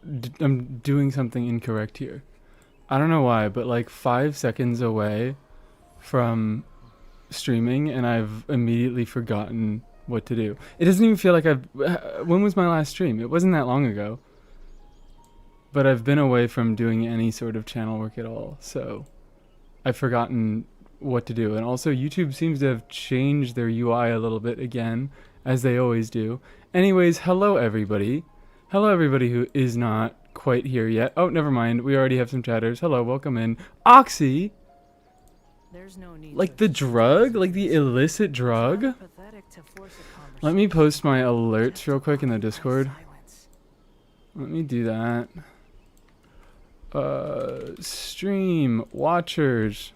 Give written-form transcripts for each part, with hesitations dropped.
I'm doing something incorrect here. I don't know why, but like 5 seconds away from streaming, and I've immediately forgotten what to do. It doesn't even feel like I've. When was my last stream? It wasn't that long ago. But I've been away from doing any sort of channel work at all, so I've forgotten what to do. And also, YouTube seems to have changed their UI a little bit again, as they always do. Anyways, hello everybody. Hello everybody who is not quite here yet. Oh, never mind. We already have some chatters. Hello, welcome in. Oxy! There's no need like the drug? Like the illicit drug? Let me post my alerts real quick in the Discord. Let me do that. Stream watchers.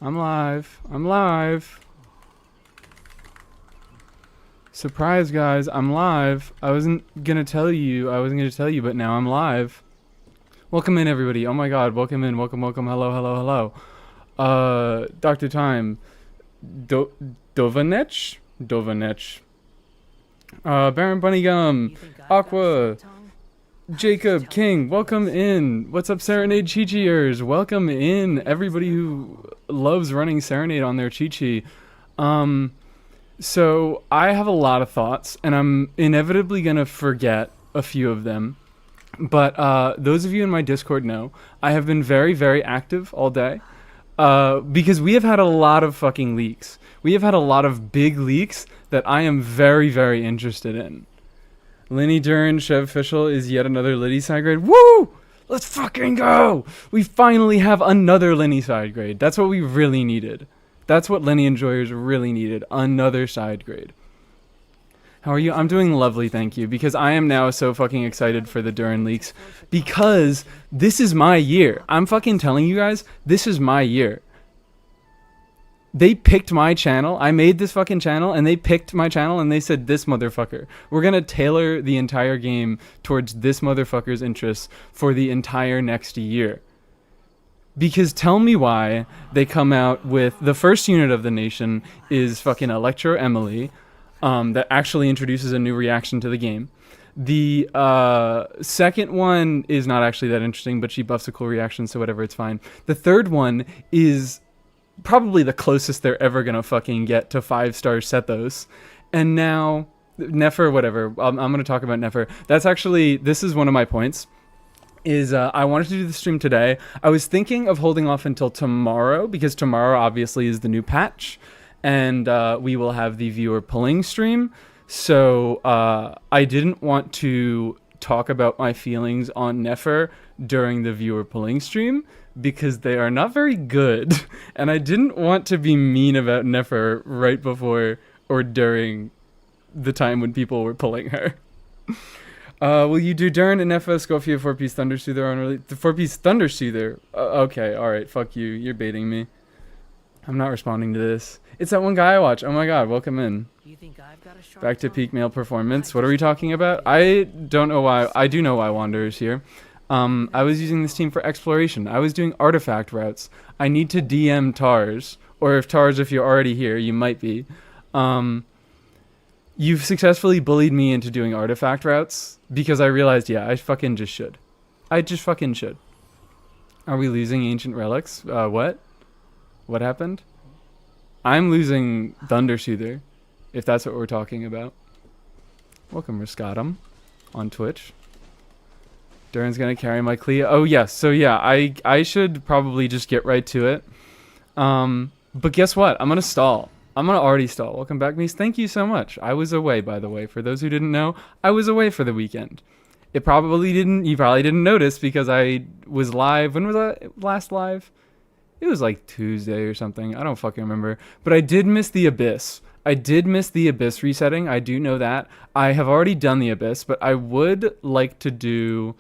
I'm live. I'm live. Surprise, guys. I'm live. I wasn't gonna tell you, but now I'm live. Welcome in, everybody. Oh my god, welcome in. Welcome. Hello, hello. Dr. Time. Dovanech? Baron Bunnygum. Aqua. Jacob King, welcome in. What's up, Serenade Chi-Chiers? Welcome in, everybody who loves running Serenade on their Chi-Chi. So I have a lot of thoughts, and I'm inevitably gonna forget a few of them. But those of you in my Discord know I have been very, very active all day. Because we have had a lot of fucking leaks. We have had a lot of big leaks that I am very, very interested in. Lenny Duran, Chev Official is yet another Liddy side grade. Woo! Let's fucking go! We finally have another Lenny side grade. That's what we really needed. That's what Lenny enjoyers really needed. Another side grade. How are you? I'm doing lovely, thank you. Because I am now so fucking excited for the Duran leaks. Because this is my year. I'm fucking telling you guys, this is my year. They picked my channel. I made this fucking channel, and they picked my channel, and they said, this motherfucker. We're gonna tailor the entire game towards this motherfucker's interests for the entire next year. Because tell me why they come out with the first unit of the nation is fucking Electro Emily, that actually introduces a new reaction to the game. The second one is not actually that interesting, but she buffs a cool reaction, so whatever, it's fine. The third one is probably the closest they're ever gonna fucking get to 5-star Sethos. And now Nefer, whatever, I'm gonna talk about Nefer. This is one of my points, is I wanted to do the stream today. I was thinking of holding off until tomorrow, because tomorrow obviously is the new patch, and we will have the viewer pulling stream. So I didn't want to talk about my feelings on Nefer during the viewer pulling stream, because they are not very good, and I didn't want to be mean about Nefer right before or during the time when people were pulling her. Will you do Duran and Nefer, Scoffia, 4-piece Thunder Soother on early? The 4-piece Thunder Soother? Okay, alright, fuck you. You're baiting me. I'm not responding to this. It's that one guy I watch. Oh my god, welcome in. Back to peak male performance. What are we talking about? I don't know why. I do know why Wanderer's here. I was using this team for exploration. I was doing artifact routes. I need to DM Tars. Or if Tars, if you're already here, you might be. You've successfully bullied me into doing artifact routes because I realized, yeah, I fucking just should. I just fucking should. Are we losing ancient relics? What? What happened? I'm losing Thunder Soother, if that's what we're talking about. Welcome, Riscatum, on Twitch. Duran's gonna carry my Clea. Oh yes, so yeah, I should probably just get right to it. But guess what? I'm gonna stall. I'm gonna already stall. Welcome back, Mies. Thank you so much. I was away, by the way. For those who didn't know, I was away for the weekend. You probably didn't notice because I was live. When was I last live? It was like Tuesday or something. I don't fucking remember. But I did miss the Abyss. I did miss the Abyss resetting. I do know that. I have already done the Abyss, but I would like to do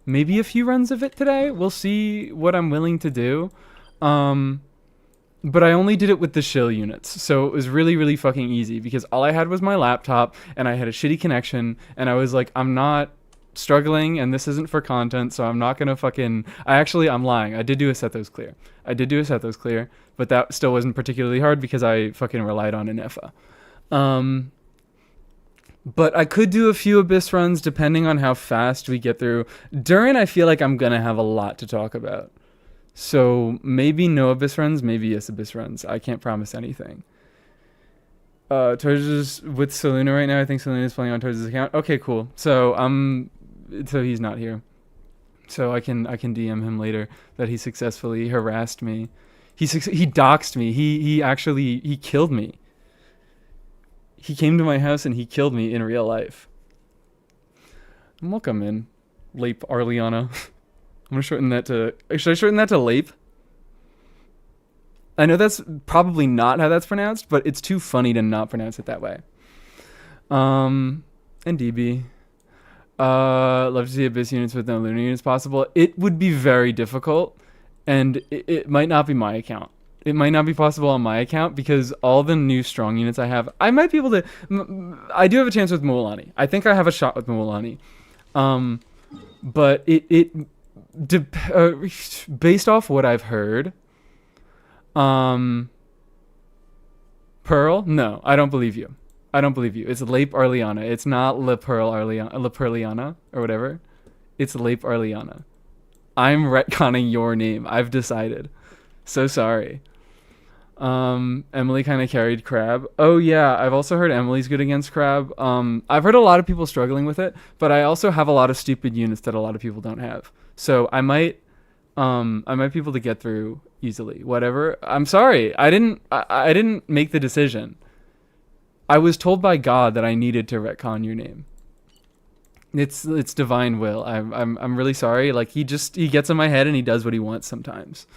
maybe a few runs of it today. We'll see what I'm willing to do. But I only did it with the shill units. So it was really, really fucking easy because all I had was my laptop and I had a shitty connection and I was like, I'm not struggling and this isn't for content, so I'm not gonna fucking... I'm lying. I did do a Sethos clear. But that still wasn't particularly hard because I fucking relied on an Nefa. But I could do a few Abyss runs depending on how fast we get through. Durin, I feel like I'm going to have a lot to talk about. So maybe no Abyss runs, maybe yes Abyss runs. I can't promise anything. Torres is with Seluna right now. I think Seluna is playing on Torres' account. Okay, cool. So he's not here. So I can DM him later that he successfully harassed me. He doxed me. He killed me. He came to my house and he killed me in real life. Welcome in, Lape Arliana. I'm gonna shorten that to. Should I shorten that to Lape? I know that's probably not how that's pronounced, but it's too funny to not pronounce it that way. And DB. Love to see Abyss units with no Lunar units possible. It would be very difficult, and it might not be my account. It might not be possible on my account because all the new strong units I have, I might be able to. I do have a chance with Mualani. I think I have a shot with Mualani. But based off what I've heard, Pearl? No, I don't believe you. I don't believe you. It's Lape Arliana. It's not La Pearliana or whatever. It's Lape Arliana. I'm retconning your name. I've decided. So sorry. Emily kind of carried Crab. Oh yeah, I've also heard Emily's good against Crab. I've heard a lot of people struggling with it, but I also have a lot of stupid units that a lot of people don't have. So I might be able to get through easily. Whatever. I'm sorry. I didn't make the decision. I was told by God that I needed to retcon your name. It's divine will. I'm really sorry. Like he gets in my head and he does what he wants sometimes.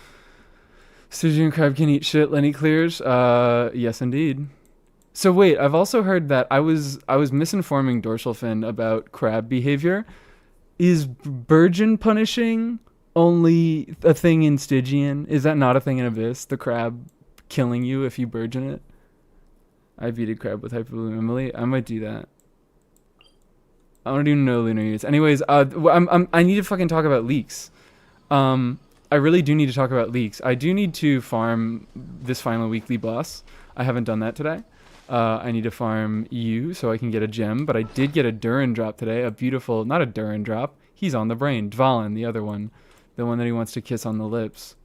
Stygian Crab can eat shit. Lenny clears. Yes indeed. So wait, I've also heard that I was misinforming Dorsal Fin about crab behavior. Is Burgeon punishing only a thing in Stygian? Is that not a thing in Abyss? The crab killing you if you Burgeon it? I beat crab with Hyperbloom Emily. I might do that. I want to do no lunar units. Anyways, I need to fucking talk about leaks. I really do need to talk about leaks. I do need to farm this final weekly boss. I haven't done that today. I need to farm you so I can get a gem, but I did get a Duran drop today. A beautiful, not a Duran drop. He's on the brain. Dvalin, the other one. The one that he wants to kiss on the lips.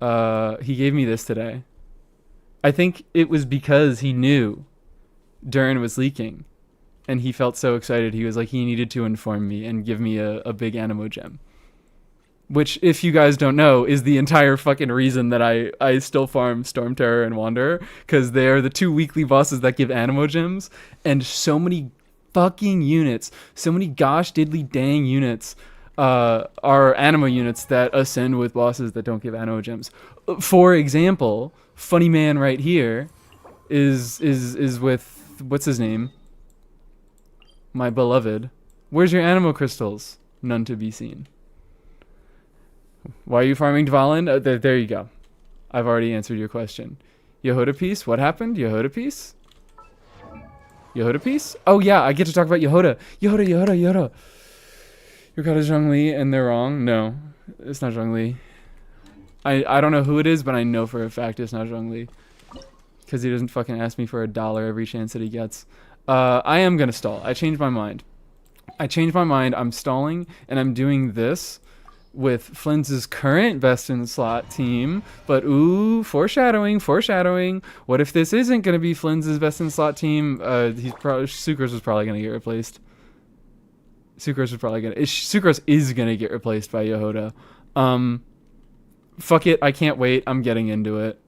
He gave me this today. I think it was because he knew Duran was leaking. And he felt so excited. He was like, he needed to inform me and give me a big Animo gem. Which, if you guys don't know, is the entire fucking reason that I still farm Storm Terror and Wanderer. Because they're the two weekly bosses that give Animo gems. And so many fucking units, so many gosh diddly dang units are Animo units that ascend with bosses that don't give Animo gems. For example, Funny Man right here is with, what's his name? My beloved. Where's your Animo crystals? None to be seen. Why are you farming Dvalin? There you go. I've already answered your question. Yehoda piece? What happened? Yehoda piece? Yehoda piece? Oh yeah, I get to talk about Yehoda. Yehoda. Your god is Zhongli and they're wrong? No, it's not Zhongli. I don't know who it is, but I know for a fact it's not Zhongli. Because he doesn't fucking ask me for $1 every chance that he gets. I am gonna stall. I changed my mind. I'm stalling, and I'm doing this with Flynn's current best in slot team. But ooh, foreshadowing. What if this isn't gonna be Flynn's best in slot team? Sucrose was probably gonna get replaced. Sucrose is gonna get replaced by Yehoda. Fuck it, I can't wait. I'm getting into it.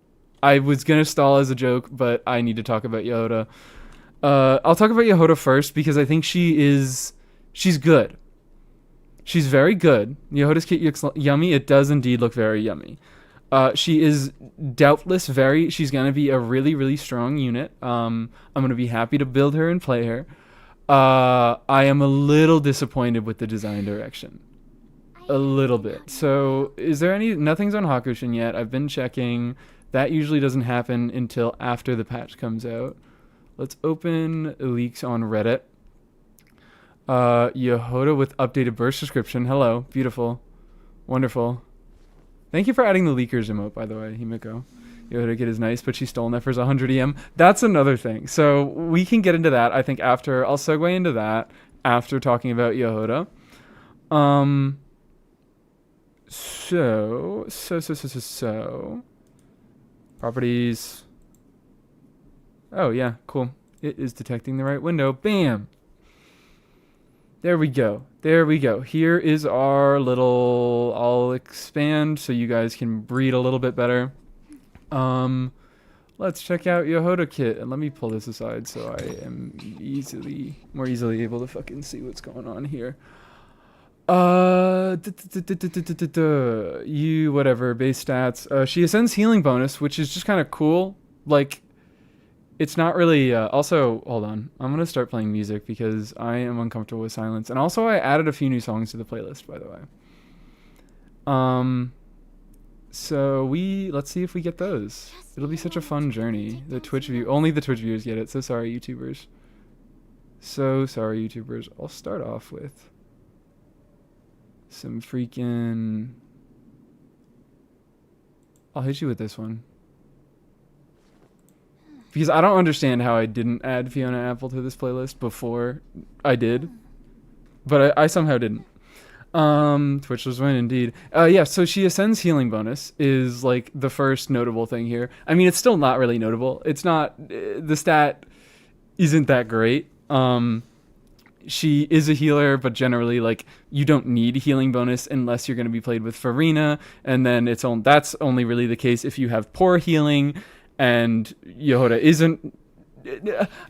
I was gonna stall as a joke, but I need to talk about Yehoda. I'll talk about Yehoda first because I think she's good. She's very good. Yehoda's kit looks yummy. It does indeed look very yummy. She is doubtless she's going to be a really, really strong unit. I'm going to be happy to build her and play her. I am a little disappointed with the design direction. A little bit. So is there nothing's on Hakushin yet. I've been checking. That usually doesn't happen until after the patch comes out. Let's open leaks on Reddit. Yehoda with updated burst description. Hello. Beautiful. Wonderful. Thank you for adding the leakers emote, by the way, Himiko. Yoda kit is nice, but she stole Nefer's 100 EM. That's another thing. So we can get into that, I think, after. I'll segue into that after talking about Yoda. So. Properties. Oh, yeah, cool. It is detecting the right window. Bam! There we go. There we go. Here is our little... I'll expand so you guys can read a little bit better. Let's check out Yoda kit. And let me pull this aside so I am more easily able to fucking see what's going on here. You whatever base stats. She ascends healing bonus, which is just kind of cool. Like, it's not really. Also, hold on. I'm gonna start playing music because I am uncomfortable with silence. And also, I added a few new songs to the playlist, by the way. So let's see if we get those. It'll be such a fun journey. The Twitch view, only the Twitch viewers get it. So sorry, YouTubers. So sorry, YouTubers. I'll start off with some freaking... I'll hit you with this one. Because I don't understand how I didn't add Fiona Apple to this playlist before I did. But I somehow didn't. Twitch was win indeed. Yeah, so she ascends healing bonus is like the first notable thing here. I mean, it's still not really notable. It's not... the stat isn't that great. She is a healer, but generally, like, you don't need healing bonus unless you're going to be played with Farina, and then that's only really the case if you have poor healing, and Yoda isn't...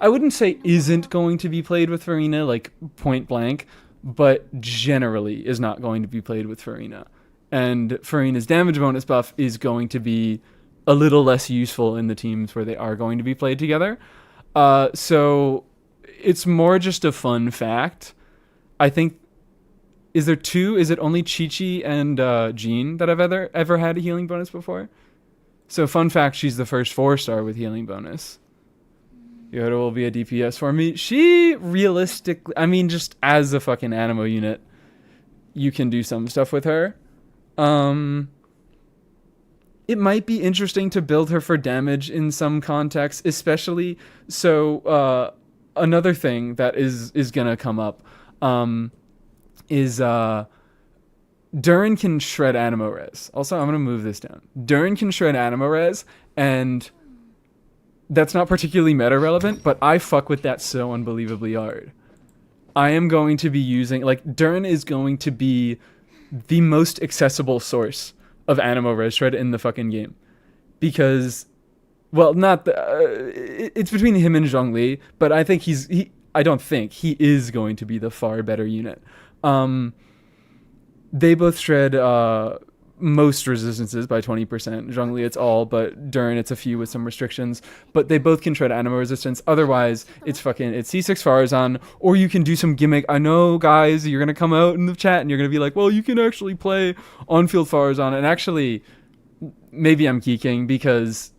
I wouldn't say isn't going to be played with Farina, like, point blank, but generally is not going to be played with Farina. And Farina's damage bonus buff is going to be a little less useful in the teams where they are going to be played together. So... it's more just a fun fact. I think, is there two? Is it only Chi-Chi and Jean that have ever had a healing bonus before? So fun fact, she's the first 4-star with healing bonus. Yoda will be a DPS for me. She realistically, I mean, just as a fucking Animo unit, you can do some stuff with her. It might be interesting to build her for damage in some contexts, especially so... another thing that is gonna come up is Duran can shred Animo Res. Also, I'm gonna move this down. Duran can shred Animo Res, and that's not particularly meta relevant, but I fuck with that so unbelievably hard. I am going to be using, like, Duran is going to be the most accessible source of Animo Res shred in the fucking game, because... well, not it's between him and Zhongli, but I think I don't think he is going to be the far better unit. They both shred most resistances by 20%. Zhongli it's all, but Duran it's a few with some restrictions. But they both can shred animo resistance. Otherwise, it's C6 Farazan, or you can do some gimmick. I know, guys, you're gonna come out in the chat and you're gonna be like, well, you can actually play on-field Farazan. And actually, maybe I'm geeking because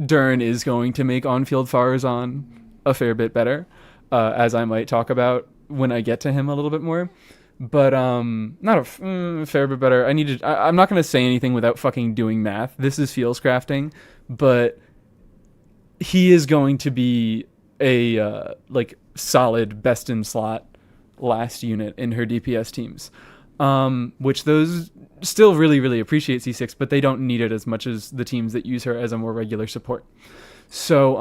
Duran is going to make on-field Farazan a fair bit better, as I might talk about when I get to him a little bit more. But not a fair bit better. I'm not going to say anything without fucking doing math. This is feels crafting, but he is going to be a solid best in slot last unit in her DPS teams. Which those still really, really appreciate C6, but they don't need it as much as the teams that use her as a more regular support. So,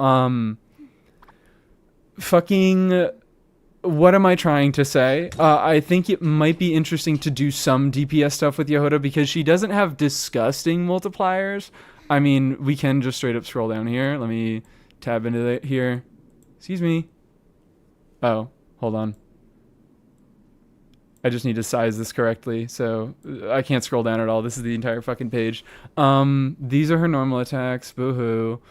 what am I trying to say? I think it might be interesting to do some DPS stuff with Yoda because she doesn't have disgusting multipliers. I mean, we can just straight up scroll down here. Let me tab into it here. Excuse me. Oh, hold on. I just need to size this correctly, so I can't scroll down at all. This is the entire fucking page. These are her normal attacks. Boo-hoo.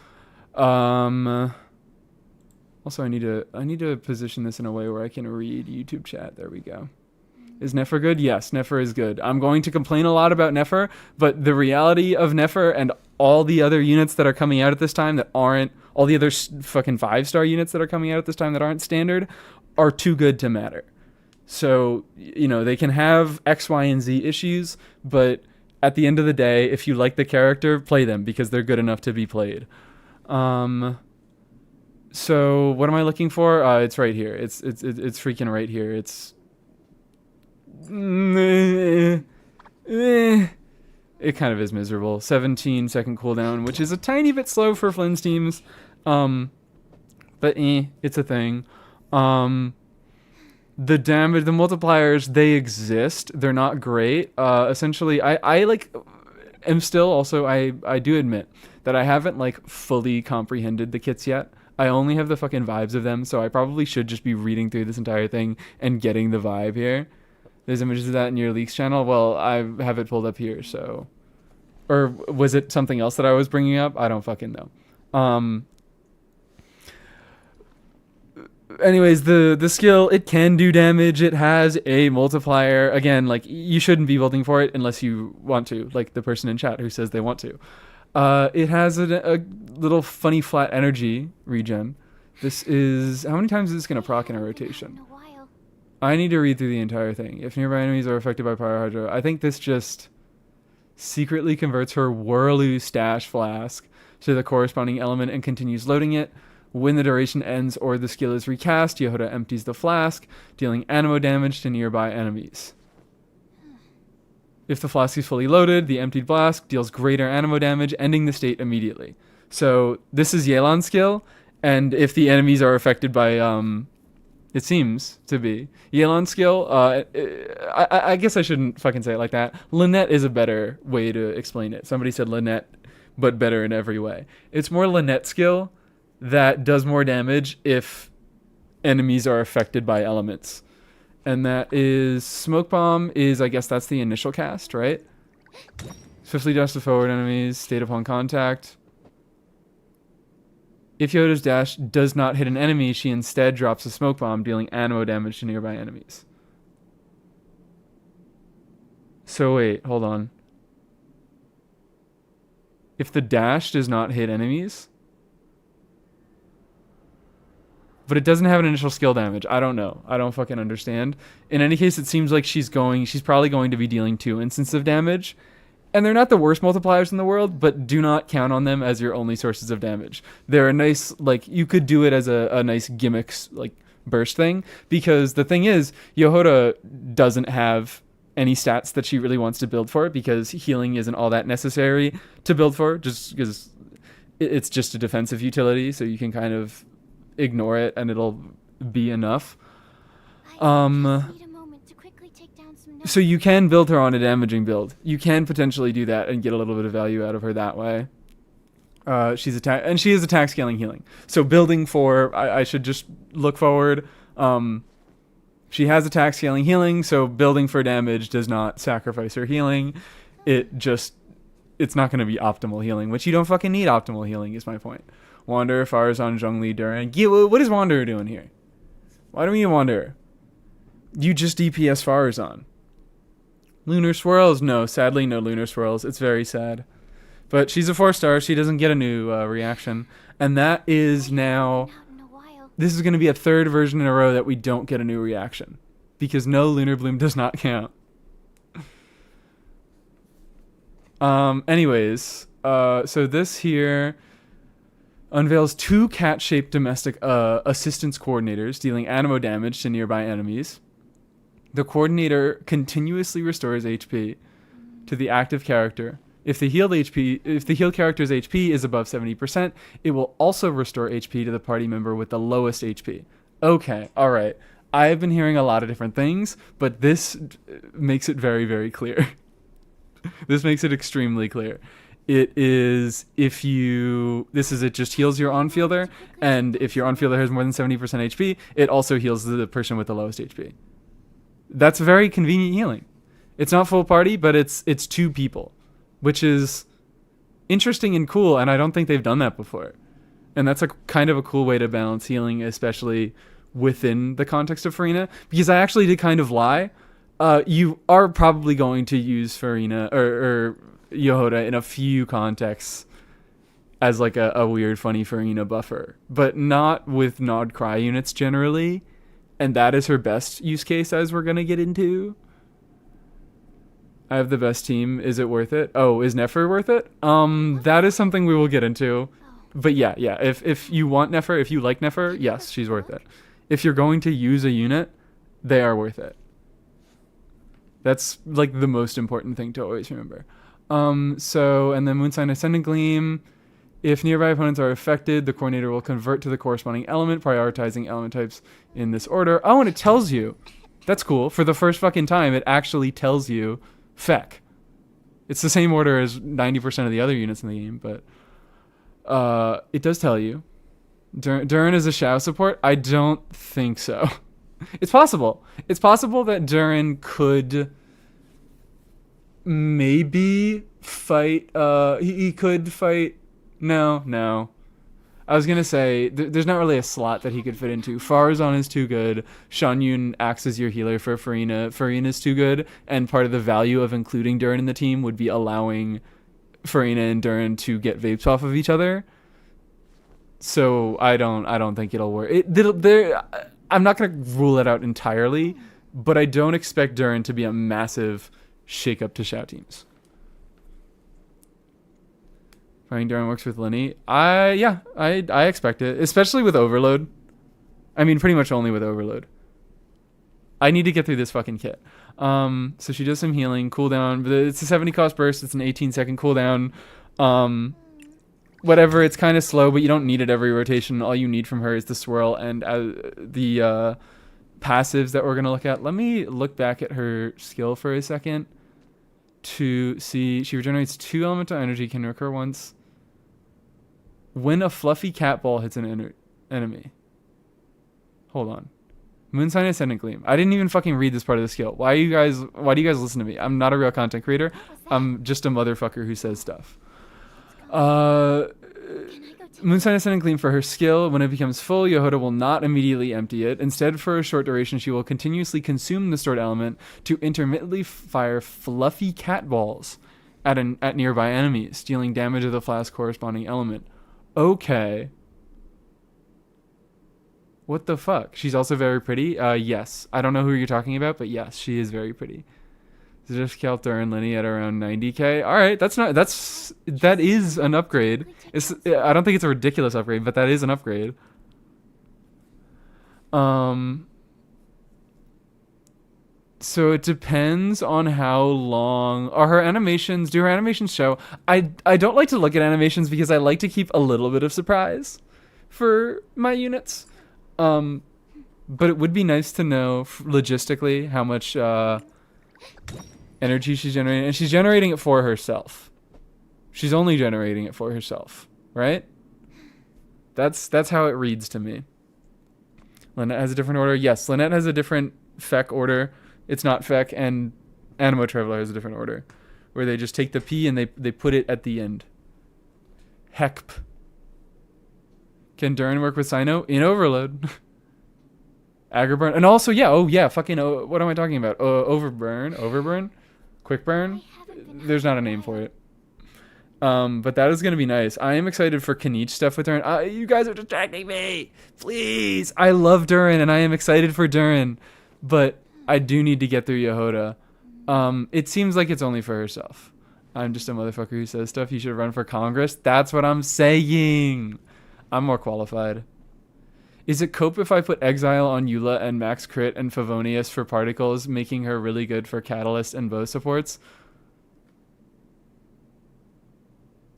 Also, I need to position this in a way where I can read YouTube chat. There we go. Is Nefer good? Yes, Nefer is good. I'm going to complain a lot about Nefer, but the reality of Nefer and all the other units that are coming out at this time that aren't, all the other fucking 5-star units that are coming out at this time that aren't standard, are too good to matter. So, they can have X, Y, and Z issues, but at the end of the day, if you like the character, play them because they're good enough to be played. So what am I looking for? It's right here. It's freaking right here. It's it kind of is miserable. 17-second cooldown, which is a tiny bit slow for Flynn's teams. But it's a thing. The damage, the multipliers, they exist. They're not great. Essentially, I like am still also I do admit that I haven't like fully comprehended the kits yet. I only have the fucking vibes of them, so I probably should just be reading through this entire thing and getting the vibe here. There's images of that in your leaks channel. Well, I have it pulled up here, so. Or was it something else that I was bringing up? I don't fucking know. Anyways, the skill, it can do damage. It has a multiplier. Again, like, you shouldn't be building for it unless you want to, like the person in chat who says they want to. It has a little funny flat energy regen. This is... How many times is this going to proc in a rotation? I need to read through the entire thing. If nearby enemies are affected by Pyro Hydro, I think this just secretly converts her Whirloo Stash Flask to the corresponding element and continues loading it. When the duration ends or the skill is recast, Yoda empties the flask, dealing anemo damage to nearby enemies. If the flask is fully loaded, the emptied flask deals greater anemo damage, ending the state immediately. So this is Yelan's skill, and if the enemies are affected by, it seems to be Yelan's skill, I guess I shouldn't fucking say it like that. Lynette is a better way to explain it. Somebody said Lynette, but better in every way. It's more Lynette's skill that does more damage if enemies are affected by elements. And that is Smoke Bomb is, I guess that's the initial cast, right? Swiftly dash to forward enemies, state upon contact. If Yoda's dash does not hit an enemy, she instead drops a Smoke Bomb, dealing anemo damage to nearby enemies. So wait, hold on. If the dash does not hit enemies... But it doesn't have an initial skill damage. I don't know. I don't fucking understand. In any case, it seems like she's probably going to be dealing 2 instances of damage. And they're not the worst multipliers in the world, but do not count on them as your only sources of damage. They're a nice, like, you could do it as a nice gimmicks, like, burst thing. Because the thing is, Yoda doesn't have any stats that she really wants to build for, because healing isn't all that necessary to build for, just because it's just a defensive utility, so you can kind of ignore it and it'll be enough. So you can build her on a damaging build. You can potentially do that and get a little bit of value out of her that way. She is attack scaling healing. So building for, I should just look forward. She has attack scaling healing, so building for damage does not sacrifice her healing. It's not going to be optimal healing, which you don't fucking need optimal healing, is my point. Wanderer, Farazan, Zhongli, Duran. What is Wanderer doing here? Why do we need Wanderer? You just DPS Farazan. Lunar Swirls? No, sadly no Lunar Swirls. It's very sad. But she's a 4-star. She doesn't get a new reaction. And that is now... This is going to be a 3rd version in a row that we don't get a new reaction. Because no Lunar Bloom does not count. Anyways, so this here... unveils 2 cat-shaped domestic assistance coordinators, dealing anemo damage to nearby enemies. The coordinator continuously restores HP to the active character. If the healed character's HP is above 70%, it will also restore HP to the party member with the lowest HP. Okay, all right. I have been hearing a lot of different things, but this makes it very, very clear. This makes it extremely clear. It just heals your on-fielder, and if your on-fielder has more than 70% HP, it also heals the person with the lowest HP. That's very convenient healing. It's not full party, but it's 2 people, which is interesting and cool, and I don't think they've done that before. And that's a kind of a cool way to balance healing, especially within the context of Farina, because I actually did kind of lie. You are probably going to use Farina, or Yoda in a few contexts as like a weird funny Farina buffer, but not with Nod Cry units generally, and that is her best use case, as we're gonna get into. I have the best team. Is it worth it? Oh, is Nefer worth it? That is something we will get into. But yeah. If you want Nefer, if you like Nefer, yes, she's worth it. If you're going to use a unit, they are worth it. That's like the most important thing to always remember. So, and then Moonsign Ascendant Gleam. If nearby opponents are affected, the coordinator will convert to the corresponding element, prioritizing element types in this order. Oh, and it tells you. That's cool. For the first fucking time, it actually tells you Feck. It's the same order as 90% of the other units in the game, but it does tell you. Duran is a Shao support? I don't think so. It's possible. It's possible that Duran could maybe fight. He could fight. No. I was gonna say there's not really a slot that he could fit into. Farazan is too good. Shan Yun acts as your healer for Farina. Farina is too good, and part of the value of including Duran in the team would be allowing Farina and Duran to get vapes off of each other. So I don't think it'll work. I'm not gonna rule it out entirely, but I don't expect Duran to be a massive shake-up to Shao teams. Fighting Duran works with Lenny. I expect it, especially with Overload. I mean, pretty much only with Overload. I need to get through this fucking kit. So she does some healing, cooldown. It's a 70 cost burst. It's an 18-second cooldown. Whatever, it's kind of slow, but you don't need it every rotation. All you need from her is the swirl and the passives that we're going to look at. Let me look back at her skill for a second to see. She regenerates 2 elemental energy, can recur once when a fluffy cat ball hits an enemy. Hold on. Moonsign Ascendant Gleam. I didn't even fucking read this part of the skill. Why do you guys listen to me? I'm not a real content creator. I'm just a motherfucker who says stuff. Moonsign Ascendant Gleam for her skill. When it becomes full, Yehoda will not immediately empty it. Instead, for a short duration, she will continuously consume the stored element to intermittently fire fluffy cat balls at nearby enemies, dealing damage of the flask corresponding element. Okay. What the fuck? She's also very pretty? Yes. I don't know who you're talking about, but yes, she is very pretty. Just Kelter and Lenny at around 90k. All right, that is an upgrade. I don't think it's a ridiculous upgrade, but that is an upgrade. So it depends on how long are her animations. Do her animations show? I don't like to look at animations because I like to keep a little bit of surprise for my units. But it would be nice to know logistically how much energy she's generating, and she's generating it for herself. She's only generating it for herself, right? That's how it reads to me. Lynette has a different order. Yes, Lynette has a different Feck order. It's not Feck, and Animo Traveler has a different order, where they just take the P and they put it at the end. Hecp. Can Duran work with Sino? In Overload. Agriburn. And also, what am I talking about? Overburn? Quick burn? There's not a name for it. But that is going to be nice. I am excited for Kaniche stuff with Duran. You guys are distracting me. Please. I love Duran, and I am excited for Duran. But I do need to get through Yehoda. It seems like it's only for herself. I'm just a motherfucker who says stuff. You should run for Congress. That's what I'm saying. I'm more qualified. Is it cope if I put Exile on Eula and Max Crit and Favonius for particles, making her really good for Catalyst and bow supports?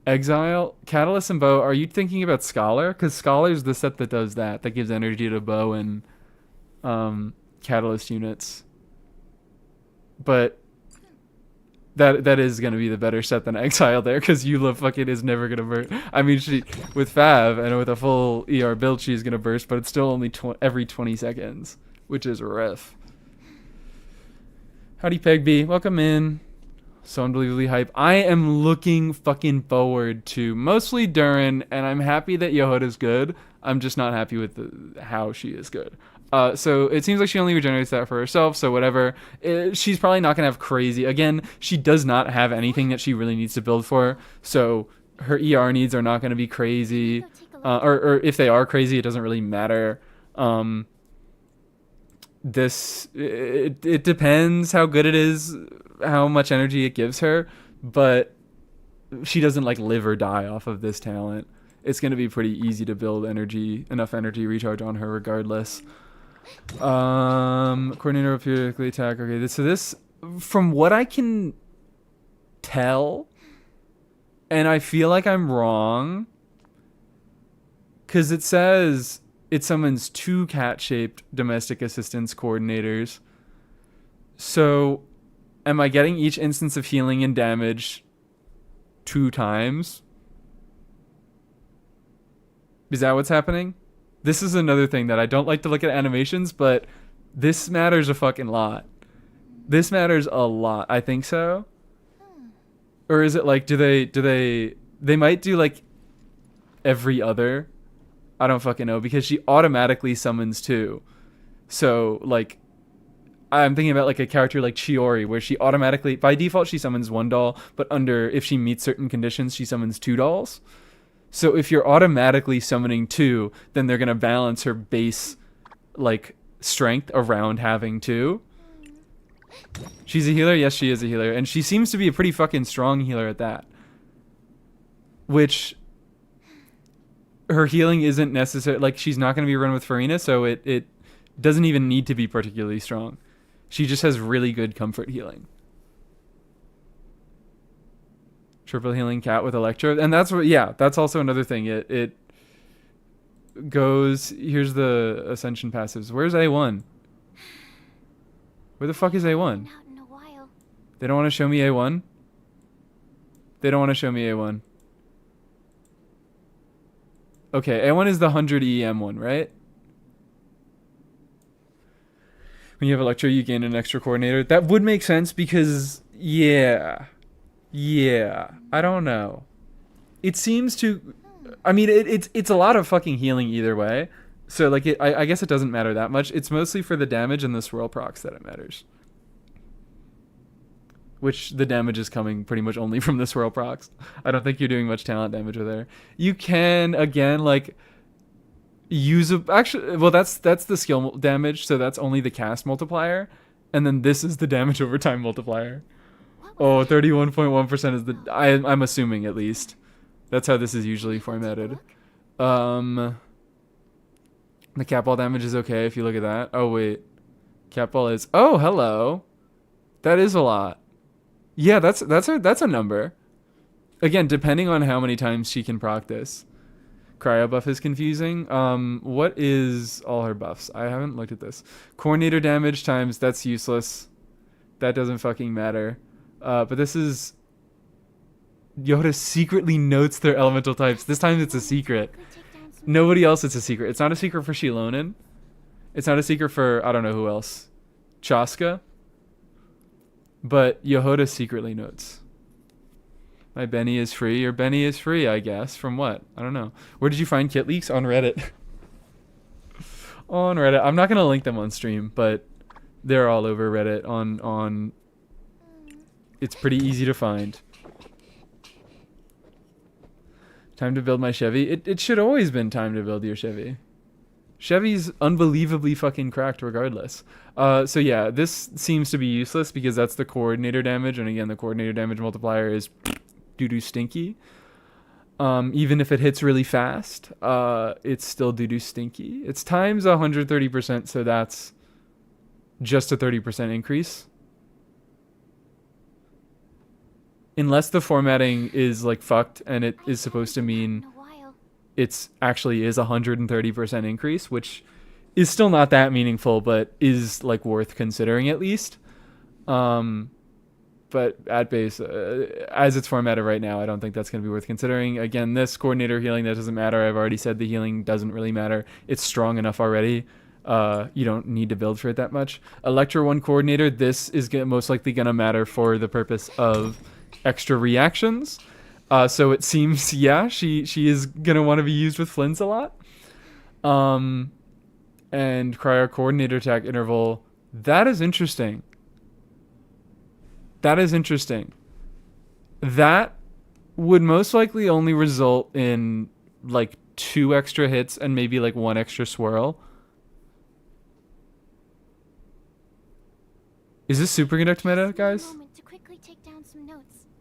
Exile, Catalyst, and bow. Are you thinking about Scholar? Because Scholar's the set that does that gives energy to bow and Catalyst units. But that is going to be the better set than Exile there, because Eula fucking is never going to burst. I mean, she with Fav and with a full ER build, she's going to burst, but it's still only every 20 seconds, which is rough. Howdy, Peg B. Welcome in. So unbelievably hype. I am looking fucking forward to mostly Duran, and I'm happy that Yehoda's good. I'm just not happy with how she is good. So it seems like she only regenerates that for herself, so whatever. She's probably not going to have crazy. Again, she does not have anything that she really needs to build for, so her ER needs are not going to be crazy. Or if they are crazy, it doesn't really matter. It depends how good it is how much energy it gives her, but she doesn't like live or die off of this talent. It's going to be pretty easy to build enough energy recharge on her regardless. Coordinator will periodically attack. Okay, so this, from what I can tell, and I feel like I'm wrong, because it says it summons 2 cat-shaped domestic assistance coordinators. So, am I getting each instance of healing and damage 2 times? Is that what's happening? This is another thing that I don't like to look at animations, but this matters a fucking lot. This matters a lot. I think so. Or is it like, do they might do like every other? I don't fucking know, because she automatically summons 2. So like, I'm thinking about like a character like Chiori, where she automatically, by default, she summons 1 doll, but if she meets certain conditions, she summons 2 dolls. So if you're automatically summoning 2, then they're gonna balance her base like strength around having 2. She's a healer? Yes, she is a healer. And she seems to be a pretty fucking strong healer at that. Which, her healing isn't necessary. Like, she's not going to be run with Farina, so it doesn't even need to be particularly strong. She just has really good comfort healing. Triple healing cat with Electro. And that's what, yeah, that's also another thing. It goes, here's the Ascension passives. Where's A1? Where the fuck is A1? They don't want to show me A1? They don't want to show me A1. Okay, A1 is the 100 EM one, right? When you have Electro, you gain an extra coordinator. That would make sense because, yeah. Yeah. I don't know. It seems to... I mean, it's a lot of fucking healing either way. So, like, I guess it doesn't matter that much. It's mostly for the damage and the swirl procs that it matters. Which the damage is coming pretty much only from the swirl procs. I don't think you're doing much talent damage with her. You can, again, like, use a... Actually, well, that's the skill damage, so that's only the cast multiplier. And then this is the damage over time multiplier. Oh, 31.1% is the... I'm assuming, at least. That's how this is usually formatted. The cat ball damage is okay if you look at that. Oh, wait. Cat ball is... Oh, hello. That is a lot. Yeah, that's a number. Again, depending on how many times she can proc this. Cryo buff is confusing. What is all her buffs? I haven't looked at this. Coordinator damage times... That's useless. That doesn't fucking matter. But this is... Yoda secretly notes their elemental types. This time it's a secret. Nobody else it's a secret. It's not a secret for Shilonen. It's not a secret for, I don't know who else. Chaska. But Yehoda secretly notes. My Benny is free. Your Benny is free, I guess. From what? I don't know. Where did you find kit leaks? On Reddit. On Reddit. I'm not going to link them on stream, but they're all over Reddit. On It's pretty easy to find. Time to build my Chevy. It should always been time to build your Chevy. Chevy's unbelievably fucking cracked regardless. So yeah, this seems to be useless because that's the coordinator damage. And again, the coordinator damage multiplier is doo-doo stinky. Even if it hits really fast, it's still doo-doo stinky. It's times 130%, so that's just a 30% increase. Unless the formatting is like fucked and it is supposed to mean it's actually is 130% increase, which is still not that meaningful, but is like worth considering at least. But at base, as it's formatted right now, I don't think that's going to be worth considering. Again, this coordinator healing, that doesn't matter. I've already said the healing doesn't really matter. It's strong enough already. You don't need to build for it that much. Electro 1 coordinator, this is most likely going to matter for the purpose of extra reactions. So it seems, yeah, she is gonna want to be used with Flynn's a lot. And cryo coordinator attack interval, that is interesting. That is interesting. That would most likely only result in like 2 extra hits and maybe like 1 extra swirl. Is this superconduct meta, guys?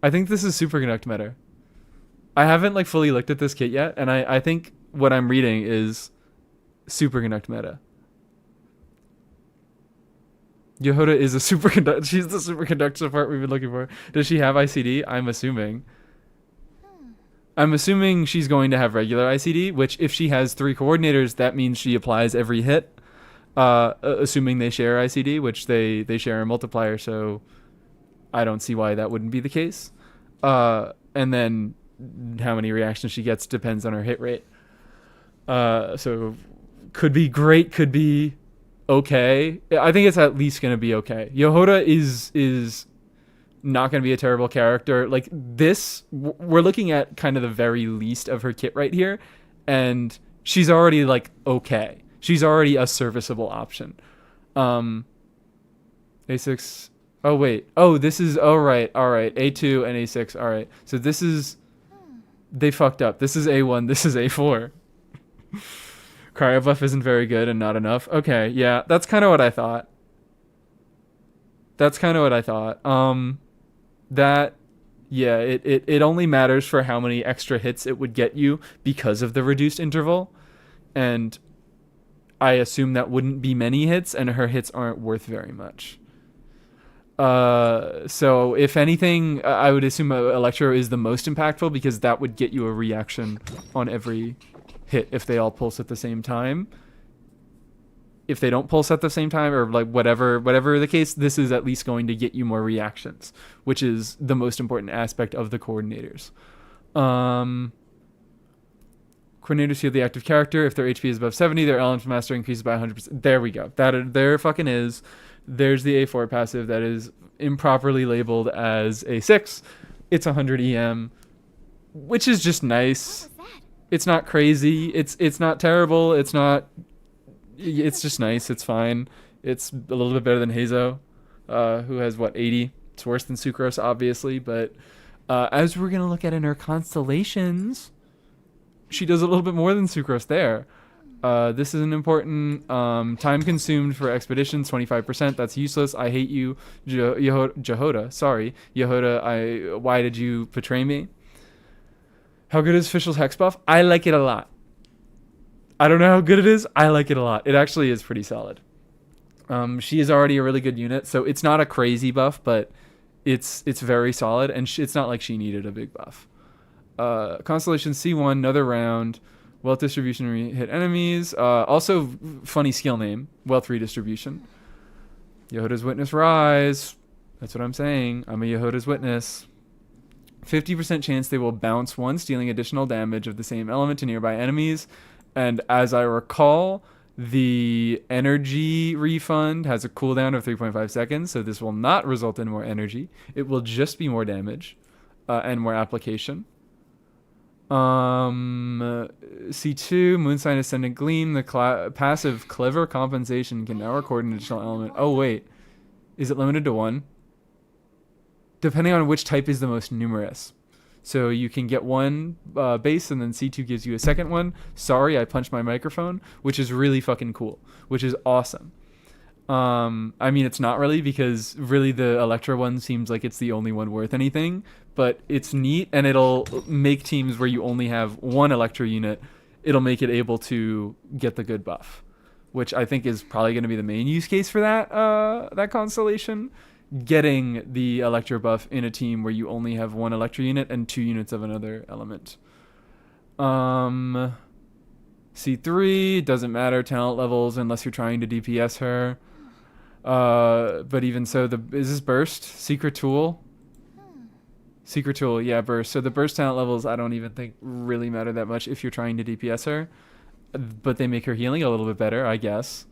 I think this is superconduct meta. I haven't like fully looked at this kit yet, and I think what I'm reading is superconduct meta. Yoda is a superconductor. She's the superconductor support we've been looking for. Does she have ICD? I'm assuming. I'm assuming she's going to have regular ICD, which if she has 3 coordinators, that means she applies every hit. Assuming they share ICD, which they share a multiplier, so I don't see why that wouldn't be the case. And then how many reactions she gets depends on her hit rate. So could be great, could be okay. I think it's at least going to be okay. Yoda is not going to be a terrible character. Like this, we're looking at kind of the very least of her kit right here, and she's already like okay. She's already a serviceable option. A6. Oh wait. Oh, this is all right. A2 and A6. All right. So this is they fucked up. This is A1. This is A4. Cryo buff isn't very good and not enough. Okay, yeah, that's kind of what I thought. That, yeah, it only matters for how many extra hits it would get you because of the reduced interval, and I assume that wouldn't be many hits, and her hits aren't worth very much. So if anything, I would assume Electro is the most impactful because that would get you a reaction on every hit if they all pulse at the same time. If they don't pulse at the same time, or like whatever the case, this is at least going to get you more reactions, which is the most important aspect of the coordinators. Coordinators heal the active character. If their HP is above 70, their element master increases by 100%. There we go. There fucking is. There's the A4 passive that is improperly labeled as A6. It's 100 EM, which is just nice. It's not crazy. It's not terrible. It's just nice. It's fine. It's a little bit better than Hazo, who has 80. It's worse than Sucrose, obviously, but as we're gonna look at in her constellations, she does a little bit more than Sucrose there. This is an important time consumed for expeditions, 25%. That's useless. I hate you, Jehoda. Sorry, Yehoda. Why did you betray me? How good is Official's Hex buff? I like it a lot. I don't know how good it is. I like it a lot. It actually is pretty solid. She is already a really good unit, so it's not a crazy buff, but it's very solid, and it's not like she needed a big buff. Constellation C1, another round. Wealth distribution hit enemies. Also, funny skill name. Wealth redistribution. Yehoda's Witness Rise. That's what I'm saying. I'm a Yehoda's Witness. 50% chance they will bounce once, dealing additional damage of the same element to nearby enemies. And as I recall, the energy refund has a cooldown of 3.5 seconds, so this will not result in more energy. It will just be more damage and more application. C2, Moonsign Ascendant Gleam. The passive Clever Compensation can now record an additional element. Oh, wait. Is it limited to 1? Depending on which type is the most numerous. So you can get 1 base, and then C2 gives you a second one. Sorry, I punched my microphone, which is really fucking cool, which is awesome. I mean, it's not really, because really the Electra one seems like it's the only one worth anything, but it's neat, and it'll make teams where you only have 1 Electra unit, it'll make it able to get the good buff, which I think is probably going to be the main use case for that constellation. Getting the Electra buff in a team where you only have 1 Electra unit and 2 units of another element. C3, doesn't matter talent levels unless you're trying to DPS her. But even so, is this burst? Secret tool? Secret tool, yeah, burst. So the burst talent levels I don't even think really matter that much if you're trying to DPS her. But they make her healing a little bit better, I guess.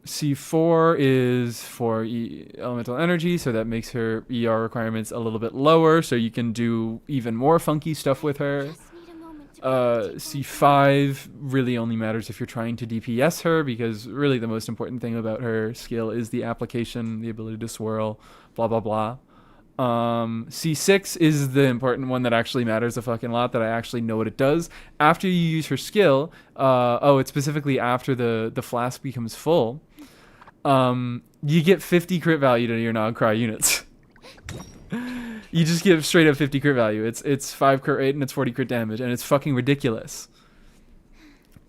C4 is for elemental energy, so that makes her ER requirements a little bit lower, so you can do even more funky stuff with her. C5 really only matters if you're trying to DPS her, because really the most important thing about her skill is the application, the ability to swirl, blah blah blah. C6 is the important one that actually matters a fucking lot, that I actually know what it does. After you use her skill, it's specifically after the flask becomes full, you get 50 crit value to your non-cry units. You just give straight up 50 crit value. It's 5 crit rate and it's 40 crit damage, and it's fucking ridiculous.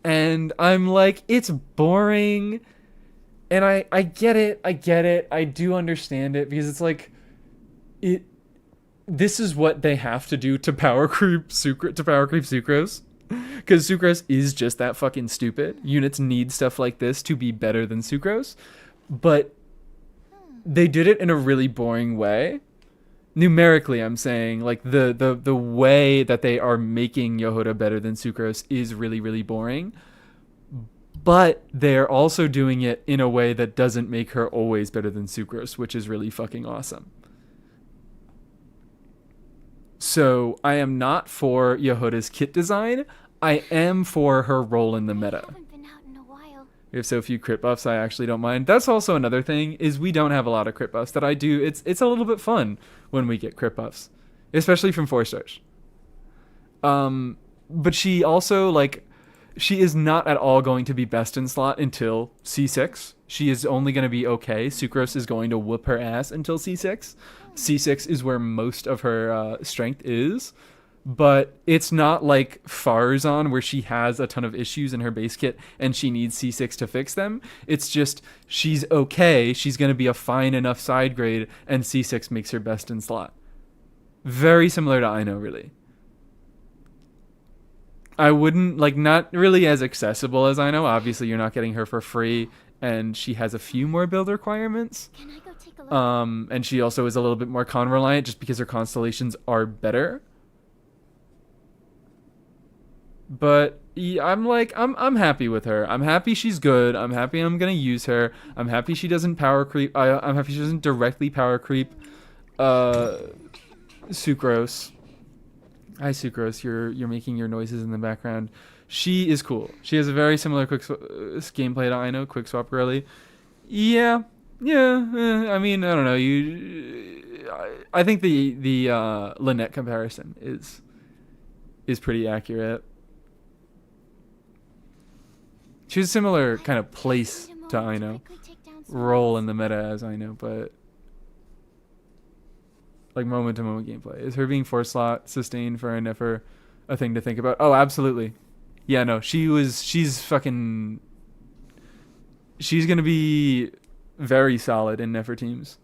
And I'm like, it's boring. And I get it. I do understand it, because it's like, this is what they have to do to power creep Sucrose. Because Sucrose is just that fucking stupid. Units need stuff like this to be better than Sucrose. But they did it in a really boring way. Numerically, I'm saying, like, the way that they are making Yoda better than Sucrose is really, really boring. But they're also doing it in a way that doesn't make her always better than Sucrose, which is really fucking awesome. So I am not for Yehuda's kit design. I am for her role in the meta. Haven't been out in a while. We have so few crit buffs, I actually don't mind. That's also another thing, is we don't have a lot of crit buffs that I do. It's a little bit fun when we get crit buffs, especially from 4 stars. But she also, like, she is not at all going to be best in slot until C6. She is only going to be okay. Sucrose is going to whoop her ass until C6. C6 is where most of her strength is. But it's not like Farzan, where she has a ton of issues in her base kit and she needs C6 to fix them. It's just, she's okay. She's going to be a fine enough side grade, and C6 makes her best in slot. Very similar to Aino, really. I wouldn't, like, not really as accessible as Aino. Obviously, you're not getting her for free, and she has a few more build requirements. Can I go take a look? And she also is a little bit more con reliant, just because her constellations are better. But yeah, I'm happy with her. I'm happy she's good. I'm happy I'm gonna use her. I'm happy she doesn't power creep. I'm happy she doesn't directly power creep Sucrose. Hi, Sucrose. You're making your noises in the background. She is cool. She has a very similar gameplay to Aino, quick swap girly. Yeah. I mean, I don't know. I think the Lynette comparison is pretty accurate. She has a similar kind of place to Aino, role in the meta as Aino, but like moment to moment gameplay. Is her being 4 slot sustained for a Nefer a thing to think about? Oh, absolutely. Yeah, no, she's fucking, she's gonna be very solid in Nefer teams.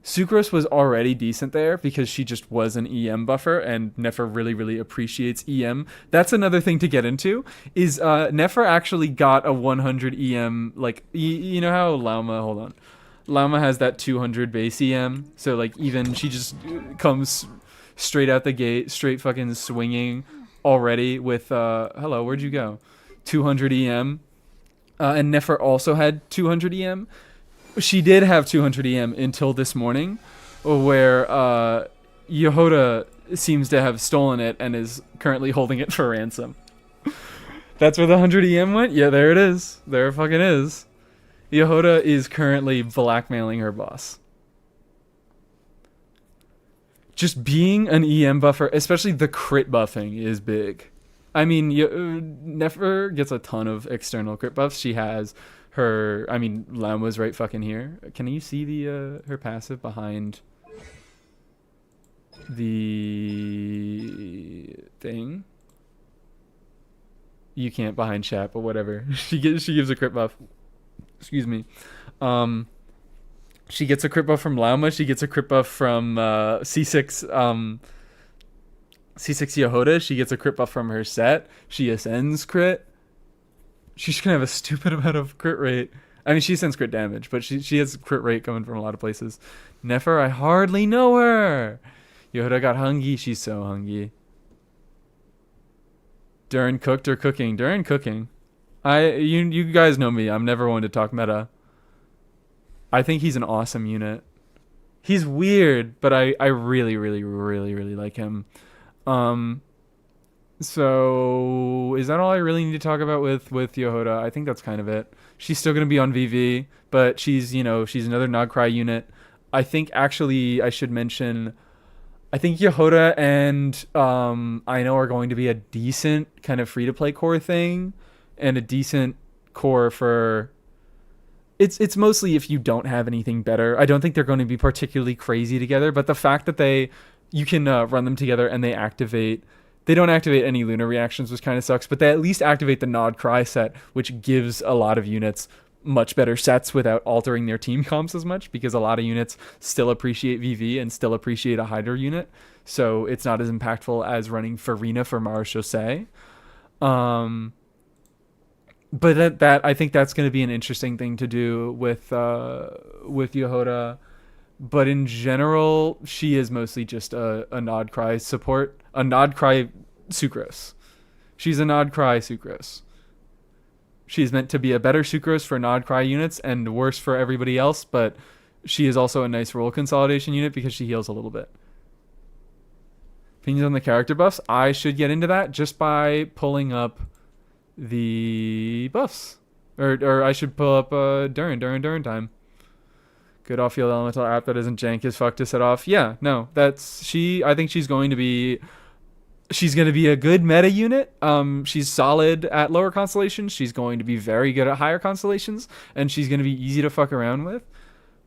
Sucrose was already decent there because she just was an EM buffer, and Nefer really, really appreciates EM. That's another thing to get into, is Nefer actually got a 100 EM, like, you know how Lauma has that 200 base EM, so, like, even she just comes straight out the gate, straight fucking swinging already with, hello, where'd you go? 200 EM. And Nefer also had 200 EM. She did have 200 EM until this morning, where Yehuda seems to have stolen it and is currently holding it for ransom. That's where the 100 EM went? Yeah, there it is. There it fucking is. Yehuda is currently blackmailing her boss. Just being an EM buffer, especially the crit buffing, is big. I mean, Nefer gets a ton of external crit buffs. She has her, I mean, Lam was right fucking here. Can you see the her passive behind the thing? You can't behind chat, but whatever. She gives a crit buff. Excuse me. She gets a crit buff from Lauma. She gets a crit buff from C6 Yehuda. She gets a crit buff from her set. She ascends crit. She's gonna have a stupid amount of crit rate. I mean, she ascends crit damage, but she has crit rate coming from a lot of places. Nefer, I hardly know her. Yoda got hungry. She's so hungry. Duran cooked or cooking? Duran cooking. You guys know me. I'm never one to talk meta. I think he's an awesome unit. He's weird, but I really, really, really, really like him. So is that all I really need to talk about with Yehuda? I think that's kind of it. She's still gonna be on VV, but she's another Nogcry unit. I think actually I should mention, I think Yehuda and Aino are going to be a decent kind of free to play core thing, and a decent core for it's mostly if you don't have anything better. I don't think they're going to be particularly crazy together, but the fact that you can run them together and they don't activate any lunar reactions, which kind of sucks, but they at least activate the Nod Cry set, which gives a lot of units much better sets without altering their team comps as much, because a lot of units still appreciate VV and still appreciate a Hydra unit, so it's not as impactful as running Farina for Marechaussee. But that I think that's going to be an interesting thing to do with Yehoda. But in general, she is mostly just a Nod Cry support, a Nod Cry Sucrose. She's a Nod Cry Sucrose. She's meant to be a better Sucrose for Nod Cry units and worse for everybody else, but she is also a nice role consolidation unit because she heals a little bit. Opinions on the character buffs? I should get into that just by pulling up the buffs. Or I should pull up Duran time. Good off-field elemental app that isn't jank as fuck to set off. Yeah, no, I think she's going to be a good meta unit. She's solid at lower constellations. She's going to be very good at higher constellations, and she's going to be easy to fuck around with.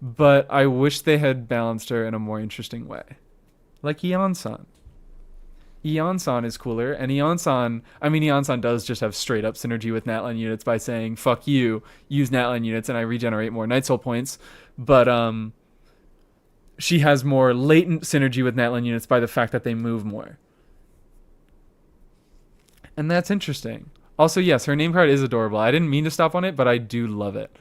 But I wish they had balanced her in a more interesting way. Like Eon-san. Eon-san is cooler, and Eon-san does just have straight up synergy with Natlan units by saying, fuck you, use Natlan units, and I regenerate more Night Soul points. But she has more latent synergy with Natlan units by the fact that they move more. And that's interesting. Also, yes, her name card is adorable. I didn't mean to stop on it, but I do love it.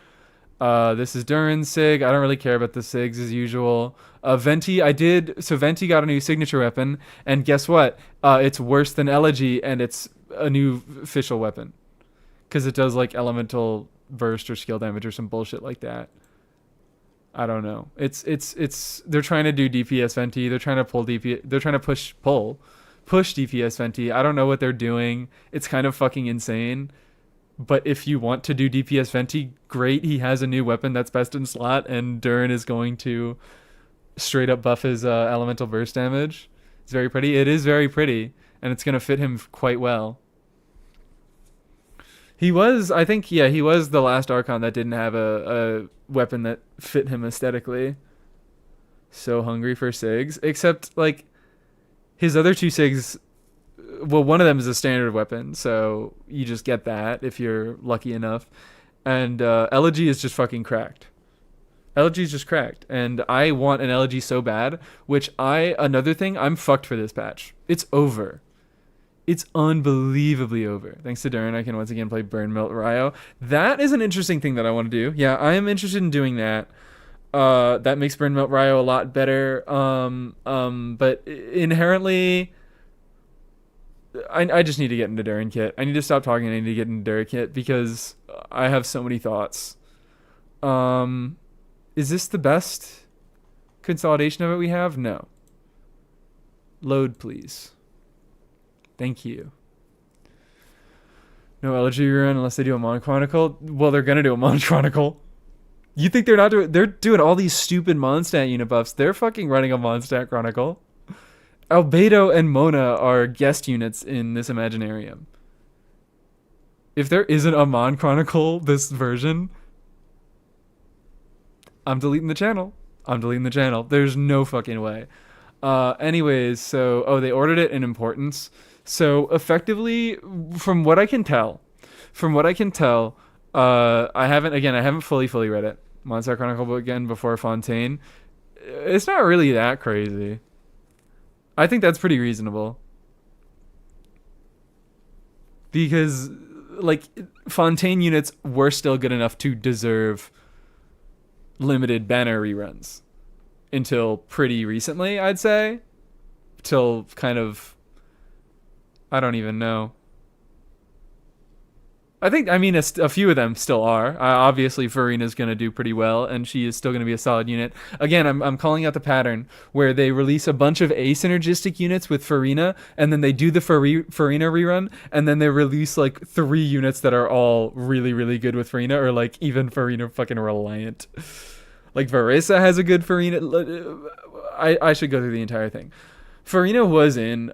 This is Duran Sig. I don't really care about the Sigs as usual. Venti, Venti got a new signature weapon, and guess what? It's worse than Elegy, and it's a new official weapon. Because it does like elemental burst or skill damage or some bullshit like that. I don't know. It's they're trying to do DPS Venti. They're trying to pull DPS. They're trying to push DPS Venti. I don't know what they're doing. It's kind of fucking insane. But if you want to do DPS Venti, great. He has a new weapon that's best in slot, and Duran is going to straight up buff his elemental burst damage. It's very pretty. It is very pretty, and it's going to fit him quite well. He was the last Archon that didn't have a weapon that fit him aesthetically. So hungry for Sigs. Except, like, his other two Sigs, well, one of them is a standard weapon, so you just get that if you're lucky enough. And Elegy is just fucking cracked. Elegy is just cracked. And I want an Elegy so bad, another thing, I'm fucked for this patch. It's over. It's unbelievably over. Thanks to Duran, I can once again play Burn Melt Ryo. That is an interesting thing that I want to do. Yeah, I am interested in doing that. That makes Burn Melt Ryo a lot better. But inherently, I just need to get into Duran Kit. I need to stop talking. I need to get into Duran Kit because I have so many thoughts. Is this the best consolidation of it we have? No. Load, please. Thank you. No Elegy run unless they do a Mon Chronicle. Well, they're gonna do a Mon Chronicle. You think they're not doing? They're doing all these stupid Mondstadt unit buffs. They're fucking running a Mondstadt Chronicle. Albedo and Mona are guest units in this Imaginarium. If there isn't a Mon Chronicle this version, I'm deleting the channel. There's no fucking way. Anyways, so they ordered it in importance. So effectively, from what I can tell, I haven't fully read it. Mondstadt Chronicle again before Fontaine. It's not really that crazy. I think that's pretty reasonable. Because, like, Fontaine units were still good enough to deserve limited banner reruns. Until pretty recently, I'd say. Till kind of... I don't even know. A few of them still are. Obviously, Farina's going to do pretty well, and she is still going to be a solid unit. Again, I'm calling out the pattern where they release a bunch of asynergistic units with Farina, and then they do the Farina rerun, and then they release, like, 3 units that are all really, really good with Farina, or, like, even Farina fucking reliant. Like, Varesa has a good Farina. I should go through the entire thing. Farina was in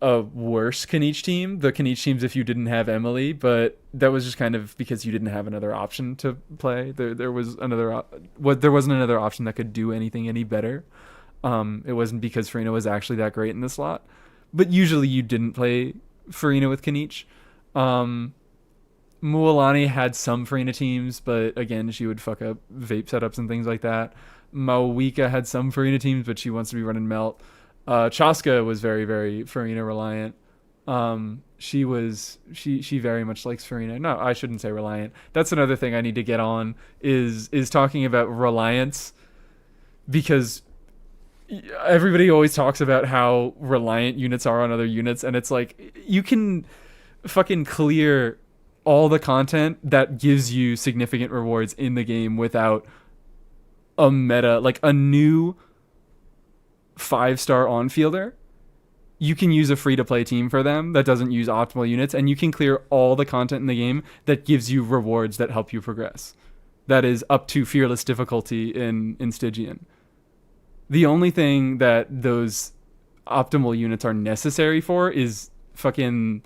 a worse Kanichi team. The Kanichi teams if you didn't have Emily, but that was just kind of because you didn't have another option to play. There was there wasn't another option that could do anything any better. It wasn't because Farina was actually that great in the slot, but usually you didn't play Farina with Kanichi. Mualani had some Farina teams, but again, she would fuck up vape setups and things like that. Mawika had some Farina teams, but she wants to be running Melt. Chaska was very, very Farina reliant. She very much likes Farina. No, I shouldn't say reliant. That's another thing I need to get on is talking about reliance, because everybody always talks about how reliant units are on other units, and it's like you can fucking clear all the content that gives you significant rewards in the game without a meta, like a new 5-star on-fielder. You can use a free-to-play team for them that doesn't use optimal units, and you can clear all the content in the game that gives you rewards that help you progress. That is up to fearless difficulty in Stygian. The only thing that those optimal units are necessary for is fucking,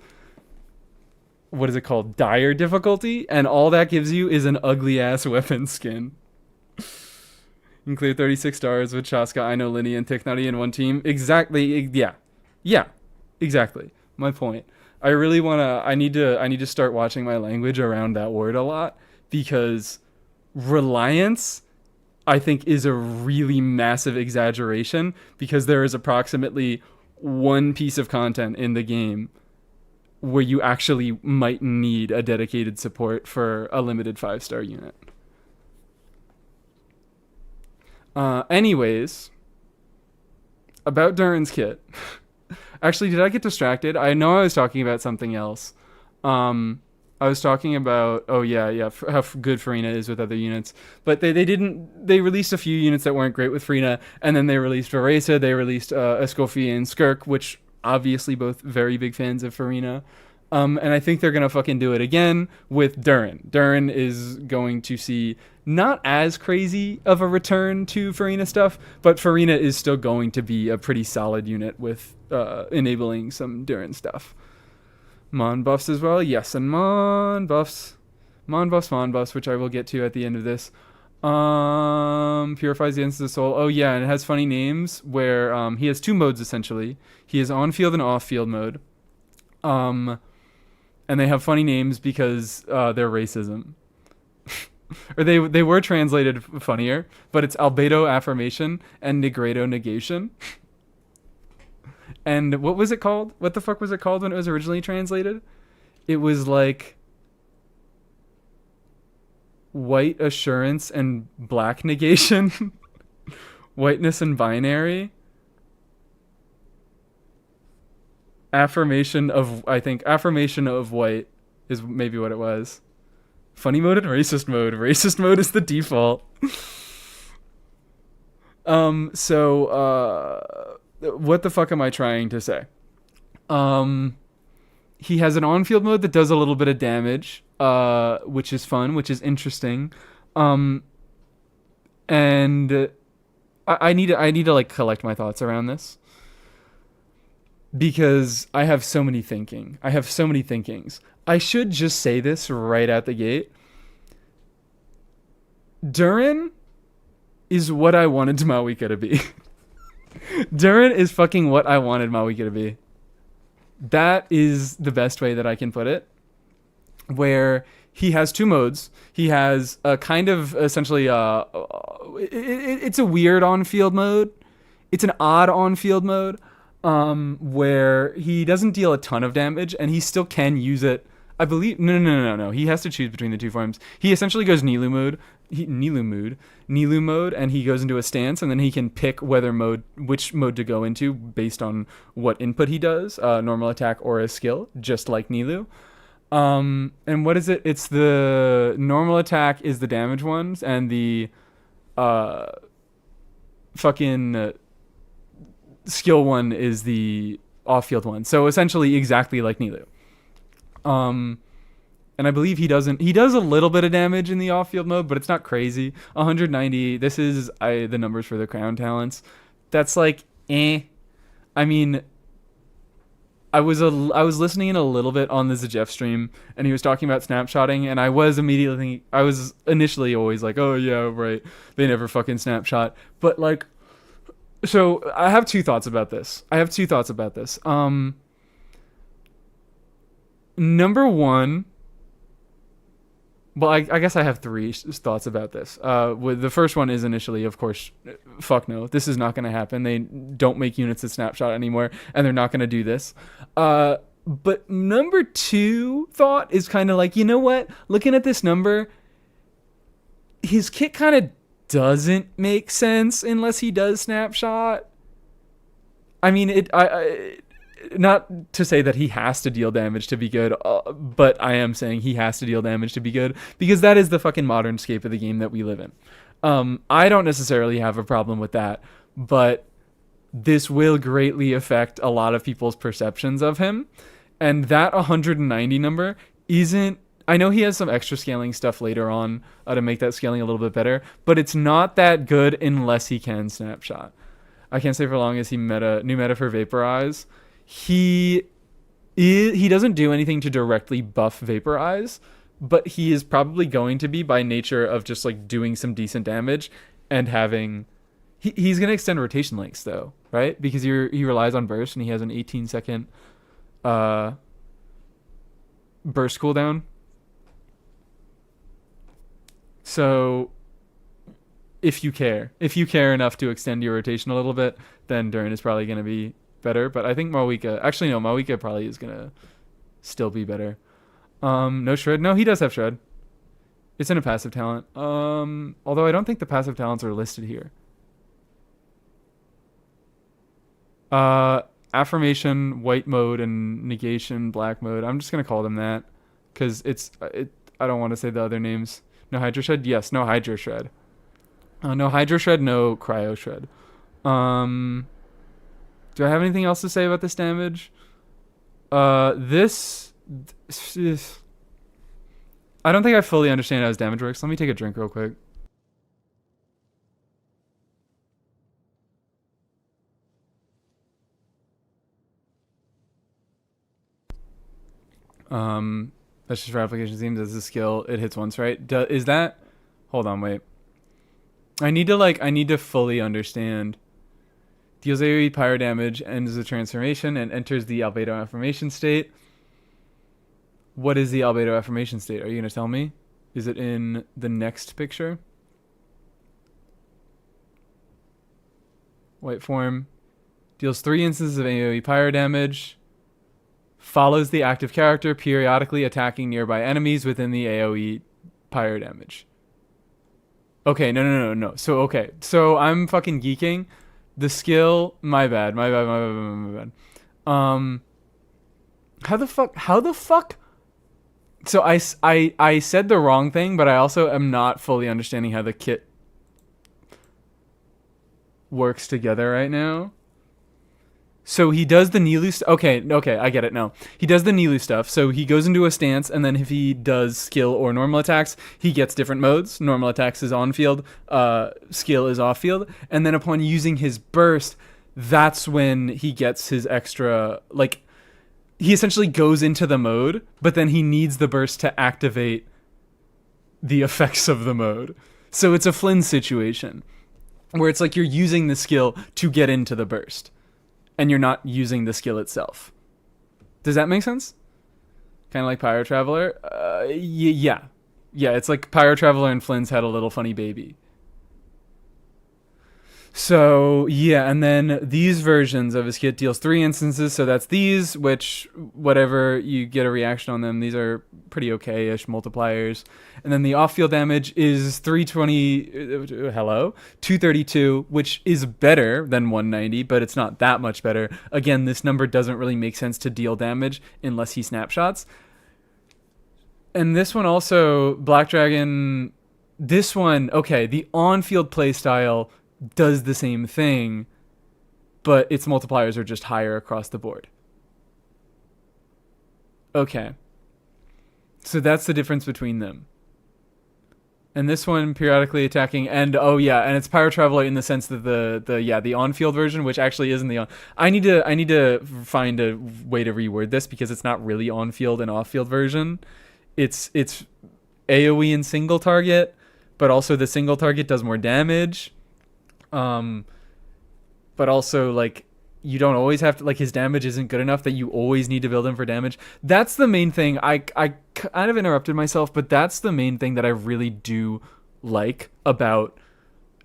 what is it called? Dire difficulty, and all that gives you is an ugly ass weapon skin. You can clear 36 stars with Chaska, Aino, Linny, and Tiknari in one team. Exactly. Yeah. Exactly. My point. I need to start watching my language around that word a lot, because reliance, I think, is a really massive exaggeration, because there is approximately one piece of content in the game where you actually might need a dedicated support for a limited 5-star unit. Anyways, about Duran's kit. Actually, did I get distracted? I know I was talking about something else. I was talking about, how good Farina is with other units. But they released a few units that weren't great with Farina, and then they released Varesa, they released Escoffier and Skirk, which obviously both very big fans of Farina. And I think they're going to fucking do it again with Duran. Duran is going to see not as crazy of a return to Farina stuff, but Farina is still going to be a pretty solid unit with enabling some Duran stuff. Mon buffs as well. Yes, and Mon buffs, which I will get to at the end of this. Purifies the essence of the soul. Oh yeah, and it has funny names where he has two modes essentially. He has on-field and off-field mode. And they have funny names because they're racism. Or they were translated funnier, but it's albedo affirmation and negredo negation. And what was it called? What the fuck was it called when it was originally translated? It was like white assurance and black negation. Whiteness and binary. Affirmation of white is maybe what it was. Funny mode and racist mode. Racist mode is the default. What the fuck am I trying to say? He has an on-field mode that does a little bit of damage, which is fun, which is interesting. And I need to like collect my thoughts around this, because I have so many thinkings. I should just say this right out the gate. Duran is what I wanted Mawika to be. Duran is fucking what I wanted Mawika to be. That is the best way that I can put it. Where he has two modes. He has a kind of essentially it's a weird on-field mode. It's an odd on-field mode. Where he doesn't deal a ton of damage, and he still can use it. I believe no. He has to choose between the two forms. He essentially goes Nilu mode, and he goes into a stance, and then he can pick which mode to go into based on what input he does, normal attack or a skill, just like Nilu. And what is it? It's the normal attack is the damage ones, and the fucking skill one is the off-field one. So essentially exactly like Nilu. And I believe he does a little bit of damage in the off-field mode, but it's not crazy. 190. This is the numbers for the crown talents. That's like I mean, I was listening in a little bit on the Jeff stream, and he was talking about snapshotting, and I was initially always like, oh yeah, right, they never fucking snapshot. But like, so I have two thoughts about this. Number one, well, I guess I have three thoughts about this. With the first one is initially, of course, fuck no, this is not going to happen. They don't make units that snapshot anymore, and they're not going to do this. But number two thought is kind of like, you know what? Looking at this number, his kit kind of doesn't make sense unless he does snapshot. I mean, not to say that he has to deal damage to be good, but I am saying he has to deal damage to be good, because that is the fucking modern scape of the game that we live in. I don't necessarily have a problem with that, but this will greatly affect a lot of people's perceptions of him. And that 190 number isn't... I know he has some extra scaling stuff later on to make that scaling a little bit better, but it's not that good unless he can snapshot. I can't say for long as he new meta for Vaporize. He doesn't do anything to directly buff Vaporize, but he is probably going to be, by nature of just like doing some decent damage and having... He's going to extend rotation lengths though, right? Because he relies on burst, and he has an 18-second burst cooldown. So if you care enough to extend your rotation a little bit, then Duran is probably going to be better. But I think Malwika probably is going to still be better. No shred. No, he does have shred. It's in a passive talent. Although I don't think the passive talents are listed here. Affirmation, white mode, and negation, black mode. I'm just going to call them that because I don't want to say the other names. No Hydro Shred? Yes, no Hydro Shred. No Hydro Shred, no Cryo Shred. Do I have anything else to say about this damage? This I don't think I fully understand how his damage works. Let me take a drink real quick. That's just for application theme. Does the skill, it hits once, right? Is that... Hold on, wait. I need to fully understand. Deals AoE pyro damage, ends the transformation, and enters the albedo affirmation state. What is the albedo affirmation state? Are you going to tell me? Is it in the next picture? White form. Deals 3 instances of AoE pyro damage. Follows the active character, periodically attacking nearby enemies within the AoE pyro damage. Okay, no. So I'm fucking geeking. The skill, my bad. How the fuck? So I said the wrong thing, but I also am not fully understanding how the kit works together right now. So he does the Nilu okay, I get it now. He does the Nilu stuff. So he goes into a stance, and then if he does skill or normal attacks, he gets different modes. Normal attacks is on field, skill is off field, and then upon using his burst, that's when he gets his extra, like, he essentially goes into the mode, but then he needs the burst to activate the effects of the mode. So it's a Flynn situation where it's like you're using the skill to get into the burst, and you're not using the skill itself. Does that make sense? Kind of like Pyro Traveler? Yeah. Yeah, it's like Pyro Traveler and Flynn's had a little funny baby. So, yeah, and then these versions of his kit deals 3 instances, so that's these, which, whatever, you get a reaction on them. These are pretty okay-ish multipliers. And then the off-field damage is 232, which is better than 190, but it's not that much better. Again, this number doesn't really make sense to deal damage unless he snapshots. And this one also, Black Dragon, this one, okay, the on-field playstyle does the same thing, but its multipliers are just higher across the board. Okay. So that's the difference between them. And this one periodically attacking, and oh yeah, and it's Pyro Traveler in the sense that the on-field version, which actually isn't the on. I need to find a way to reword this because it's not really on-field and off-field version. It's AOE and single target, but also the single target does more damage. But also like you don't always have to, like, his damage isn't good enough that you always need to build him for damage. That's the main thing. I kind of interrupted myself, but that's the main thing that I really do like about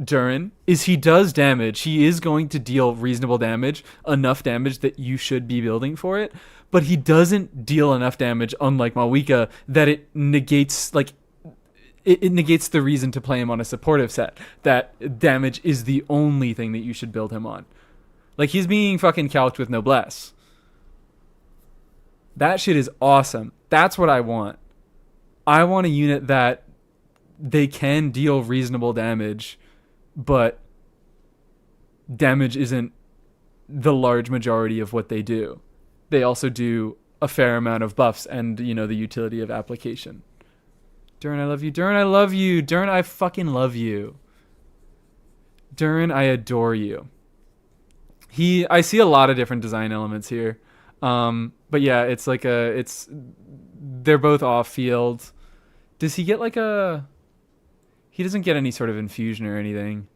Duran is he does damage. He is going to deal reasonable damage, enough damage that you should be building for it, but he doesn't deal enough damage, unlike Malwika, that it negates, like, it negates the reason to play him on a supportive set. That damage is the only thing that you should build him on. Like, he's being fucking calced with noblesse. That shit is awesome. That's what I want. I want a unit that they can deal reasonable damage, but damage isn't the large majority of what they do. They also do a fair amount of buffs and, you know, the utility of application. Duran, I love you. Duran, I love you. Duran, I fucking love you. Duran, I adore you. I see a lot of different design elements here. But yeah, it's like they're both off field. Does he get like he doesn't get any sort of infusion or anything.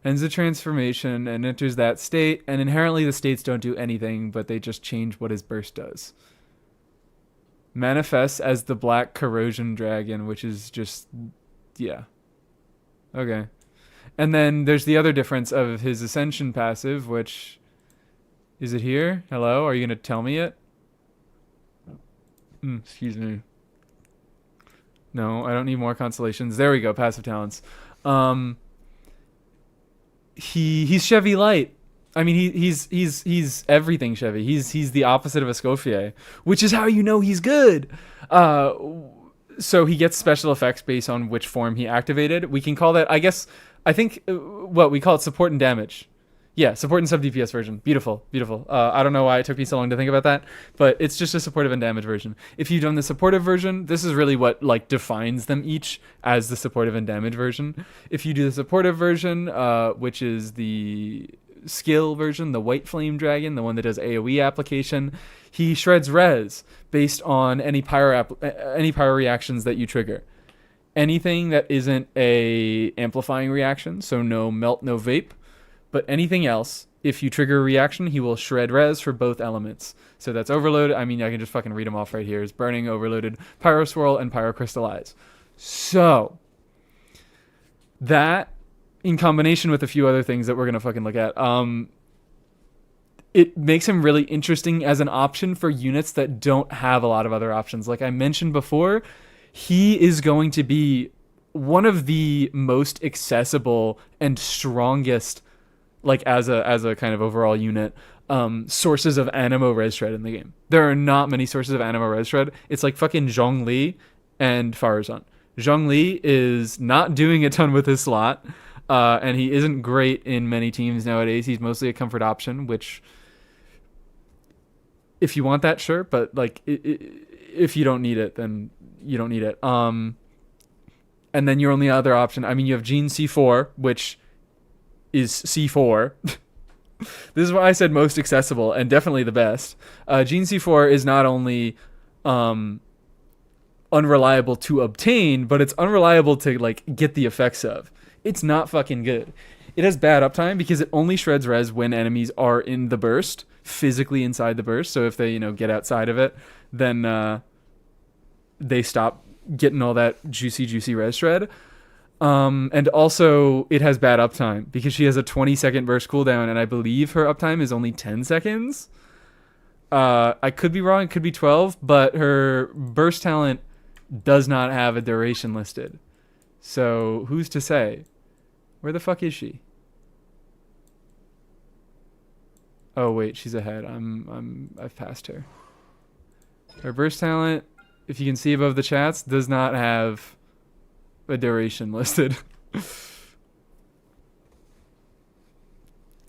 Ends the transformation and enters that state, and inherently the states don't do anything, but they just change what his burst does. Manifests as the black corrosion dragon, which is just, yeah. Okay. And then there's the other difference of his ascension passive, which, is it here? Hello? Are you going to tell me it? Excuse me. No, I don't need more constellations. There we go. Passive talents. He's Chevy light. I mean, he's everything Chevy. He's the opposite of Escoffier, which is how you know he's good. So he gets special effects based on which form he activated. We can call that, I think what we call it, support and damage. Yeah, support and sub DPS version. Beautiful, beautiful. I don't know why it took me so long to think about that, but it's just a supportive and damage version. If you've done the supportive version, this is really what like defines them each as the supportive and damage version. If you do the supportive version, which is the skill version, the White Flame Dragon, the one that does AoE application, he shreds res based on any pyro reactions that you trigger. Anything that isn't a amplifying reaction, so no melt, no vape, but anything else, if you trigger a reaction, he will shred res for both elements. So that's overload. I mean, I can just fucking read them off right here. It's burning, overloaded, pyro swirl, and pyro crystallize. So that, in combination with a few other things that we're gonna fucking look at, it makes him really interesting as an option for units that don't have a lot of other options. Like I mentioned before, he is going to be one of the most accessible and strongest, like as a kind of overall unit, sources of Animo Res Shred in the game. There are not many sources of Animo Res Shred. It's like fucking Zhongli and Farazan. Zhongli is not doing a ton with his slot, and he isn't great in many teams nowadays. He's mostly a comfort option, which, if you want that, sure, but like if you don't need it, then you don't need it. And then your only other option, I mean, you have Gene C4, which is C4. This is why I said most accessible and definitely the best. Gene C4 is not only unreliable to obtain, but it's unreliable to like get the effects of. It's not fucking good. It has bad uptime because it only shreds res when enemies are in the burst, physically inside the burst. So if they, you know, get outside of it, then they stop getting all that juicy res shred. And also it has bad uptime because she has a 20-second burst cooldown, and I believe her uptime is only 10 seconds. I could be wrong, it could be 12, but her burst talent does not have a duration listed. So who's to say? Where the fuck is she? Oh wait, she's ahead. I've passed her. Her burst talent, if you can see above the chats, does not have a duration listed.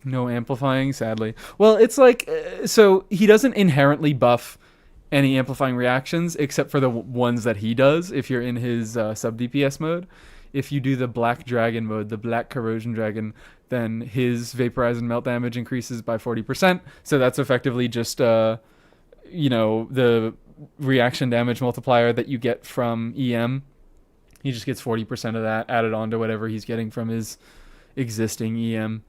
No amplifying, sadly. Well, it's like, so he doesn't inherently buff any amplifying reactions except for the ones that he does if you're in his sub DPS mode. If you do the Black Dragon mode, the Black Corrosion Dragon, then his vaporize and melt damage increases by 40%. So that's effectively just the reaction damage multiplier that you get from EM. He just gets 40% of that added on to whatever he's getting from his existing EM.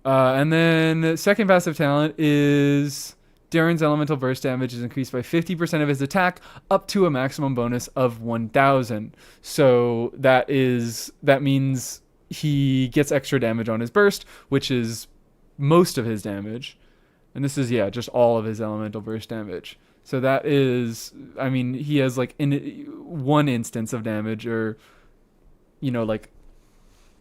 And then the second passive talent is Duran's elemental burst damage is increased by 50% of his attack up to a maximum bonus of 1,000. So that means he gets extra damage on his burst, which is most of his damage. And this is, just all of his elemental burst damage. So that is, he has like one instance of damage, or,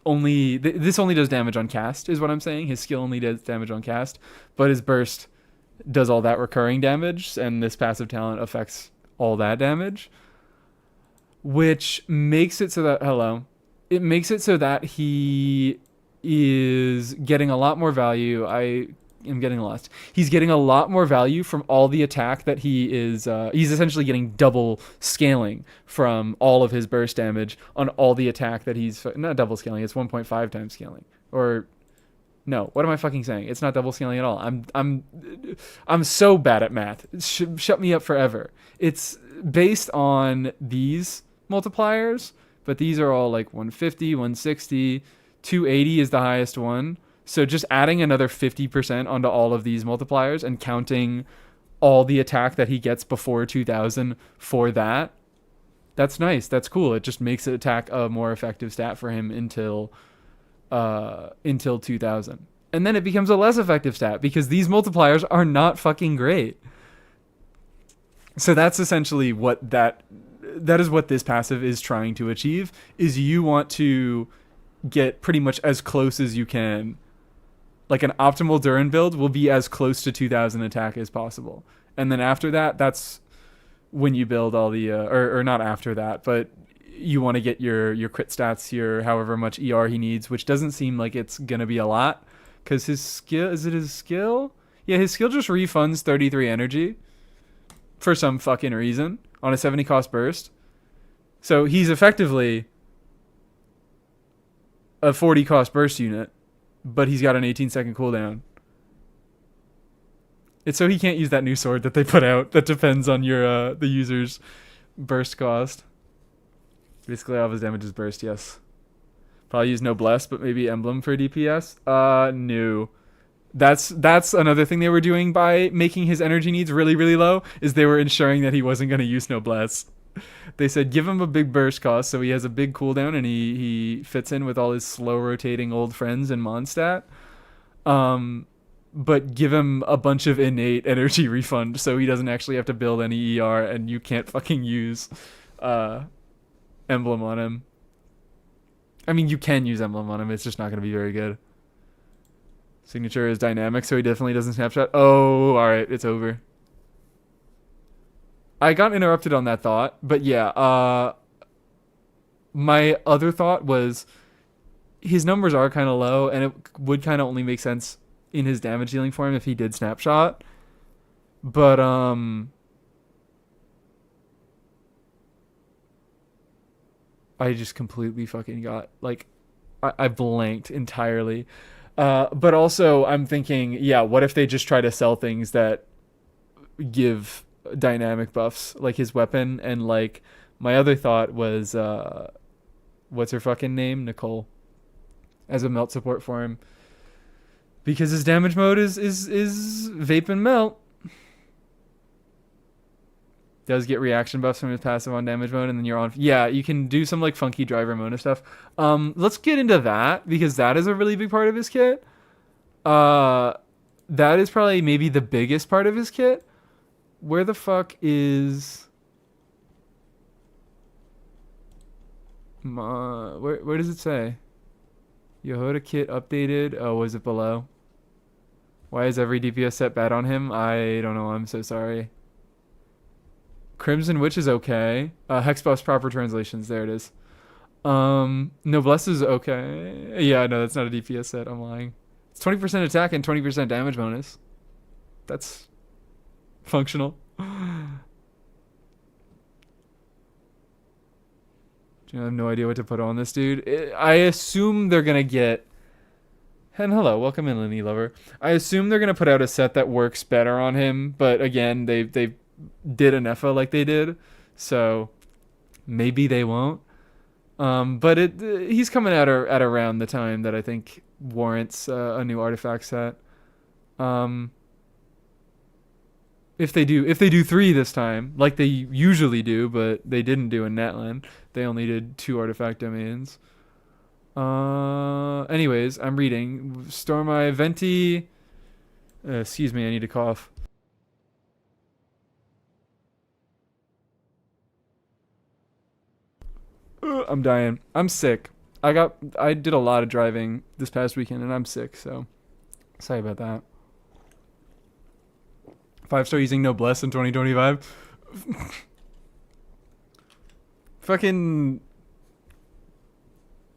only this only does damage on cast is what I'm saying. His skill only does damage on cast, but his burst does all that recurring damage, and this passive talent affects all that damage, which makes it so that he is getting a lot more value. I'm getting lost. He's getting a lot more value from all the attack that he is. He's essentially getting double scaling from all of his burst damage on all the attack that he's not double scaling. It's 1.5 times scaling. Or no, what am I fucking saying? It's not double scaling at all. I'm so bad at math. Shut me up forever. It's based on these multipliers, but these are all like 150, 160, 280 is the highest one. So just adding another 50% onto all of these multipliers and counting all the attack that he gets before 2000 for that, that's nice. That's cool. It just makes it attack a more effective stat for him until 2000. And then it becomes a less effective stat because these multipliers are not fucking great. So that's essentially what that is what this passive is trying to achieve, is you want to get pretty much as close as you can. Like an optimal Duran build will be as close to 2000 attack as possible. And then after that, that's when you build all the, or not after that, but you want to get your crit stats, your however much ER he needs, which doesn't seem like it's going to be a lot. Because his skill, is it his skill? Yeah, his skill just refunds 33 energy for some fucking reason on a 70 cost burst. So he's effectively a 40 cost burst unit, but he's got an 18-second cooldown. It's so he can't use that new sword that they put out that depends on your the user's burst cost. Basically, all of his damage is burst, yes. Probably use Noblesse, but maybe Emblem for DPS. No. That's another thing they were doing by making his energy needs really, really low, is they were ensuring that he wasn't going to use Noblesse. They said give him a big burst cost so he has a big cooldown and he fits in with all his slow rotating old friends in Mondstadt. But give him a bunch of innate energy refund so he doesn't actually have to build any ER and you can't fucking use Emblem on him. I mean, you can use Emblem on him, it's just not going to be very good. Signature is dynamic, so he definitely doesn't snapshot. Oh, alright, it's over. I got interrupted on that thought, but yeah, my other thought was his numbers are kind of low, and it would kind of only make sense in his damage dealing form if he did snapshot. But I just completely fucking got, like, I blanked entirely. But also I'm thinking, yeah, what if they just try to sell things that give dynamic buffs, like his weapon? And like my other thought was what's her fucking name, Nicole, as a melt support for him, because his damage mode is vape and melt. Does get reaction buffs from his passive on damage mode, and then you're on. Yeah, you can do some like funky driver mode stuff. Let's get into that because that is a really big part of his kit. That is probably maybe the biggest part of his kit. Where the fuck is where does it say? Yoda kit updated. Oh, was it below? Why is every DPS set bad on him? I don't know. I'm so sorry. Crimson Witch is okay. Hex buffs proper translations. There it is. Noblesse is okay. Yeah, no, that's not a DPS set. I'm lying. It's 20% attack and 20% damage bonus. That's functional. I have no idea what to put on this dude. I assume they're gonna get. And hello, welcome in, Linny Lover. I assume they're gonna put out a set that works better on him, but again, they did a Nefer like they did, so maybe they won't. But he's coming out at around the time that I think warrants a new artifact set. If they do 3 this time, like they usually do, but they didn't do in Netland. They only did 2 artifact domains. Anyways, I'm reading. Stormeye Venti. Excuse me, I need to cough. I'm dying. I'm sick. I did a lot of driving this past weekend and I'm sick, so sorry about that. 5-star using noblesse in 2025. Fucking.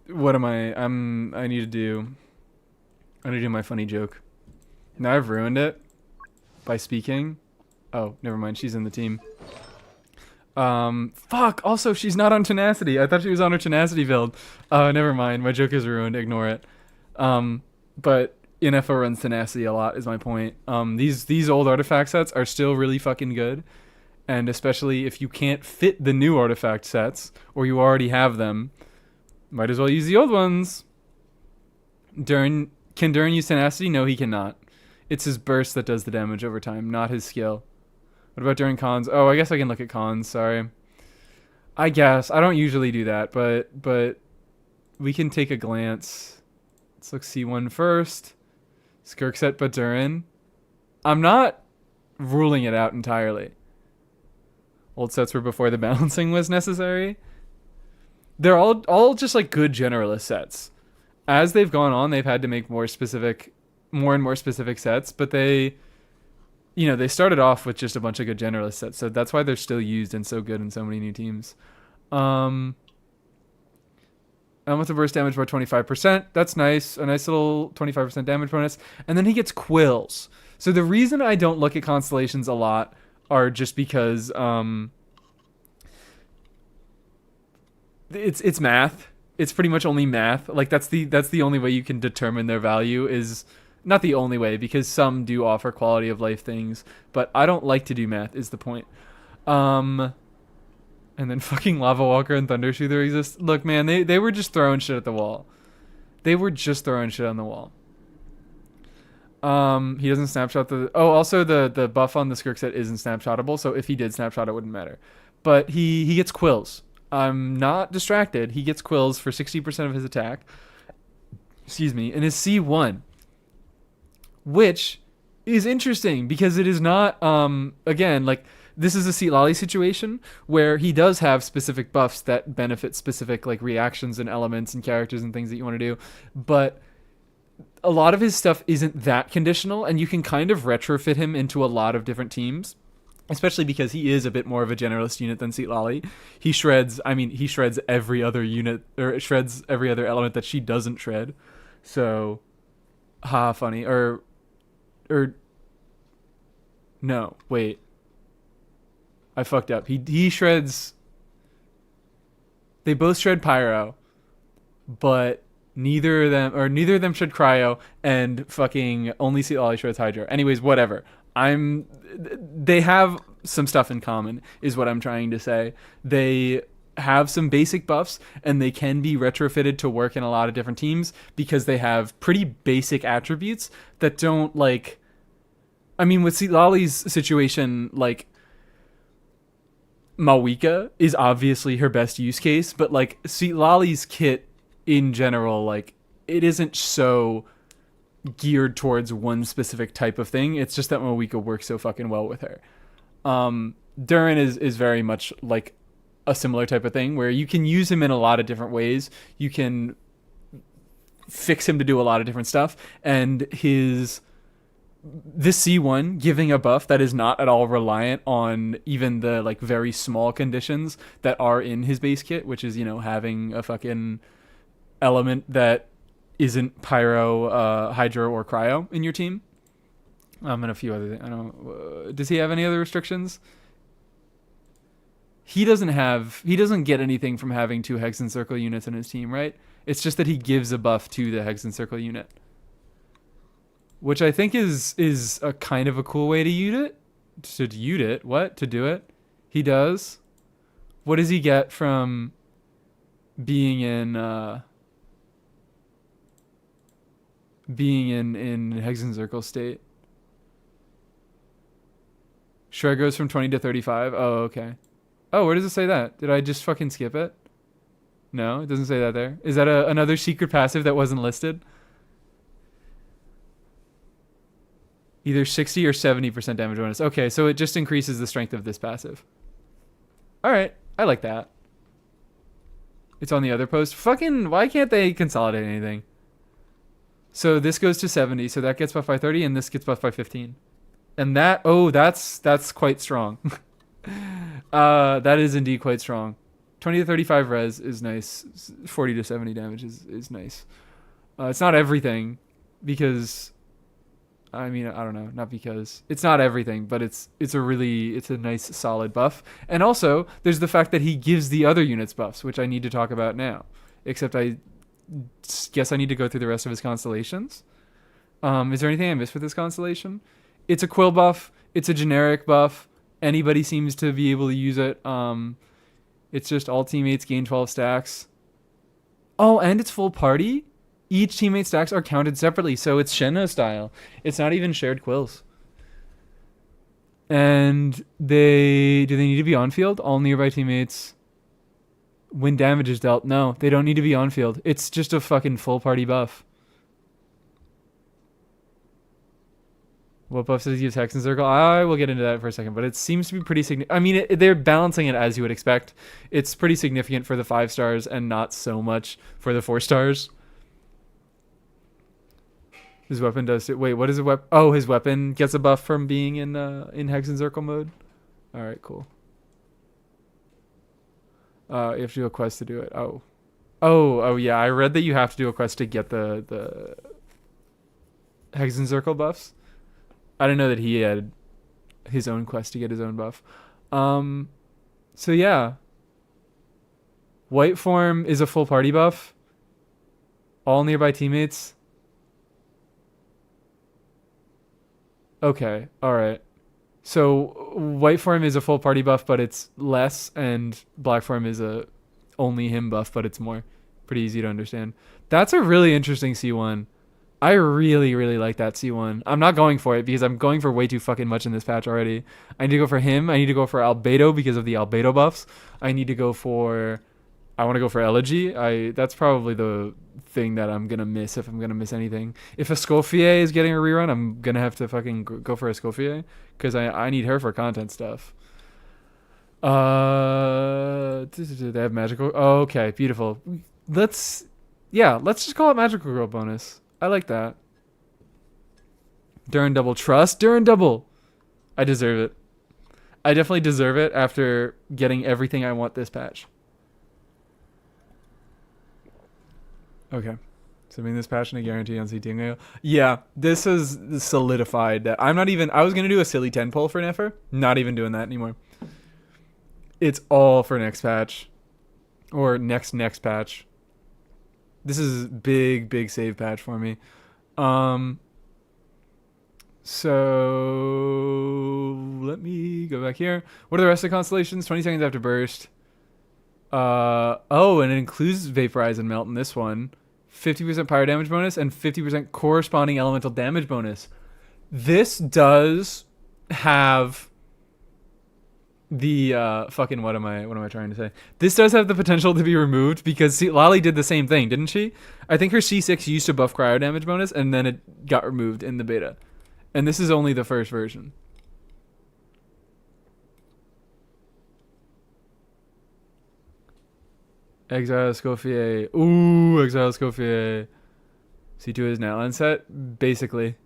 What am I? I need to do my funny joke. Now I've ruined it by speaking. Oh, never mind. She's in the team. Fuck. Also, she's not on tenacity. I thought she was on her tenacity build. Never mind. My joke is ruined. Ignore it. But Nefer runs tenacity a lot is my point. These old artifact sets are still really fucking good, and especially if you can't fit the new artifact sets or you already have them, might as well use the old ones. Can Duran use tenacity? No, he cannot. It's his burst that does the damage over time, not his skill. What about during cons? Oh, I guess I can look at cons. Sorry. I guess I don't usually do that, but we can take a glance. Let's look C1 first. Skirk set but Duran. I'm not ruling it out entirely. Old sets were before the balancing was necessary. They're all just like good generalist sets. As they've gone on, they've had to make more and more specific sets, but they started off with just a bunch of good generalist sets, so that's why they're still used and so good in so many new teams. With the burst damage by 25%. That's nice. A nice little 25% damage bonus. And then he gets quills. So the reason I don't look at constellations a lot are just because it's math. It's pretty much only math. Like that's the only way you can determine their value. Is not the only way, because some do offer quality of life things, but I don't like to do math is the point. And then fucking Lava Walker and Thunder Soother exist. Look, man, they were just throwing shit at the wall. They were just throwing shit on the wall. He doesn't snapshot the... Oh, also the buff on the Skirk set isn't snapshottable, so if he did snapshot, it wouldn't matter. But he gets quills. I'm not distracted. He gets quills for 60% of his attack. Excuse me. And his C1. Which is interesting, because it is not... Again, like... This is a Seat Lolly situation where he does have specific buffs that benefit specific like reactions and elements and characters and things that you want to do, but a lot of his stuff isn't that conditional, and you can kind of retrofit him into a lot of different teams, especially because he is a bit more of a generalist unit than Seat Lolly. He shreds every other unit, or shreds every other element that she doesn't shred. So, funny. Or no, wait. I fucked up. He shreds... They both shred Pyro, but neither of them shred Cryo, and fucking only Seat Lolly shreds Hydro. Anyways, whatever. They have some stuff in common, is what I'm trying to say. They have some basic buffs, and they can be retrofitted to work in a lot of different teams, because they have pretty basic attributes that don't, like... I mean, with Seat Lolly's situation, like... Mawika is obviously her best use case, but like Seat Lolly's kit in general, like it isn't so geared towards one specific type of thing. It's just that Mawika works so fucking well with her. Duran is very much like a similar type of thing where you can use him in a lot of different ways. You can fix him to do a lot of different stuff, and this C1 giving a buff that is not at all reliant on even the like very small conditions that are in his base kit, which is, having a fucking element that isn't Pyro, Hydro, or Cryo in your team. And a few other things. I don't know. Does he have any other restrictions? he doesn't get anything from having 2 Hex and Circle units in his team, right? It's just that he gives a buff to the Hex and Circle unit, which I think is a kind of a cool way to use it. To do it. He does. What does he get from being in Hex and Circle state? Shred goes from 20 to 35. Oh, okay. Oh, where does it say that? Did I just fucking skip it? No, it doesn't say that there. Is that another secret passive that wasn't listed? Either 60 or 70% damage bonus. Okay, so it just increases the strength of this passive. Alright, I like that. It's on the other post. Fucking, why can't they consolidate anything? So this goes to 70, so that gets buffed by 30, and this gets buffed by 15. And that's quite strong. That is indeed quite strong. 20 to 35 res is nice. 40 to 70 damage is nice. It's not everything, because I mean, I don't know, not because it's not everything, but it's a nice solid buff. And also there's the fact that he gives the other units buffs, which I need to talk about now. Except I guess I need to go through the rest of his constellations. Is there anything I missed with this constellation? It's a quill buff. It's a generic buff. Anybody seems to be able to use it. It's just all teammates gain 12 stacks. Oh, and it's full party? Each teammate stacks are counted separately, so it's Shenna style. It's not even shared quills. And do they need to be on field? All nearby teammates, when damage is dealt. No, they don't need to be on field. It's just a fucking full party buff. What buffs does he use Hex and Circle? I will get into that for a second, but it seems to be pretty significant. I mean, they're balancing it as you would expect. It's pretty significant for the 5 stars and not so much for the 4 stars. His weapon does it. Wait, what is a weapon? Oh, his weapon gets a buff from being in Hex and Circle mode. All right, cool. You have to do a quest to do it. Oh yeah. I read that you have to do a quest to get the Hex and Circle buffs. I didn't know that he had his own quest to get his own buff. So yeah. White form is a full party buff. All nearby teammates. Okay, alright. So white form is a full party buff, but it's less, and black form is a only him buff, but it's more. Pretty easy to understand. That's a really interesting C1. I really, really like that C1. I'm not going for it because I'm going for way too fucking much in this patch already. I need to go for him. I need to go for Albedo because of the Albedo buffs. I want to go for Elegy. That's probably the thing that I'm going to miss if I'm going to miss anything. If Escoffier is getting a rerun, I'm going to have to fucking go for Escoffier because I need her for content stuff. They have magical. Oh, okay, beautiful. Let's just call it magical girl bonus. I like that. Duran double trust. Duran double. I deserve it. I definitely deserve it after getting everything I want this patch. Okay. Submitting this patch and a guarantee on CT. Yeah, this is solidified that I was going to do a silly 10 poll for Nefer. Not even doing that anymore. It's all for next patch. Or next patch. This is big save patch for me. So let me go back here. What are the rest of the constellations? 20 seconds after burst. And it includes vaporize and melt in this one. 50% pyro damage bonus and 50% corresponding elemental damage bonus. This does have the what am I trying to say? This does have the potential to be removed because Lolly did the same thing, didn't she? I think her C6 used to buff cryo damage bonus and then it got removed in the beta. And this is only the first version. Exile Escoffier. Ooh, Exile Escoffier. C2 is Natlan set, basically.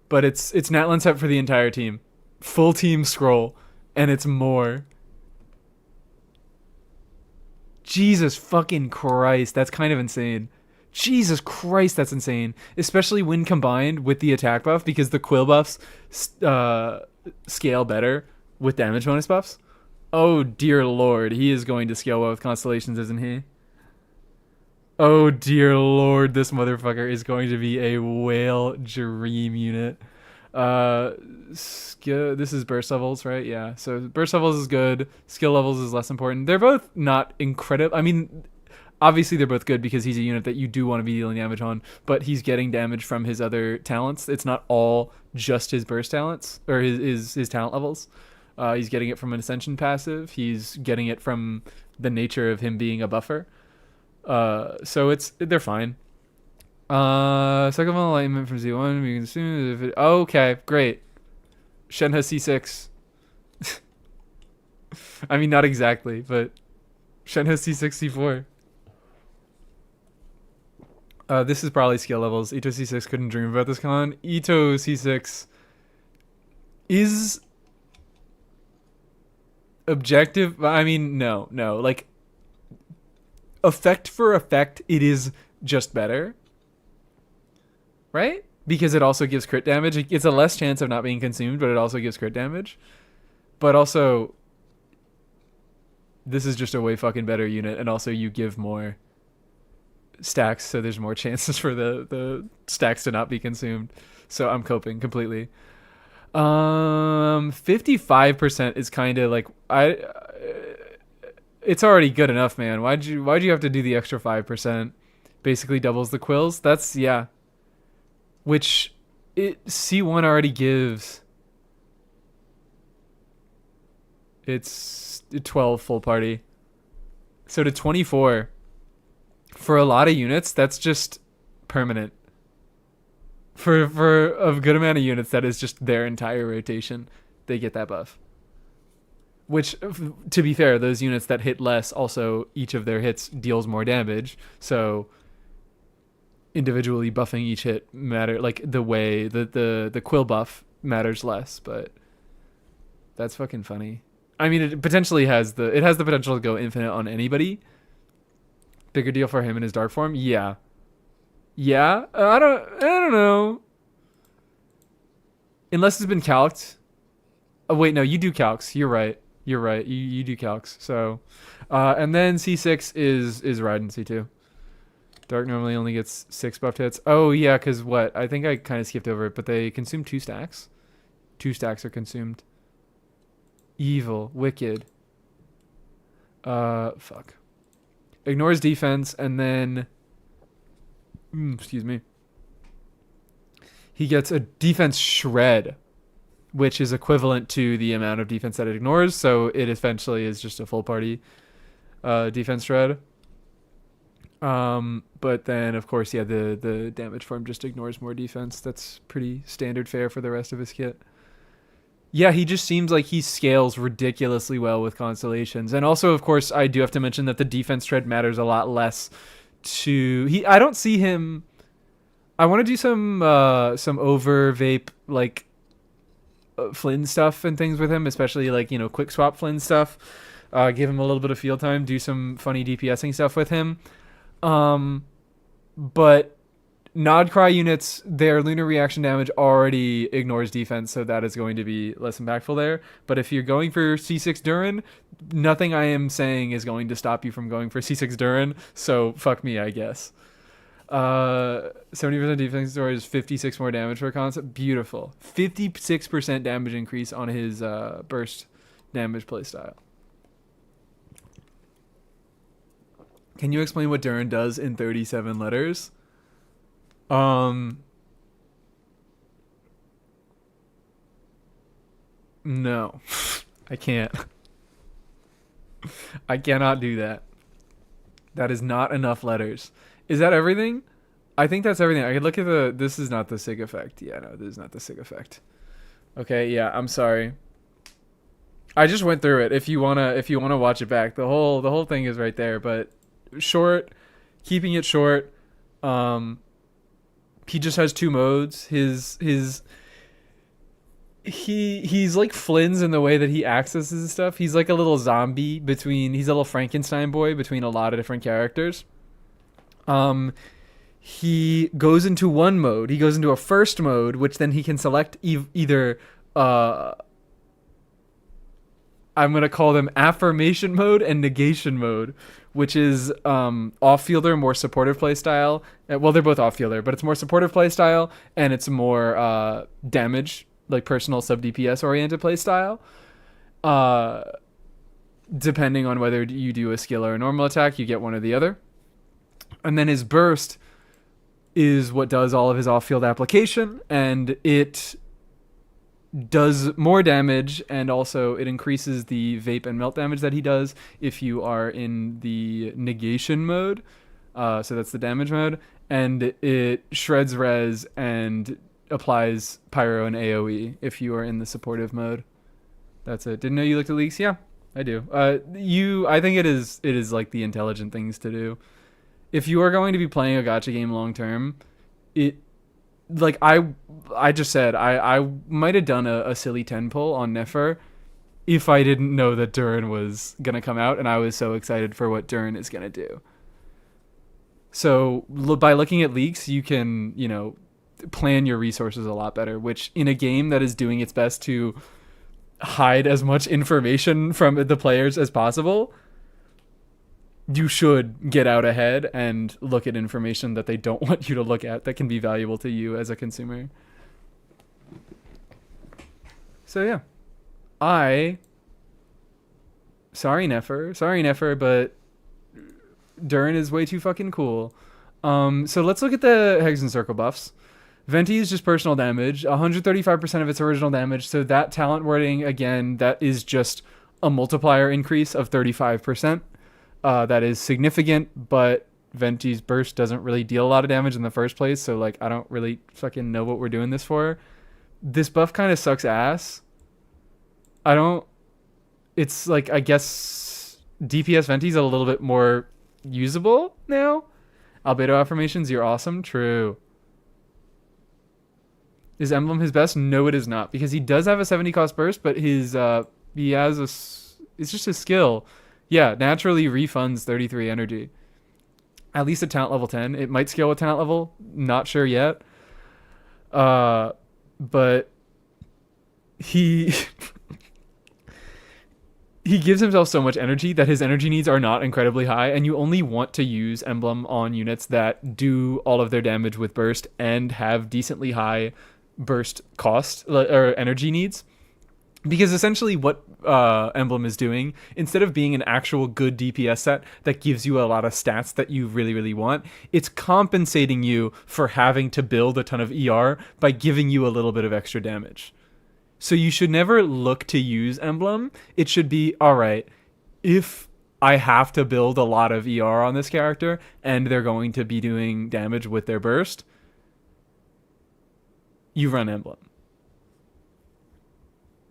But it's Natlan set for the entire team. Full team scroll, and it's more. Jesus fucking Christ, that's kind of insane. Jesus Christ, that's insane. Especially when combined with the attack buff, because the quill buffs scale better with damage bonus buffs. Oh dear lord, he is going to scale well with constellations, isn't he? Oh dear lord, this motherfucker is going to be a whale dream unit. Uh, this is burst levels, right? Yeah. So burst levels is good. Skill levels is less important. They're both not incredible. I mean, obviously they're both good because he's a unit that you do want to be dealing damage on, but he's getting damage from his other talents. It's not all just his burst talents or his talent levels. He's getting it from an ascension passive. He's getting it from the nature of him being a buffer. So they're fine. Second level alignment from Z1. We can assume if it, okay, great. Shen has C6. I mean, not exactly, but Shen has C6, C4. This is probably skill levels. Ito C6 couldn't dream about this con. Ito C6 is objective. I mean, no. Like, effect for effect, it is just better. Right? Because it also gives crit damage. It's a less chance of not being consumed, but it also gives crit damage. But also, this is just a way fucking better unit, and also you give more stacks, so there's more chances for the stacks to not be consumed. So I'm coping completely. 55% is kind of like it's already good enough, man. Why'd you have to do the extra 5%? Basically doubles the quills. That's yeah. Which C1 already gives. It's 12 full party. So to 24. For a lot of units, that's just permanent. For a good amount of units, that is just their entire rotation. They get that buff. Which, to be fair, those units that hit less, also each of their hits deals more damage. So individually buffing each hit matter, like the way the quill buff matters less, but that's fucking funny. I mean, it potentially has the potential to go infinite on anybody. Bigger deal for him in his dark form, yeah. I don't know. Unless it's been calced. Oh wait, no, you do calcs. You're right. You do calcs. So, and then C6 is Raiden C2. Dark normally only gets 6 buffed hits. Oh yeah, because what? I think I kind of skipped over it, but they consume 2 stacks. 2 stacks are consumed. Evil, wicked. Fuck. Ignores defense, and then excuse me. He gets a defense shred, which is equivalent to the amount of defense that it ignores, so it essentially is just a full party defense shred. But then of course, yeah, the damage form just ignores more defense. That's pretty standard fare for the rest of his kit. Yeah, he just seems like he scales ridiculously well with constellations. And also, of course, I do have to mention that the defense shred matters a lot less to I don't see him. I want to do some over vape like Flynn stuff and things with him, especially like, quick swap Flynn stuff. Give him a little bit of field time, do some funny DPSing stuff with him. But Nodcry units, their lunar reaction damage already ignores defense, so that is going to be less impactful there. But if you're going for C6 Duran, nothing I am saying is going to stop you from going for C6 Duran, so fuck me, I guess. 70% defense score is 56 more damage per concept. Beautiful. 56% damage increase on his burst damage playstyle. Can you explain what Duran does in 37 letters? No. I can't. I cannot do that. That is not enough letters. Is that everything? I think that's everything. I could look at this is not the SIG effect. Yeah, no, this is not the SIG effect. Okay, yeah, I'm sorry. I just went through it. If you wanna watch it back, the whole thing is right there, but short, keeping it short. He just has 2 modes. He's like Flynn's in the way that he accesses stuff. He's like a little zombie he's a little Frankenstein boy between a lot of different characters. He goes into one mode. He goes into a first mode, which then he can select either I I'm going to call them affirmation mode and negation mode, which is off-fielder, more supportive playstyle. Well, they're both off-fielder, but it's more supportive playstyle, and it's more damage, like personal sub-DPS oriented playstyle. Depending on whether you do a skill or a normal attack, you get one or the other. And then his burst is what does all of his off-field application, and it does more damage, and also it increases the vape and melt damage that he does if you are in the negation mode. So that's the damage mode, and it shreds res and applies pyro and AoE if you are in the supportive mode. That's it. Didn't know you looked at leaks? Yeah, I do. I think it is like the intelligent things to do. If you are going to be playing a gacha game long term, it, like I just said, I might have done a silly 10 pull on Nefer if I didn't know that Duran was gonna come out, and I was so excited for what Duran is gonna do. So by looking at leaks, you can, plan your resources a lot better, which in a game that is doing its best to hide as much information from the players as possible, you should get out ahead and look at information that they don't want you to look at that can be valuable to you as a consumer. So yeah, sorry Nefer, but Duran is way too fucking cool. So let's look at the Hex and Circle buffs. Venti is just personal damage, 135% of its original damage. So that talent wording, again, that is just a multiplier increase of 35%. That is significant, but Venti's burst doesn't really deal a lot of damage in the first place. So like, I don't really fucking know what we're doing this for. This buff kind of sucks ass. It's like, I guess DPS Venti's a little bit more usable now. Albedo affirmations, you're awesome. True. Is Emblem his best? No, it is not, because he does have a 70 cost burst, but it's just his skill. Yeah, naturally refunds 33 energy. At least at talent level 10. It might scale with talent level. Not sure yet. But he he gives himself so much energy that his energy needs are not incredibly high, and you only want to use Emblem on units that do all of their damage with burst and have decently high burst cost or energy needs. Because essentially what Emblem is doing, instead of being an actual good DPS set that gives you a lot of stats that you really, really want, it's compensating you for having to build a ton of ER by giving you a little bit of extra damage. So you should never look to use Emblem. It should be, all right, if I have to build a lot of ER on this character and they're going to be doing damage with their burst, you run Emblem.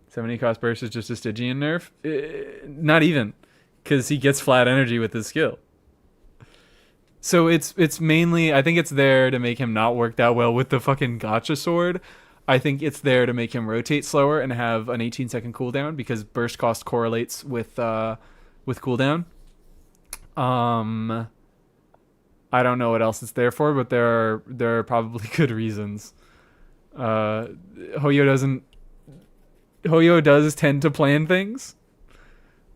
70 cost burst is just a Stygian nerf? Not even, because he gets flat energy with his skill. So it's mainly, I think it's there to make him not work that well with the fucking gotcha sword. I think it's there to make him rotate slower and have an 18-second cooldown, because burst cost correlates with cooldown. I don't know what else it's there for, but there are probably good reasons. Hoyo does tend to plan things.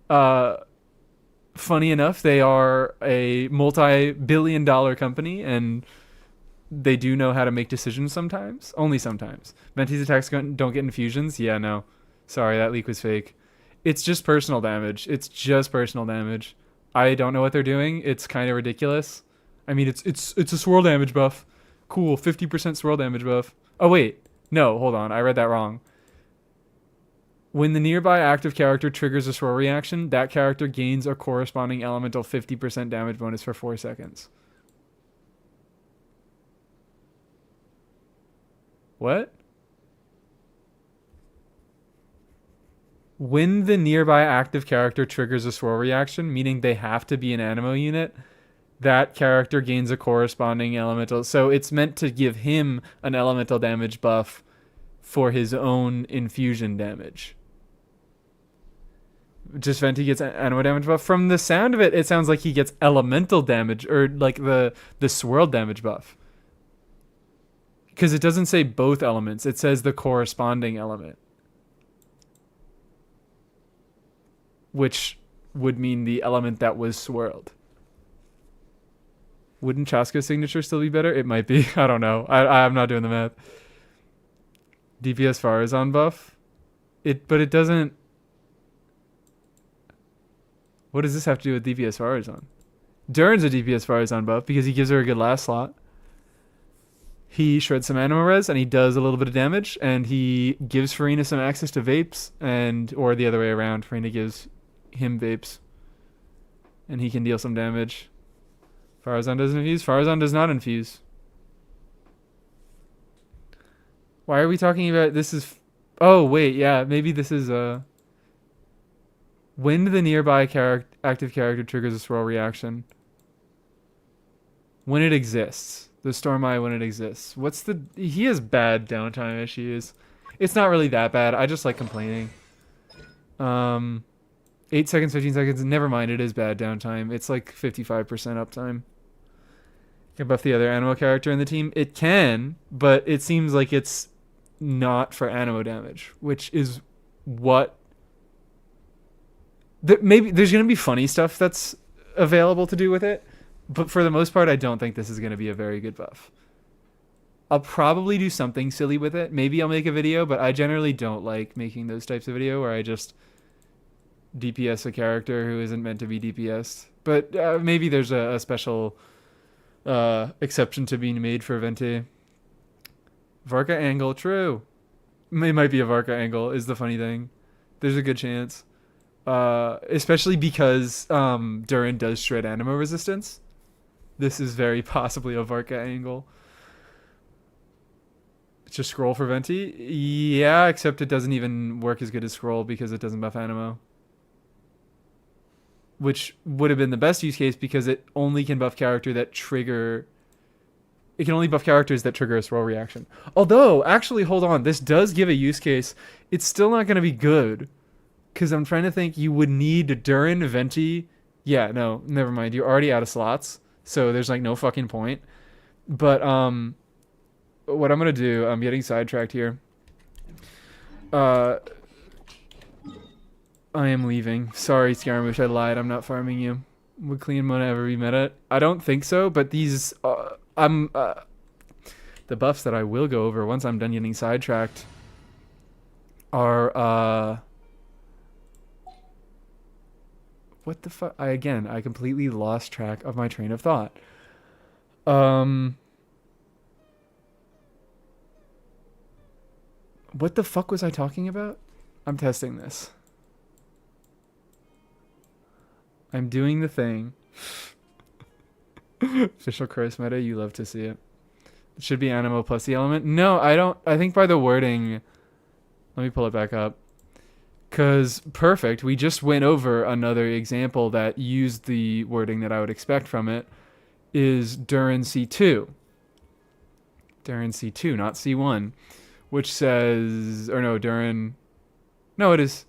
Funny enough, they are a multi-billion-dollar company, and they do know how to make decisions sometimes. Only sometimes. Venti's attacks don't get infusions. Yeah, no. Sorry, that leak was fake. It's just personal damage. I don't know what they're doing. It's kind of ridiculous. I mean, it's a swirl damage buff. Cool, 50% swirl damage buff. Oh, wait. No, hold on. I read that wrong. When the nearby active character triggers a swirl reaction, that character gains a corresponding elemental 50% damage bonus for 4 seconds. What? When the nearby active character triggers a swirl reaction, meaning they have to be an animo unit, that character gains a corresponding elemental. So it's meant to give him an elemental damage buff for his own infusion damage. Just Venti gets animo damage buff. From the sound of it, it sounds like he gets elemental damage, or like the swirl damage buff. Because it doesn't say both elements. It says the corresponding element. which would mean the element that was swirled. Wouldn't Chaska's signature still be better? It might be. I don't know. I'm not doing the math. DPS Farazan buff. But it doesn't. What does this have to do with DPS Farazan? Duran's a DPS Farazan buff because he gives her a good last slot. He shreds some animal res and he does a little bit of damage, and he gives Farina some access to vapes, or the other way around. Farina gives him vapes, and he can deal some damage. Farazan doesn't infuse. Farazan does not infuse. Why are we talking about this? Oh wait, yeah, maybe this is when the nearby active character triggers a swirl reaction. When it exists. The Storm Eye when it exists. He has bad downtime issues. It's not really that bad. I just like complaining. 8 seconds, 15 seconds. Never mind, it is bad downtime. It's like 55% uptime. Can buff the other Animo character in the team? It can, but it seems like it's not for Animo damage, which is what... Maybe there's going to be funny stuff that's available to do with it. But for the most part, I don't think this is going to be a very good buff. I'll probably do something silly with it. Maybe I'll make a video, but I generally don't like making those types of video where I just DPS a character who isn't meant to be DPS'd. But maybe there's a special exception to being made for Venti. Varka angle, true. It might be a Varka angle, is the funny thing. There's a good chance. Especially because Duran does shred Animo resistance. This is very possibly a Varka angle. Just scroll for Venti? Yeah, except it doesn't even work as good as scroll because it doesn't buff Animo. Which would have been the best use case because it only can buff character that trigger... It can only buff characters that trigger a scroll reaction. Although, actually, hold on. This does give a use case. It's still not going to be good. Because I'm trying to think, you would need Duran, Venti... Yeah, no, never mind. You're already out of slots. So there's like no fucking point. But what I'm going to do... I'm getting sidetracked here. I am leaving. Sorry, Scaramouche, I lied. I'm not farming you. Would clean Mona ever be meta? I don't think so, but these... the buffs that I will go over once I'm done getting sidetracked are... What the fuck? I completely lost track of my train of thought. What the fuck was I talking about? I'm testing this. I'm doing the thing. Official curse meta, you love to see it. It should be Animo plus the element. No, I don't. I think by the wording... Let me pull it back up. Because, perfect, we just went over another example that used the wording that I would expect from it, is Duran C2. Duran C2, not C1, which says, or no, Duran, no, it is,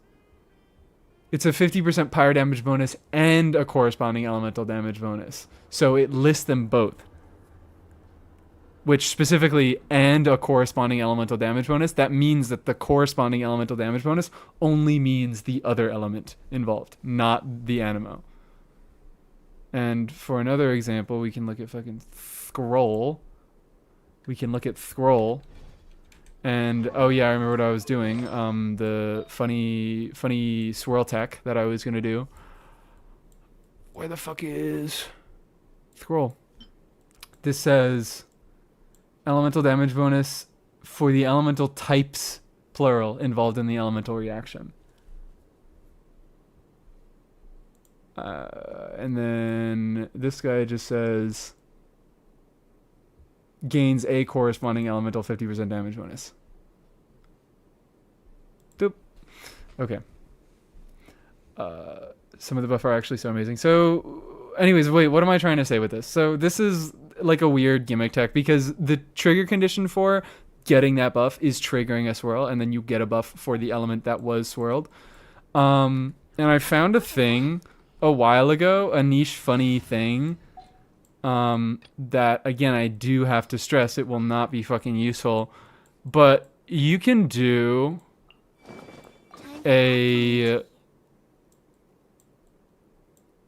it's a 50% pyre damage bonus and a corresponding elemental damage bonus. So it lists them both. Which specifically, and a corresponding elemental damage bonus, that means that the corresponding elemental damage bonus only means the other element involved, not the Animo. And for another example, we can look at fucking Scroll. We can look at Scroll. And, oh yeah, I remember what I was doing. The funny swirl tech that I was going to do. Where the fuck is Scroll? This says... Elemental damage bonus for the elemental types, plural, involved in the elemental reaction. And then this guy just says gains a corresponding elemental 50% damage bonus. Doop. Okay. Some of the buff are actually so amazing. So, anyways, wait, what am I trying to say with this? So this is like a weird gimmick tech because the trigger condition for getting that buff is triggering a swirl, and then you get a buff for the element that was swirled. And I found a thing a while ago, a niche funny thing, that again I do have to stress it will not be fucking useful, but you can do a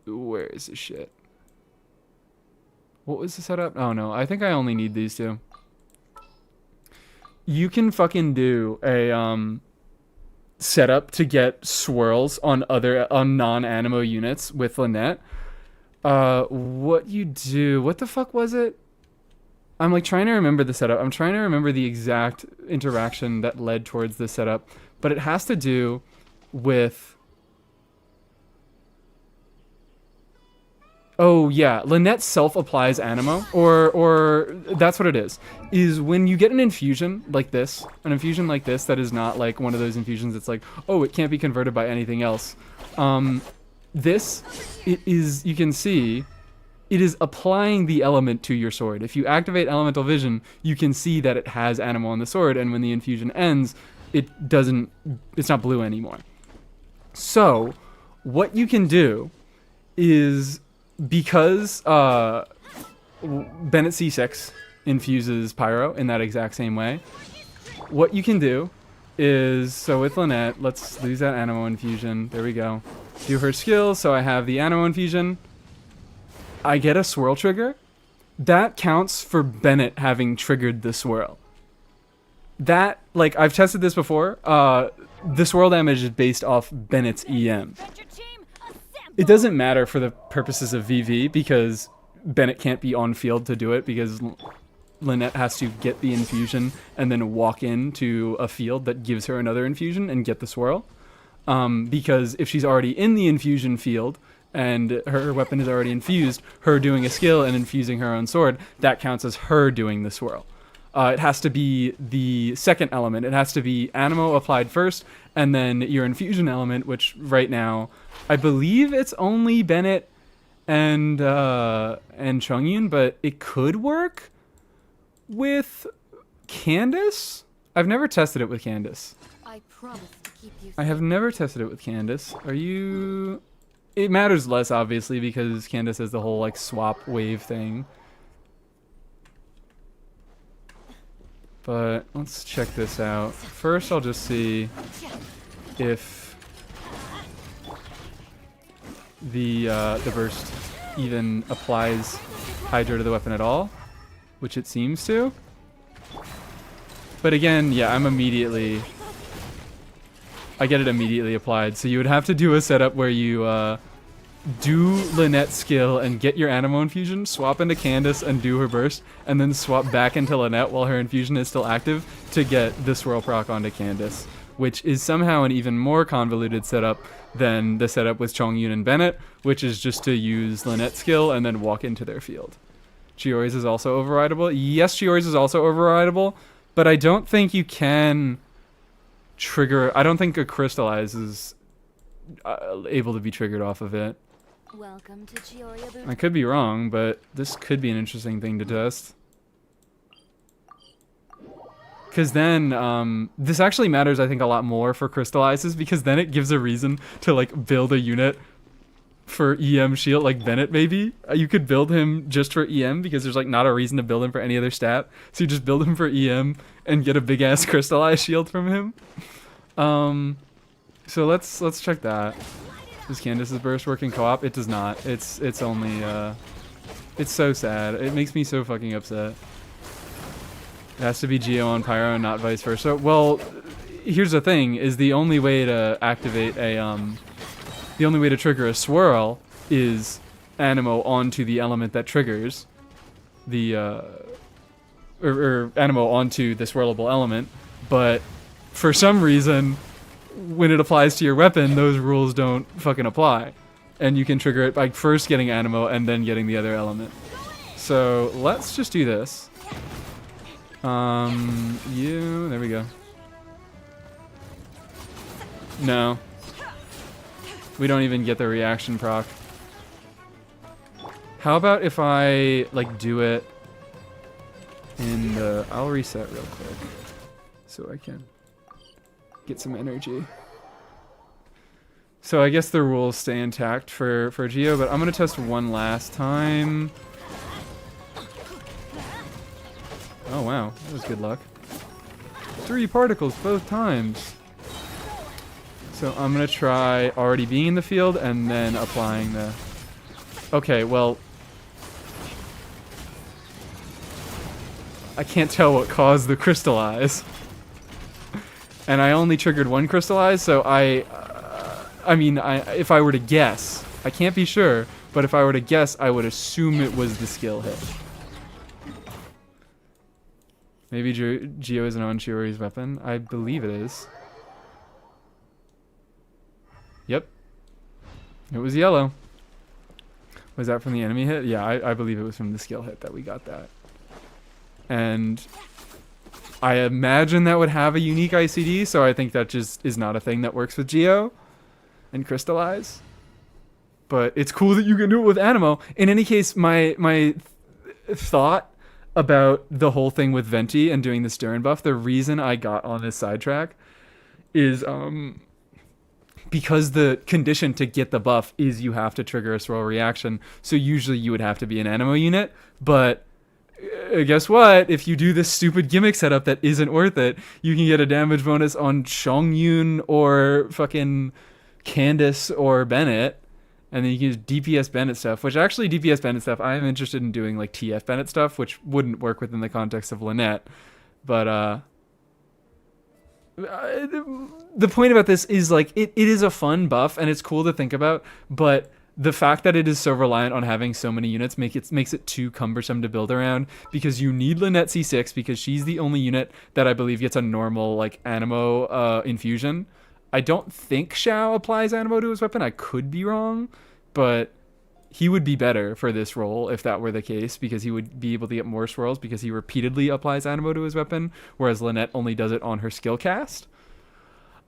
Where is this shit? What was the setup? Oh no, I think I only need these two. You can fucking do a setup to get swirls on non-animo units with Lynette. What you do? What the fuck was it? I'm like trying to remember the setup. I'm trying to remember the exact interaction that led towards this setup, but it has to do with. Oh yeah, Lynette self-applies animo, or that's what it is when you get an infusion like this, that is not like one of those infusions that's like, oh, it can't be converted by anything else. You can see, it is applying the element to your sword. If you activate elemental vision, you can see that it has animo on the sword, and when the infusion ends, it's not blue anymore. So, what you can do is, because Bennett C6 infuses Pyro in that exact same way, what you can do is, so with Lynette, let's lose that animo infusion. There we go. Do her skill, so I have the animo infusion. I get a swirl trigger. That counts for Bennett having triggered the swirl. That, like, I've tested this before. The swirl damage is based off Bennett's EM. It doesn't matter for the purposes of VV because Bennett can't be on field to do it because Lynette has to get the infusion and then walk into a field that gives her another infusion and get the swirl. Because if she's already in the infusion field and her weapon is already infused, her doing a skill and infusing her own sword, that counts as her doing the swirl. It has to be the second element. It has to be animo applied first, and then your infusion element, which right now, I believe it's only Bennett and Chongyun, but it could work with Candace. I've never tested it with Candace. I promise to keep you. I have never tested it with Candace. Are you? It matters less, obviously, because Candace has the whole like swap wave thing. But let's check this out. First, I'll just see if the burst even applies Hydra to the weapon at all, which it seems to. But again, yeah, I get it immediately applied. So you would have to do a setup where you do Lynette's skill and get your animo infusion, swap into Candace and do her burst, and then swap back into Lynette while her infusion is still active to get the swirl proc onto Candace, which is somehow an even more convoluted setup than the setup with Chongyun and Bennett, which is just to use Lynette's skill and then walk into their field. Chiori's is also overrideable. Yes, Chiori's is also overrideable, but I don't think you can trigger. I don't think a crystallize is able to be triggered off of it. Welcome to Chiori. I could be wrong, but this could be an interesting thing to test. Because then, this actually matters, I think, a lot more for crystallizes, because then it gives a reason to, like, build a unit for EM shield, like Bennett, maybe. You could build him just for EM, because there's, like, not a reason to build him for any other stat. So you just build him for EM and get a big-ass crystallized shield from him. So let's check that. Does Candace's burst work in co-op? It does not. It's only, it's so sad. It makes me so fucking upset. It has to be Geo on Pyro and not vice versa. Well, here's the thing, is the only way to activate a, the only way to trigger a swirl is animo onto the element that triggers the, or animo onto the swirlable element, but for some reason, when it applies to your weapon, those rules don't fucking apply. And you can trigger it by first getting animo and then getting the other element. So let's just do this. There we go. No. We don't even get the reaction proc. How about if I, like, do it in the... I'll reset real quick so I can get some energy. So I guess the rules stay intact for Geo, but I'm going to test one last time. Oh wow, that was good luck. 3 particles both times. So I'm going to try already being in the field and then applying the Okay, well, I can't tell what caused the crystallize. And I only triggered one crystallize, so if I were to guess, I can't be sure, but if I were to guess, I would assume it was the skill hit. Maybe Geo isn't on Shiori's weapon. I believe it is. Yep. It was yellow. Was that from the enemy hit? Yeah, I believe it was from the skill hit that we got that. And I imagine that would have a unique ICD, so I think that just is not a thing that works with Geo and Crystallize. But it's cool that you can do it with Animo. In any case, my thought about the whole thing with Venti and doing this Duran buff, the reason I got on this sidetrack is because the condition to get the buff is you have to trigger a swirl reaction. So usually you would have to be an Animo unit, but guess what? If you do this stupid gimmick setup that isn't worth it, you can get a damage bonus on Chongyun or fucking Candace or Bennett. And then you can use DPS Bennett stuff, which actually DPS Bennett stuff, I am interested in doing like TF Bennett stuff, which wouldn't work within the context of Lynette. But the point about this is like it is a fun buff and it's cool to think about, but the fact that it is so reliant on having so many units makes it too cumbersome to build around, because you need Lynette C6 because she's the only unit that I believe gets a normal like Animo infusion. I don't think Shao applies Animo to his weapon. I could be wrong, but he would be better for this role if that were the case, because he would be able to get more swirls because he repeatedly applies Animo to his weapon, whereas Lynette only does it on her skill cast.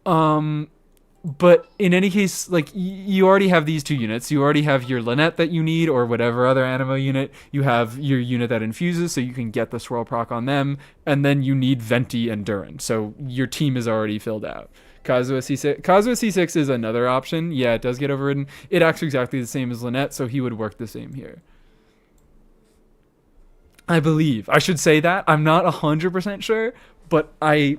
But in any case, like you already have these two units. You already have your Lynette that you need, or whatever other Animo unit. You have your unit that infuses, so you can get the swirl proc on them, and then you need Venti and Duran. So your team is already filled out. Kazuha C6 is another option. Yeah, it does get overridden. It acts exactly the same as Lynette, so he would work the same here. I believe. I should say that. I'm not 100% sure, but I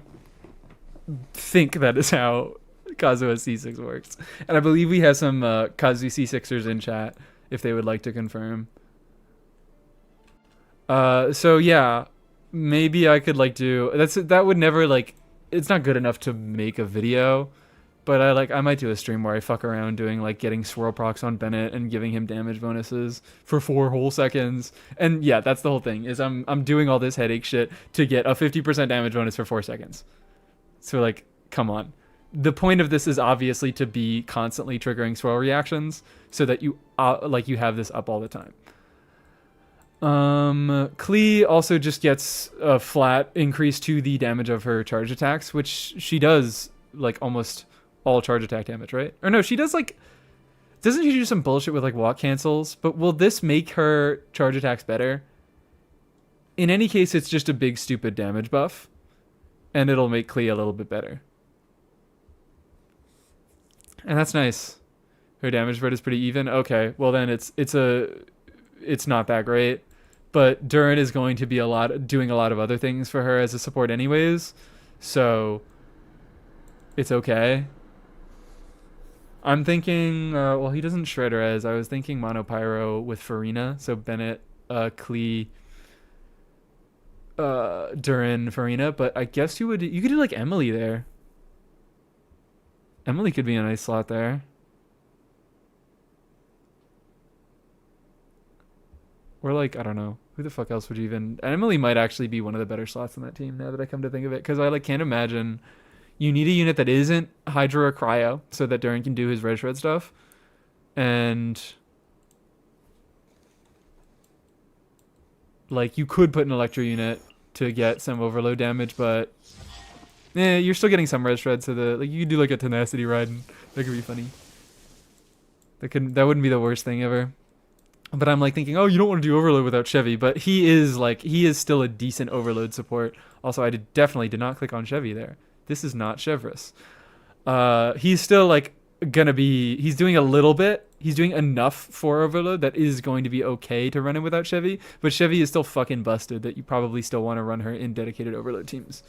think that is how Kazuha C6 works. And I believe we have some Kazu C6ers in chat if they would like to confirm. So yeah, maybe I could like do that would never like, it's not good enough to make a video, but I might do a stream where I fuck around doing like getting swirl procs on Bennett and giving him damage bonuses for 4 whole seconds. And yeah, that's the whole thing, is I'm doing all this headache shit to get a 50% damage bonus for 4 seconds. So like, come on. The point of this is obviously to be constantly triggering swirl reactions so that you you have this up all the time. Klee also just gets a flat increase to the damage of her charge attacks, which she does like almost all charge attack damage, right? Or no, she does like, doesn't she do some bullshit with like walk cancels? But will this make her charge attacks better? In any case, it's just a big stupid damage buff, and it'll make Klee a little bit better. And that's nice. Her damage spread is pretty even. Okay, well then it's not that great. But Duran is going to be doing a lot of other things for her as a support anyways, so it's okay. I'm thinking, well, he doesn't shred her as, I was thinking Mono Pyro with Farina, so Bennett, Klee, Duran, Farina, but I guess you could do like Emily there. Emily could be a nice slot there. Or like, I don't know. Who the fuck else would you even... Emily might actually be one of the better slots on that team now that I come to think of it. Because I like can't imagine... You need a unit that isn't Hydra or Cryo so that Duran can do his red shred stuff. And... like, you could put an Electro unit to get some overload damage, but... you're still getting some red shred, so you could do like a tenacity ride, and that could be funny. That wouldn't be the worst thing ever. But I'm like thinking, oh, you don't want to do overload without Chevy, but he is still a decent overload support. Also, I definitely did not click on Chevy there. This is not Chevrolet. He's still like gonna be, he's doing a little bit. He's doing enough for overload that is going to be okay to run him without Chevy, but Chevy is still fucking busted that you probably still want to run her in dedicated overload teams.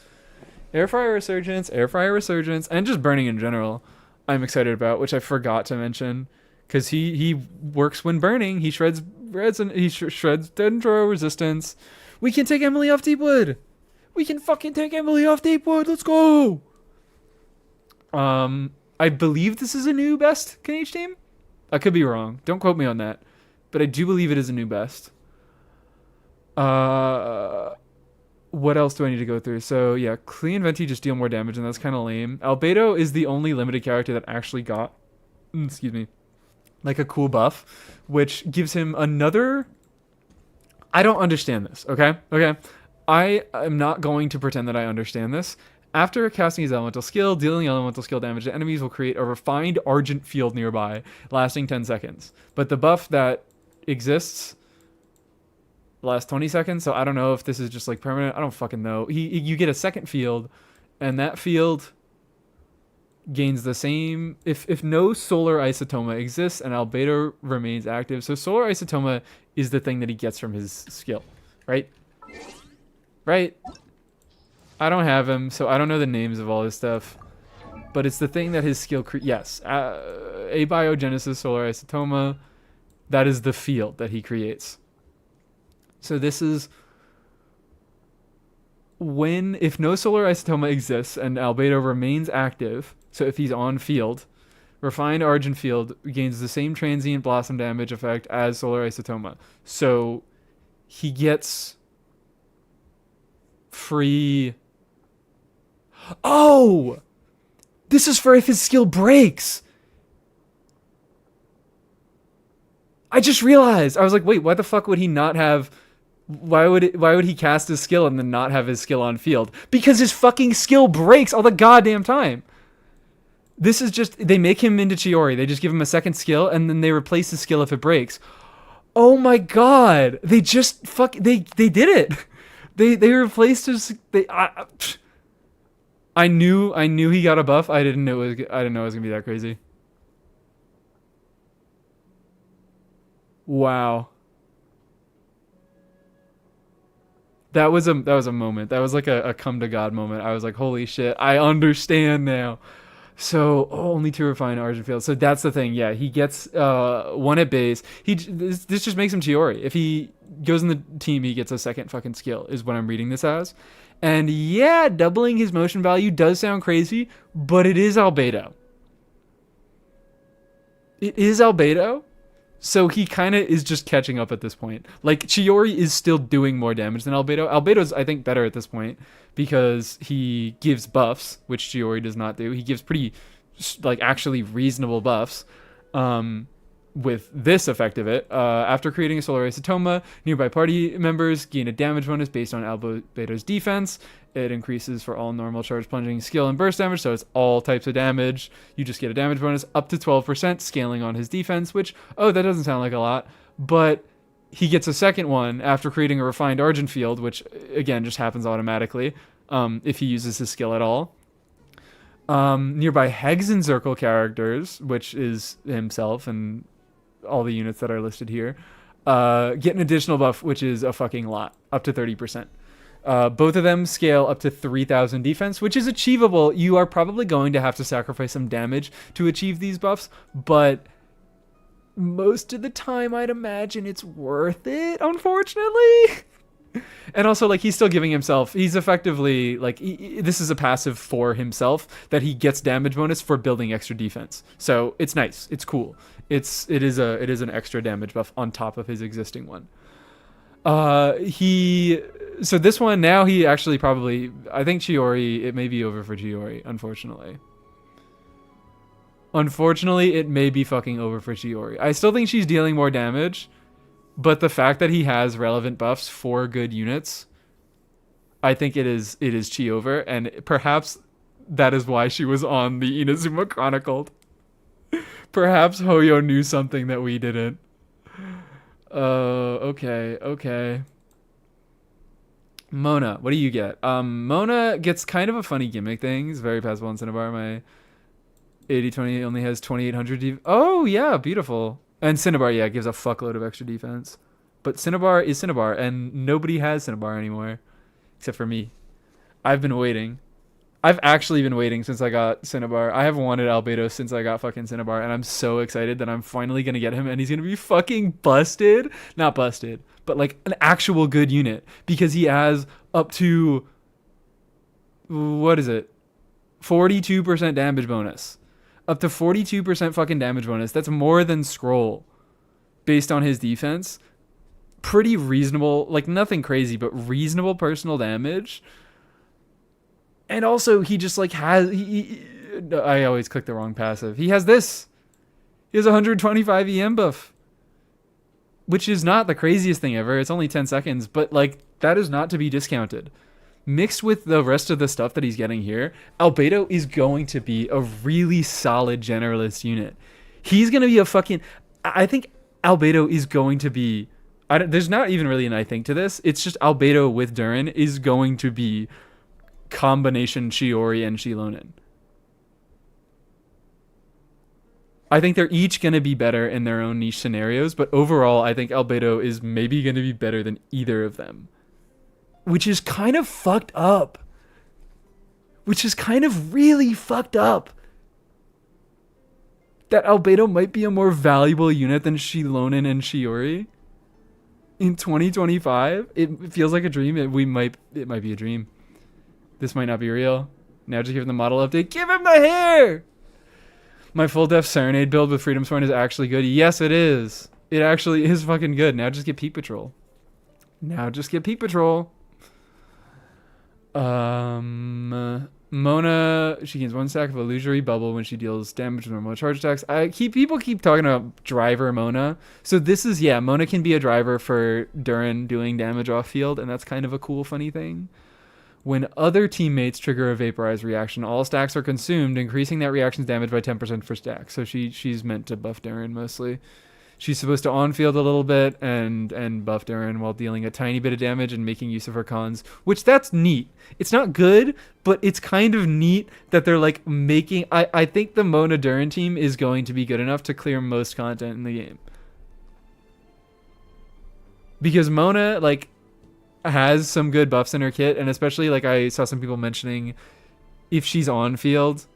Air fryer resurgence, and just burning in general, I'm excited about, which I forgot to mention. because he works when burning. He shreds shreds dead and throw resistance. We can take Emily off Deepwood. We can fucking take Emily off Deepwood. Let's go. I believe this is a new best Knight team. I could be wrong. Don't quote me on that, but I do believe it is a new best. What else do I need to go through? So yeah, Klee and Venti just deal more damage, and that's kind of lame. Albedo is the only limited character that actually got, excuse me, like a cool buff, which gives him another. I don't understand this. Okay. I am not going to pretend that I understand this. After casting his elemental skill, dealing elemental skill damage to enemies will create a refined argent field nearby, lasting 10 seconds. But the buff that exists lasts 20 seconds, so I don't know if this is just like permanent. I don't fucking know. You get a second field, and that field gains the same if no solar isotoma exists and Albedo remains active. So solar isotoma is the thing that he gets from his skill, right? I don't have him, so I don't know the names of all this stuff, but it's the thing that his skill yes, abiogenesis solar isotoma. That is the field that he creates. So this is when, if no solar isotoma exists and Albedo remains active, so if he's on field, refined argent field gains the same transient blossom damage effect as solar isotoma. So he gets free. Oh! This is for if his skill breaks. I just realized. I was like, wait, why the fuck would he not have... Why would he cast his skill and then not have his skill on field? Because his fucking skill breaks all the goddamn time. This is just... They make him into Chiori. They just give him a second skill and then they replace his skill if it breaks. Oh my god. They just... They did it. They replaced his... I knew he got a buff. I didn't know it was gonna be that crazy. Wow. That was a moment. That was like a come to God moment. I was like, holy shit, I understand now. So only 2 refined Argent Field. So that's the thing. Yeah, he gets 1 at base. This just makes him Chiori. If he goes in the team, he gets a second fucking skill, is what I'm reading this as. And yeah, doubling his motion value does sound crazy, but it is Albedo. It is Albedo. So he kind of is just catching up at this point. Like, Chiori is still doing more damage than Albedo. Albedo's, I think, better at this point because he gives buffs, which Chiori does not do. He gives pretty, like, actually reasonable buffs with this effect of it. After creating a solar isotoma, nearby party members gain a damage bonus based on Albedo's defense. It increases for all normal charge, plunging, skill, and burst damage, so it's all types of damage. You just get a damage bonus up to 12%, scaling on his defense, which, that doesn't sound like a lot, but he gets a second one after creating a refined Argent Field, which, again, just happens automatically if he uses his skill at all. Nearby Hexenzirkel characters, which is himself and all the units that are listed here, get an additional buff, which is a fucking lot, up to 30%. Both of them scale up to 3,000 defense, which is achievable. You are probably going to have to sacrifice some damage to achieve these buffs, but most of the time I'd imagine it's worth it, unfortunately. And also, like, he's still giving himself, he's effectively, like, this is a passive for himself that he gets damage bonus for building extra defense. So it's nice. It's cool. It is an extra damage buff on top of his existing one. So this one, now he actually probably, I think Chiori, it may be over for Chiori, unfortunately. Unfortunately, it may be fucking over for Chiori. I still think she's dealing more damage, but the fact that he has relevant buffs for good units, I think it is Chi over, and perhaps that is why she was on the Inazuma Chronicled. Perhaps Hoyo knew something that we didn't. Okay. Mona, what do you get? Mona gets kind of a funny gimmick thing. It's very passable on Cinnabar. My 80/20 only has 2,800 oh, yeah, beautiful. And Cinnabar, yeah, gives a fuckload of extra defense. But Cinnabar is Cinnabar, and nobody has Cinnabar anymore. Except for me. I've been waiting. I've actually been waiting since I got Cinnabar. I have wanted Albedo since I got fucking Cinnabar, and I'm so excited that I'm finally gonna get him, and he's gonna be fucking busted. Not busted, but like an actual good unit because he has up to what is it? 42% damage bonus. Up to 42% fucking damage bonus. That's more than Scroll based on his defense. Pretty reasonable, like nothing crazy, but reasonable personal damage. And also, he just like has. I always click the wrong passive. He has this. He has 125 EM buff, which is not the craziest thing ever. It's only 10 seconds, but like that is not to be discounted. Mixed with the rest of the stuff that he's getting here, Albedo is going to be a really solid generalist unit. He's going to be a fucking. I think Albedo is going to be. There's not even really an I think to this. It's just Albedo with Duran is going to be combination Shiori and Shilonen. I think they're each going to be better in their own niche scenarios, but overall, I think Albedo is maybe going to be better than either of them. Which is kind of fucked up. Which is kind of really fucked up. That Albedo might be a more valuable unit than Shilonen and Shiori. In 2025, it feels like a dream. It might be a dream. This might not be real. Now just give him the model update. Give him the hair! My full def Serenade build with Freedom Sworn is actually good. Yes, it is. It actually is fucking good. Now just get Peak Patrol. Mona, she gains 1 stack of Illusory Bubble when she deals damage with normal charge attacks. People keep talking about driver Mona. So this is, Mona can be a driver for Duran doing damage off field, and that's kind of a cool, funny thing. When other teammates trigger a Vaporize reaction, all stacks are consumed, increasing that reaction's damage by 10% per stack. So she's meant to buff Duran mostly. She's supposed to on-field a little bit and buff Duran while dealing a tiny bit of damage and making use of her cons, which that's neat. It's not good, but it's kind of neat that they're like making... I think the Mona Duran team is going to be good enough to clear most content in the game. Because Mona, like, has some good buffs in her kit, and especially, like, I saw some people mentioning if she's on-field...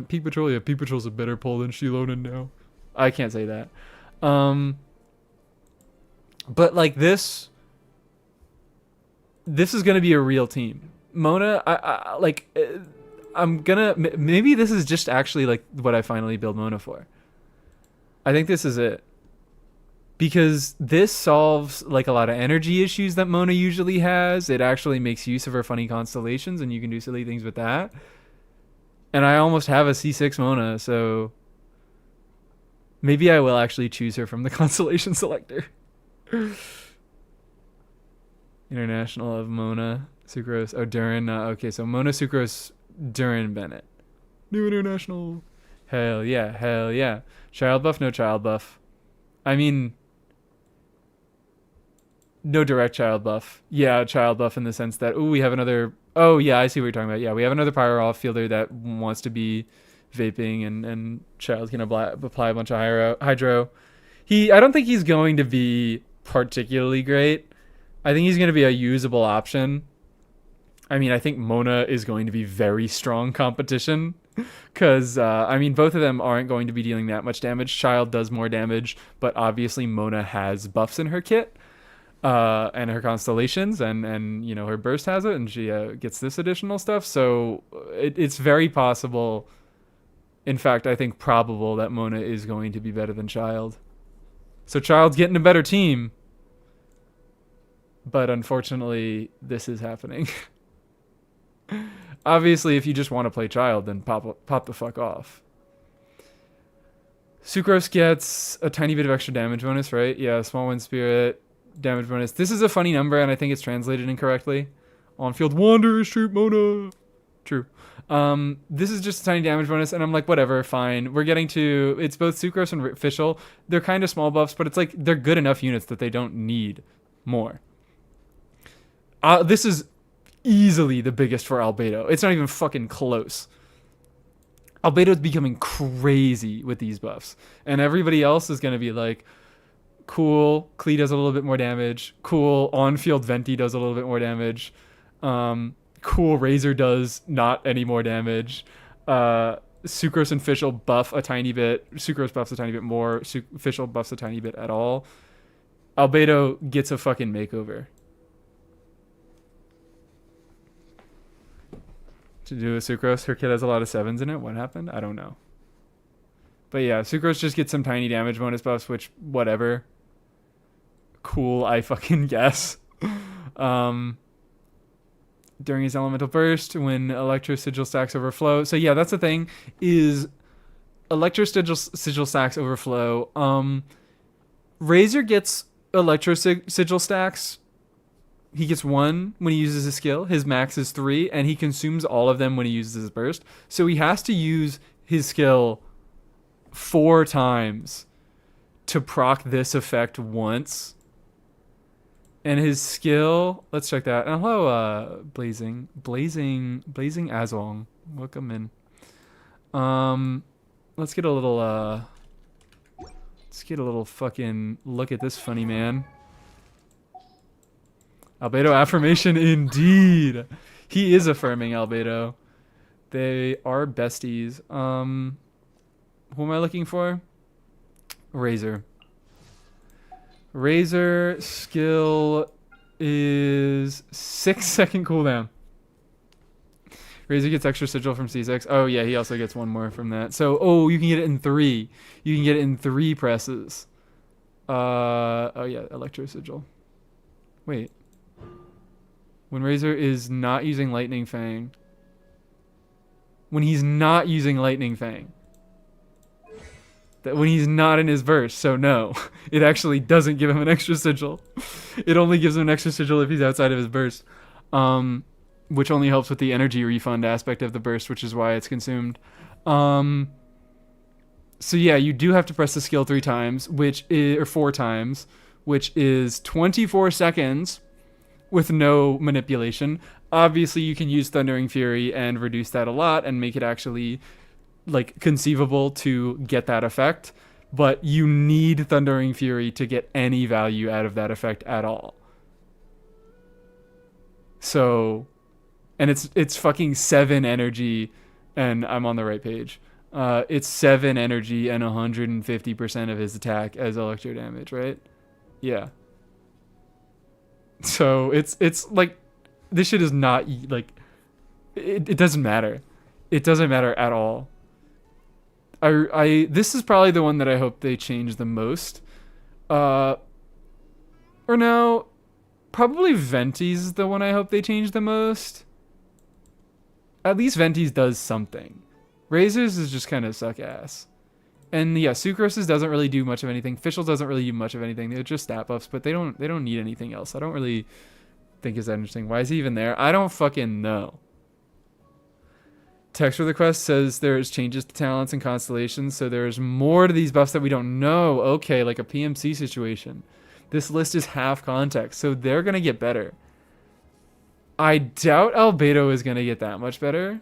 Peak Patrol, Peak Patrol's a better pull than Shilonen now. I can't say that. But like this is gonna be a real team. Mona, maybe this is just actually like what I finally build Mona for. I think this is it. Because this solves like a lot of energy issues that Mona usually has. It actually makes use of her funny constellations, and you can do silly things with that. And I almost have a C6 Mona, so maybe I will actually choose her from the constellation selector. International of Mona, Sucrose. Oh, Duran. Okay, so Mona, Sucrose, Duran, Bennett. New international. Hell yeah. Child buff, no child buff. I mean, no direct child buff. Yeah, child buff in the sense that, we have another... Oh, yeah, I see what you're talking about. Yeah, we have another Pyro off-fielder that wants to be vaping, and Child can apply a bunch of hydro. I don't think he's going to be particularly great. I think he's going to be a usable option. I mean, I think Mona is going to be very strong competition because, I mean, both of them aren't going to be dealing that much damage. Child does more damage, but obviously Mona has buffs in her kit and her constellations, and you know, her burst has it, and she gets this additional stuff. So it's very possible, in fact, I think probable, that Mona is going to be better than Child. So Child's getting a better team. But unfortunately, this is happening. Obviously, if you just want to play Child, then pop the fuck off. Sucrose gets a tiny bit of extra damage bonus, right? Yeah, small wind spirit, damage bonus. This is a funny number, and I think it's translated incorrectly. On-field Wanderer, Street Mona. True. This is just a tiny damage bonus, and I'm like, whatever, fine. We're getting to... It's both Sucrose and Official. They're kind of small buffs, but it's like they're good enough units that they don't need more. This is easily the biggest for Albedo. It's not even fucking close. Albedo's becoming crazy with these buffs. And everybody else is going to be like, cool, Klee does a little bit more damage. Cool, on-field Venti does a little bit more damage. Cool, Razor does not any more damage. Sucrose and Fischl buff a tiny bit. Sucrose buffs a tiny bit more. Fischl buffs a tiny bit at all. Albedo gets a fucking makeover. To do with Sucrose, her kit has a lot of 7s in it. What happened? I don't know. But yeah, Sucrose just gets some tiny damage bonus buffs, which, whatever. Cool, I fucking guess. During his elemental burst, when Electro Sigil stacks overflow. So yeah, that's the thing, is Electro Sigil stacks overflow. Razor gets Electro Sigil stacks. He gets 1 when he uses his skill. His max is 3, and he consumes all of them when he uses his burst. So he has to use his skill 4 times to proc this effect once. And his skill, let's check that. And hello, Blazing Azong. Welcome in. Let's get a little fucking look at this funny man. Albedo affirmation indeed. He is affirming Albedo. They are besties. Who am I looking for? Razor. Razor skill is 6-second cooldown. Razor gets extra sigil from C6. Oh yeah, he also gets 1 more from that. So you can get it in 3. You can get it in 3 presses. Oh yeah, electro sigil. Wait. When Razor is not using Lightning Fang. When he's not using Lightning Fang. That when he's not in his burst, so no. It actually doesn't give him an extra sigil. It only gives him an extra sigil if he's outside of his burst. Which only helps with the energy refund aspect of the burst, which is why it's consumed. So yeah, you do have to press the skill 3 times, or 4 times, which is 24 seconds with no manipulation. Obviously, you can use Thundering Fury and reduce that a lot and make it actually like conceivable to get that effect, but you need Thundering Fury to get any value out of that effect at all. So, and it's fucking 7 energy, and I'm on the right page. It's 7 energy and 150% of his attack as electro damage, right? Yeah. So it's like, this shit is not like, it doesn't matter. It doesn't matter at all. This is probably the one that I hope they change the most. Or no, probably Venti's the one I hope they change the most. At least Venti's does something. Razor's is just kind of suck ass. And yeah, Sucrose's doesn't really do much of anything. Fischl doesn't really do much of anything. They're just stat buffs, but they don't need anything else. I don't really think is that interesting. Why is he even there? I don't fucking know. Text for the quest says there's changes to talents and constellations, so there's more to these buffs that we don't know. Okay, like a PMC situation. This list is half context, so they're gonna get better. I doubt Albedo is gonna get that much better.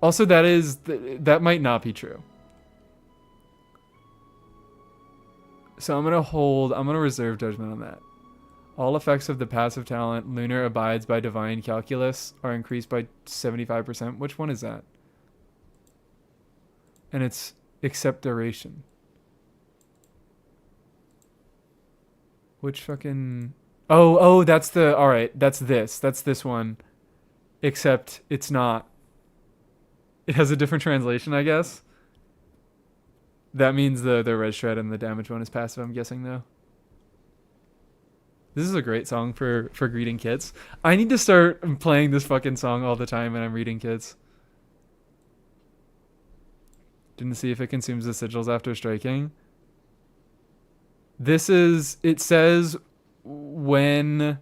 Also, that might not be true. So I'm gonna reserve judgment on that. All effects of the passive talent Lunar abides by divine calculus are increased by 75%. Which one is that? And it's except duration. Which fucking... Oh, that's the... Alright, that's this one. Except it's not. It has a different translation, I guess. That means the red shred and the damage one is passive, I'm guessing, though. This is a great song for greeting kids. I need to start playing this fucking song all the time when I'm reading kids. Didn't see if it consumes the sigils after striking. It says when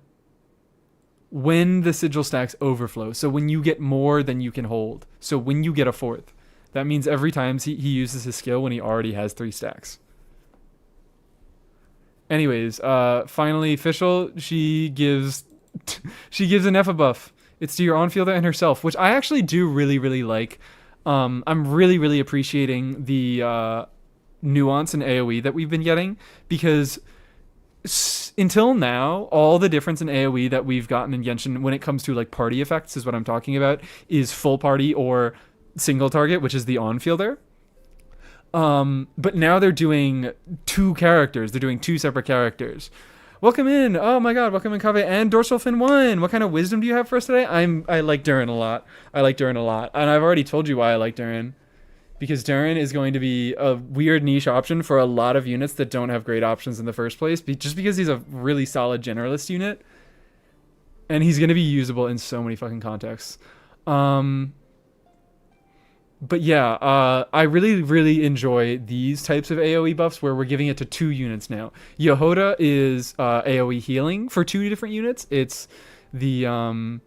the sigil stacks overflow. So when you get more than you can hold. So when you get a 4th. That means every time he uses his skill when he already has 3 stacks. Anyways, finally, Fischl, she gives an Nefer buff. It's to your on-fielder and herself, which I actually do really, really like. I'm really, really appreciating the nuance and AoE that we've been getting, because until now, all the difference in AoE that we've gotten in Genshin when it comes to like party effects is what I'm talking about, is full party or single target, which is the on-fielder. But now they're doing two characters. They're doing two separate characters. Welcome in. Oh my god, welcome in Kave and Dorsal Fin 1. What kind of wisdom do you have for us today? I like Duran a lot. I like Duran a lot. And I've already told you why I like Duran. Because Duran is going to be a weird niche option for a lot of units that don't have great options in the first place. Just because he's a really solid generalist unit. And he's going to be usable in so many fucking contexts. But yeah, I really, really enjoy these types of AoE buffs where we're giving it to two units now. Yehoda is AoE healing for two different units. It's the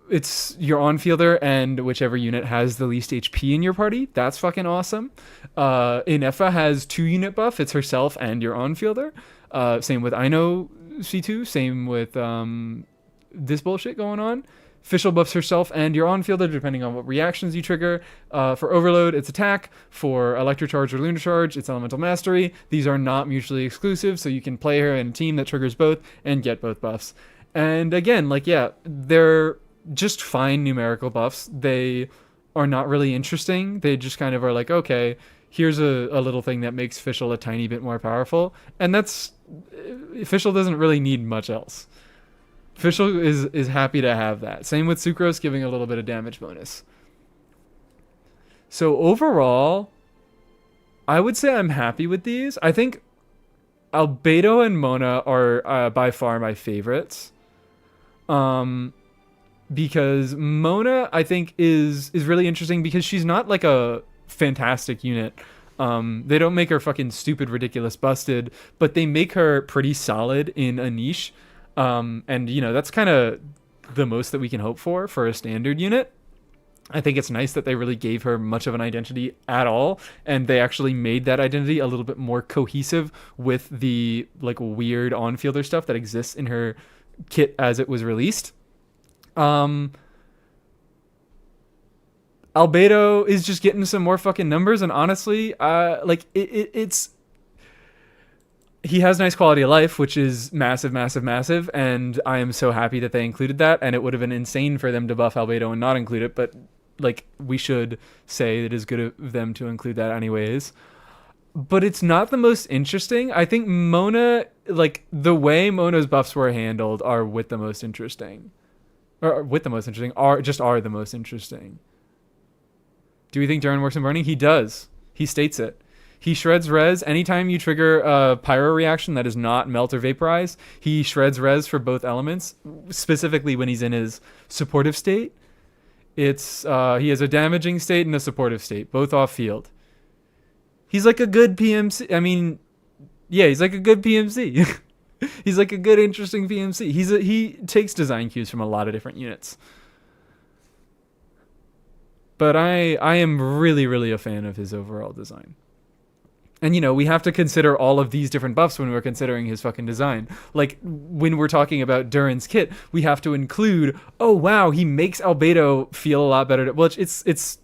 it's your on-fielder and whichever unit has the least HP in your party. That's fucking awesome. Nefer has 2-unit buff. It's herself and your on-fielder. Same with Ino C2. Same with this bullshit going on. Fischl buffs herself and your on-fielder depending on what reactions you trigger. For Overload, it's attack. For Electrocharge or Lunar Charge, it's Elemental Mastery. These are not mutually exclusive, so you can play her in a team that triggers both and get both buffs. And again, like, yeah, they're just fine numerical buffs. They are not really interesting. They just kind of are like, okay, here's a little thing that makes Fischl a tiny bit more powerful. And that's... Fischl doesn't really need much else. Fischl is happy to have that. Same with Sucrose, giving a little bit of damage bonus. So overall, I would say I'm happy with these. I think Albedo and Mona are by far my favorites. Because Mona, I think, is really interesting because she's not like a fantastic unit. They don't make her fucking stupid, ridiculous, busted, but they make her pretty solid in a niche. And, you know, that's kind of the most that we can hope for a standard unit. I think it's nice that they really gave her much of an identity at all, and they actually made that identity a little bit more cohesive with the, like, weird on-fielder stuff that exists in her kit as it was released. Albedo is just getting some more fucking numbers, and honestly, it's he has nice quality of life, which is massive, massive, massive, and I am so happy that they included that, and it would have been insane for them to buff Albedo and not include it, but, like, we should say it is good of them to include that anyways. But it's not the most interesting. I think Mona, like, the way Mona's buffs were handled are with the most interesting. Or with the most interesting, are the most interesting. Do we think Duran works in burning? He does. He states it. He shreds res anytime you trigger a pyro reaction that is not melt or vaporize. He shreds res for both elements, specifically when he's in his supportive state. It's he has a damaging state and a supportive state, both off field. He's like a good PMC. I mean, yeah, he's like a good PMC. He's like a good, interesting PMC. He takes design cues from a lot of different units. But I am really, really a fan of his overall design. And, you know, we have to consider all of these different buffs when we're considering his fucking design. Like, when we're talking about Duran's kit, we have to include, oh, wow, he makes Albedo feel a lot better. Well, it's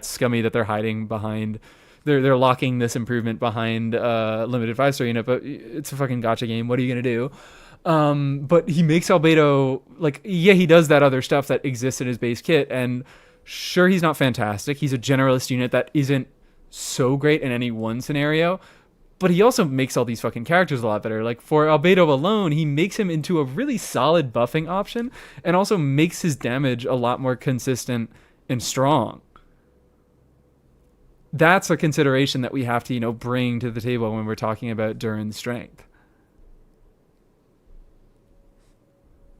scummy that they're hiding behind... They're locking this improvement behind limited 5-star unit, but it's a fucking gacha game. What are you going to do? But he makes Albedo... Like, yeah, he does that other stuff that exists in his base kit, and sure, he's not fantastic. He's a generalist unit that isn't so great in any one scenario, but he also makes all these fucking characters a lot better. Like, for Albedo alone, he makes him into a really solid buffing option and also makes his damage a lot more consistent and strong. That's a consideration that we have to, you know, bring to the table when we're talking about Duran's strength.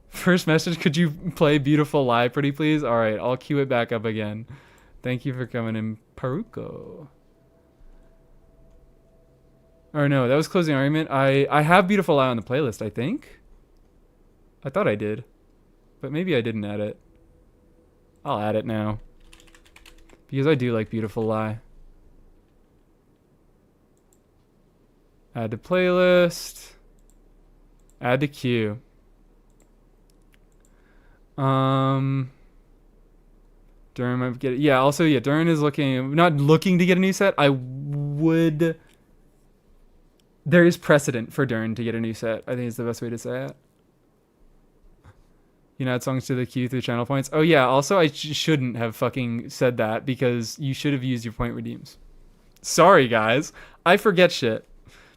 First message, could you play Beautiful Lie pretty please? All right, I'll cue it back up again. Thank you for coming in, Paruko. Or no, that was Closing Argument. I have Beautiful Lie on the playlist, I think. I thought I did. But maybe I didn't add it. I'll add it now. Because I do like Beautiful Lie. Add to playlist. Add to queue. Duran might get it. Yeah, also, yeah, Duran is not looking to get a new set. I would There is precedent for Duran to get a new set. I think is the best way to say it. You know, add songs to the queue through channel points. Oh yeah, also I shouldn't have fucking said that because you should have used your point redeems. Sorry guys, I forget shit,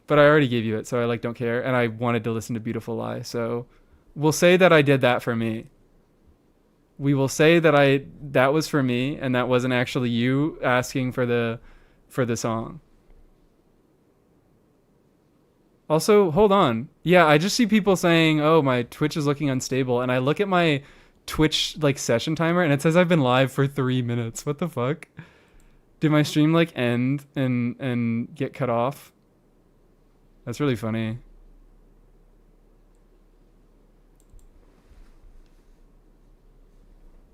but I already gave you it, so I like don't care, and I wanted to listen to Beautiful Lie, so we'll say that I did that for me. We will say that that was for me, and that wasn't actually you asking for the song. Also, hold on. Yeah, I just see people saying, "Oh, my Twitch is looking unstable," and I look at my Twitch like session timer, and it says I've been live for 3 minutes. What the fuck? Did my stream like end and get cut off? That's really funny.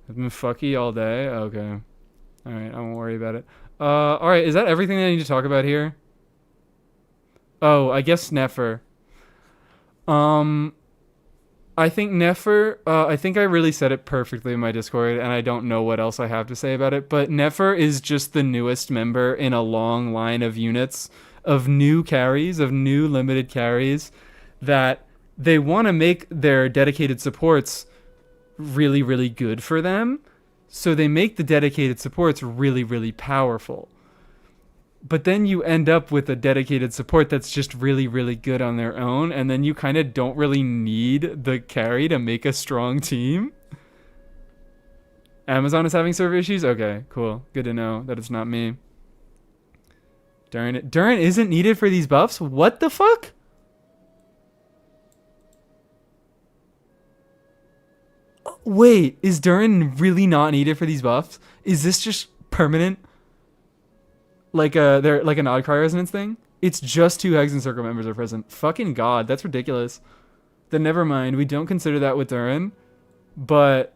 I've been fucky all day. Okay. All right, I won't worry about it. All right, is that everything that I need to talk about here? Oh, I guess Nefer. I think Nefer, I think I really said it perfectly in my Discord, and I don't know what else I have to say about it, but Nefer is just the newest member in a long line of units of new carries, of new limited carries, that they want to make their dedicated supports really, really good for them, so they make the dedicated supports really, really powerful. But then you end up with a dedicated support that's just really, really good on their own, and then you kind of don't really need the carry to make a strong team. Amazon is having server issues? Okay, cool. Good to know that it's not me. Duran isn't needed for these buffs? What the fuck? Wait, is Duran really not needed for these buffs? Is this just permanent? They're like an odd cry resonance thing? It's just 2 Hex and Circle members are present. Fucking god, that's ridiculous. Then never mind, we don't consider that with Duran, but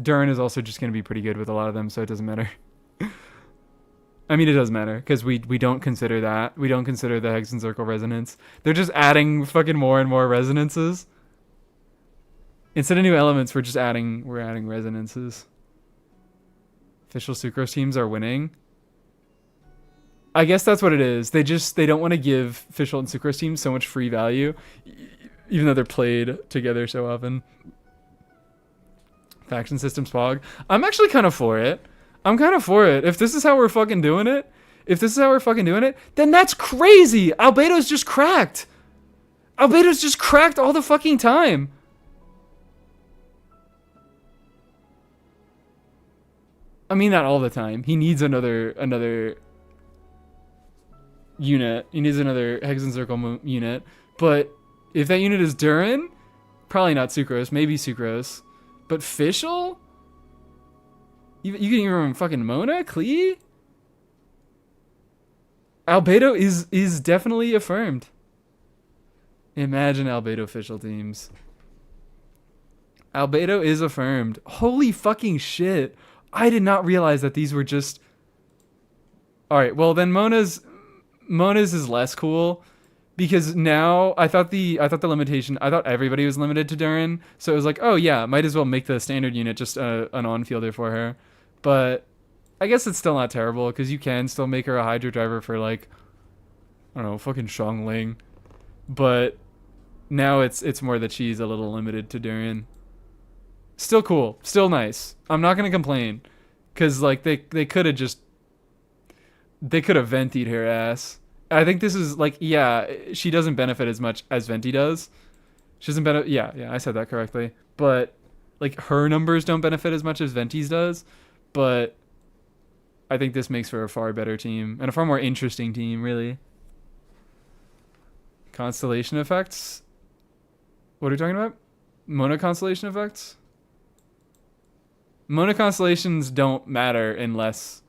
Duran is also just going to be pretty good with a lot of them, so it doesn't matter. I mean, it does matter, because we don't consider that. We don't consider the Hex and Circle resonance. They're just adding fucking more and more resonances. Instead of new elements, we're adding resonances. Official Sucrose teams are winning. I guess that's what it is. They don't want to give Official and Sucrose teams so much free value, even though they're played together so often. Faction system spog. I'm actually kind of for it. I'm kind of for it. If this is how we're fucking doing it, then that's crazy. Albedo's just cracked. Albedo's just cracked all the fucking time. I mean, not all the time. He needs another unit. He needs another Hex and Circle unit. But if that unit is Duran, probably not Sucrose. Maybe Sucrose. But Fischl? You can even run fucking Mona? Klee? Albedo is definitely affirmed. Imagine Albedo Fischl teams. Albedo is affirmed. Holy fucking shit. I did not realize that these were just... Alright, well then Mona's is less cool, because now I thought the limitation, I thought everybody was limited to Duran, so it was like, oh yeah, might as well make the standard unit just an on-fielder for her. But I guess it's still not terrible, because you can still make her a Hydra driver for like, I don't know, fucking Xiangling. But now it's more that she's a little limited to Duran. Still cool, still nice. I'm not gonna complain, because like they could have Venti'd her ass. I think this is like, yeah, she doesn't benefit as much as Venti does. She doesn't benefit. Yeah, I said that correctly. But like her numbers don't benefit as much as Venti's does. But I think this makes for a far better team and a far more interesting team, really. Constellation effects. What are we talking about? Mona constellation effects. Mona constellations don't matter unless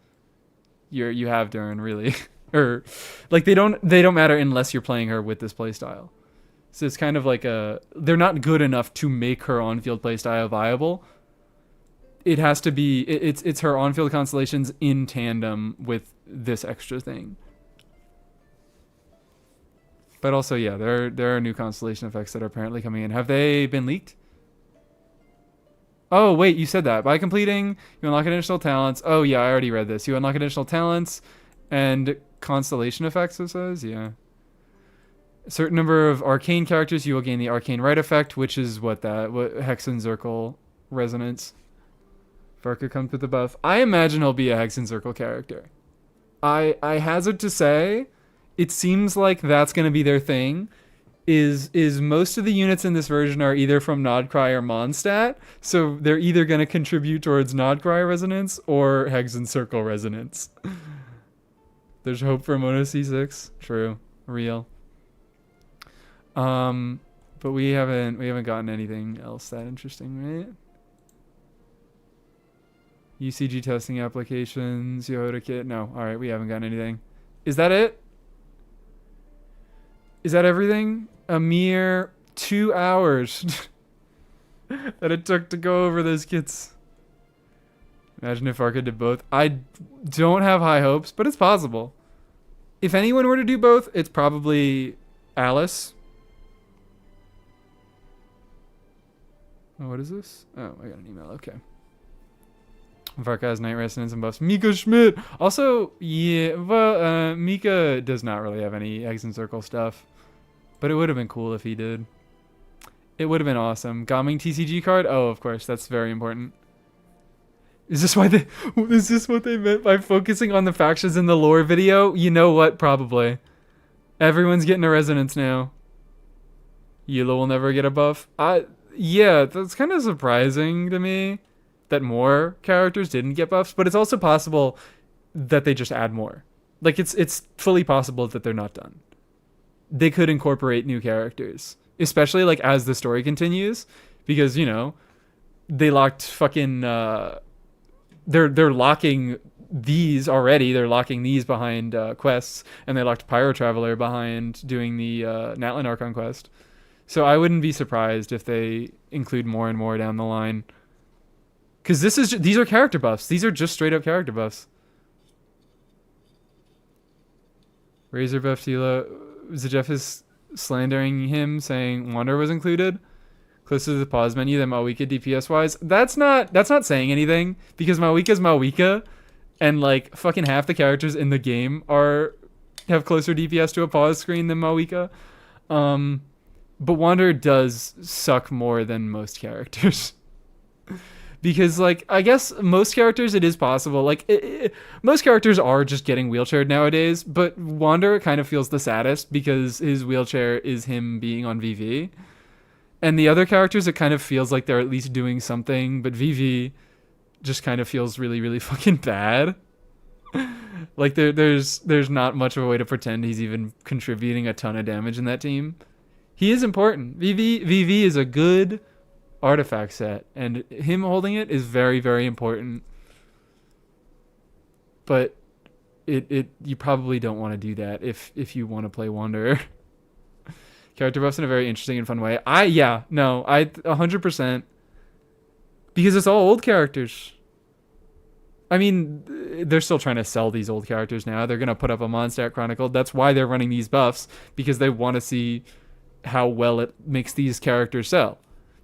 you have Duran, really. Or like they don't matter unless you're playing her with this playstyle. So it's kind of like they're not good enough to make her on-field playstyle viable. It has to be it's her on-field constellations in tandem with this extra thing. But also, yeah, there are new constellation effects that are apparently coming in. Have they been leaked? Oh, wait, you said that. By completing, you unlock additional talents. Oh, yeah, I already read this. You unlock additional talents and constellation effects, it says? Yeah. A certain number of arcane characters, you will gain the arcane right effect, which is what Hex and Circle resonance. Varka comes with the buff. I imagine he'll be a Hex and Circle character. I hazard to say, it seems like that's going to be their thing. Is most of the units in this version are either from Nodcry or Mondstadt, so they're either going to contribute towards Nodcry resonance or Hex and Circle resonance. There's hope for Mono C6. True. Real. But we haven't gotten anything else that interesting, right? UCG testing applications, Yoda kit. No, all right, we haven't gotten anything. Is that it? Is that everything? A mere 2 hours that it took to go over those kits. Imagine if Arca did both. I don't have high hopes, but it's possible. If anyone were to do both, it's probably Alice. Oh, what is this? Oh, I got an email. Okay. Varka has night resonance and buffs. Mika Schmidt. Also, yeah, well, Mika does not really have any Eggs and Circle stuff. But it would have been cool if he did. It would have been awesome. Gaming TCG card? Oh, of course. That's very important. Is this what they meant by focusing on the factions in the lore video? You know what? Probably. Everyone's getting a resonance now. Eula will never get a buff. Yeah, that's kind of surprising to me that more characters didn't get buffs, but it's also possible that they just add more. Like, it's fully possible that they're not done. They could incorporate new characters, especially like as the story continues, because, you know, they locked fucking they're locking these already. They're locking these behind quests, and they locked Pyro Traveler behind doing the Natlan Archon quest. So I wouldn't be surprised if they include more and more down the line. Because these are character buffs. These are just straight up character buffs. Razor buff Tila. Zajef is slandering him, saying Wander was included. Closer to the pause menu than Malwika DPS wise. That's not saying anything, because Malwika's Malwika, and like fucking half the characters in the game have closer DPS to a pause screen than Malwika. But Wander does suck more than most characters. Because, like, I guess most characters, it is possible. Like, most characters are just getting wheelchaired nowadays, but Wander kind of feels the saddest because his wheelchair is him being on VV. And the other characters, it kind of feels like they're at least doing something, but VV just kind of feels really, really fucking bad. Like, there's not much of a way to pretend he's even contributing a ton of damage in that team. He is important. VV is a good artifact set, and him holding it is very, very important. But you probably don't want to do that if you want to play Wanderer. Character buffs in a very interesting and fun way. I 100%, because it's all old characters. I mean, they're still trying to sell these old characters now. They're gonna put up a Mondstadt Chronicle. That's why they're running these buffs, because they want to see how well it makes these characters sell.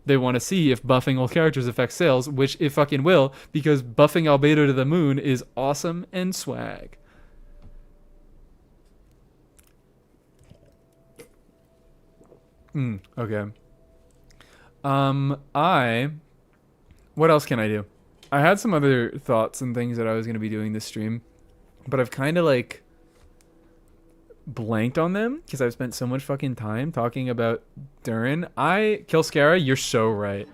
They want to see if buffing old characters affects sales, which it fucking will, because buffing Albedo to the moon is awesome and swag. Okay. What else can I do? I had some other thoughts and things that I was going to be doing this stream, but I've kind of like blanked on them because I've spent so much fucking time talking about Duran. Kilscara, you're so right.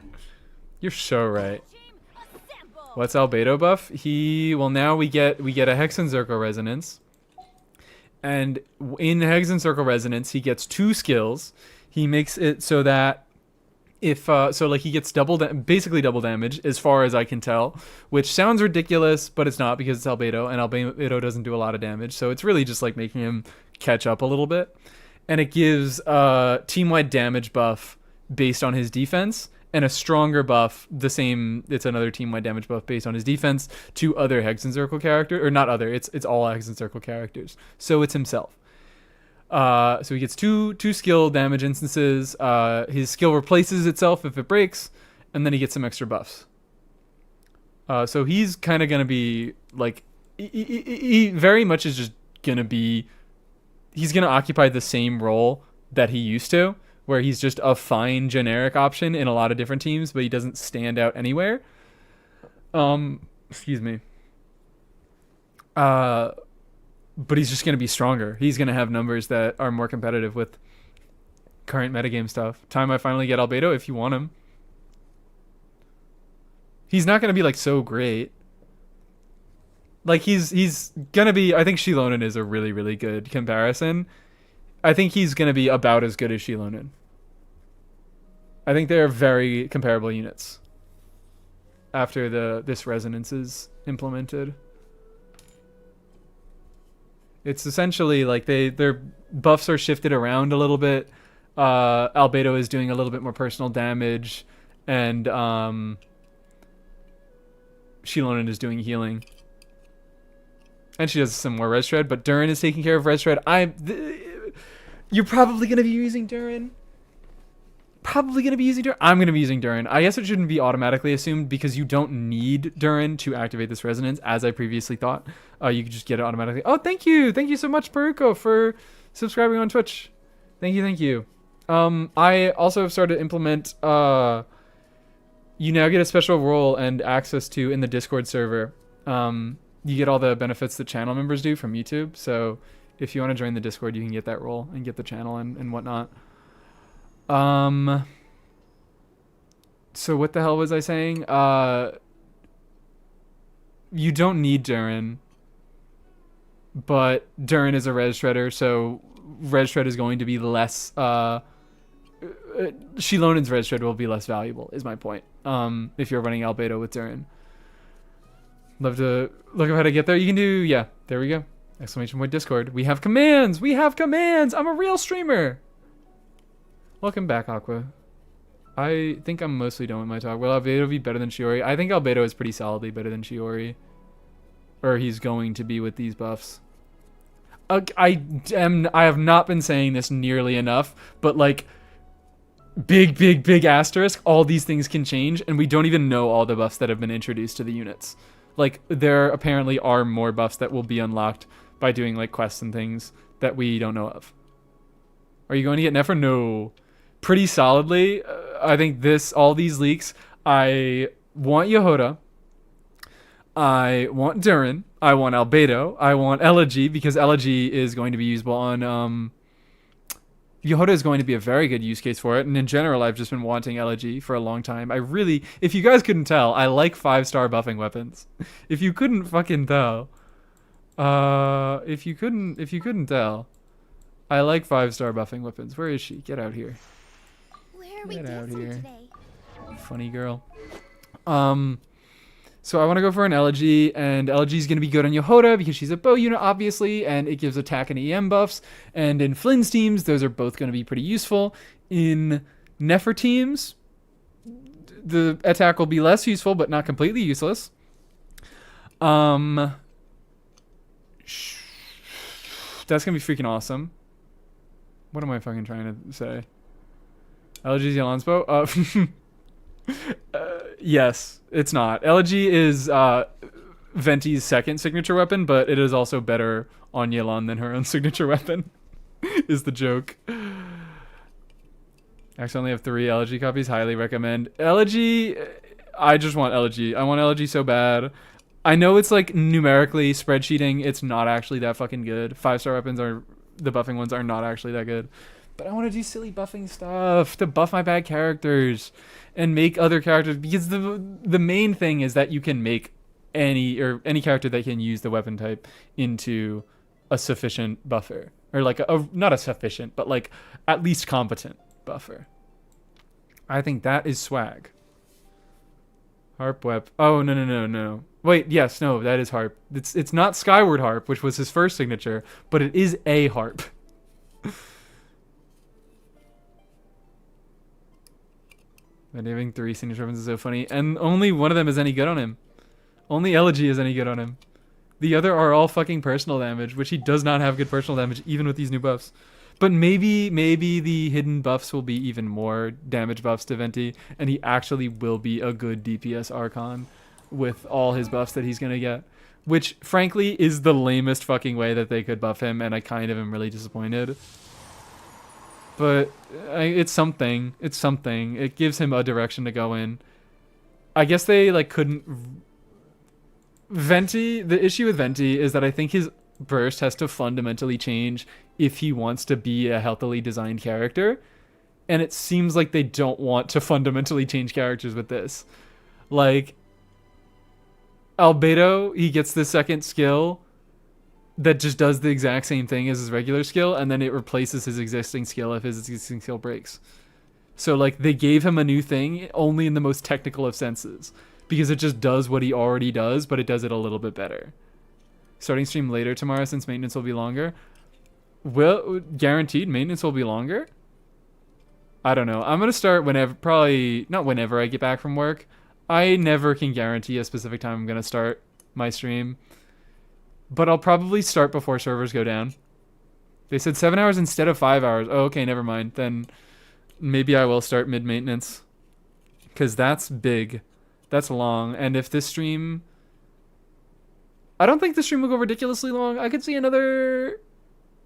You're so right. What's Albedo buff? Now we get a Hex and Circle resonance. And in Hex and Circle resonance, he gets 2 skills. He makes it so that he gets basically double damage as far as I can tell, which sounds ridiculous, but it's not, because it's Albedo, and Albedo doesn't do a lot of damage. So it's really just like making him catch up a little bit. And it gives team-wide damage buff based on his defense, and a stronger buff, it's another team-wide damage buff based on his defense to other Hex and Circle characters, or not other, it's all Hex and Circle characters. So it's himself. So he gets two skill damage instances. His skill replaces itself if it breaks, and then he gets some extra buffs. So he's kind of going to be like, he very much is just going to be, he's going to occupy the same role that he used to, where he's just a fine generic option in a lot of different teams, but he doesn't stand out anywhere. Excuse me. But he's just going to be stronger. He's going to have numbers that are more competitive with current metagame stuff. Time I finally get Albedo if you want him. He's not going to be like so great. Like he's going to be, I think Shilonen is a really, really good comparison. I think he's going to be about as good as Shilonen. I think they're very comparable units after this resonance is implemented. It's essentially like their buffs are shifted around a little bit. Albedo is doing a little bit more personal damage, and Shilonen is doing healing. And she does some more res shred, but Duran is taking care of res shred. You're probably going to be using Duran. I'm going to be using Duran. I guess it shouldn't be automatically assumed because you don't need Duran to activate this resonance, as I previously thought. You could just get it automatically. Oh, thank you. Thank you so much, Baruko, for subscribing on Twitch. Thank you. I also have started to implement, you now get a special role and access to in the Discord server. You get all the benefits that channel members do from YouTube. So if you want to join the Discord, you can get that role and get the channel and whatnot. So what the hell was I saying? You don't need Duran, but Duran is a res shredder, so res shred is going to be less, Shilonen's res shred will be less valuable, is my point. If you're running Albedo with Duran. Love to look up how to get there. You can do, yeah, there we go. Exclamation point Discord. We have commands! I'm a real streamer! Welcome back, Aqua. I think I'm mostly done with my talk. Will Albedo be better than Shiori? I think Albedo is pretty solidly better than Shiori. Or he's going to be with these buffs. I have not been saying this nearly enough, but like, big asterisk, all these things can change, and we don't even know all the buffs that have been introduced to the units. Like, there apparently are more buffs that will be unlocked by doing like quests and things that we don't know of. Are you going to get Nefer? No. Pretty solidly, I think all these leaks, I want Yehoda, I want Duran, I want Albedo, I want Elegy, because Elegy is going to be usable on, Yehoda is going to be a very good use case for it, and in general, I've just been wanting Elegy for a long time. If you guys couldn't tell, I like 5-star buffing weapons. If you couldn't fucking tell, if you couldn't tell, I like 5-star buffing weapons. Where is she? Get out here. Where are we Get out dancing here. today? Funny girl. So I want to go for an Elegy, and Elegy's going to be good on Yehoda because she's a bow unit, obviously, and it gives attack and EM buffs. And in Flynn's teams, those are both going to be pretty useful. In Nefer teams, the attack will be less useful, but not completely useless. That's going to be freaking awesome. What am I fucking trying to say? Elegy's Yelan's bow? Yes, it's not. Elegy is Venti's second signature weapon, but it is also better on Yelan than her own signature weapon, is the joke. Actually, only have 3 Elegy copies. Highly recommend. Elegy, I just want Elegy. I want Elegy so bad. I know it's like numerically spreadsheeting. It's not actually that fucking good. 5-star weapons the buffing ones are not actually that good. But I want to do silly buffing stuff to buff my bad characters and make other characters, because the main thing is that you can make any character that can use the weapon type into a sufficient buffer, or like not a sufficient, but like at least competent buffer. I think that is swag. Harp web. Oh, no. Wait, yes, no, that is harp. It's not Skyward Harp, which was his first signature, but it is a harp. And having 3 signature weapons is so funny, and only one of them is any good on him. Only Elegy is any good on him. The other are all fucking personal damage, which he does not have good personal damage, even with these new buffs. But maybe the hidden buffs will be even more damage buffs to Venti, and he actually will be a good DPS Archon with all his buffs that he's gonna get. Which, frankly, is the lamest fucking way that they could buff him, and I kind of am really disappointed. but it's something. It's something. It gives him a direction to go in. I guess they like couldn't. Venti. The issue with Venti is that I think his burst has to fundamentally change if he wants to be a healthily designed character, and it seems like they don't want to fundamentally change characters with this. Like Albedo, he gets the second skill that just does the exact same thing as his regular skill, and then it replaces his existing skill if his existing skill breaks. So like they gave him a new thing only in the most technical of senses, because it just does what he already does, but it does it a little bit better. Starting stream later tomorrow since maintenance will be longer. Will guaranteed maintenance will be longer? I don't know. I'm gonna start whenever, probably not whenever I get back from work. I never can guarantee a specific time I'm gonna start my stream. But I'll probably start before servers go down. They said 7 hours instead of 5 hours. Oh, okay, never mind. Then maybe I will start mid-maintenance. Because that's big. That's long. And if this stream... I don't think the stream will go ridiculously long. I could see another...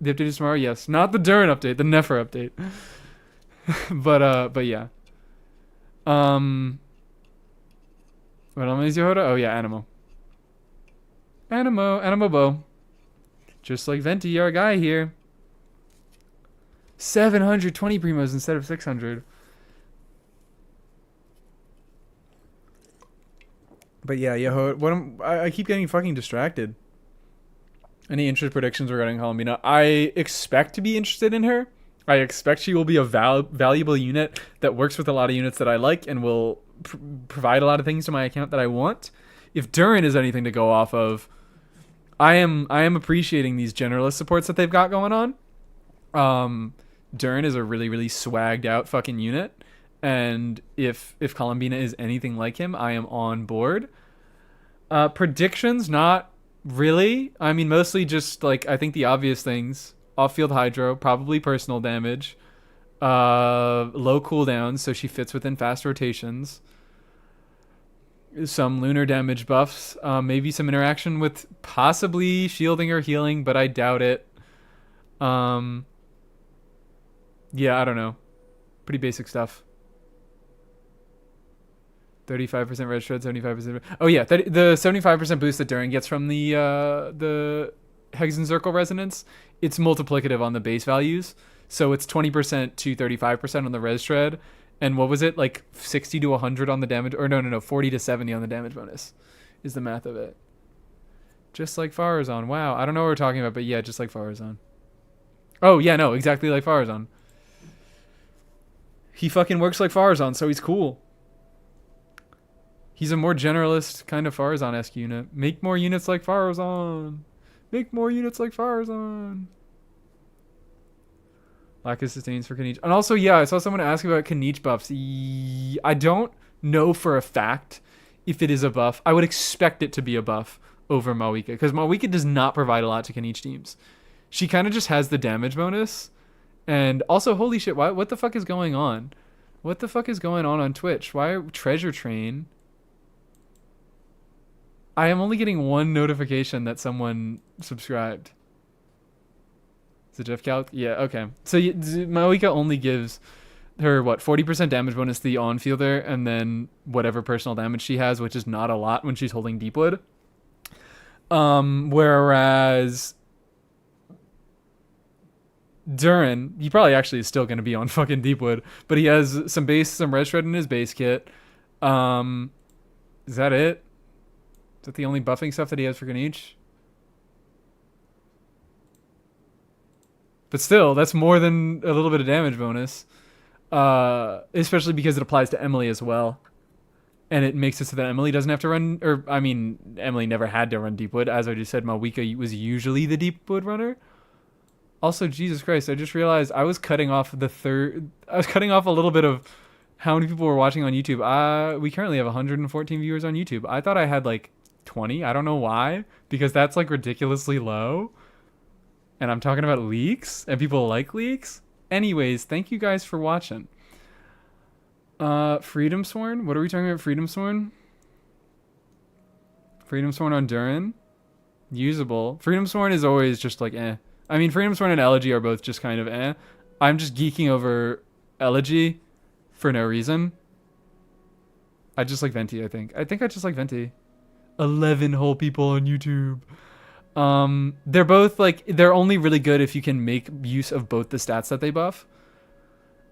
The update is tomorrow? Yes. Not the Duran update. The Nefer update. but yeah. What else is Yoda? Oh, yeah, Animo. Animo bow. Just like Venti, our guy here. 720 primos instead of 600. But yeah, I keep getting fucking distracted. Any interest predictions regarding Colomina? I expect to be interested in her. I expect she will be a valuable unit that works with a lot of units that I like and will provide a lot of things to my account that I want. If Duran is anything to go off of, I am appreciating these generalist supports that they've got going on. Duran is a really, really swagged out fucking unit. And if Colombina is anything like him, I am on board. Predictions, not really. I mean, mostly just like, I think the obvious things. Off-field hydro, probably personal damage. Low cooldowns, so she fits within fast rotations. Some lunar damage buffs. Maybe some interaction with possibly shielding or healing, but I doubt it. Yeah, I don't know. Pretty basic stuff. 35% red shred, 75%. Oh yeah, the 75% boost that Duran gets from the Hexen Circle resonance, it's multiplicative on the base values. So it's 20% to 35% on the res shred. And what was it? Like 60 to 100 on the damage, or no, 40 to 70 on the damage bonus is the math of it. Just like Farazan. Wow. I don't know what we're talking about, but yeah, just like Farazan. Oh yeah, no, exactly like Farazan. He fucking works like Farazan, so he's cool. He's a more generalist kind of Farazan-esque unit. Make more units like Farazan. Make more units like Farazan. Lack of sustains for Kaniche. And also, yeah, I saw someone ask about Kaniche buffs. I don't know for a fact if it is a buff. I would expect it to be a buff over Mawika, because Mawika does not provide a lot to Kaniche teams. She kind of just has the damage bonus. And also, holy shit, what the fuck is going on? What the fuck is going on Twitch? Why Treasure Train? I am only getting one notification that someone subscribed. Is it Jeff Calc? Yeah, okay. So Mawika only gives her, 40% damage bonus to the on-fielder, and then whatever personal damage she has, which is not a lot when she's holding Deepwood. Whereas Duran, he probably actually is still going to be on fucking Deepwood, but he has some red shred in his base kit. Is that it? Is that the only buffing stuff that he has for Kaniche? But still, that's more than a little bit of damage bonus. Especially because it applies to Emily as well. And it makes it so that Emily doesn't have to run... Emily never had to run Deepwood. As I just said, Mawika was usually the Deepwood runner. Also, Jesus Christ, I just realized I was cutting off a little bit of how many people were watching on YouTube. We currently have 114 viewers on YouTube. I thought I had 20. I don't know why. Because that's ridiculously low. And I'm talking about leaks, and people like leaks. Anyways, thank you guys for watching. Freedom Sworn? What are we talking about? Freedom Sworn? Freedom Sworn on Duran? Usable. Freedom Sworn is always just eh. I mean, Freedom Sworn and Elegy are both just kind of eh. I'm just geeking over Elegy for no reason. I just like Venti, I think. I think I just like Venti. 11 whole people on YouTube. They're both like, they're only really good if you can make use of both the stats that they buff.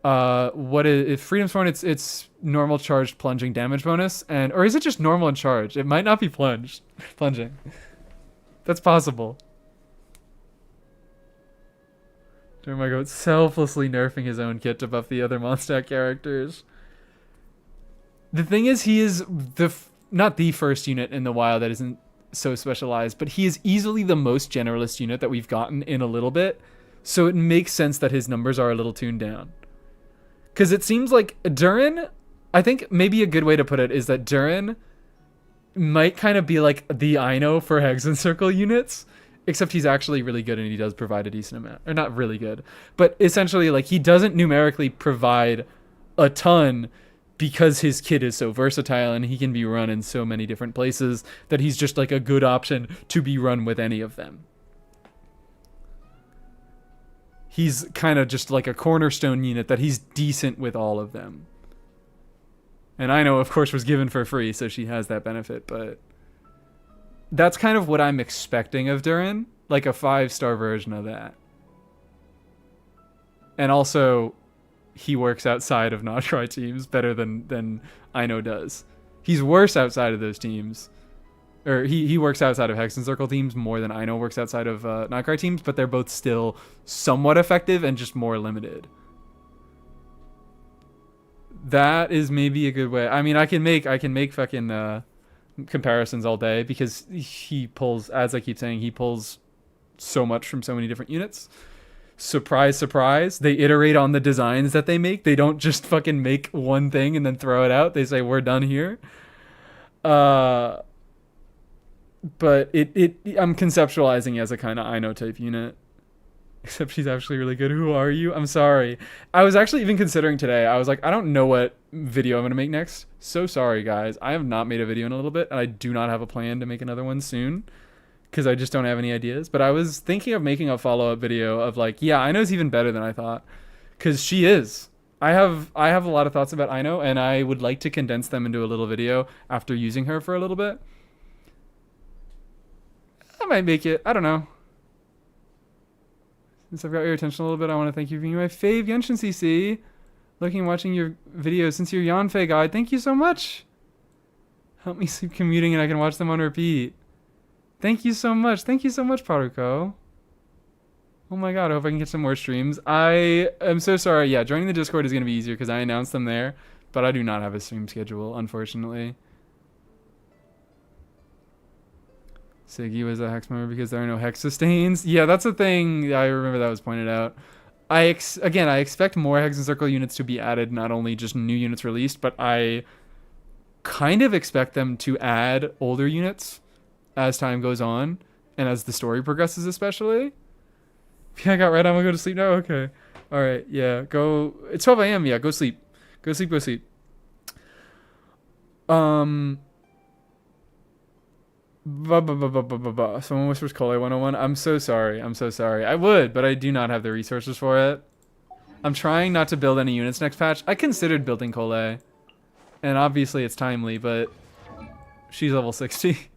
What is if Freedom Sworn? It's normal charged plunging damage bonus, and or is it just normal and charged? It might not be plunging. That's possible. Dermago selflessly nerfing his own kit to buff the other Mondstadt characters. The thing is, he is not the first unit in the wild that isn't so specialized, but he is easily the most generalist unit that we've gotten in a little bit. So it makes sense that his numbers are a little tuned down. Because it seems like Duran, I think maybe a good way to put it is that Duran might kind of be like the Ino for Hex and Circle units, except he's actually really good and he does provide a decent amount. Or not really good, but essentially like he doesn't numerically provide a ton because his kit is so versatile and he can be run in so many different places that he's just like a good option to be run with any of them. He's kind of just like a cornerstone unit that he's decent with all of them. And I know, of course, was given for free, so she has that benefit, but that's kind of what I'm expecting of Duran, like a 5-star version of that. And also, he works outside of Notcry teams better than Ino does. He's worse outside of those teams. Or he works outside of Hex and Circle teams more than Ino works outside of Notcry teams, but they're both still somewhat effective and just more limited. That is maybe a good way. I mean, I can make fucking comparisons all day because he pulls, as I keep saying, he pulls so much from so many different units. Surprise, surprise. They iterate on the designs that they make. They don't just fucking make one thing and then throw it out. They say, we're done here. But I'm conceptualizing as a kind of Ino type unit. Except she's actually really good. Who are you? I'm sorry. I was actually even considering today. I was like, I don't know what video I'm going to make next. So sorry, guys. I have not made a video in a little bit, and I do not have a plan to make another one soon. Because I just don't have any ideas. But I was thinking of making a follow-up video of like, yeah, Ino's even better than I thought. Because she is. I have a lot of thoughts about Ino, and I would like to condense them into a little video after using her for a little bit. I might make it. I don't know. Since I've got your attention a little bit, I want to thank you for being my fave Genshin CC. Looking and watching your videos since your Yanfei guide. Thank you so much. Help me sleep commuting and I can watch them on repeat. Thank you so much. Thank you so much, Paruko. Oh my god, I hope I can get some more streams. I am so sorry. Yeah, joining the Discord is going to be easier because I announced them there. But I do not have a stream schedule, unfortunately. Siggy was a hex member because there are no hex sustains. Yeah, that's a thing. I remember that was pointed out. I expect more Hex and Circle units to be added, not only just new units released, but I kind of expect them to add older units as time goes on and as the story progresses, especially. Yeah, I got right. I'm gonna go to sleep now. Okay. All right. Yeah. Go. It's 12 a.m. Yeah. Go sleep. Go sleep. Go sleep. Someone whispers Cole 101. I'm so sorry. I'm so sorry. I would, but I do not have the resources for it. I'm trying not to build any units next patch. I considered building Cole, and obviously it's timely, but she's level 60.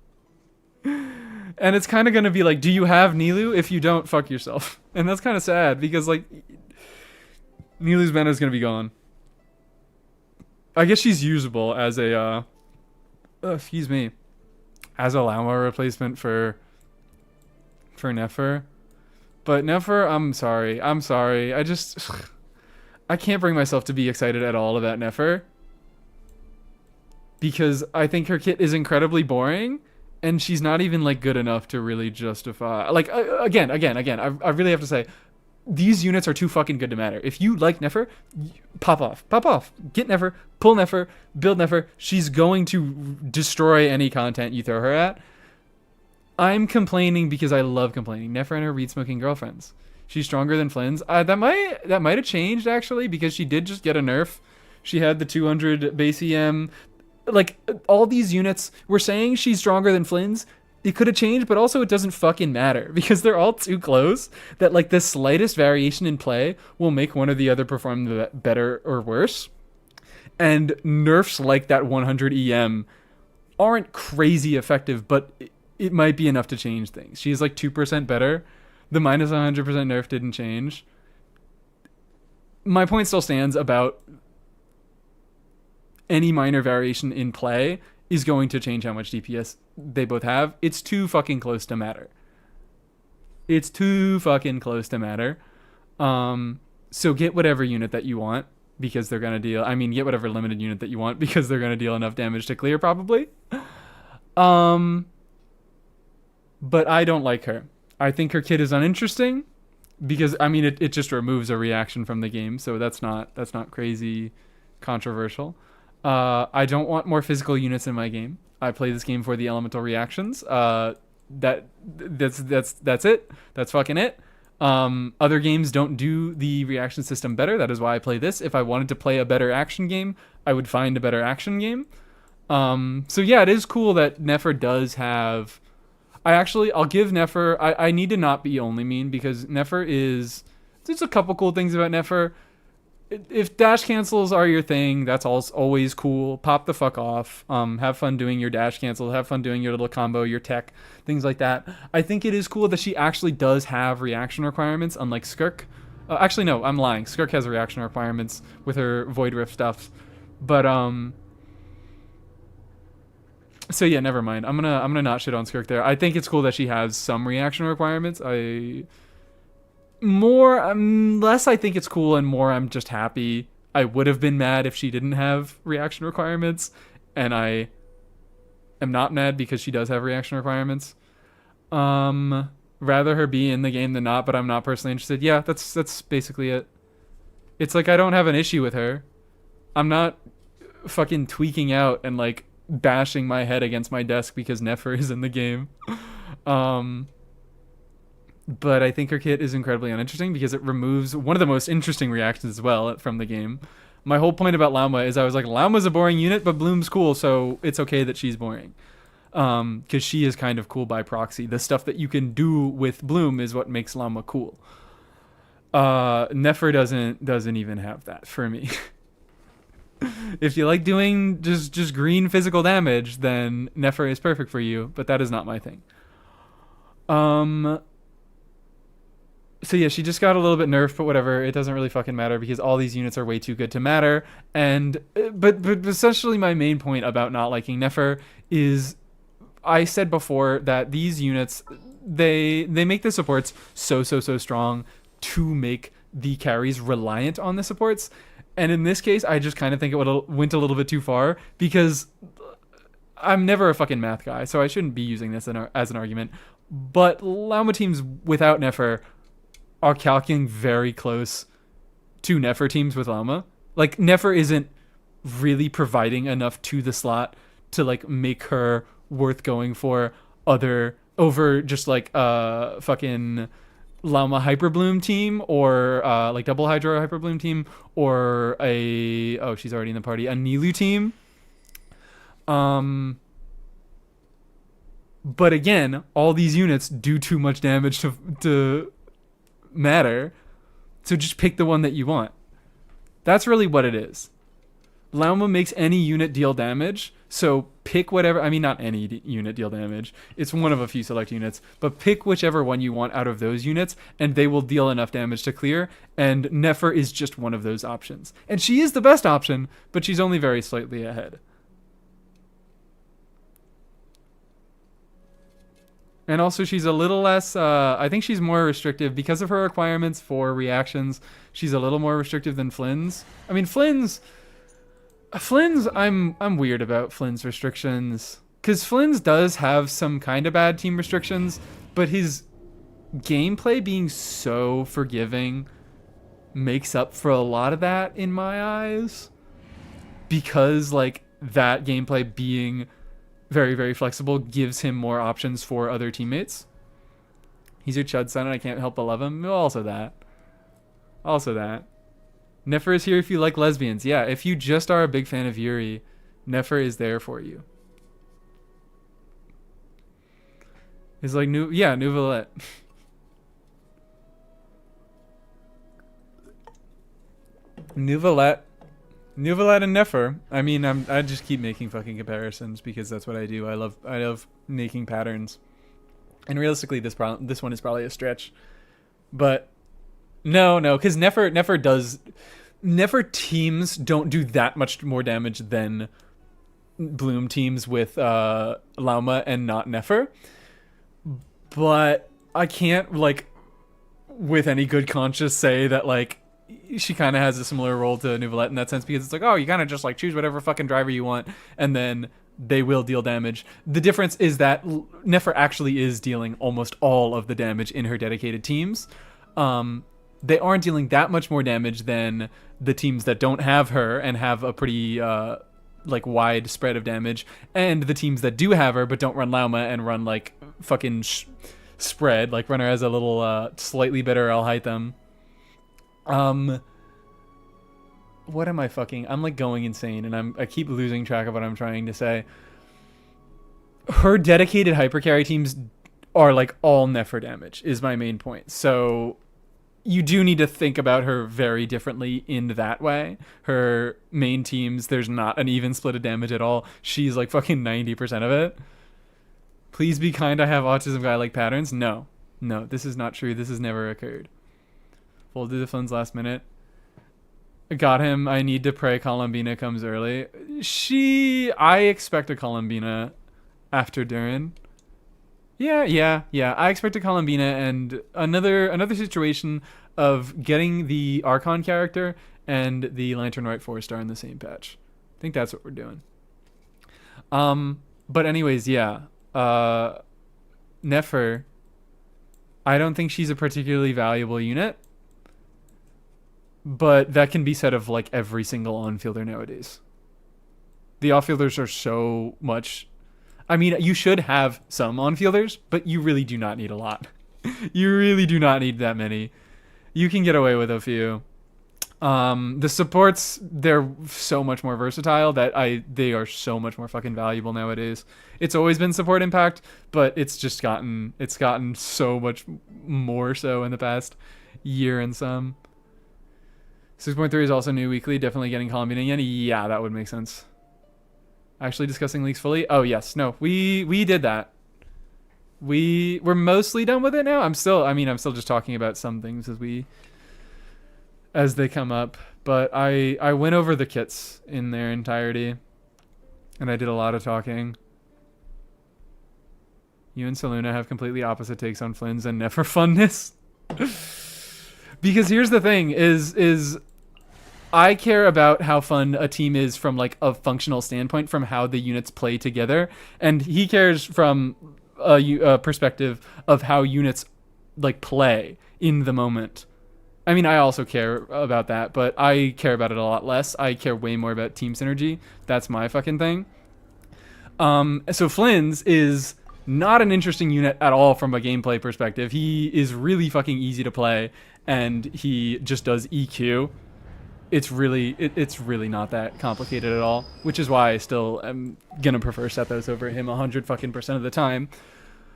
And it's kind of going to be like, do you have Nilu? If you don't, fuck yourself. And that's kind of sad because like Nilu's mana is going to be gone. I guess she's usable as a excuse me, as a Llama replacement for Nefer. But Nefer, I'm sorry. I can't bring myself to be excited at all about Nefer. Because I think her kit is incredibly boring. And she's not even like good enough to really justify. Like, again, I really have to say, these units are too fucking good to matter. If you like Nefer, pop off. Get Nefer, pull Nefer, build Nefer. She's going to destroy any content you throw her at. I'm complaining because I love complaining. Nefer and her weed smoking girlfriends. She's stronger than Flynn's. That might have changed actually because she did just get a nerf. She had the 200 base EM. Like all these units, we're saying she's stronger than Flynn's. it could have changed, but also it doesn't fucking matter because they're all too close that like the slightest variation in play will make one or the other perform better or worse. And nerfs like that 100 EM aren't crazy effective, but it might be enough to change things. She's like 2% better. The minus 100% nerf didn't change. My point still stands about any minor variation in play is going to change how much DPS they both have. It's too fucking close to matter. It's too fucking close to matter. So get whatever unit that you want because they're gonna deal. I mean, get whatever limited unit that you want because they're gonna deal enough damage to clear probably. But I don't like her. I think her kit is uninteresting because I mean it just removes a reaction from the game, so that's not crazy controversial. I don't want more physical units in my game. I play this game for the elemental reactions. That's it. That's fucking it. Other games don't do the reaction system better. That is why I play this. If I wanted to play a better action game, I would find a better action game. So yeah, it is cool that Nefer does have. I'll give Nefer. I need to not be only mean because Nefer is. There's a couple cool things about Nefer. If dash cancels are your thing, that's always cool. Pop the fuck off. Have fun doing your dash cancel. Have fun doing your little combo, your tech, things like that. I think it is cool that she actually does have reaction requirements, unlike Skirk. Actually, no, I'm lying. Skirk has reaction requirements with her Void Rift stuff, but So yeah, never mind. I'm gonna not shit on Skirk there. I think it's cool that she has some reaction requirements. Less I think it's cool and more I'm just happy. I would have been mad if she didn't have reaction requirements, and I am not mad because she does have reaction requirements. Rather her be in the game than not, but I'm not personally interested. Yeah, that's basically it. It's like I don't have an issue with her. I'm not fucking tweaking out and like bashing my head against my desk because Nefer is in the game. But I think her kit is incredibly uninteresting because it removes one of the most interesting reactions as well from the game. My whole point about Lauma is I was like, Lauma's a boring unit, but Bloom's cool, so it's okay that she's boring. Because she is kind of cool by proxy. The stuff that you can do with Bloom is what makes Lauma cool. Nefer doesn't even have that for me. If you like doing just green physical damage, then Nefer is perfect for you, but that is not my thing. So yeah, she just got a little bit nerfed, but whatever. It doesn't really fucking matter because all these units are way too good to matter. And but essentially my main point about not liking Nefer is I said before that these units they make the supports so strong to make the carries reliant on the supports. And in this case, I just kind of think it went a little bit too far because I'm never a fucking math guy, so I shouldn't be using this as an argument. But Lauma teams without Nefer are calculating very close to Nefer teams with Lauma. Like, Nefer isn't really providing enough to the slot to, like, make her worth going for over just, like, fucking Lauma Hyperbloom team or, like, Double Hydro Hyperbloom team or she's already in the party, a Nilu team. But again, all these units do too much damage to matter, so just pick the one that you want. That's really what it is. Lauma makes any unit deal damage, so pick whatever. I mean, not any unit deal damage. It's one of a few select units, but pick whichever one you want out of those units, and they will deal enough damage to clear, and Nefer is just one of those options. And she is the best option, but she's only very slightly ahead. And also, she's a little less, I think she's more restrictive because of her requirements for reactions. She's a little more restrictive than Flynn's. I mean, Flynn's, I'm weird about Flynn's restrictions. Because Flynn's does have some kind of bad team restrictions, but his gameplay being so forgiving makes up for a lot of that in my eyes. Because, like, that gameplay being very, very flexible gives him more options for other teammates. He's your Chud son and I can't help but love him. Also that. Nefer is here if you like lesbians. Yeah, if you just are a big fan of Yuri, Nefer is there for you. It's like Nouvelette. Nouvelette and Nefer. I mean, I just keep making fucking comparisons because that's what I do. I love making patterns. And realistically, this one is probably a stretch. But no, because Nefer teams don't do that much more damage than Bloom teams with Lauma and not Nefer. But I can't, like, with any good conscience say that, like, she kind of has a similar role to Nouvelette in that sense, because it's like, oh, you kind of just, like, choose whatever fucking driver you want, and then they will deal damage. The difference is that Nefer actually is dealing almost all of the damage in her dedicated teams. They aren't dealing that much more damage than the teams that don't have her and have a pretty like wide spread of damage, and the teams that do have her but don't run Lauma and run like fucking spread, like run her as a little slightly better I'll hide them. What am I fucking? I'm like going insane, and I keep losing track of what I'm trying to say. Her dedicated hypercarry teams are like all Nefer damage is my main point. So you do need to think about her very differently in that way. Her main teams, there's not an even split of damage at all. She's like fucking 90% of it. Please be kind, I have autism guy like patterns. No, this is not true. This has never occurred. Folded the Flynn's last minute. Got him. I need to pray Columbina comes early. I expect a Columbina after Duran. Yeah. I expect a Columbina and another situation of getting the Archon character and the Lantern Rite 4-star in the same patch. I think that's what we're doing. But anyways, yeah. Nefer, I don't think she's a particularly valuable unit. But that can be said of like every single on-fielder nowadays. The off-fielders are so much... I mean, you should have some on-fielders, but you really do not need a lot. You really do not need that many. You can get away with a few. The supports, they're so much more versatile that they are so much more fucking valuable nowadays. It's always been support impact, but it's gotten so much more so in the past year and some. 6.3 is also new weekly. Definitely getting Columbine again. Yeah, that would make sense. Actually discussing leaks fully. Oh yes, no, we did that. We're mostly done with it now. I'm still just talking about some things as they come up. But I went over the kits in their entirety, and I did a lot of talking. You and Saluna have completely opposite takes on Flynn's and Nefer funness. Because here's the thing is I care about how fun a team is from like a functional standpoint, from how the units play together, and he cares from a perspective of how units like play in the moment. I mean, I also care about that, but I care about it a lot less. I care way more about team synergy. That's my fucking thing. So Flynn's is not an interesting unit at all from a gameplay perspective. He is really fucking easy to play, and he just does EQ. It's really not that complicated at all, which is why I still am gonna prefer Sethos over him 100% of the time,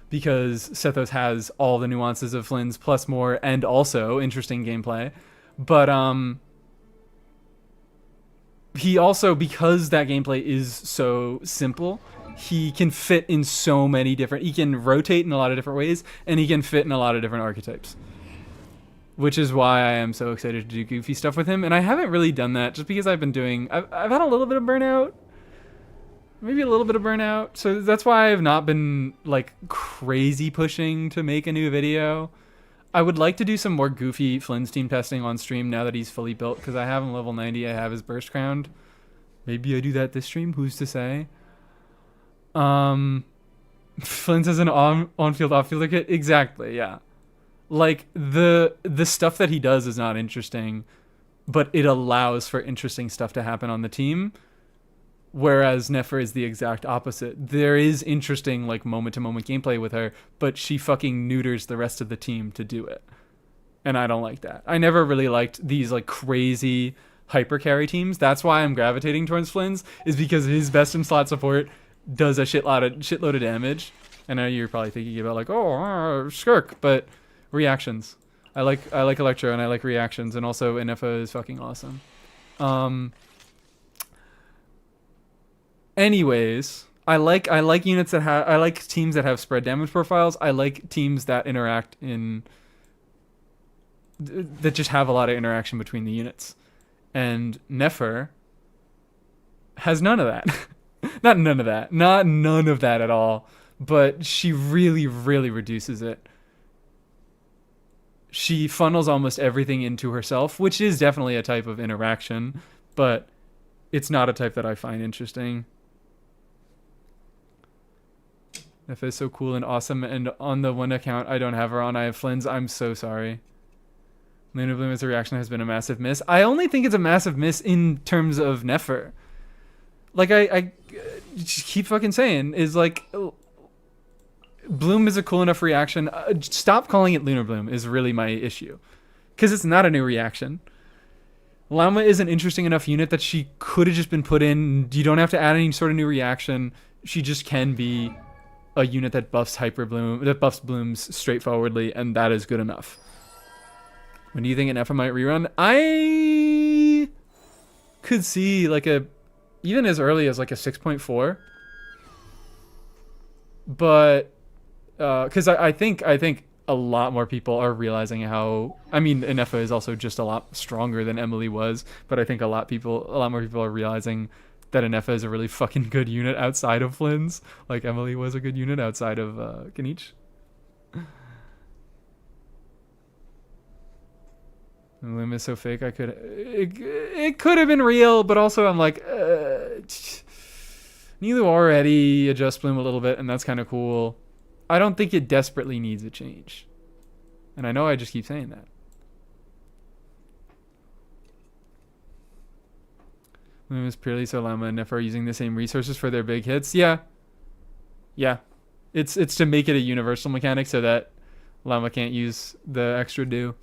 because Sethos has all the nuances of Flynn's plus more, and also interesting gameplay. But he also, because that gameplay is so simple, he can fit in so many different... He can rotate in a lot of different ways, and he can fit in a lot of different archetypes. Which is why I am so excited to do goofy stuff with him. And I haven't really done that just because I've had a little bit of burnout. Maybe a little bit of burnout. So that's why I've not been like crazy pushing to make a new video. I would like to do some more goofy Flynn's team testing on stream now that he's fully built, because I have him level 90. I have his burst crowned. Maybe I do that this stream. Who's to say? Flynn's has an on-field, off-fielder kit. Exactly, yeah. Like, the stuff that he does is not interesting, but it allows for interesting stuff to happen on the team, whereas Nefer is the exact opposite. There is interesting, like, moment-to-moment gameplay with her, but she fucking neuters the rest of the team to do it. And I don't like that. I never really liked these, like, crazy hyper carry teams. That's why I'm gravitating towards Flynn's, is because his best in slot support does a shitload of damage. I know you're probably thinking about like, oh, Skirk, but reactions. I like Electro and I like reactions, and also Nefer is fucking awesome. Anyways, I like units that have I like teams that have spread damage profiles. I like teams that interact in that just have a lot of interaction between the units. And Nefer has none of that. Not none of that. Not none of that at all. But she really, really reduces it. She funnels almost everything into herself, which is definitely a type of interaction, but it's not a type that I find interesting. Nefer is so cool and awesome, and on the one account I don't have her on, I have Flynn's. I'm so sorry. Lunar Bloom as a reaction has been a massive miss. I only think it's a massive miss in terms of Nefer. Like, I keep fucking saying, is like, Bloom is a cool enough reaction. Stop calling it Lunar Bloom is really my issue. Because it's not a new reaction. Llama is an interesting enough unit that she could have just been put in. You don't have to add any sort of new reaction. She just can be a unit that buffs blooms straightforwardly, and that is good enough. When do you think an Nefer might rerun? I could see like even as early as like a 6.4. But because I think a lot more people are realizing how, I mean, Nefer is also just a lot stronger than Emily was, but I think a lot more people are realizing that Nefer is a really fucking good unit outside of Flynn's, like Emily was a good unit outside of Kanich. Lim is so fake. It could have been real, but also I'm like, Nilu already adjusts Bloom a little bit, and that's kind of cool. I don't think it desperately needs a change, and I know I just keep saying that. Bloom is purely so Llama and Nefer are using the same resources for their big hits. Yeah. It's to make it a universal mechanic so that Llama can't use the extra do.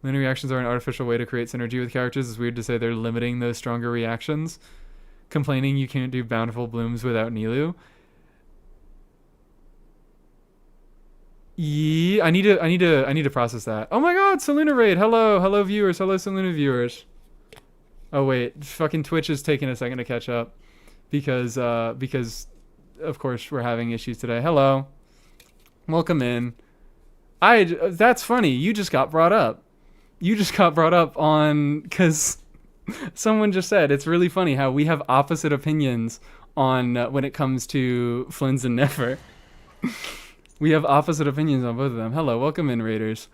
Linear reactions are an artificial way to create synergy with characters. It's weird to say they're limiting those stronger reactions. Complaining you can't do bountiful blooms without Nilu. Yeah, I need to process that. Oh my god, Seluna Raid. Hello viewers. Hello Seluna viewers. Oh wait, fucking Twitch is taking a second to catch up because of course we're having issues today. Hello. Welcome in. That's funny. You just got brought up. On because someone just said it's really funny how we have opposite opinions on when it comes to Flynn's and Nefer. We have opposite opinions on both of them. Hello, welcome in, Raiders.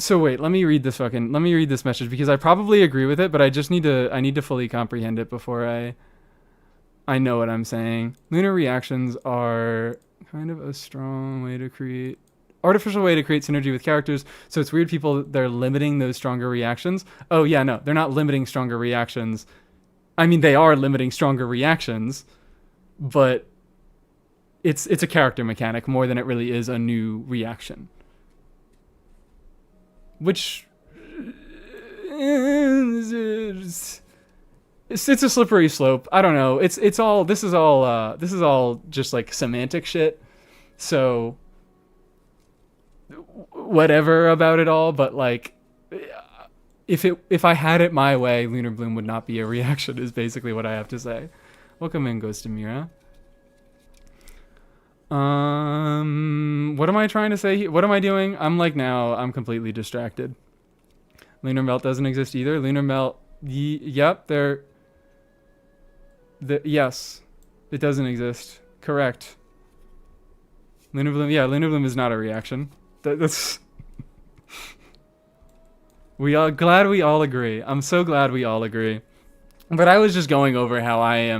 So wait, let me read this message because I probably agree with it, but I need to fully comprehend it before I know what I'm saying. Lunar reactions are kind of a strong way to create artificial way to create synergy with characters. So it's weird they're limiting those stronger reactions. Oh yeah, no, they're not limiting stronger reactions. I mean, they are limiting stronger reactions, but it's a character mechanic more than it really is a new reaction. Which it's a slippery slope. I don't know. This is all just like semantic shit. So whatever about it all, but like if I had it my way, Lunar Bloom would not be a reaction is basically what I have to say. Welcome in, Ghost Amira. What am I trying to say? What am I doing? I'm completely distracted. Lunar Melt doesn't exist either. Lunar Melt, yep, yes, it doesn't exist. Correct. Lunar Bloom is not a reaction. That's glad we all agree. I'm so glad we all agree. But I was just going over how I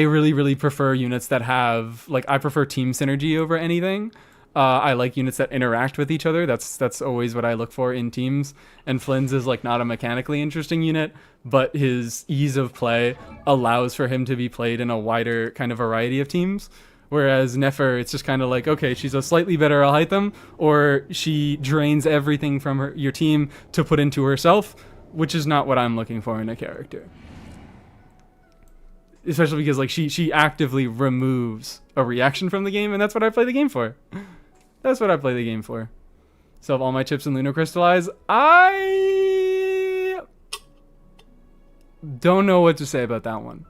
really, really prefer units that have, like, I prefer team synergy over anything. I like units that interact with each other. That's always what I look for in teams. And Flynn's is, like, not a mechanically interesting unit, but his ease of play allows for him to be played in a wider kind of variety of teams. Whereas Nefer, it's just kind of like, okay, she's a slightly better Alhaitham, or she drains everything from your team to put into herself, which is not what I'm looking for in a character. especially because like she actively removes a reaction from the game, and that's what I play the game for. That's what I play the game for. So if all my chips in Lunar crystallize, I don't know what to say about that one.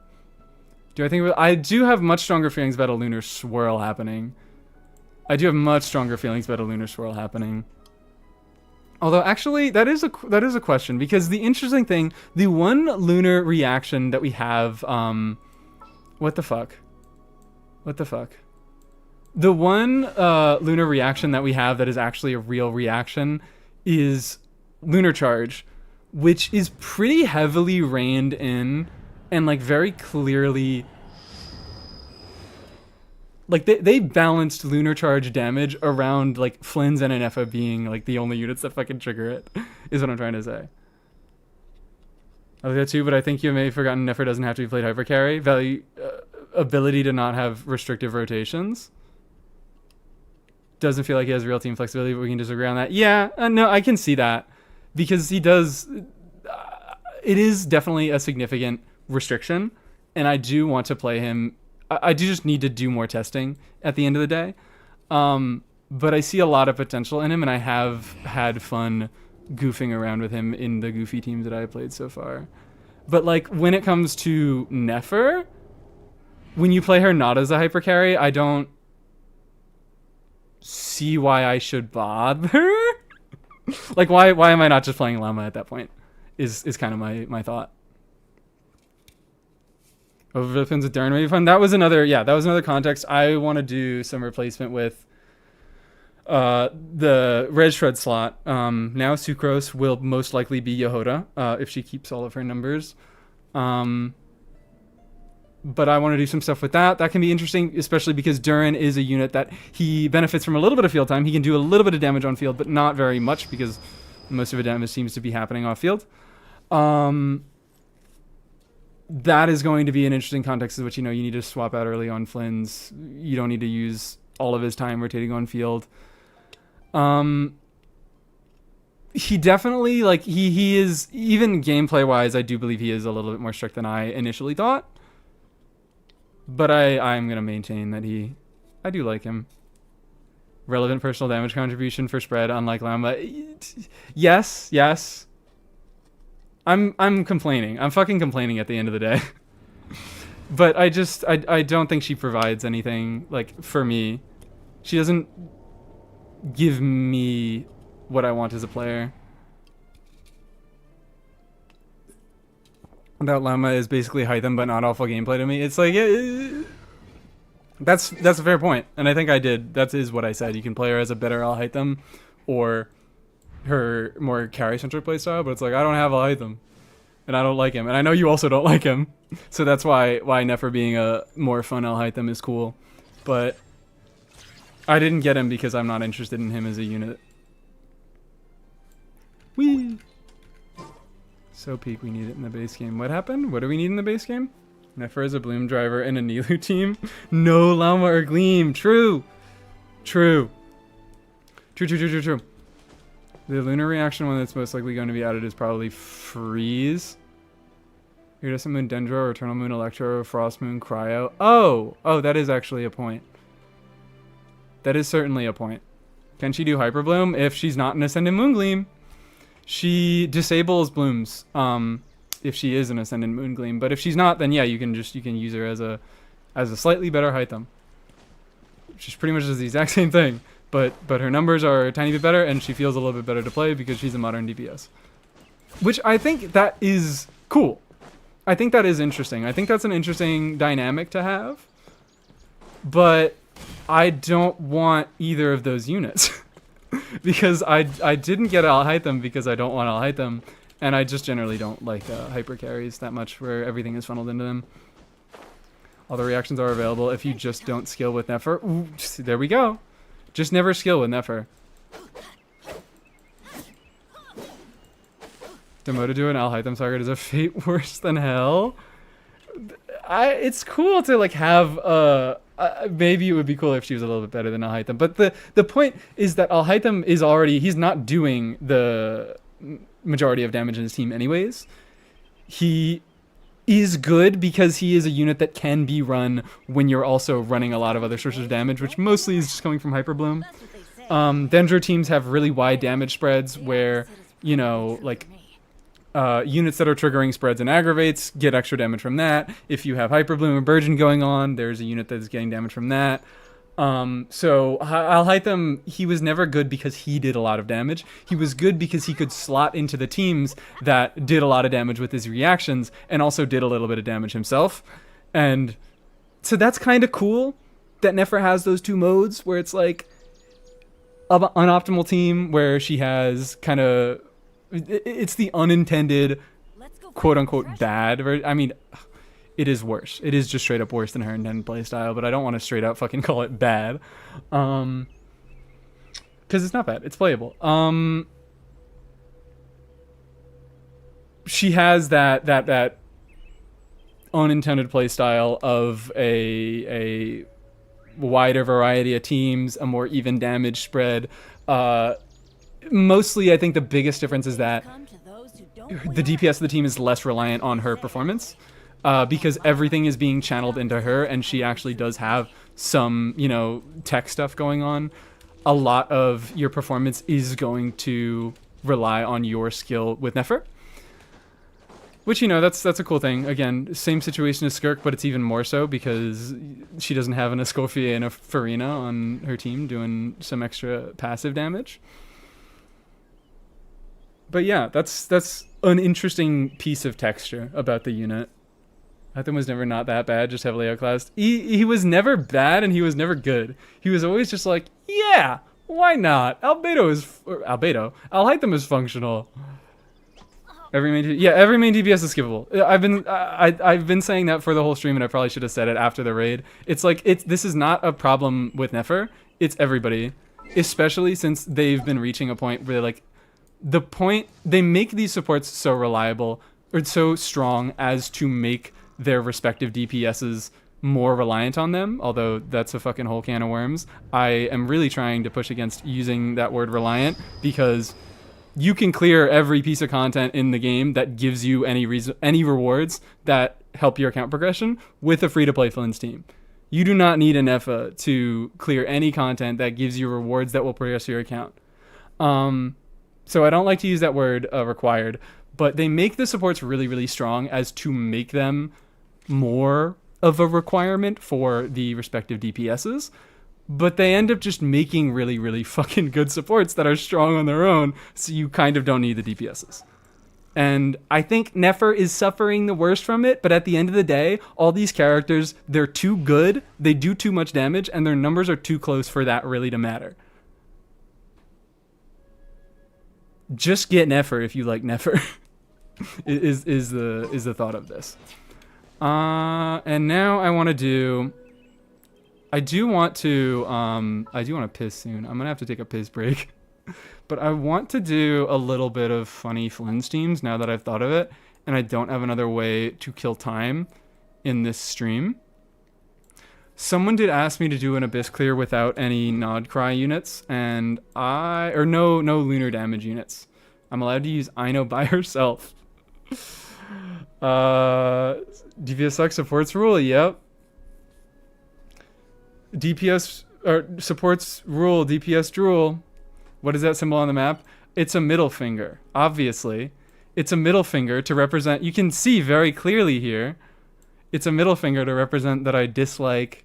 I do have much stronger feelings about a Lunar Swirl happening. I do have much stronger feelings about a Lunar Swirl happening. Although, actually, that is a question, because the interesting thing, the one lunar reaction that we have, what the fuck? The one lunar reaction that we have that is actually a real reaction is Lunar Charge, which is pretty heavily reined in and, like, very clearly... Like, they balanced Lunar Charge damage around, like, Flynn's and Nefer being, like, the only units that fucking trigger it, is what I'm trying to say. I like that too, but I think you may have forgotten Nefer doesn't have to be played hyper carry. Ability to not have restrictive rotations. Doesn't feel like he has real team flexibility, but we can disagree on that. Yeah, no, I can see that. Because he does... it is definitely a significant restriction, and I do want to play him... I do just need to do more testing at the end of the day. But I see a lot of potential in him, and I have had fun goofing around with him in the goofy teams that I've played so far. But, like, when it comes to Nefer, when you play her not as a hyper carry, I don't see why I should bother. Like, why am I not just playing Llama at that point? Is kind of my thought. Overflips with Duran may be fun. That was another context. I want to do some replacement with the Red Shred slot. Now Sucrose will most likely be Yoda if she keeps all of her numbers. But I want to do some stuff with that. That can be interesting, especially because Duran is a unit that he benefits from a little bit of field time. He can do a little bit of damage on field, but not very much because most of the damage seems to be happening off field. That is going to be an interesting context in which, you need to swap out early on Flynn's. You don't need to use all of his time rotating on field. He definitely, like, he is, even gameplay wise, I do believe he is a little bit more strict than I initially thought. But I'm going to maintain that I do like him. Relevant personal damage contribution for spread, unlike Lamba. Yes. I'm complaining. I'm fucking complaining at the end of the day. But I don't think she provides anything, like, for me. She doesn't give me what I want as a player. That Llama is basically Hytham, but not awful gameplay to me. It's like, that's a fair point. And I think I did. That is what I said. You can play her as a better Al Hytham or her more carry-centric playstyle, but it's like, I don't have Al Hytham. And I don't like him. And I know you also don't like him. So that's why Nefer being a more fun Al Hytham is cool. But I didn't get him because I'm not interested in him as a unit. Whee! So peak, we need it in the base game. What happened? What do we need in the base game? Nefer is a Bloom driver in a Nilu team. No Llama or Gleam. True. True. The lunar reaction one that's most likely going to be added is probably Freeze. Iridescent Moon Dendro, Eternal Moon Electro, Frost Moon Cryo. Oh, that is actually a point. That is certainly a point. Can she do Hyper Bloom if she's not an Ascendant Moongleam? She disables blooms if she is an Ascendant Moongleam, but if she's not, then yeah, you can use her as a slightly better Hytham. She's pretty much the exact same thing, but her numbers are a tiny bit better, and she feels a little bit better to play because she's a modern DPS. Which I think that is cool. I think that is interesting. I think that's an interesting dynamic to have, but I don't want either of those units. Because I didn't get Al Hytham because I don't want Al Hytham, and I just generally don't like hyper carries that much where everything is funneled into them. All the reactions are available if you just don't skill with Nefer. Ooh, there we go. Just never skill with Nefer. Demoted to an Al Hytham target is a fate worse than hell. It's cool to like have maybe it would be cool if she was a little bit better than Al Hytham, but the point is that Al Hytham is he's not doing the majority of damage in his team anyways. He is good because he is a unit that can be run when you're also running a lot of other sources of damage, which mostly is just coming from Hyperbloom. Dendro teams have really wide damage spreads where, you know, like units that are triggering spreads and aggravates get extra damage from that. If you have Hyperbloom or Burgeon going on, there's a unit that is getting damage from that. So Al-Haytham, he was never good because he did a lot of damage. He was good because he could slot into the teams that did a lot of damage with his reactions and also did a little bit of damage himself. And so that's kind of cool that Nefer has those two modes where it's like an optimal team where she has kind of, it's the unintended quote unquote bad. I mean, it is worse. It is just straight up worse than her intended playstyle, but I don't want to straight up fucking call it bad. Because it's not bad. It's playable. She has that unintended playstyle of a wider variety of teams, a more even damage spread. Mostly, I think the biggest difference is that the DPS of the team is less reliant on her performance. Because everything is being channeled into her, and she actually does have some, you know, tech stuff going on. A lot of your performance is going to rely on your skill with Nefer. Which, you know, that's a cool thing. Again, same situation as Skirk, but it's even more so because she doesn't have an Escoffier and a Farina on her team doing some extra passive damage. But yeah, that's an interesting piece of texture about the unit. Hytham was never not that bad, just heavily outclassed. He was never bad and he was never good. He was always just like, yeah, why not? Al-Haytham is functional. Every main DPS is skippable. I've been saying that for the whole stream, and I probably should have said it after the raid. It's like this is not a problem with Nefer. It's everybody, especially since they've been reaching a point where like the point they make these supports so reliable or so strong as to make their respective DPSs more reliant on them, although that's a fucking whole can of worms. I am really trying to push against using that word reliant because you can clear every piece of content in the game that gives you any rewards that help your account progression with a free-to-play Flynn's team. You do not need an Nefa to clear any content that gives you rewards that will progress your account. So I don't like to use that word required, but they make the supports really, really strong as to make them more of a requirement for the respective DPSs, but they end up just making really, really fucking good supports that are strong on their own, so you kind of don't need the DPSs. And I think Nefer is suffering the worst from it, but at the end of the day, all these characters, they're too good, they do too much damage, and their numbers are too close for that really to matter. Just get Nefer if you like Nefer, is the thought of this. And now I want to piss soon. I'm gonna have to take a piss break. But I want to do a little bit of funny Flynn's teams now that I've thought of it, and I don't have another way to kill time in this stream. Someone did ask me to do an Abyss clear without any Nod Cry units, and no lunar damage units. I'm allowed to use Ino by herself. DPS sucks supports rule, yep. DPS or supports rule, DPS drool. What is that symbol on the map? It's a middle finger, obviously. It's a middle finger to represent, you can see very clearly here, it's a middle finger to represent that I dislike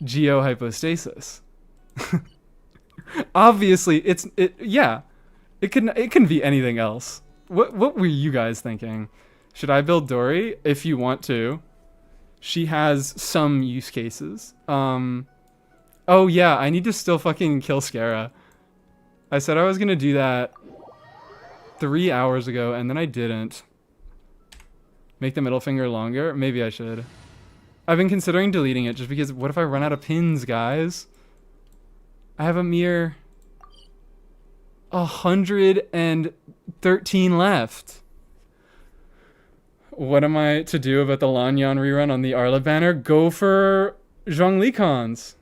geohypostasis. Obviously, it can be anything else. What were you guys thinking? Should I build Dory? If you want to. She has some use cases. Oh yeah, I need to still fucking kill Scara. I said I was gonna do that 3 hours ago, and then I didn't. Make the middle finger longer? Maybe I should. I've been considering deleting it just because what if I run out of pins, guys? I have a mere 113 left. What am I to do about the Lanyan rerun on the Arla banner? Go for Zhongli cons.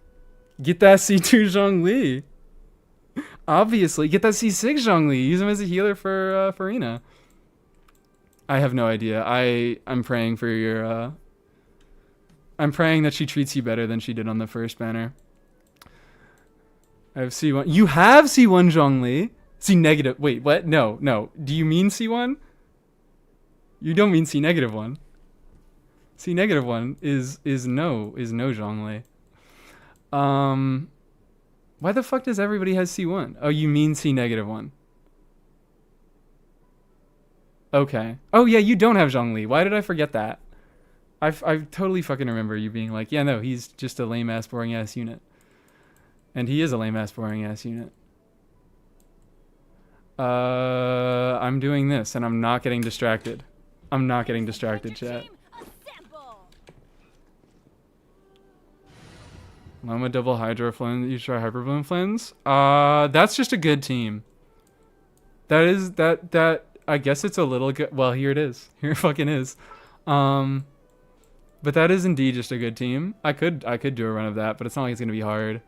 Get that C2 Zhongli. Obviously, get that C6 Zhongli. Use him as a healer for Farina. I have no idea. I'm praying for your. I'm praying that she treats you better than she did on the first banner. I have C1. You have C1 Zhongli. C negative. Wait, what? No, no. Do you mean C1? You don't mean C negative 1. C negative 1 is no Zhongli. Why the fuck does everybody has C1? Oh, you mean C negative 1. Okay. Oh yeah, you don't have Zhongli. Why did I forget that? I totally fucking remember you being like, yeah, no, he's just a lame ass boring ass unit. And he is a lame ass boring ass unit. I'm doing this and I'm not getting distracted. I'm not getting distracted, chat. Loma double Hydro Flens. You try Hyper Bloom Flens? That's just a good team. That is that I guess it's a little good. Well, here it is. Here it fucking is. But that is indeed just a good team. I could do a run of that, but it's not like it's gonna be hard.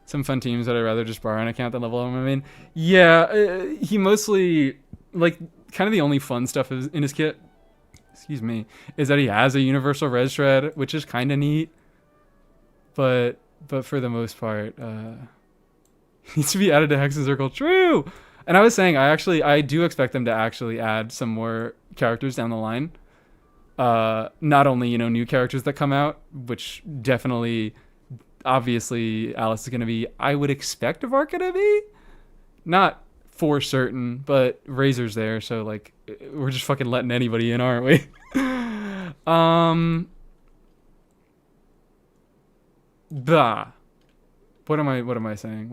Some fun teams that I'd rather just borrow an account than level them. I mean, yeah, he mostly like kind of the only fun stuff is in his kit. Excuse me, is that he has a universal res shred, which is kind of neat. But for the most part, needs to be added to Hexen Circle. True. And I was saying, I do expect them to actually add some more characters down the line. Not only, new characters that come out, which definitely, obviously, Alice is going to be, I would expect Varka to be. Not for certain, but Razor's there, so, like, we're just fucking letting anybody in, aren't we? Bah. What am I saying?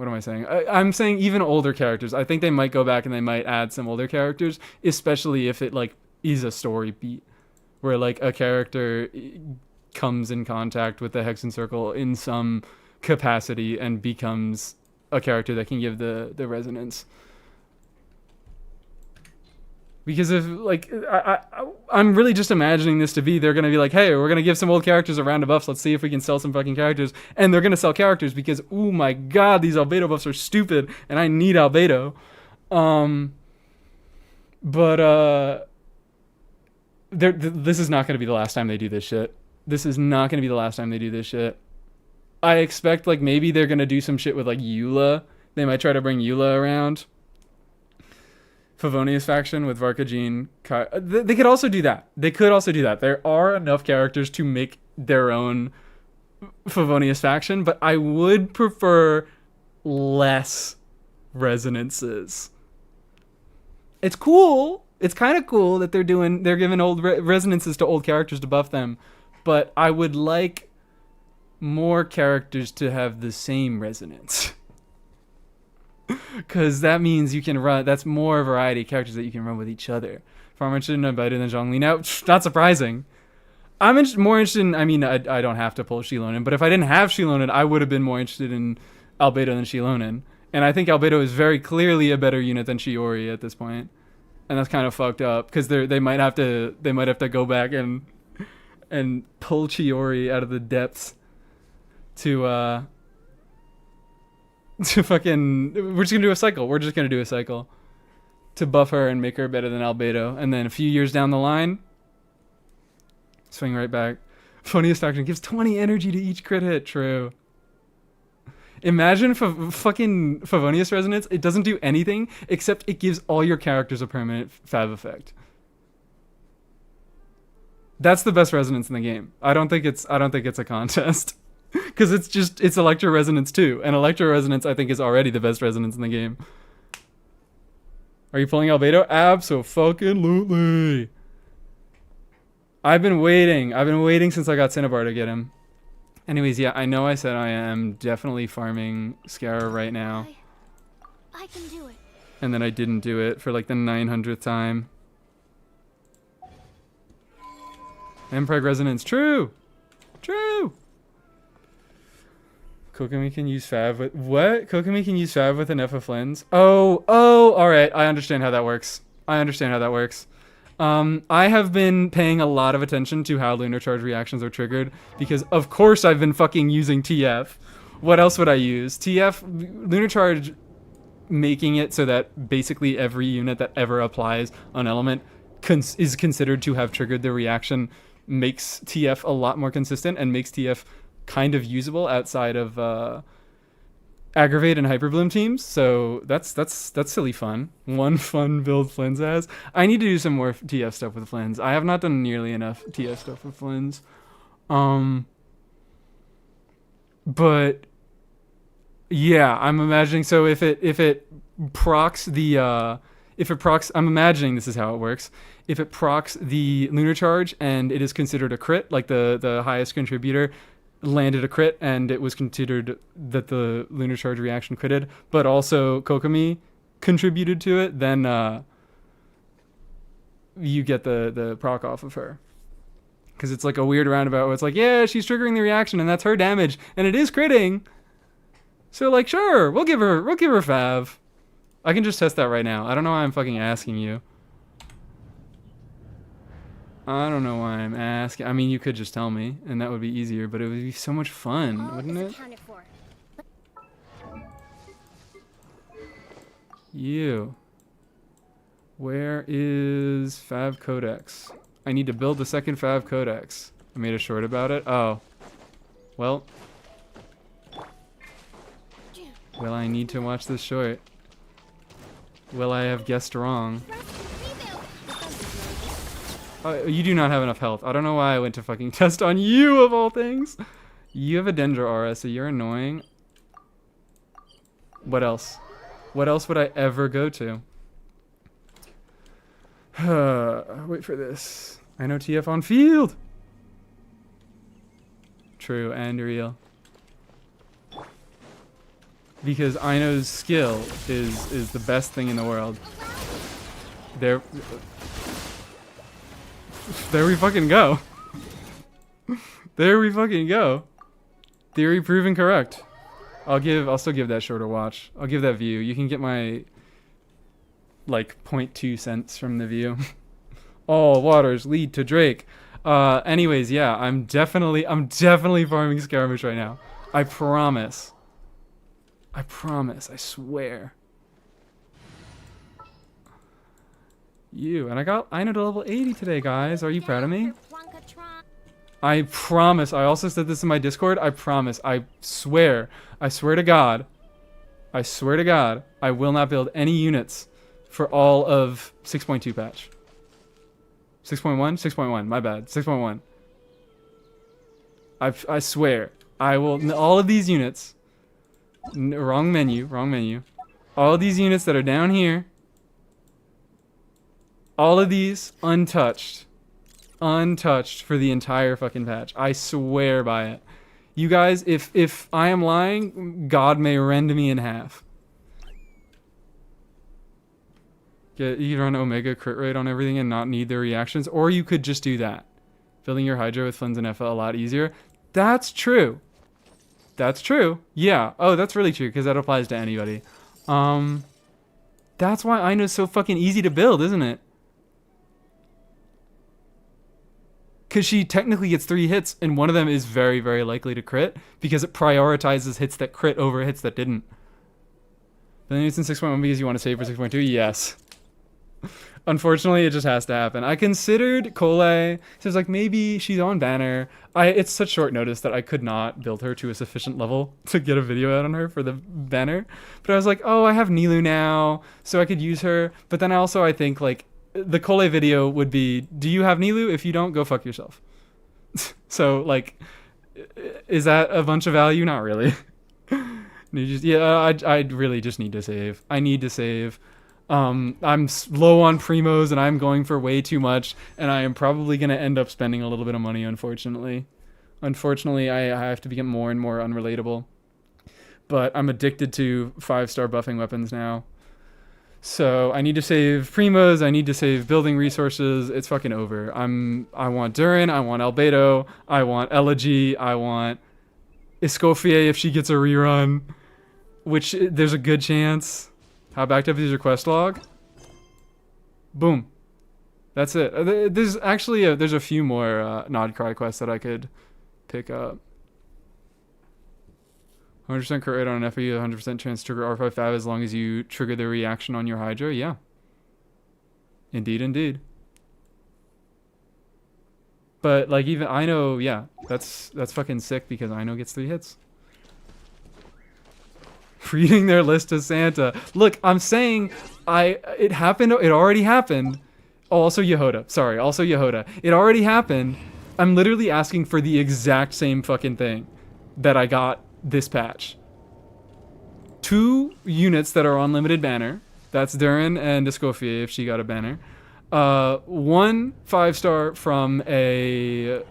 I'm saying even older characters. I think they might go back and they might add some older characters, especially if it like is a story beat where like a character comes in contact with the Hexen Circle in some capacity and becomes a character that can give the resonance. Because if like I'm really just imagining this to be, they're gonna be like, hey, we're gonna give some old characters a round of buffs. Let's see if we can sell some fucking characters, and they're gonna sell characters because oh my god, these albedo buffs are stupid, and I need albedo. This is not gonna be the last time they do this shit. This is not gonna be the last time they do this shit. I expect like maybe they're gonna do some shit with like Eula. They might try to bring Eula around. Favonius faction with Varka, Jean, they could also do that. There are enough characters to make their own Favonius faction, but I would prefer less resonances. It's cool. It's kind of cool that they're giving old resonances to old characters to buff them, but I would like more characters to have the same resonance. Because that means you can run. That's more variety of characters that you can run with each other. Far more interested in Albedo than Zhongli. Now, not surprising. I'm more interested in. I mean, I don't have to pull Shilonen, but if I didn't have Shilonen, I would have been more interested in Albedo than Shilonen. And I think Albedo is very clearly a better unit than Shiori at this point, and that's kind of fucked up because they might have to go back and pull Shiori out of the depths to fucking, we're just gonna do a cycle to buff her and make her better than Albedo, and then a few years down the line swing right back. Funniest faction gives 20 energy to each crit hit. True. Imagine fucking Favonius Resonance. It doesn't do anything except it gives all your characters a permanent fab effect. That's the best resonance in the game. I don't think it's a contest. Because it's Electro Resonance too. And Electro Resonance, I think, is already the best resonance in the game. Are you pulling Albedo? Abso-fucking-lutely. I've been waiting since I got Cinnabar to get him. Anyways, yeah, I know I said I am definitely farming Scarra right now. I can do it. And then I didn't do it for like the 900th time. Mpreg Resonance. True! Kokomi can use Fav with... What? Kokomi can use Fav with an Nefer Flens? Oh, alright. I understand how that works. I have been paying a lot of attention to how Lunar Charge reactions are triggered because, of course, I've been fucking using TF. What else would I use? TF... Lunar Charge making it so that basically every unit that ever applies an element is considered to have triggered the reaction makes TF a lot more consistent and makes TF kind of usable outside of aggravate and hyperbloom teams. So that's silly fun. One fun build Flynn's has. I need to do some more TF stuff with Flynn's. I have not done nearly enough TF stuff with Flynn's. But yeah, I'm imagining. So if it procs the I'm imagining this is how it works. If it procs the lunar charge and it is considered a crit, like the highest contributor landed a crit and it was considered that the lunar charge reaction critted, but also Kokomi contributed to it, then you get the proc off of her. Because it's like a weird roundabout where it's like, yeah, she's triggering the reaction and that's her damage and it is critting. So like, sure, we'll give her fav. I can just test that right now. I don't know why I'm fucking asking you. I don't know why I'm asking. I mean, you could just tell me, and that would be easier, but it would be so much fun, wouldn't it? You. Where is Fav Codex? I need to build the second Fav Codex. I made a short about it. Oh. Well. Well, I need to watch this short. Well, I have guessed wrong. You do not have enough health. I don't know why I went to fucking test on you, of all things. You have a Dendro aura, so you're annoying. What else? What else would I ever go to? Wait for this. I know TF on field. True and real. Because Aino's skill is the best thing in the world. There we fucking go. There we fucking go. Theory proven correct. I'll still give that short a watch. I'll give that view. You can get my like 0.2 cents from the view. All waters lead to Drake. Anyways, yeah, I'm definitely farming skirmish right now. I promise. I swear. And I know to level 80 today, guys. Are you proud of me? I promise. I also said this in my Discord. I promise. I swear to God. I will not build any units for all of 6.2 patch. 6.1? 6.1. My bad. 6.1. I swear. I will. All of these units. Wrong menu. All of these units that are down here. All of these untouched for the entire fucking patch. I swear by it. You guys, if I am lying, God may rend me in half. You can run Omega crit rate on everything and not need their reactions, or you could just do that. Building your Hydra with Flynn's and Nefer a lot easier. That's true. Yeah. Oh, that's really true because that applies to anybody. That's why Aino's so fucking easy to build, isn't it? Because she technically gets 3 hits, and one of them is very, very likely to crit, because it prioritizes hits that crit over hits that didn't. But then it's in 6.1 because you want to save for 6.2? Yes. Unfortunately, it just has to happen. I considered Cole, so it's like maybe she's on banner. It's such short notice that I could not build her to a sufficient level to get a video out on her for the banner. But I was like, oh, I have Nilu now, so I could use her. But then also I think, like, the Cole video would be, do you have Nilu? If you don't, go fuck yourself. So, like, is that a bunch of value? Not really. I really just need to save. I need to save. I'm low on primos and I'm going for way too much, and I am probably going to end up spending a little bit of money, unfortunately. Unfortunately, I have to become more and more unrelatable. But I'm addicted to 5-star buffing weapons now. So I need to save primos, I need to save building resources. It's fucking over. I want Duran, I want Albedo, I want Elegy, I want Escoffier if she gets a rerun, which there's a good chance. How backed up is your quest log? Boom. That's it. There's actually there's a few more Nod Cry quests that I could pick up. 100% crit rate on an FE, 100% chance to trigger R5 Fab as long as you trigger the reaction on your Hydra. Yeah. Indeed. But like even I know, yeah, that's fucking sick because I know gets 3 hits. Reading their list to Santa. Look, I'm saying it happened. It already happened. Oh, also Yehoda. Sorry, also Yehoda. It already happened. I'm literally asking for the exact same fucking thing that I got this patch. 2 units that are on limited banner. That's Duran and Escoffier if she got a banner. 1 5-star from a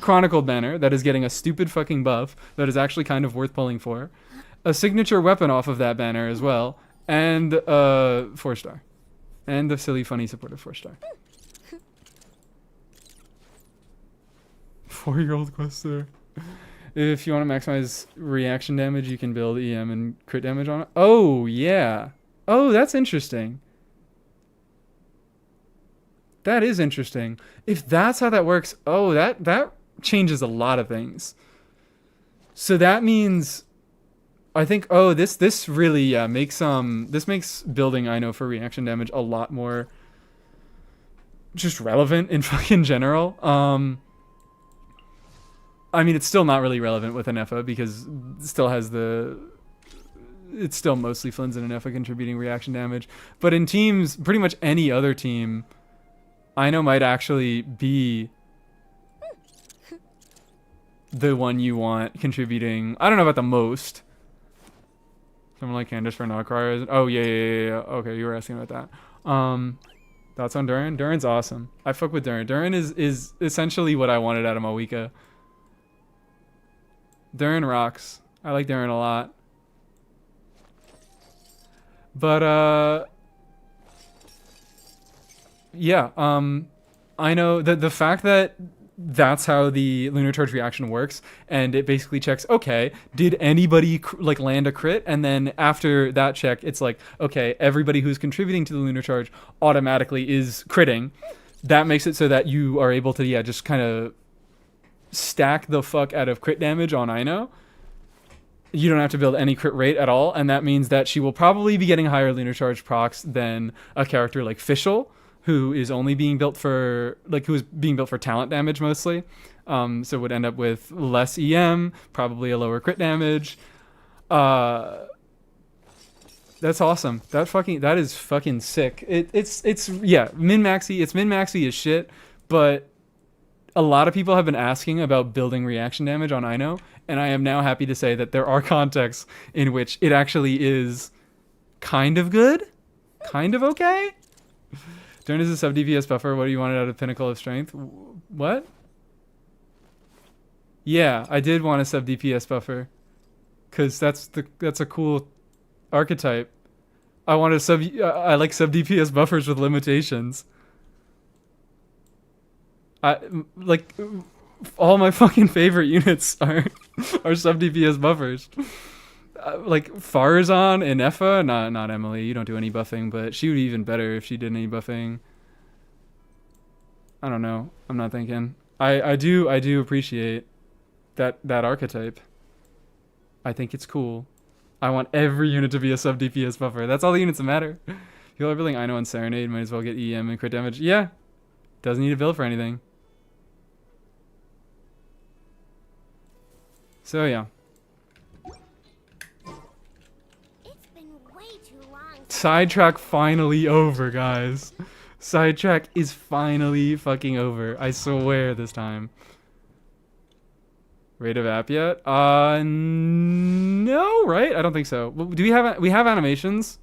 chronicled banner that is getting a stupid fucking buff that is actually kind of worth pulling for. A signature weapon off of that banner as well, and 4-star. And the silly, funny, supportive 4-star. 4-year-old quester. If you want to maximize reaction damage, you can build EM and crit damage on it. Oh, yeah. Oh, that's interesting. That is interesting. If that's how that works, oh, that changes a lot of things. So that means... I think this really makes this makes building I know for reaction damage a lot more just relevant in fucking general. I mean it's still not really relevant with Nefer because it still has it's still mostly Flynn's and Nefer contributing reaction damage, but in teams pretty much any other team I know might actually be the one you want contributing. I don't know about the most. Someone like Candace for Nogcry. Oh, yeah. Okay, you were asking about that. Thoughts on Duran? Duran's awesome. I fuck with Duran. Duran is essentially what I wanted out of Mawika. Duran rocks. I like Duran a lot. But, yeah, I know that the fact that that's how the lunar charge reaction works, and it basically checks, okay, did anybody like land a crit, and then after that check it's like, okay, everybody who's contributing to the lunar charge automatically is critting. That makes it so that you are able to just kind of stack the fuck out of crit damage on Ino. You don't have to build any crit rate at all, and that means that she will probably be getting higher lunar charge procs than a character like Fischl, who is only being built for talent damage mostly. So would end up with less EM, probably a lower crit damage. That's awesome. That is fucking sick. It's min-maxy. It's min-maxy as shit, but a lot of people have been asking about building reaction damage on Ino, and I am now happy to say that there are contexts in which it actually is kind of good, kind of okay. Duran is a sub DPS buffer. What do you want out of Pinnacle of Strength? What? Yeah, I did want a sub DPS buffer, cause that's a cool archetype. I want a sub. I like sub DPS buffers with limitations. I like all my fucking favorite units are sub DPS buffers. Like Farazan and Nefer, not Emily. You don't do any buffing, but she would be even better if she did any buffing. I don't know. I'm not thinking. I do appreciate that archetype. I think it's cool. I want every unit to be a sub DPS buffer. That's all the units that matter. People are building Ino and Serenade, might as well get EM and crit damage. Yeah, doesn't need to build for anything. So yeah. Sidetrack finally over, guys. Sidetrack is finally fucking over. I swear this time. Rate of app yet? No, right? I don't think so. Do we have animations?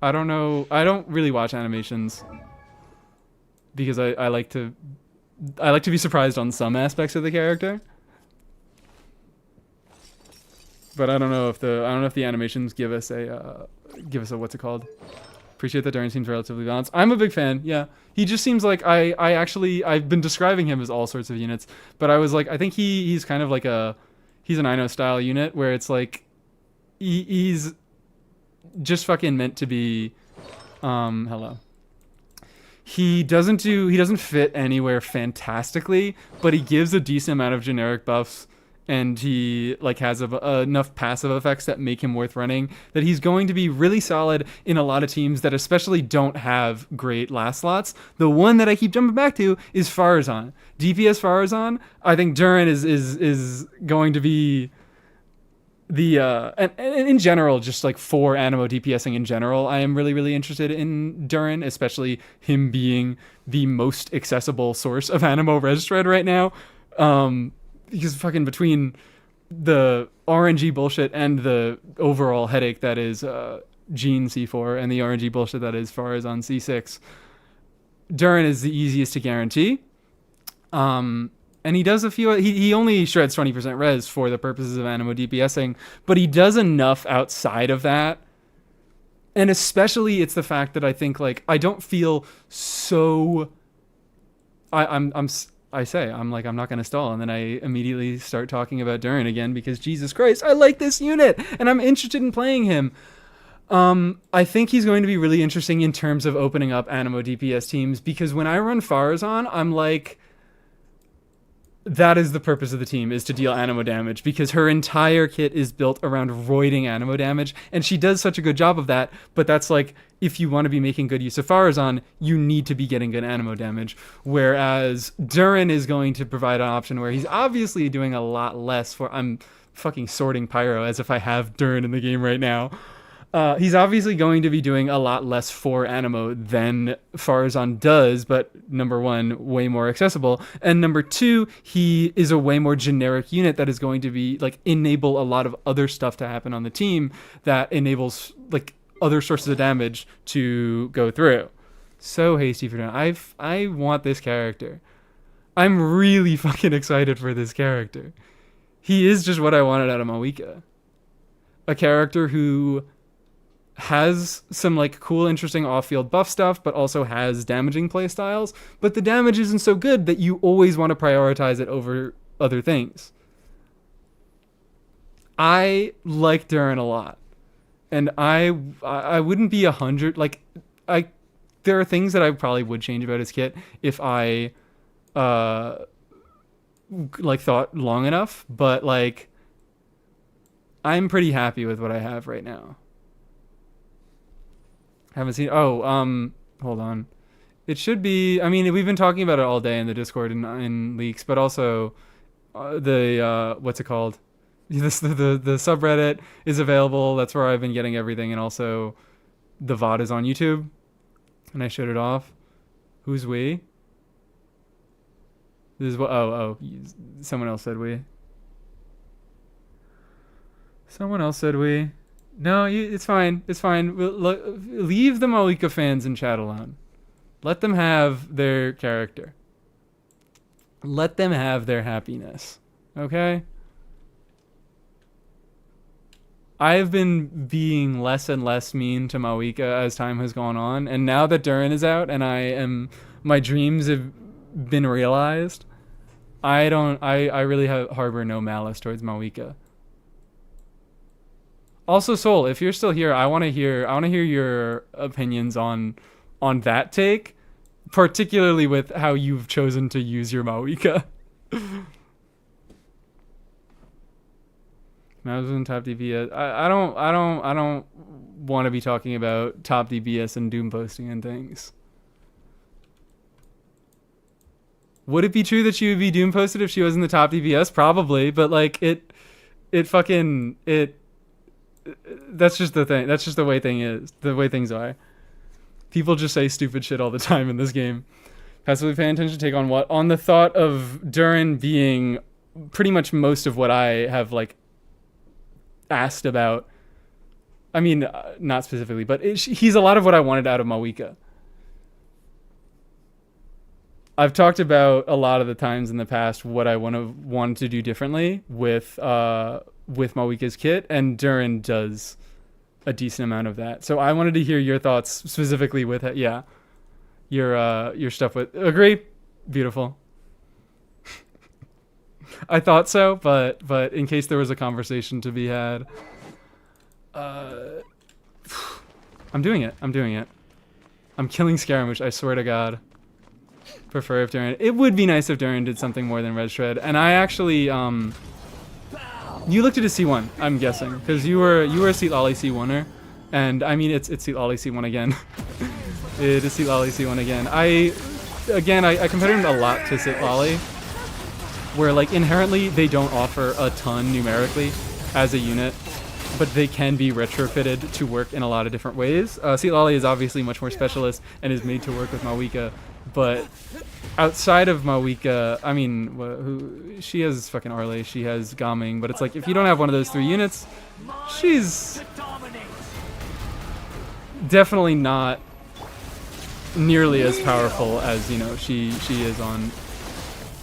I don't know. I don't really watch animations because I like to be surprised on some aspects of the character. But I don't know if the animations give us a what's it called? Appreciate that Duran seems relatively balanced. I'm a big fan. Yeah, he just seems like I've been describing him as all sorts of units, but I was like, I think he's kind of like he's an Ino style unit where it's like he's just fucking meant to be. Hello. He doesn't fit anywhere fantastically, but he gives a decent amount of generic buffs and he like has enough passive effects that make him worth running, that he's going to be really solid in a lot of teams that especially don't have great last slots. The one that I keep jumping back to is Farazan. DPS Farazan, I think Duran is going to be the and in general, just like for Animo DPSing in general, I am really interested in Duran, especially him being the most accessible source of Animo res shred right now. Because fucking between the RNG bullshit and the overall headache that is Gene C4 and the RNG bullshit that is Farazan C6, Duran is the easiest to guarantee. And he does a few. He only shreds 20% res for the purposes of Animo DPSing, but he does enough outside of that. And especially, it's the fact that I think like I don't feel so. I'm not gonna stall, and then I immediately start talking about Duran again because Jesus Christ, I like this unit and I'm interested in playing him. I think he's going to be really interesting in terms of opening up Animo DPS teams, because when I run Farazan, I'm like, that is the purpose of the team, is to deal Animo damage, because her entire kit is built around roiding Animo damage, and she does such a good job of that. But that's like, if you want to be making good use of Farazan, you need to be getting good Animo damage. Whereas Duran is going to provide an option where he's obviously doing a lot less for... I'm fucking sorting Pyro as if I have Duran in the game right now. He's obviously going to be doing a lot less for Animo than Farazan does, but number one, way more accessible, and number two, he is a way more generic unit that is going to be like enable a lot of other stuff to happen on the team that enables like other sources of damage to go through. So hasty for now. I want this character. I'm really fucking excited for this character. He is just what I wanted out of Mawika. A character who has some like cool, interesting off-field buff stuff, but also has damaging playstyles. But the damage isn't so good that you always want to prioritize it over other things. I like Duran a lot, and I wouldn't be 100. Like, there are things that I probably would change about his kit if I like thought long enough. But like, I'm pretty happy with what I have right now. Haven't seen... hold on. It should be... I mean, we've been talking about it all day in the Discord and in leaks, but also what's it called? The subreddit is available. That's where I've been getting everything, and also the VOD is on YouTube. And I showed it off. Who's we? This is what... someone else said we. Someone else said we. No, it's fine. It's fine. Leave the Mawika fans in chat alone. Let them have their character. Let them have their happiness. Okay? I've been being less and less mean to Mawika as time has gone on, and now that Duran is out and my dreams have been realized, I really harbor no malice towards Mawika. Also, Soul, if you're still here, I want to hear your opinions on that take, particularly with how you've chosen to use your Mawika. Mouse and top DPS. I don't want to be talking about top DPS and doom posting and things. Would it be true that she would be doom posted if she was in the top DPS? Probably, but like that's just the thing. That's just the way things are. People just say stupid shit all the time in this game. Passively paying attention, take on what? On the thought of Duran being pretty much most of what I have like asked about. I mean, not specifically, but he's a lot of what I wanted out of Mawika. I've talked about a lot of the times in the past what I wanted to do differently with Mawika's kit, and Duran does a decent amount of that. So I wanted to hear your thoughts specifically with it. Yeah, your stuff with... Agree? Beautiful. I thought so, but in case there was a conversation to be had, I'm doing it. I'm killing Scaramouche, I swear to God. Prefer if Duran... It would be nice if Duran did something more than Red Shred, and I actually You looked at a C1, I'm guessing, because you were a Seat Lolly C1er, and I mean it's Seat Lolly C1 again. It is Seat Lolly C1 again. I compared him a lot to Seat Lolly, where like inherently they don't offer a ton numerically as a unit, but they can be retrofitted to work in a lot of different ways. Seat Lolly is obviously much more specialist and is made to work with Mawika, but outside of Mawika, I mean, she has fucking Arle, she has Gaming, but it's like if you don't have one of those 3 units, she's definitely not nearly as powerful as, you know, she is on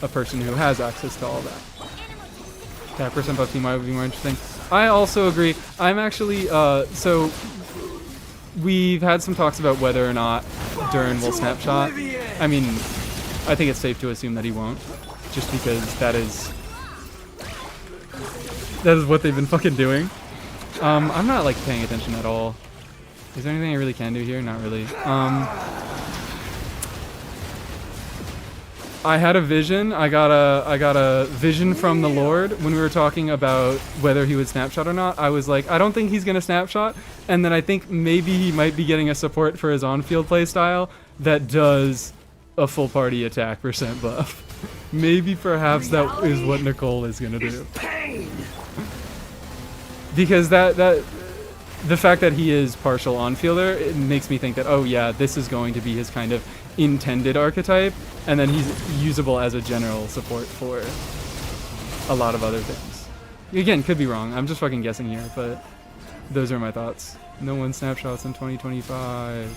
a person who has access to all that. That percent buff team might be more interesting. I also agree. I'm actually, so we've had some talks about whether or not Duran will snapshot. I mean, I think it's safe to assume that he won't, just because that is what they've been fucking doing. I'm not like paying attention at all. Is there anything I really can do here? Not really. I had a vision. I got a vision from the Lord when we were talking about whether he would snapshot or not. I was like, I don't think he's gonna snapshot, and then I think maybe he might be getting a support for his on-field playstyle that does a full party attack percent buff. Maybe perhaps that is what Nicole is gonna do. Because the fact that he is partial on-fielder, it makes me think that, oh yeah, this is going to be his kind of intended archetype, and then he's usable as a general support for a lot of other things. Again, could be wrong. I'm just fucking guessing here, but those are my thoughts. No one snapshots in 2025.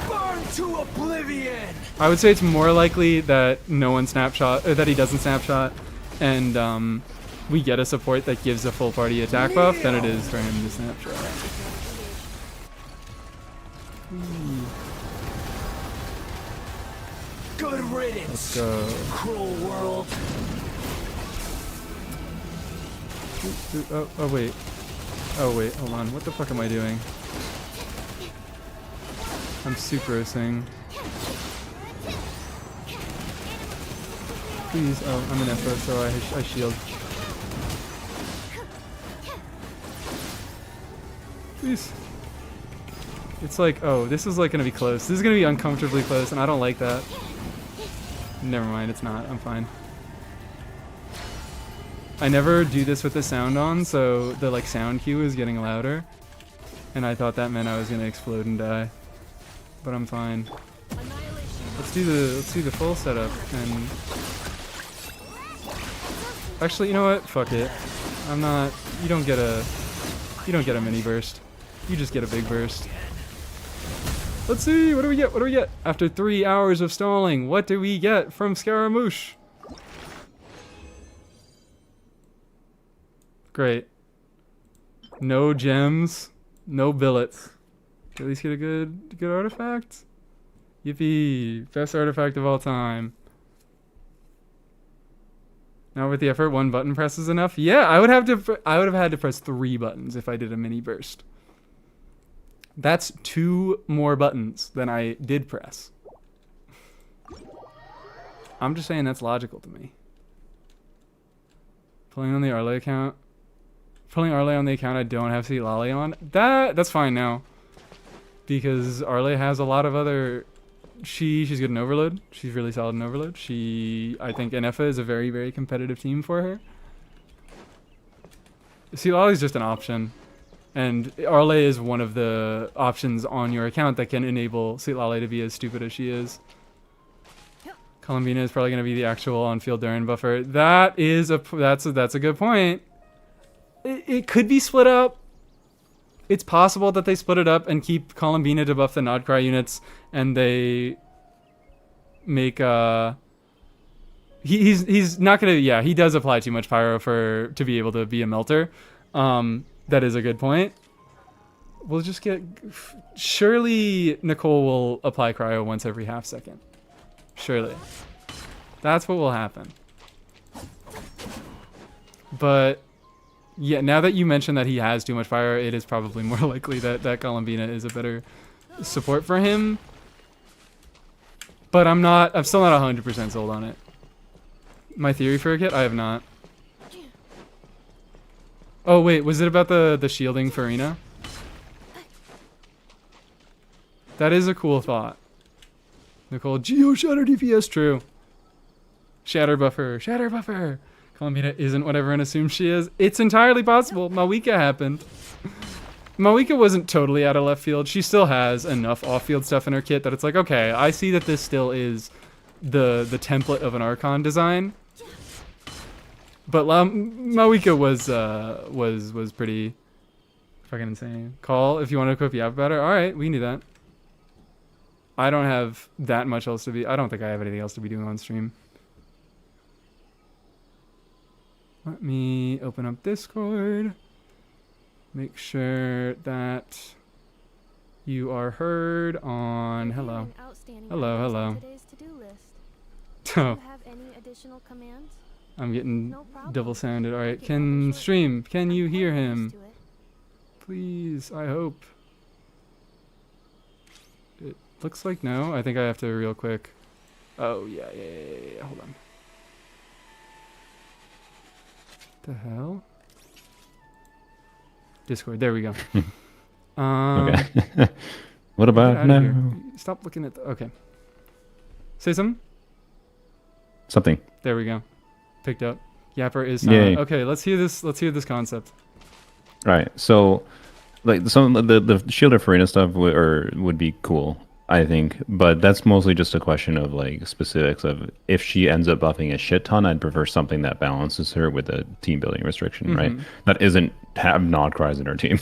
Burn to oblivion! I would say it's more likely that no one snapshot, or that he doesn't snapshot, and we get a support that gives a full party attack buff than it is for him to snapshot. Good riddance. Let's go. Cruel world. Oh wait. Oh wait, hold on. What the fuck am I doing? I'm sucrosing. Please. Oh, I'm an Nefer, so I shield. Please. It's like, oh, this is like gonna be close. This is gonna be uncomfortably close, and I don't like that. Never mind, it's not. I'm fine. I never do this with the sound on, so the like sound cue is getting louder, and I thought that meant I was gonna explode and die. But I'm fine. Let's do the full setup, and actually, you know what? Fuck it. I'm not. You don't get a mini burst. You just get a big burst. Let's see, what do we get? What do we get? After 3 hours of stalling, what do we get from Scaramouche? Great. No gems, no billets. At least get a good artifact. Yippee! Best artifact of all time. Now with the effort, 1 button press is enough. Yeah, I would have had to press 3 buttons if I did a mini burst. That's 2 more buttons than I did press. I'm just saying that's logical to me. Pulling on the Arle account. Pulling Arle on the account I don't have Seat Lolly on. That's fine now. Because Arle has a lot of other... She's good in Overload. She's really solid in Overload. I think Nefer is a very, very competitive team for her. Seat Lolly's just an option. And Arle is one of the options on your account that can enable Seat Lolly to be as stupid as she is. Columbina is probably going to be the actual on-field Duran buffer. That's a good point. It could be split up. It's possible that they split it up and keep Columbina to buff the Nodcry units, and they make he's not gonna, yeah, he does apply too much pyro to be able to be a melter. That is a good point. We'll just get... Surely Nicole will apply cryo once every half second. Surely. That's what will happen. But, yeah, now that you mentioned that he has too much fire, it is probably more likely that Columbina is a better support for him. But I'm still not 100% sold on it. My theory for a kit? I have not. Oh wait, was it about the shielding Farina? That is a cool thought. Nicole, Geo Shatter DPS, true. Shatter buffer, Shatter buffer. Columbina isn't what everyone assumes she is. It's entirely possible. Mawika happened. Mawika wasn't totally out of left field. She still has enough off-field stuff in her kit that it's like, okay, I see that this still is the template of an Archon design. But Mawika was pretty fucking insane. Call if you want to equip Yap better. All right, we can do that. I don't have that much else to be. I don't think I have anything else to be doing on stream. Let me open up Discord. Make sure that you are heard on. Hello. Hello. Today's to-do list. Do Oh, you have any additional commands? I'm getting No problem. double sounded. All right, I can can help you stream? Can you I'm hear quite him? used to it. Please, I hope. It looks like no. I think I have to real quick. Oh yeah. Hold on. The hell? Discord. There we go. Okay. What get about outta here. now? Stop looking at the. Okay. Say something. Something. There we go. Picked up. Yapper is Yay. silent. Okay, let's hear this. Let's hear this concept. Right. So, like some of the Shield of Farina stuff would be cool, I think, but that's mostly just a question of like specifics of if she ends up buffing a shit ton, I'd prefer something that balances her with a team building restriction, right? That isn't have nod cries in her team,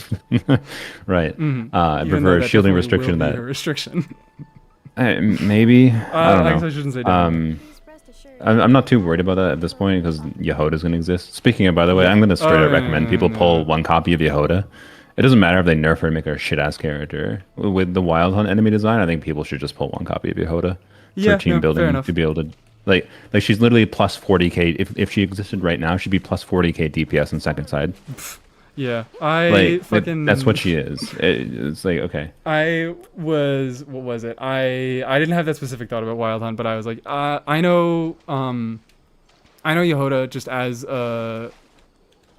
right? I Even prefer though a that shielding definitely restriction will be that a restriction. maybe I don't I guess know. I shouldn't say definitely. Please rest assured. I'm not too worried about that at this point because Yehoda's going to exist. Speaking of, by the way, I'm going to straight up recommend people pull one copy of Yehoda. It doesn't matter if they nerf her and make her a shit-ass character. With the Wild Hunt enemy design, I think people should just pull one copy of Yehoda Yeah, for team no, fair building enough. to be able to... Like she's literally plus 40k. If she existed right now, she'd be plus 40k DPS in second side. Yeah, I Like, fucking. that's what she is. It's like, okay. I was. What was it? I didn't have that specific thought about Wild Hunt, but I was like, I know Yehoda just as a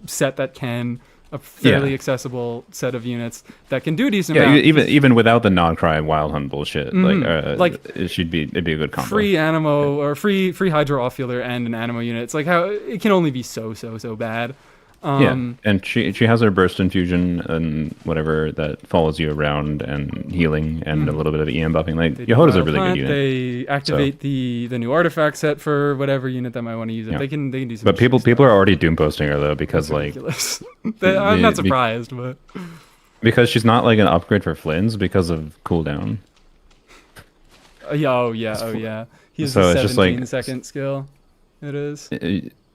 set that can a fairly Yeah. accessible set of units that can do a decent Yeah, amount. even without the non-cry Wild Hunt bullshit, Like, it'd be a good combo. free Animo or free Hydro off fielder and an Animo unit. It's like how it can only be so bad. Yeah, and she has her burst infusion and whatever that follows you around and healing and a little bit of EM buffing. Like They do Yehoda's a Wild really Hunt, good unit. They activate the new artifact set for whatever unit that might want to use it. Yeah. They can do some. But people shitty are stuff. already doom posting her though because It's like ridiculous. I'm not the- surprised, but because she's not like an upgrade for Flynn's because of cooldown. oh yeah. He's So a it's just like- 17-second skill. It is,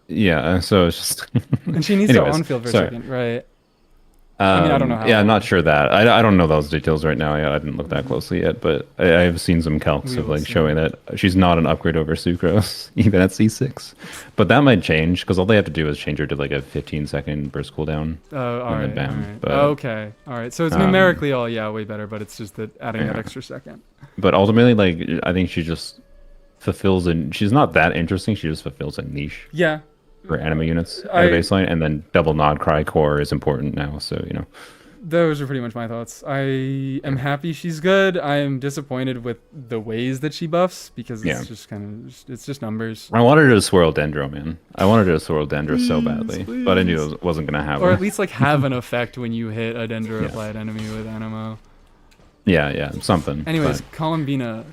Yeah, so it's just and she needs Anyways, to on field for sorry. a second, right? mean, I don't know how Yeah, I'm long. not sure that. I don't know those details right now. I didn't look that closely yet, but I've seen some calcs We of will like see. showing that she's not an upgrade over Sucrose, even at C6. But that might change because all they have to do is change her to like a 15-second burst cooldown. Oh, all And then right. bam, All right. but, Okay. All right. So it's numerically all way better, but it's just that adding that Yeah. extra second. But ultimately, like I think she just fulfills she's not that interesting. She just fulfills a niche Yeah. for anime units at I- a baseline, and then double nod cry core is important now. So Those are pretty much my thoughts. I am happy she's good. I am disappointed with the ways that she buffs because it's Yeah. just kind of it's just numbers. I wanted her to swirl Dendro, man. I wanted her to swirl Dendro so badly, but I knew please. it wasn't gonna happen. Or at least like have an effect when you hit a Dendro Yeah. applied enemy with Animo. Yeah, something. Anyways, but- Columbina.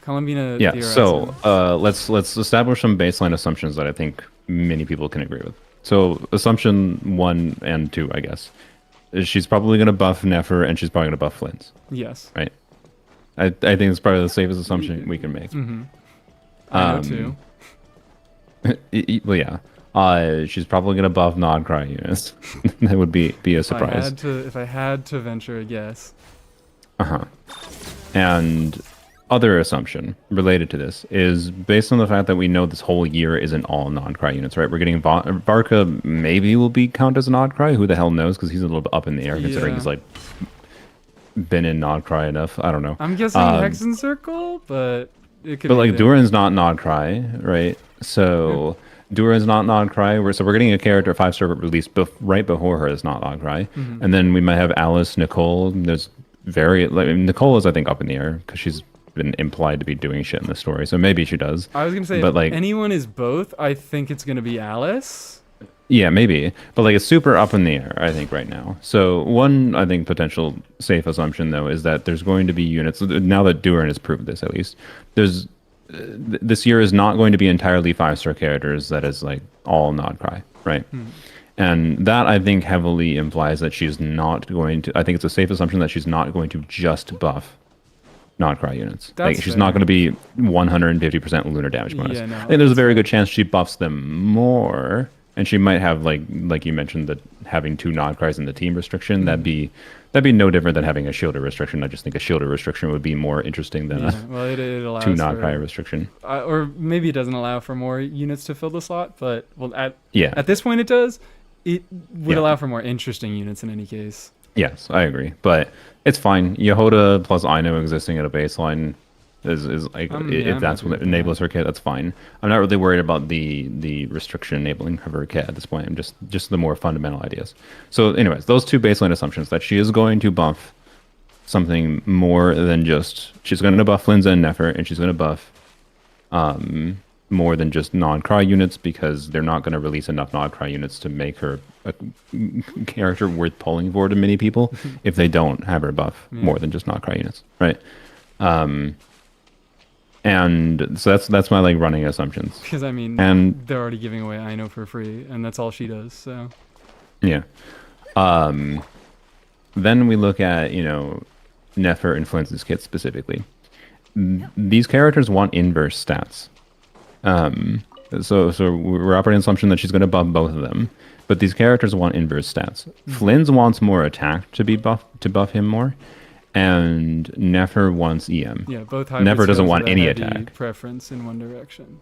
yeah. theorized So it. let's establish some baseline assumptions that I think many people can agree with. So assumption 1 and 2, I guess, is she's probably gonna buff Nefer and she's probably gonna buff Flynn's. Yes. Right. I think it's probably the safest assumption we can make. Mm-hmm. I know Um, too. Well, yeah. She's probably gonna buff Nod Cry units. That would be a surprise. If I had to venture a guess. And other assumption related to this is based on the fact that we know this whole year isn't all non-cry units, right? We're getting Varka maybe will be count as a non-cry. Who the hell knows? Because he's a little bit up in the air considering Yeah. he's like been in non-cry enough. I don't know. I'm guessing Hexen Circle, but it could But be like either. Duran's not non-cry, right? So Duran's not non-cry. We're getting a character 5-star release right before her is not non-cry, and then we might have Alice, Nicole. There's Nicole is I think up in the air because she's been implied to be doing shit in the story, so maybe she does. I was gonna say, But if like, anyone is both, I think it's gonna be Alice. yeah, maybe. But like, it's super up in the air, I think, right now. So one, I think, potential safe assumption though is that there's going to be units now that Duran has proved this at least. There's this year is not going to be entirely 5-star characters that is like all not cry, right? And that I think heavily implies that she's not going to. I think it's a safe assumption that she's not going to just buff not cry units. That's Like she's fair. not going to be 150% lunar damage bonus. Yeah, no, I think there's a that's very good chance she buffs them more, and she might have like you mentioned that having 2 not cries in the team restriction. That'd be no different than having a shielder restriction. I just think a shielder restriction would be more interesting than Yeah, well, it a allows 2 not for, cry restriction. or maybe it doesn't allow for more units to fill the slot, but well, Yeah. at this point it does. It would Yeah. allow for more interesting units in any case. Yes, I agree, but it's fine. Yehoda plus Ino existing at a baseline is like Yeah, if that's I'm what okay with enables her kit, that's fine. I'm not really worried about the restriction enabling of her kit at this point. I'm just the more fundamental ideas. So, anyways, those 2 baseline assumptions that she is going to buff something more than just she's going to buff Flinza and Nefer, and she's going to buff more than just non-cry units because they're not going to release enough non-cry units to make her a character worth pulling for to many people if they don't have her buff more than just non-cry units, right? And so that's my like running assumptions. Because I mean, And they're already giving away Ino for free, and that's all she does. So yeah, then we look at Nefer and Flinza's kit specifically. These characters want inverse stats. So we're operating on the assumption that she's going to buff both of them, but these characters want inverse stats. Flynn's wants more attack to buff him more, and Nefer wants EM. yeah, both Nefer doesn't hybrids want have a any heavy attack. preference in one direction.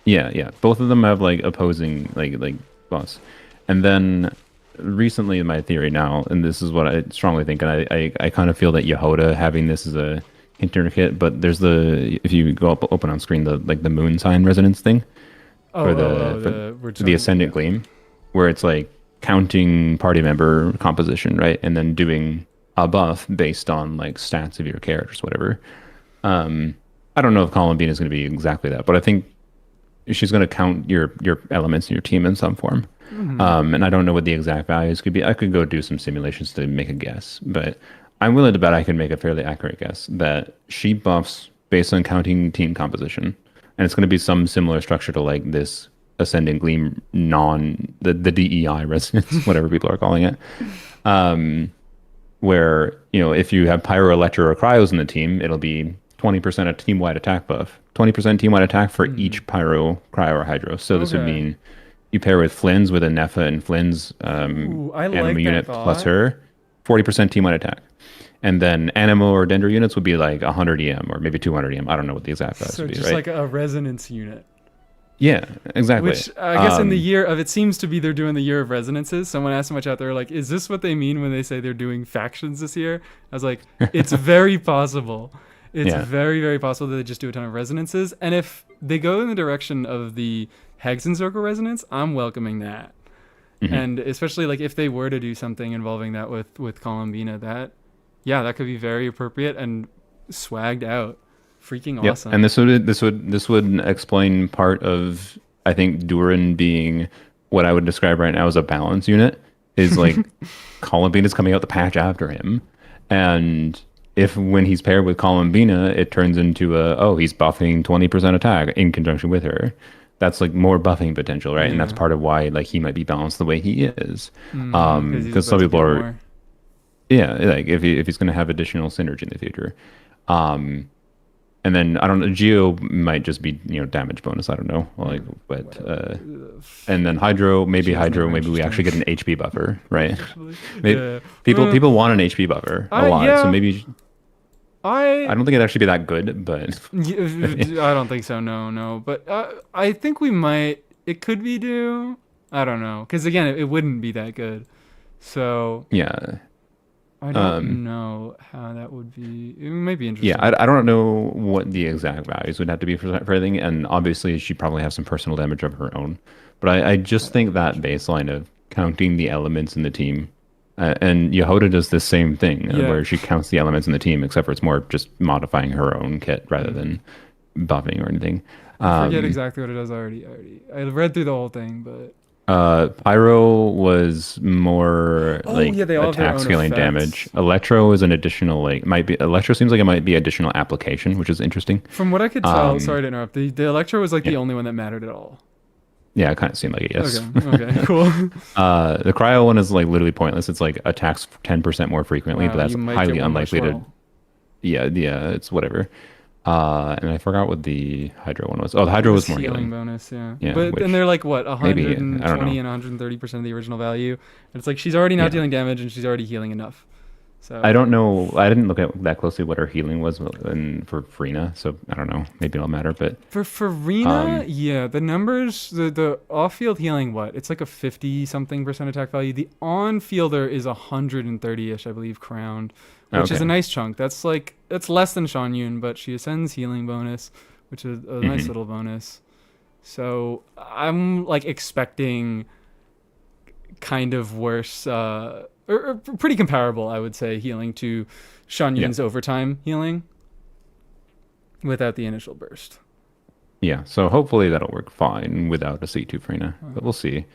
Yeah. Both of them have like opposing like buffs. And then recently, in my theory now, and this is what I strongly think, and I kind of feel that Yehoda having this as a intern kit, but there's if you go up open on screen the moon sign resonance thing for the ascendant gleam, where it's like counting party member composition, right, and then doing a buff based on like stats of your characters, whatever. I don't know if Columbine is going to be exactly that, but I think she's going to count your elements in your team in some form. And I don't know what the exact values could be. I could go do some simulations to make a guess, but I'm willing to bet I can make a fairly accurate guess that she buffs based on counting team composition, and it's going to be some similar structure to like this ascendant gleam the DEI resonance, whatever people are calling it. Where if you have pyro, electro, or cryos in the team, it'll be 20% of team-wide attack buff, 20% team-wide attack for each pyro, cryo, or hydro. So this would mean you pair with Flynn's with a Nefa and Flynn's animal I like that unit thought. plus her, 40% team-wide attack. And then animal or dendro units would be like 100 EM or maybe 200 EM. I don't know what the exact values So would be, just right? like a resonance unit. Yeah, exactly. Which I guess in the year of, it seems to be they're doing the year of resonances. Someone asked much out there, like, is this what they mean when they say they're doing factions this year? I was like, it's very possible. It's very, very possible that they just do a ton of resonances. And if they go in the direction of the Hex and Circle resonance, I'm welcoming that. And especially like if they were to do something involving that with Columbina, that could be very appropriate and swagged out. Freaking awesome. And this would explain part of, I think, Duran being what I would describe right now as a balance unit. Is like Columbina is coming out the patch after him, and if when he's paired with Columbina, it turns into he's buffing 20% attack in conjunction with her. That's like more buffing potential, right? And that's part of why like he might be balanced the way he is, because some people are, like if he's going to have additional synergy in the future. And then I don't know, Geo might just be damage bonus. I don't know, like, but and then Hydro, maybe we actually get an HP buffer, right? People want an HP buffer a lot, so maybe I don't think it'd actually be that good, but I don't think so. No, but I think we might. It could be due. I don't know, because again, it wouldn't be that good. So yeah. I don't know how that would be. It might be Yeah, interesting. I don't know what the exact values would have to be for everything, and obviously she probably has some personal damage of her own. But I just think that baseline of counting the elements in the team, and Yehoda does the same thing, Yeah. where she counts the elements in the team, except for it's more just modifying her own kit rather than buffing or anything. I forget Um, exactly what it does already. I read through the whole thing, but Pyro was more oh like yeah, they all have their attack own scaling effects. damage. Electro is an additional like might be Electro seems like it might be additional application, which is interesting. From what I could tell, Um, sorry to interrupt. The Electro was like yeah, the only one that mattered at all. yeah, it kind of seemed like it. Yes. Okay, okay, cool. The cryo one is like literally pointless. It's like attacks 10% more frequently, but Wow, that's you might highly get one more unlikely to. swirl. Yeah, it's whatever. And I forgot what the Hydro one was. Oh, the Hydro was more Healing healing. bonus, yeah. Yeah, But which then they're like what, maybe I don't 120 know. and 130% of the original value. And it's like she's already not Yeah. dealing damage and she's already healing enough. I So don't know. I didn't look at that closely what her healing was for Frina, so I don't know. Maybe it'll matter, but for Rina, um, yeah, the numbers, the off-field healing, what? It's like a 50 something percent attack value. The on-fielder is 130-ish, I believe, crowned, which is a okay. nice chunk. That's less than Shan Yun, but she ascends healing bonus, which is a nice Hmm. little bonus. So I'm like expecting kind of worse, or pretty comparable, I would say, healing to Shan Yeah. Yun's overtime healing without the initial burst. Yeah, so hopefully that'll work fine without a C2 Frina, but we'll see.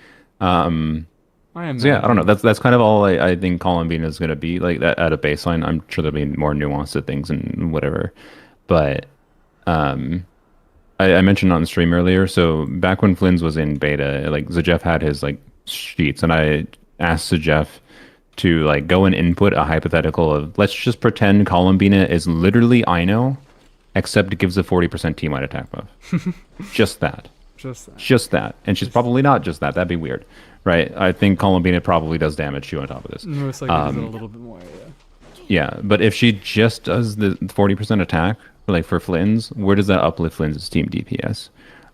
Um, I so yeah, I don't know. imagine. That's kind of all I think Columbine is going to be like that at a baseline. I'm sure there'll be more nuance to things and whatever, but um, I mentioned on stream earlier. So back when Flynn's was in beta, like Zajef had his like sheets, and I asked Zajef to like go and input a hypothetical of let's just pretend Columbina is literally Ino, except it gives a 40% team-wide attack buff. Just that. Just that. Just that. And she's probably not just that. That'd be weird. Right? I think Columbina probably does damage too on top of this. Most likely does it a little bit more, yeah. Yeah, but if she just does the 40% attack, like for Flynn's, where does that uplift Flynn's team DPS?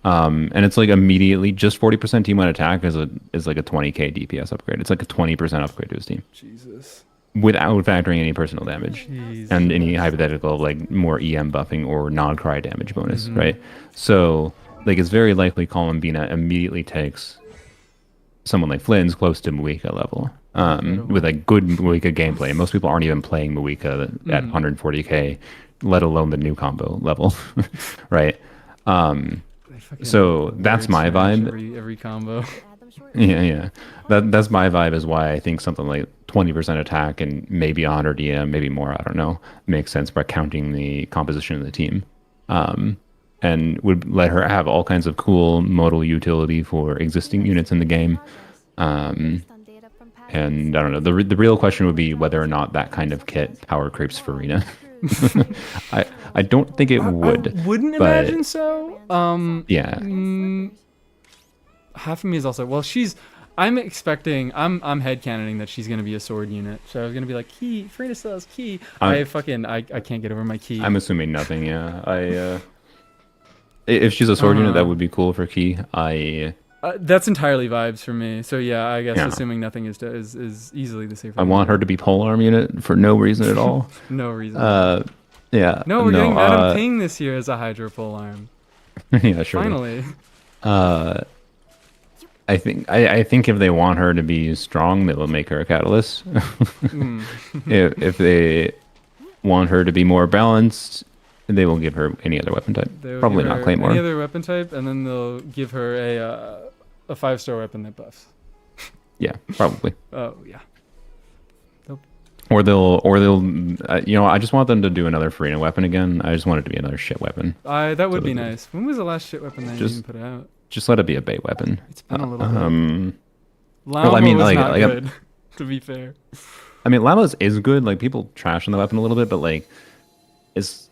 And it's like immediately just 40% team wide attack is like a 20k DPS upgrade. It's like a 20% upgrade to his team Jesus. without factoring any personal damage Jeez. and any hypothetical like more EM buffing or non-cry damage bonus, right? So like it's very likely Columbina immediately takes someone like Flynn's close to Muika level. With a good Muika gameplay. Most people aren't even playing Muika at 140k, let alone the new combo level, right? They fucking So that's weird my smash vibe. Every combo. Add them shortly. Yeah. That's my vibe is why I think something like 20% attack and maybe 100 EM, maybe more, I don't know, makes sense by counting the composition of the team. And would let her have all kinds of cool modal utility for existing units in the game. Based on data from past And I don't know. The real question would be whether or not that kind of kit power creeps Farina. I don't think it would. I wouldn't but imagine so. yeah, Half of me is also I'm expecting I'm headcanoning that she's gonna be a sword unit. So I was gonna be like key, Farina still has key. I can't get over my key. I'm assuming nothing. Yeah, if she's a sword unit, that would be cool for Key. That's entirely vibes for me. So yeah, I guess Yeah. assuming nothing is easily the safer. I want her to be polearm unit for no reason at all. No reason. Yeah. No, we're getting Madam Ping this year as a Hydro pole arm. Yeah, sure. Finally. I think if they want her to be strong, they will make her a catalyst. If they want her to be more balanced, they will give her any other weapon type. They'll Probably give not her Claymore. Any other weapon type, and then they'll give her a 5-star weapon that buffs. Yeah, probably. Oh yeah. Or they'll, I just want them to do another Farina weapon again. I just want it to be another shit weapon. That would So be they- nice. When was the last shit weapon they Just- even put out? Just let it be a bait weapon. It's been a little bit. Well, Lama I mean, was like- not like good, to be fair. I mean, Llama's is good. Like people trash on the weapon a little bit, but like, it's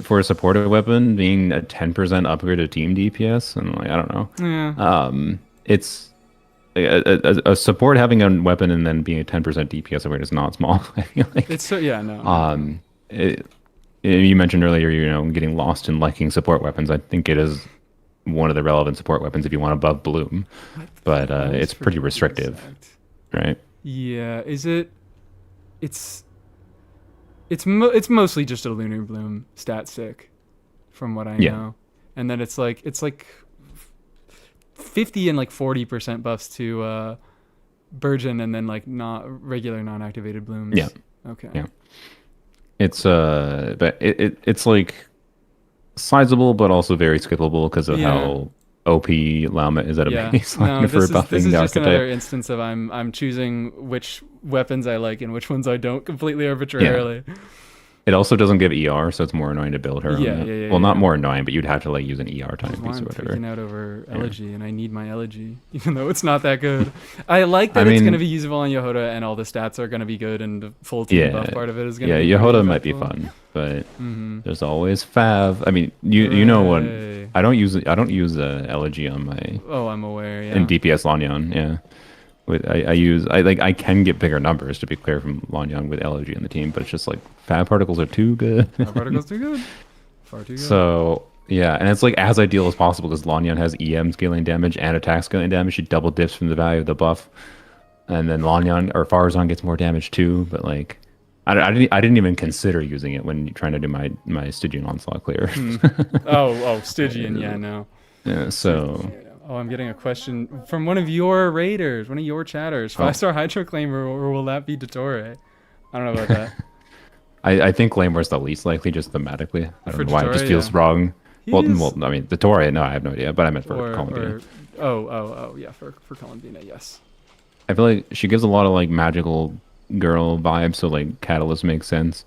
for a supportive weapon being a 10% upgrade to team DPS, and like I don't know. Yeah. It's a support having a weapon and then being a 10% DPS upgrade is not small. I feel like. It's so yeah no. You mentioned earlier, getting lost in liking support weapons. I think it is one of the relevant support weapons if you want above Bloom, but it's pretty restrictive, right? Yeah. Is it? it's it's mostly just a lunar bloom stat stick, from what I Yeah. know, and then it's like 50 and like 40% buffs to burgeon, and then like not regular non-activated blooms. Yeah. Okay. Yeah. It's but it's like sizable, but also very skippable because of Yeah. how OP Llama is at a Yeah. baseline No, for this buffing is the just another archetype. instance of I'm choosing which weapons I like and which ones I don't completely arbitrarily. It also doesn't give ER, so it's more annoying to build her. Yeah, on it. yeah, yeah, Well, not yeah. more annoying, but you'd have to like use an ER type That's why piece or I'm whatever. freaking out over elegy, and I need my elegy, even though it's not that good. I like that I it's mean- going to be usable on Yehoda, and all the stats are going to be good, and the full team Yeah. buff part of it is going Yeah, to be Yehoda pretty might be impactful. fun, but Mm-hmm. there's always Fav. I mean, you know what? Hooray. I don't use elegy on my Oh, I'm aware. Yeah. in DPS Lanyan. Yeah, I can get bigger numbers to be clear from Lanyan with elegy in the team, but it's just like Fav particles are too good. Our particle's too good. Far too good. So yeah, and it's like as ideal as possible because Lanyan has EM scaling damage and attack scaling damage. She double dips from the value of the buff, and then Lanyan or Farazan gets more damage too. But like, I didn't even consider using it when trying to do my Stygian onslaught clear. oh, Stygian. Yeah, no. Yeah, so Oh, I'm getting a question from one of your raiders, one of your chatters. 5-star Hydro Claimer, or will that be Dottore? I don't know about that. I think Claymore's the least likely just thematically. I For don't know why it just Dottore, feels yeah. wrong. Well, He's- well, I mean, the Torre, no, I have no idea, but I meant for or, Columbia. yeah, for Columbina, yes. I feel like she gives a lot of like magical girl vibes, so like Catalyst makes sense.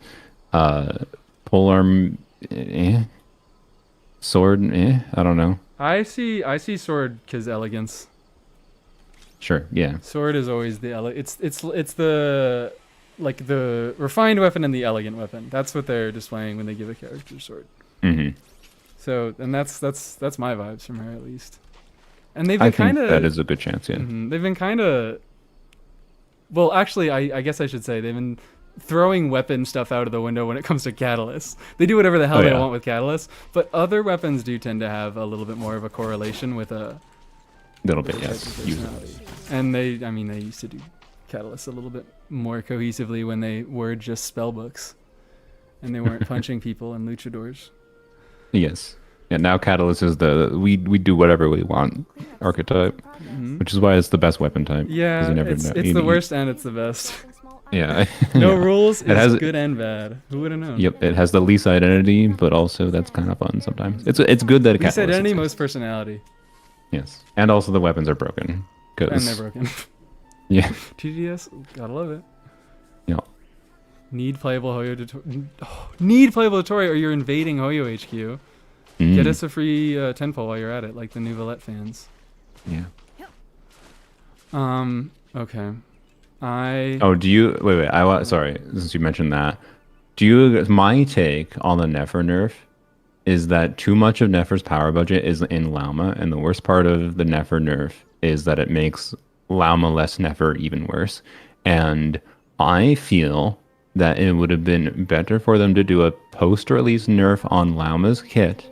Polearm, Sword, I don't know. I see sword because elegance. Sure, yeah, Sword is always the it's the like the refined weapon and the elegant weapon. That's what they're displaying when they give a character sword. hmm So, and that's my vibes from her at least. And they've I been think kind of that is a good chance. Yeah, they've been kind of. Well, actually, I guess I should say they've been throwing weapon stuff out of the window when it comes to catalysts. They do whatever the hell Oh, they yeah. want with catalysts, but other weapons do tend to have a little bit more of a correlation with a little bit, type yes. of Use it. personality. And they used to do catalysts a little bit more cohesively when they were just spell books, and they weren't punching people and luchadors. Yes. Yeah, now Catalyst is we do whatever we want archetype, which is why it's the best weapon type. 'cause Yeah, you never it's know- it's you- the you- worst and it's the best. Yeah. No yeah. rules is has- good and bad. Who would have known? Yep, it has the least identity, but also that's kind of fun sometimes. It's good that Least Catalyst identity, exists. most personality, Yes, and also the weapons are broken. and 'cause- they're broken. Yeah, TGS, gotta love it. yeah. Need playable Hoyo Need playable Dottore, or you're invading Hoyo HQ. Mm, Get us a free tenfold while you're at it, like the new Valette fans. Yeah. Okay. I Oh, do you wait? Sorry, since you mentioned that, do you? My take on the Nefer nerf is that too much of Nefer's power budget is in Lauma, and the worst part of the Nefer nerf is that it makes Lauma less Nefer even worse. And I feel that it would have been better for them to do a post-release nerf on Lauma's kit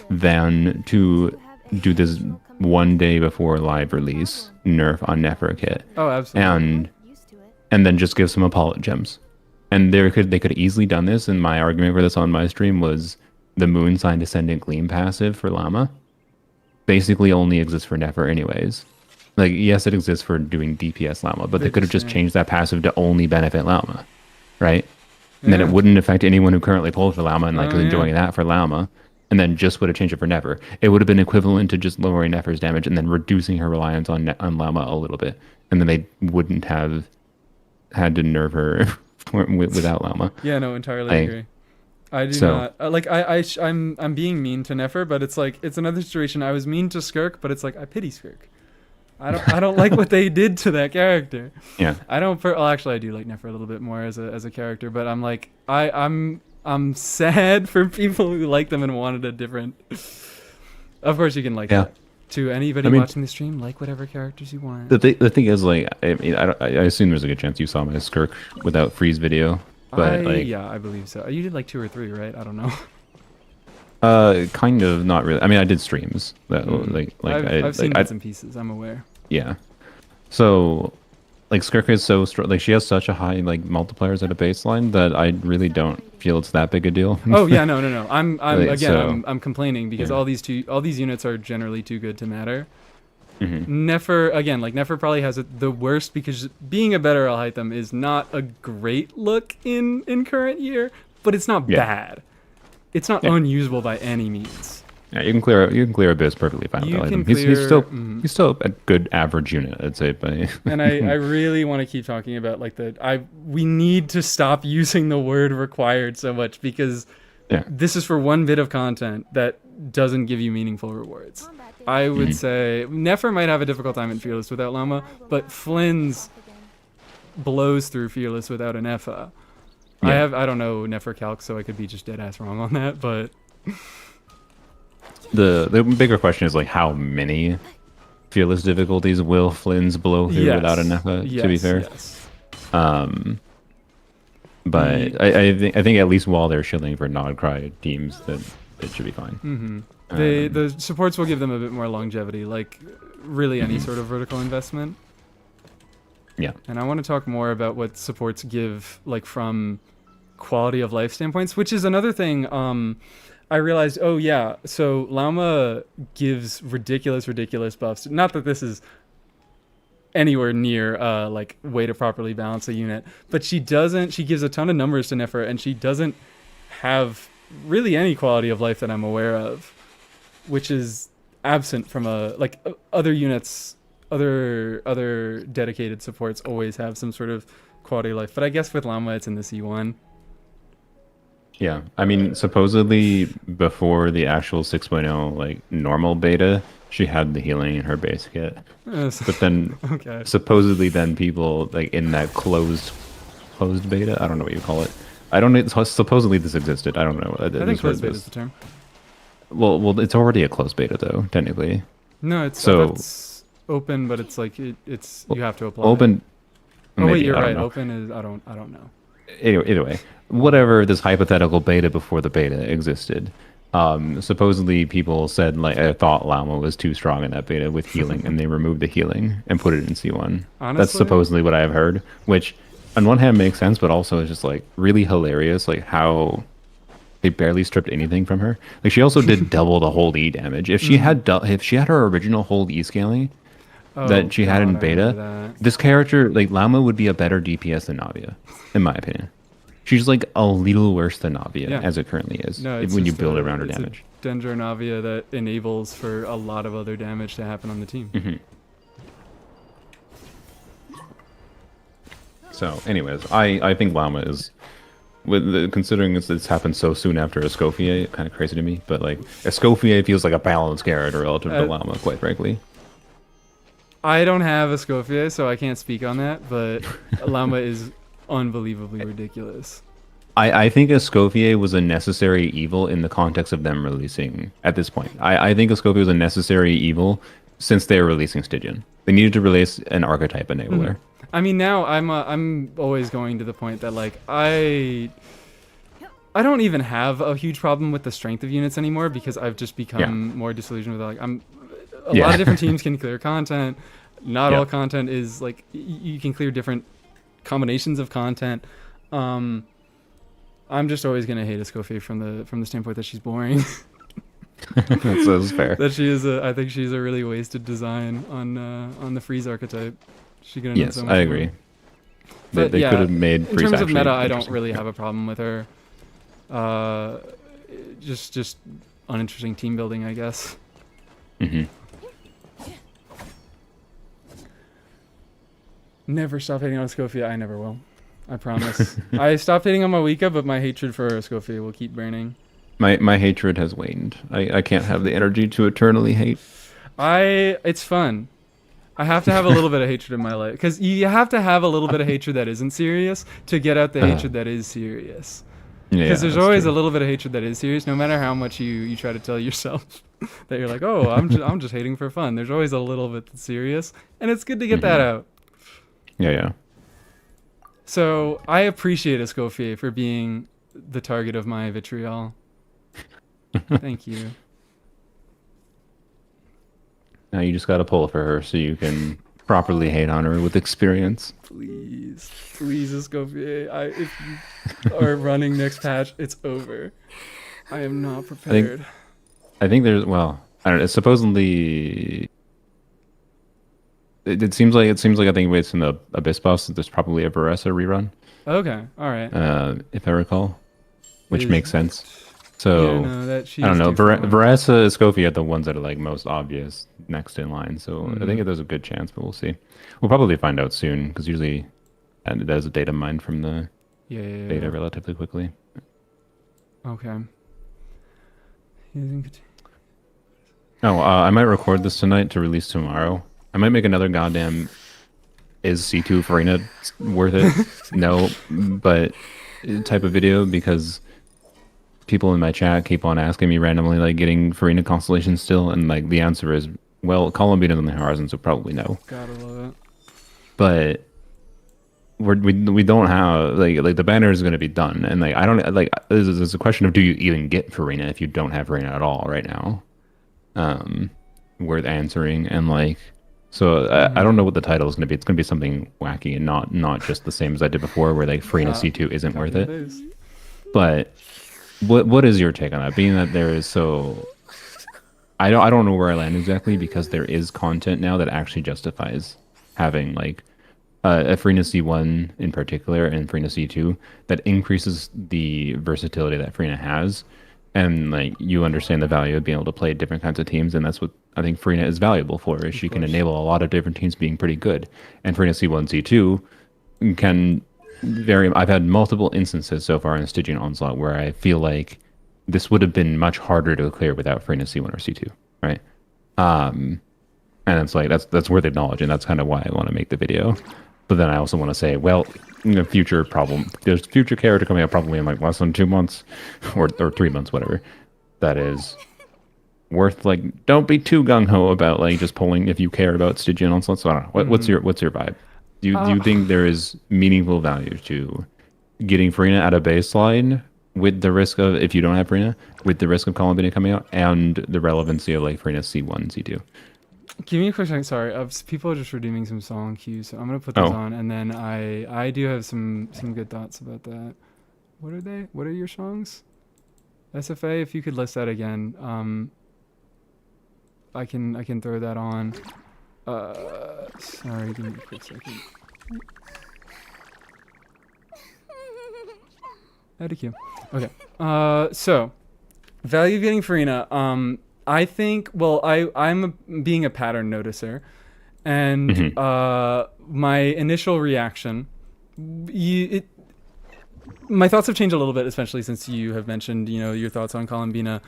than to do this one day before live release nerf on Nefer kit. oh absolutely. And then just give some Apollo gems. And they could easily done this, and my argument for this on my stream was the Moon Sign Descendant Gleam passive for Llama basically only exists for Nefer anyways. Like, yes, it exists for doing DPS Llama, but they could have just changed that passive to only benefit Llama, right? And then it Yeah. wouldn't affect anyone who currently pulls for Llama and like Oh, is yeah. enjoying that for Llama, and then just would have changed it for Nefer. It would have been equivalent to just lowering Nefer's damage and then reducing her reliance on Llama a little bit, and then they wouldn't have had to nerf her without Llama. Yeah, no, entirely I- agree. I do so- not like. I'm being mean to Nefer, but it's like it's another situation. I was mean to Skirk, but it's like I pity Skirk. I don't like what they did to that character. Yeah. I don't. Well, actually, I do like Nefer a little bit more as a character, but I'm like I'm sad for people who like them and wanted a different. Of course, you can like Yeah. that. To anybody I mean- watching the stream, like whatever characters you want. The thing is, like, I mean, I assume there's a good chance you saw my Skirk without freeze video, but like, Yeah, I believe so. You did like 2 or 3, right? I don't know. kind of not really. I mean, I did streams that Mm. like I've seen I, bits and pieces. I'm aware. yeah. So like Skirk is so strong. Like she has such a high like multipliers at a baseline that I really don't feel it's that big a deal. Oh yeah, no. I'm Like, again. so, I'm complaining because yeah. all these units are generally too good to matter. Mhm. Nefer again, like Nefer probably has it the worst because being a better Alhaitham is not a great look in current year, but it's not Yeah. bad. It's not Yeah. unusable by any means. Yeah, you can clear Abyss perfectly fine You without can him. He's clear- he's still a good average unit, I'd say. But And I really want to keep talking about like we need to stop using the word required so much because yeah, this is for one bit of content that doesn't give you meaningful rewards. I would say Nefer might have a difficult time in Fearless without Llama, but Flynn's blows through Fearless without an Effa. Yeah. I don't know Nefer calc, so I could be just dead ass wrong on that, but the bigger question is like how many fearless difficulties will Flynn's blow through yes. without a Nefa? Yes, To be fair, yes. but I think at least while they're shilling for Nodcry teams, that it should be fine. The supports will give them a bit more longevity, like really any sort of vertical investment. Yeah. And I want to talk more about what supports give, like from quality of life standpoints, which is another thing. I realized, oh yeah, so Lauma gives ridiculous buffs. Not that this is anywhere near like way to properly balance a unit, but she gives a ton of numbers to Nefer, and she doesn't have really any quality of life that I'm aware of, which is absent from other units. Other dedicated supports always have some sort of quality of life, but I guess with Llama it's in the C1. Yeah, I mean, supposedly before the actual 6.0 like normal beta, she had the healing in her base kit. But then Okay. supposedly then people like in that closed beta, I don't know what you call it. I don't know. Supposedly this existed. I don't know. I think closed beta is the term. Well, it's already a closed beta though, technically. No, it's So- it's open, but it's like it's you have to apply. Open. Oh wait, maybe, you're I don't right. know. Open is I don't know. Either way, whatever this hypothetical beta before the beta existed, supposedly people said like I thought Llama was too strong in that beta with healing, and they removed the healing and put it in C1. That's Honestly? supposedly what I have heard, which on one hand makes sense, but also is just like really hilarious, like how they barely stripped anything from her. Like she also did double the hold E damage. If she had if she had her original hold E scaling Oh, that she had in God, I remember beta, that. this character like Llama would be a better DPS than Navia, in my opinion. She's like a little worse than Navia Yeah. as it currently is No, it's when you just build a- around her it's damage. A Dendro Navia that enables for a lot of other damage to happen on the team. Mm-hmm. So, anyways, I think Llama is, considering it's happened so soon after Escoffier, kind of crazy to me. But like Escoffier feels like a balanced character relative to Llama, quite frankly. I don't have a Scofier, so I can't speak on that, but Llama is unbelievably ridiculous. I think Escoffier was a necessary evil in the context of them releasing at this point. I think Escoffier was a necessary evil since they were releasing Stygian. They needed to release an archetype enabler. I mean, now I'm always going to the point that like I don't even have a huge problem with the strength of units anymore because I've just become more disillusioned with like a lot of different teams can clear content. Not all content is like you can clear different combinations of content. I'm just always gonna hate Escoffier from the standpoint that she's boring. That's fair. That she is I think she's a really wasted design on the freeze archetype. She could have done Yes, so much I more. agree. But They yeah, could have made in freeze terms of actually meta, I don't interesting. really have a problem with her. Just uninteresting team building, I guess. Mm-hmm. Never stop hating on Escoffier. I never will. I promise. I stopped hating on Mawika, but my hatred for Escoffier will keep burning. My hatred has waned. I can't have the energy to eternally hate. It's fun. I have to have a little bit of hatred in my life because you have to have a little bit of hatred that isn't serious to get out the hatred that is serious. Yeah, Because there's that's always true. a little bit of hatred that is serious, no matter how much you try to tell yourself that you're like, oh, I'm just hating for fun. There's always a little bit that's serious, and it's good to get that out. Yeah. So I appreciate Escoffier for being the target of my vitriol. Thank you. Now you just gotta pull for her so you can properly hate on her with experience. Please, Escoffier. If you are running next patch, it's over. I am not prepared. I think there's I don't know. Supposedly, it seems like I think it's in the Abyss boss. There's probably a Varessa rerun. Okay, all right. If I recall, which Is- makes sense. So yeah, no, that she I don't is know. due for one. Varessa, Escoffier are the ones that are like most obvious next in line. So I Mm-hmm. think there's a good chance, but we'll see. We'll probably find out soon because usually and there's a data mine from the Yeah. data relatively quickly. Okay. Oh, I might record this tonight to release tomorrow. I might make another goddamn is C2 Farina worth it? No, but type of video because people in my chat keep on asking me randomly like getting Farina constellations still, and like the answer is well, Columbine is on the horizon, so probably no. Gotta love it. But we don't have like the banner is going to be done, and like I don't like there's a question of do you even get Farina if you don't have Farina at all right now, worth answering, and like so I don't know what the title is going to be. It's going to be something wacky and not just the same as I did before, where like Farina C2 isn't worth it. But what is your take on that? Being that there is so I don't know where I land exactly because there is content now that actually justifies having like a Farina C1 in particular and Farina C2 that increases the versatility that Farina has, and like you understand the value of being able to play different kinds of teams, and that's what I think Farina is valuable for. Is she can enable a lot of different teams being pretty good, and Farina C1 C2 can vary. I've had multiple instances so far in Stygian Onslaught where I feel like this would have been much harder to clear without Farina C1 or C2, right? And it's like that's worth acknowledging. That's kind of why I want to make the video. But then I also want to say, well, future problem. There's future character coming out probably in like less than 2 months, or 3 months, whatever. That is worth like. Don't be too gung ho about like just pulling if you care about Stygian Onslaught. So I don't know. What's your vibe? Do you think there is meaningful value to getting Farina at a baseline with the risk of if you don't have Farina, with the risk of Columbine coming out, and the relevancy of like Farina C1, C2? Give me a quick second. Sorry, people are just redeeming some song cues, so I'm gonna put those on, and then I do have some good thoughts about that. What are they? What are your songs? SFA, if you could list that again, I can throw that on. Sorry, give me a quick second. Add a cue. Okay. So value of getting Farina. I think, well, I'm being a pattern noticer, and my initial reaction, my thoughts have changed a little bit, especially since you have mentioned, your thoughts on Columbina.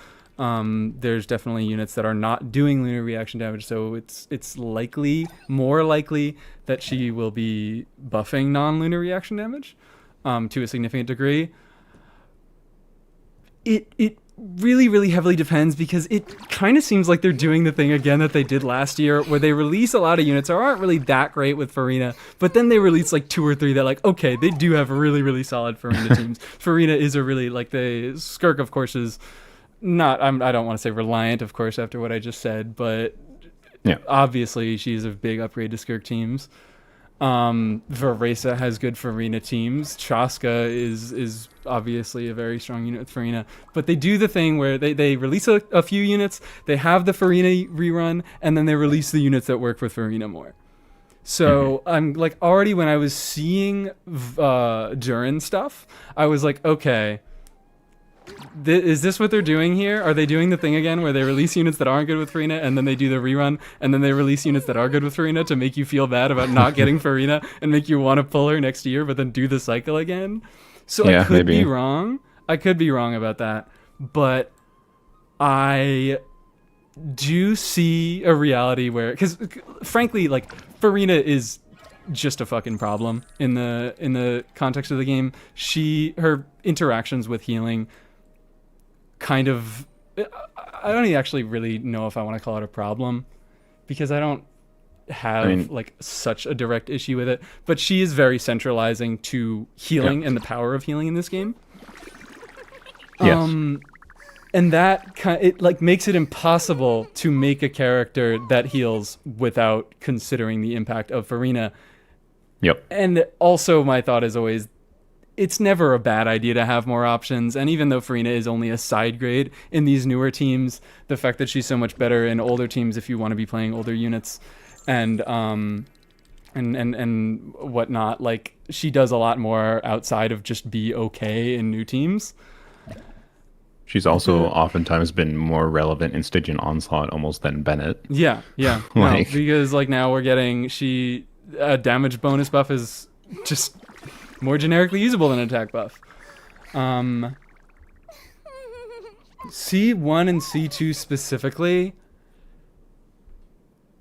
There's definitely units that are not doing lunar reaction damage, so it's more likely that she will be buffing non-lunar reaction damage to a significant degree. It really, really heavily depends, because it kind of seems like they're doing the thing again that they did last year, where they release a lot of units that aren't really that great with Farina, but then they release like 2 or 3 that like, okay, they do have really, really solid Farina teams. Farina is a really, like, the Skirk, of course, is not, I don't want to say reliant, of course, after what I just said, but Yeah. obviously she's a big upgrade to Skirk teams. Varesa has good Farina teams. Chaska is obviously a very strong unit with Farina, but they do the thing where they release a few units, they have the Farina rerun, and then they release the units that work with Farina more. So I'm like, already when I was seeing Duran stuff, I was like, okay, is this what they're doing here? Are they doing the thing again where they release units that aren't good with Farina, and then they do the rerun, and then they release units that are good with Farina to make you feel bad about not getting Farina and make you want to pull her next year, but then do the cycle again? So Yeah, I could maybe. be wrong. I could be wrong about that, but I do see a reality where, because frankly, like, Farina is just a fucking problem in the context of the game. Her interactions with healing kind of, I don't actually really know if I want to call it a problem, because I don't have like such a direct issue with it, but she is very centralizing to healing and the power of healing in this game. Yes. and it like makes it impossible to make a character that heals without considering the impact of Farina. Yep. And also, my thought is always, it's never a bad idea to have more options. And even though Farina is only a side grade in these newer teams, the fact that she's so much better in older teams, if you want to be playing older units, and whatnot, like she does a lot more outside of just be okay in new teams. She's also oftentimes been more relevant in Stygian Onslaught almost than Bennett. Yeah, no, Like- because like now we're getting a damage bonus buff is just more generically usable than an attack buff. C1 and C2 specifically,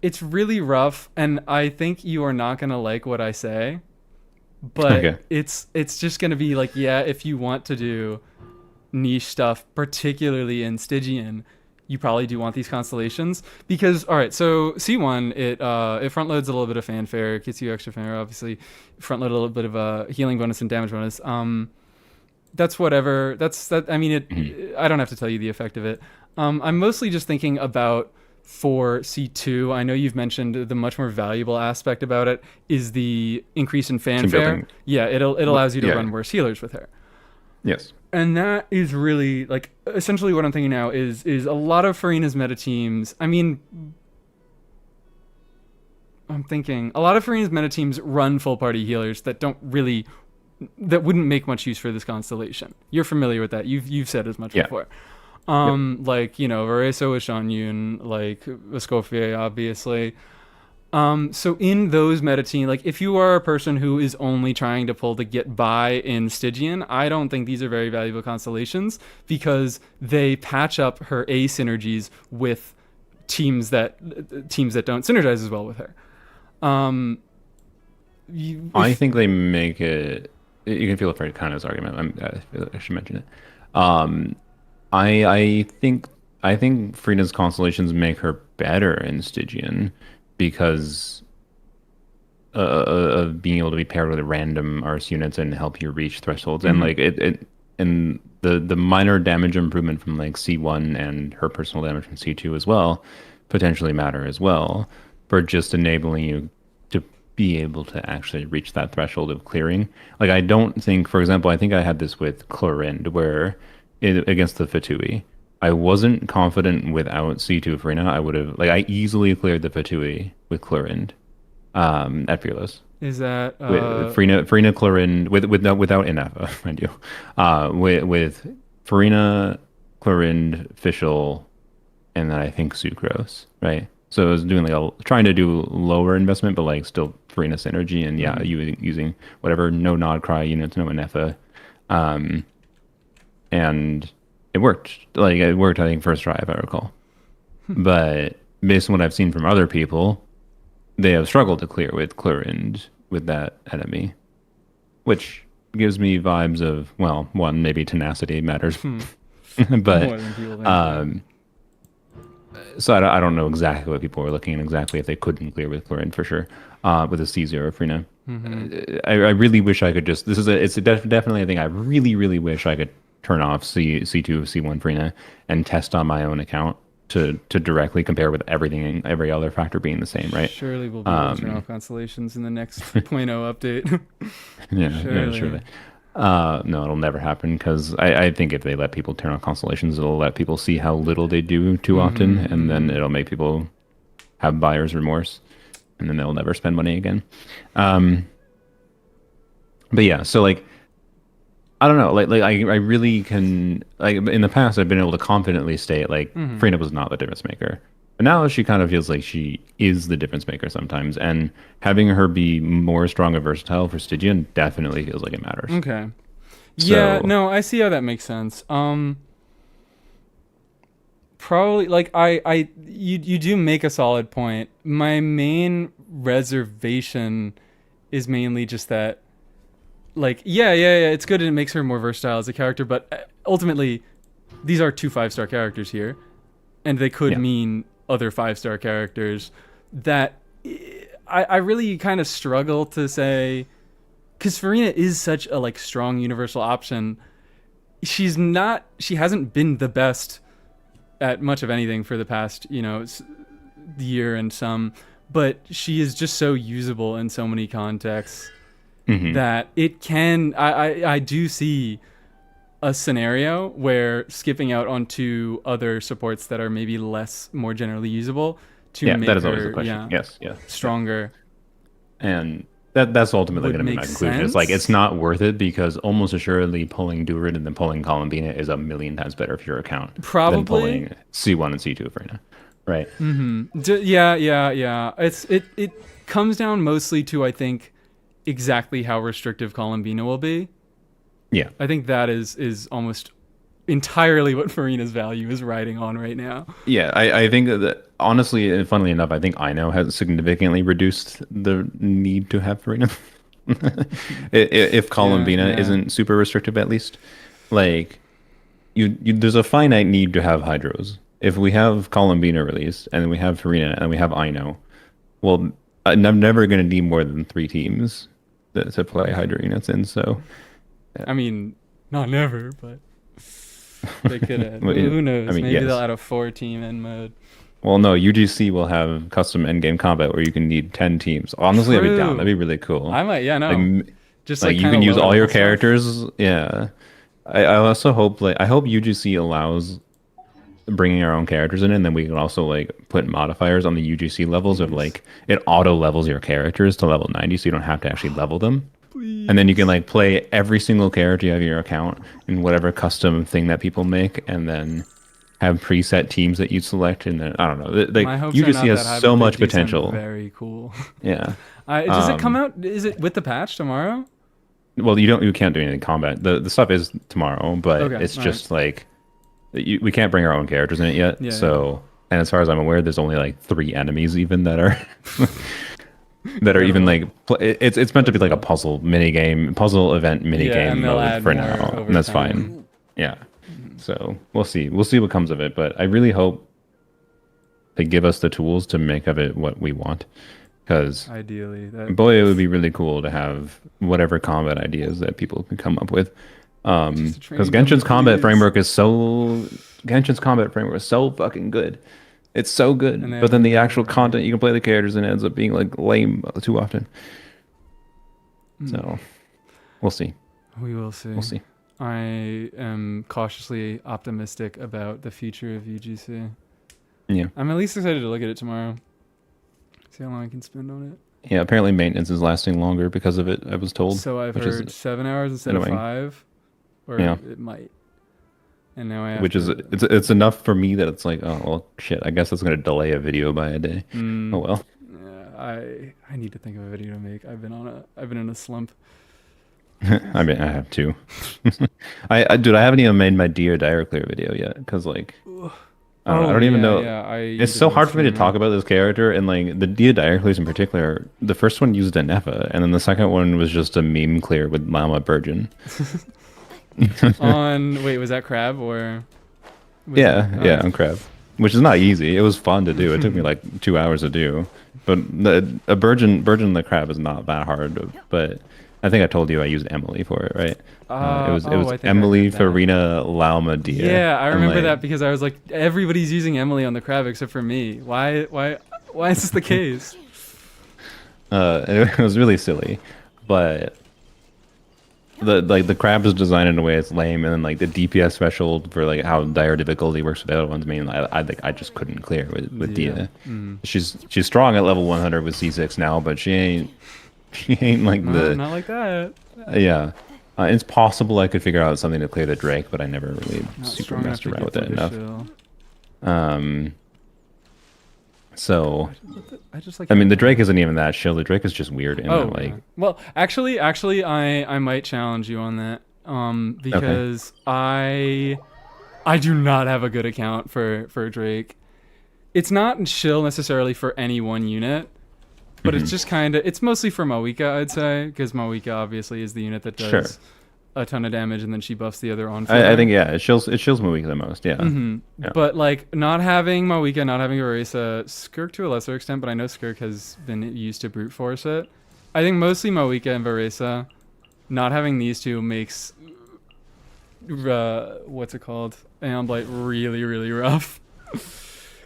it's really rough, and I think you are not gonna like what I say, but Okay. it's just gonna be like, yeah, if you want to do niche stuff, particularly in Stygian, you probably do want these constellations, because all right, so C1, it front loads a little bit of fanfare, it gets you extra fanfare, obviously front load a little bit of a healing bonus and damage bonus. That's whatever. I mean, I don't have to tell you the effect of it. I'm mostly just thinking about for C2. I know you've mentioned the much more valuable aspect about it is the increase in fanfare. building. Yeah, it allows you to Yeah. run worse healers with her. Yes. And that is really, like, essentially what I'm thinking now is a lot of Farina's meta teams. I mean, I'm thinking a lot of Farina's meta teams run full party healers that wouldn't make much use for this constellation. You're familiar with that. You've said as much Yeah. before. Like, you know, Vareso with Shanyun, like Escoffier, obviously. So in those meta team, like if you are a person who is only trying to pull to get by in Stygian, I don't think these are very valuable constellations because they patch up her A synergies with teams that don't synergize as well with her. I think they make it. You can feel free to kind of his argument. I should mention it. I think Frieda's constellations make her better in Stygian because of being able to be paired with random Ars units and help you reach thresholds. And like and the minor damage improvement from like C1 and her personal damage from C2 as well potentially matter as well for just enabling you to be able to actually reach that threshold of clearing. Like I don't think, for example, I think I had this with Chlorind where against the Fatui, I wasn't confident without C2 Farina. I would have, like, I easily cleared the Fatui with Chlorind at Fearless. Is that With Farina Chlorind, without Inafa, mind you. With Farina, Chlorind, Fischl, and then I think Sucrose, right? So I was doing trying to do lower investment, but like still Farina synergy, and yeah, using whatever, no Nod Cry units, no Inefa. And it worked. Like it worked, I think, first try, if I recall. But based on what I've seen from other people, they have struggled to clear with Chlorind with that enemy, which gives me vibes of, well, one, maybe tenacity matters, but more than people think. so I don't know exactly what people were looking at exactly if they couldn't clear with Chlorind for sure. With a C0 Frina. I really wish I could just. Definitely a thing I really wish I could turn off C2, C1 Frina and test on my own account to directly compare with every other factor being the same, right? Surely we'll be able to turn off constellations in the next 0.0 update. Yeah, surely. No, it'll never happen because I think if they let people turn off constellations, it'll let people see how little they do too often, and then it'll make people have buyer's remorse, and then they'll never spend money again. But yeah, so like, I don't know, like I really can, like in the past I've been able to confidently state like Frina was not the difference maker. But now she kind of feels like she is the difference maker sometimes, and having her be more strong and versatile for Stygian definitely feels like it matters. Okay. Yeah, So- no, I see how that makes sense. Probably like you do make a solid point. My main reservation is mainly just that, like, yeah, it's good and it makes her more versatile as a character, but ultimately these are two 5-star characters here, and they could mean other 5-star characters that I really kind of struggle to say, because Farina is such a like strong universal option. she hasn't been the best at much of anything for the past, year and some, but she is just so usable in so many contexts that it can. I do see a scenario where skipping out onto other supports that are maybe more generally usable to Yeah, make that is always her, the question. Yes, yeah. stronger. And that's ultimately Would going to be make my conclusion. It's like sense. it's not worth it because almost assuredly pulling Durin and then pulling Columbina is a million times better for your account than Probably. pulling C1 and C2 for now. Right. Yeah. It comes down mostly to, I think, exactly how restrictive Columbina will be. Yeah. I think that is almost entirely what Farina's value is riding on right now. Yeah, I think that honestly, and funnily enough, I think Ino has significantly reduced the need to have Farina. If Columbina Yeah. isn't super restrictive, at least, like you there's a finite need to have hydros. If we have Columbina released and we have Farina and we have Ino, well, I'm never going to need more than 3 teams to play hydro units in. So, I mean, not never, but they could add. Well, yeah, Who knows? I mean, Maybe yes. they'll add a 4-team end mode. Well, no, UGC will have custom endgame combat where you can need 10 teams. Honestly, I'd be down. True. That'd be really cool. I might, yeah, no. Just Like like you kinda can use lower all your level stuff. characters. Yeah. I also hope I hope UGC allows bringing our own characters in, and then we can also like put modifiers on the UGC levels of like it auto levels your characters to level 90, so you don't have to actually level them. And then you can like play every single character you have in your account in whatever custom thing that people make, and then have preset teams that you select. And then I don't know, like My hopes are UGC not has that high, so but they much do sound potential. Very cool. Yeah. Does it come out? Is it with the patch tomorrow? Well, you can't do anything in combat. The stuff is tomorrow, but Okay, it's all just like we can't bring our own characters in it yet. Yeah, So, and as far as I'm aware, there's only like 3 enemies even that are that are even like it's meant to be like a puzzle event mini Yeah, game and they'll mode add for more now, over and that's time. fine. Yeah. So we'll see what comes of it, but I really hope they give us the tools to make of it what we want, because Ideally, that boy, it would be really cool to have whatever combat ideas that people can come up with. Because Genshin's combat framework is so fucking good. It's so good, And they but then the have- actual content you can play the characters in ends up being like lame too often. So we'll see. we will see. We'll see. I am cautiously optimistic about the future of UGC. Yeah. I'm at least excited to look at it tomorrow. See how long I can spend on it. Yeah. Apparently, maintenance is lasting longer because of it. I was told. So I've which is heard 7 hours instead of annoying. 5, or Yeah. it might. And now I have Which is to, it's enough for me that it's like, oh well, shit. I guess that's gonna delay a video by a day. Mm, Oh well. yeah, I need to think of a video to make. I've been in a slump. I mean, I have two. Dude, I haven't even made my Dear Dire Clear video yet because like I don't even know. Yeah, It's so hard for me to talk about this character, and like the Dia Diocles in particular. The first one used a Nefer, and then the second one was just a meme clear with Mama Virgin. Was that Crab or? Yeah, on Crab, which is not easy. It was fun to do. It took me like 2 hours to do, but a Virgin the Crab is not that hard. But I think I told you I used Emily for it, right? It was I think I Emily, heard that. Farina, Lauma, Dia. Yeah, I and, remember like, that because I was like, everybody's using Emily on the Crab except for me. Why is this the case? It was really silly, but the Crab is designed in a way it's lame, and then like the DPS threshold for like how dire difficulty works with the other ones. I mean, I just couldn't clear with Dia. She's strong at level 100 with C6 now, but she ain't like No, not like that. yeah. It's possible I could figure out something to clear the Drake, but I never really Not super strong enough messed to around get with it through the enough. shill. So I just like. I mean, the Drake isn't even that chill. The Drake is just weird, and Oh, like yeah. Well, actually, I might challenge you on that. Because I do not have a good account for Drake. It's not chill necessarily for any one unit, but it's just it's mostly for Mawika, I'd say, because Mawika obviously is the unit that does Sure. a ton of damage, and then she buffs the other on. I think it chills Mawika the most. Yeah. Yeah. But like not having Mawika, not having Orisa, Skirk to a lesser extent, but I know Skirk has been used to brute force it. I think mostly Mawika and Varesa, not having these two makes what's it called? Aeon Blight really, really rough.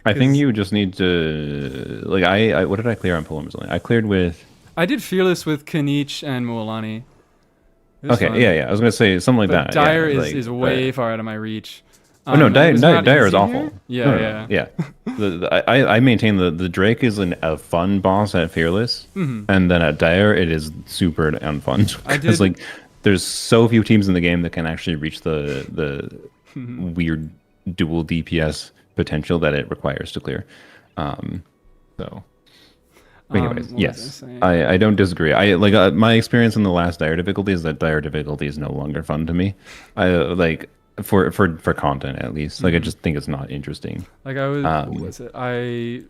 I think 'Cause you just need to like I what did I clear on Poem Resilience? I cleared with I did Fearless with Kanich and Mualani. It was okay, fun. yeah. I was gonna say something like But that. Dire yeah, is like, way far out of my reach. Oh no, And it was not Dire is easy awful. here? Yeah, No, no, yeah. no, yeah. I maintain the Drake is a fun boss at Fearless, and then at Dire it is super unfun I because did- like there's so few teams in the game that can actually reach the weird dual DPS potential that it requires to clear. So. Anyways, what was I yes, saying? I don't disagree. I like my experience in the last Dire difficulty is that Dire difficulty is no longer fun to me. I like for content at least. Like I just think it's not interesting Like I was, what was it? I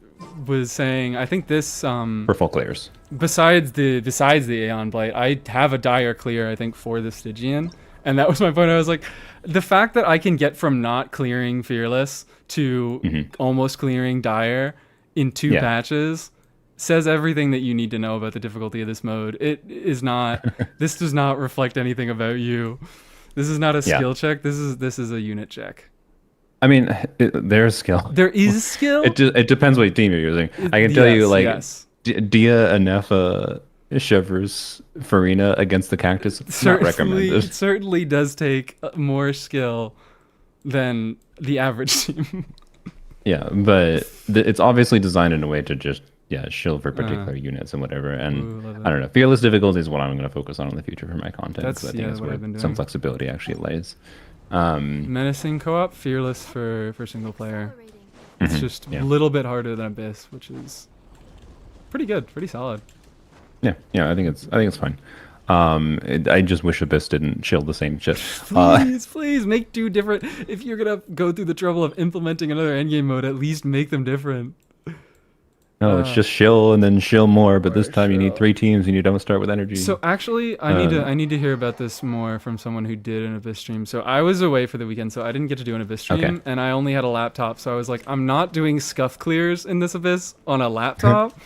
was saying, I think this for full players. besides the Aeon Blight, I have a Dire clear. I think for the Stygian, and that was my point. I was like, the fact that I can get from not clearing Fearless to almost clearing Dire in 2 Yeah. patches says everything that you need to know about the difficulty of this mode. It is not. This does not reflect anything about you. This is not a Yeah. skill check. This is a unit check. I mean, there's skill. There is skill. It depends what team you're using. I can tell you, Yes, like, yes. Dia, Nefa, Shivers, Farina against the Cactus, not recommended. It certainly does take more skill than the average team. Yeah, but it's obviously designed in a way to just shield for particular units and whatever. And Ooh, love it. I don't know, fearless difficulty is what I'm going to focus on in the future for my content. That's, 'cause I think yeah, that's what where I've been some doing. flexibility actually lays. Menacing co-op, fearless for single player. It's just yeah. a little bit harder than Abyss, which is pretty good, pretty solid. Yeah, I think it's fine. I just wish Abyss didn't shield the same shit. Please make 2 different. If you're gonna go through the trouble of implementing another endgame mode, at least make them different. No, it's just shill and then shill more, but this or time you need shill. 3 teams and you don't start with energy. So actually, I need to hear about this more from someone who did an Abyss stream. So I was away for the weekend, so I didn't get to do an Abyss stream, Okay. and I only had a laptop. So I was like, I'm not doing scuff clears in this Abyss on a laptop.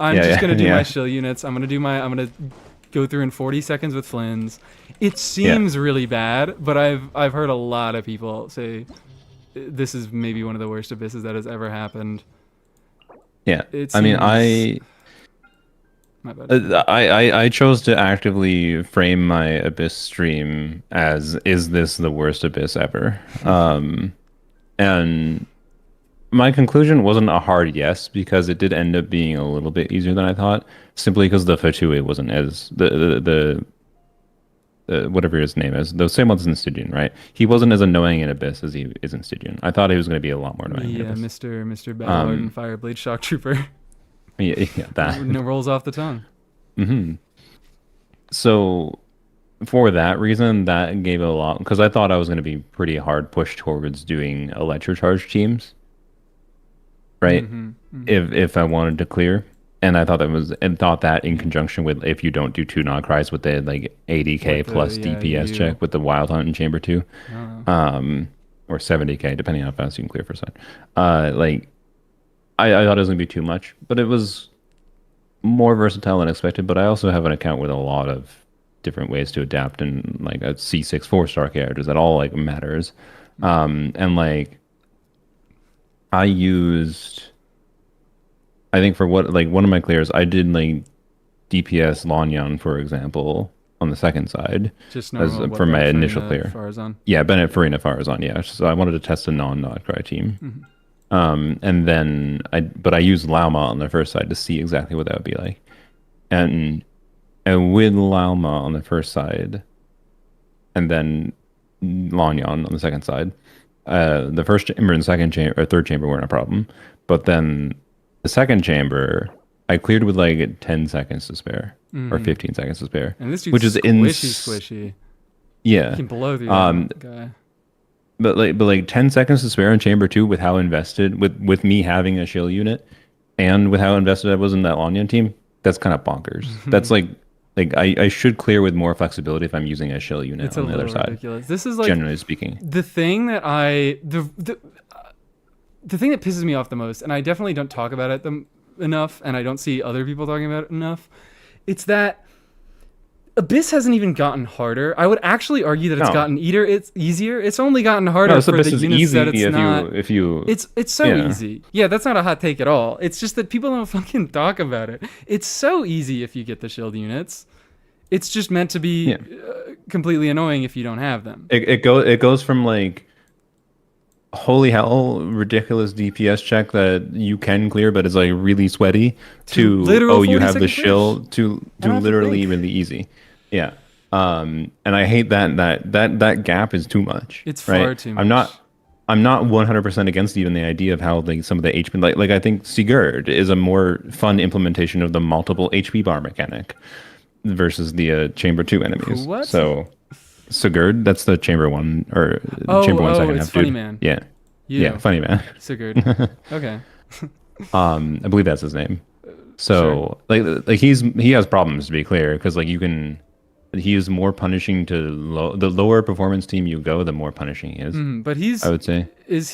I'm just gonna do my shill units. I'm gonna go through in 40 seconds with Flynn's. It seems really bad, but I've heard a lot of people say this is maybe one of the worst Abysses that has ever happened. Yeah, It I mean, seems- My bad. I chose to actively frame my Abyss stream as, is this the worst Abyss ever? And my conclusion wasn't a hard yes, because it did end up being a little bit easier than I thought, simply because the Fatui wasn't as the whatever his name is, the same one's in Stygian, right? He wasn't as annoying in Abyss as he is in Stygian. I thought he was going to be a lot more annoying. in Yeah, Abyss. Mr. Battlelord and Fireblade Shock Trooper. Yeah, that. No rolls off the tongue. So for that reason, that gave it a lot, because I thought I was going to be pretty hard pushed towards doing electrocharge teams, right? If I wanted to clear, and I thought that in conjunction with, if you don't do 2 knock cries with the like 80k With the- plus yeah, DPS you- check with the Wild Hunt in Chamber 2, or 70k depending on how fast you can clear for side. Like I thought it was going to be too much, but it was more versatile than expected. But I also have an account with a lot of different ways to adapt, and like a C6 4-star characters that all like matters. And like I used, I think for what, like one of my clears, I did like DPS Lanyan, for example, on the second side, Just as normal, for my initial Farina, clear. Farazan. Yeah, Bennett, Farina, Farazan. Yeah, so I wanted to test a non-knock cry team. And then I used Lauma on the first side to see exactly what that would be like. And with Lauma on the first side, and then Lanyan on the second side, the first chamber and second chamber or third chamber weren't a problem. But then the second chamber, I cleared with like 10 seconds to spare or 15 seconds to spare, And this dude's which is squishy. Yeah. He can blow through that guy. But like 10 seconds to spare in chamber 2 with how invested with me having a shield unit and with how invested I was in that Lanyan team, that's kind of bonkers. That's like I should clear with more flexibility if I'm using a shield unit It's a on the other little side. ridiculous. This is like Generally speaking. the thing that the thing that pisses me off the most, and I definitely don't talk about it enough, and I don't see other people talking about it enough. It's that Abyss hasn't even gotten harder. I would actually argue that it's No. gotten it's easier. It's only gotten harder No, for Abyss the is units easy that it's if not. you It's so yeah. easy. Yeah, that's not a hot take at all. It's just that people don't fucking talk about it. It's so easy if you get the shield units. It's just meant to be Yeah. completely annoying if you don't have them. It goes from like holy hell ridiculous DPS check that you can clear but it's like really sweaty to literal oh you have the 40-second shield to don't have to literally think. really easy. Yeah. And I hate that gap is too much. It's right? far too much. I'm not 100% against even the idea of how like some of the HP like I think Sigurd is a more fun implementation of the multiple HP bar mechanic versus the chamber 2 enemies. What? So Sigurd, that's the chamber 1 or Oh, chamber 1 second it's half Funny dude. Man. Yeah. You Yeah, know, funny man. Sigurd. Okay. I believe that's his name. So like he has problems to be clear because like he is more punishing to the lower performance team you go, the more punishing he is. But I would say. does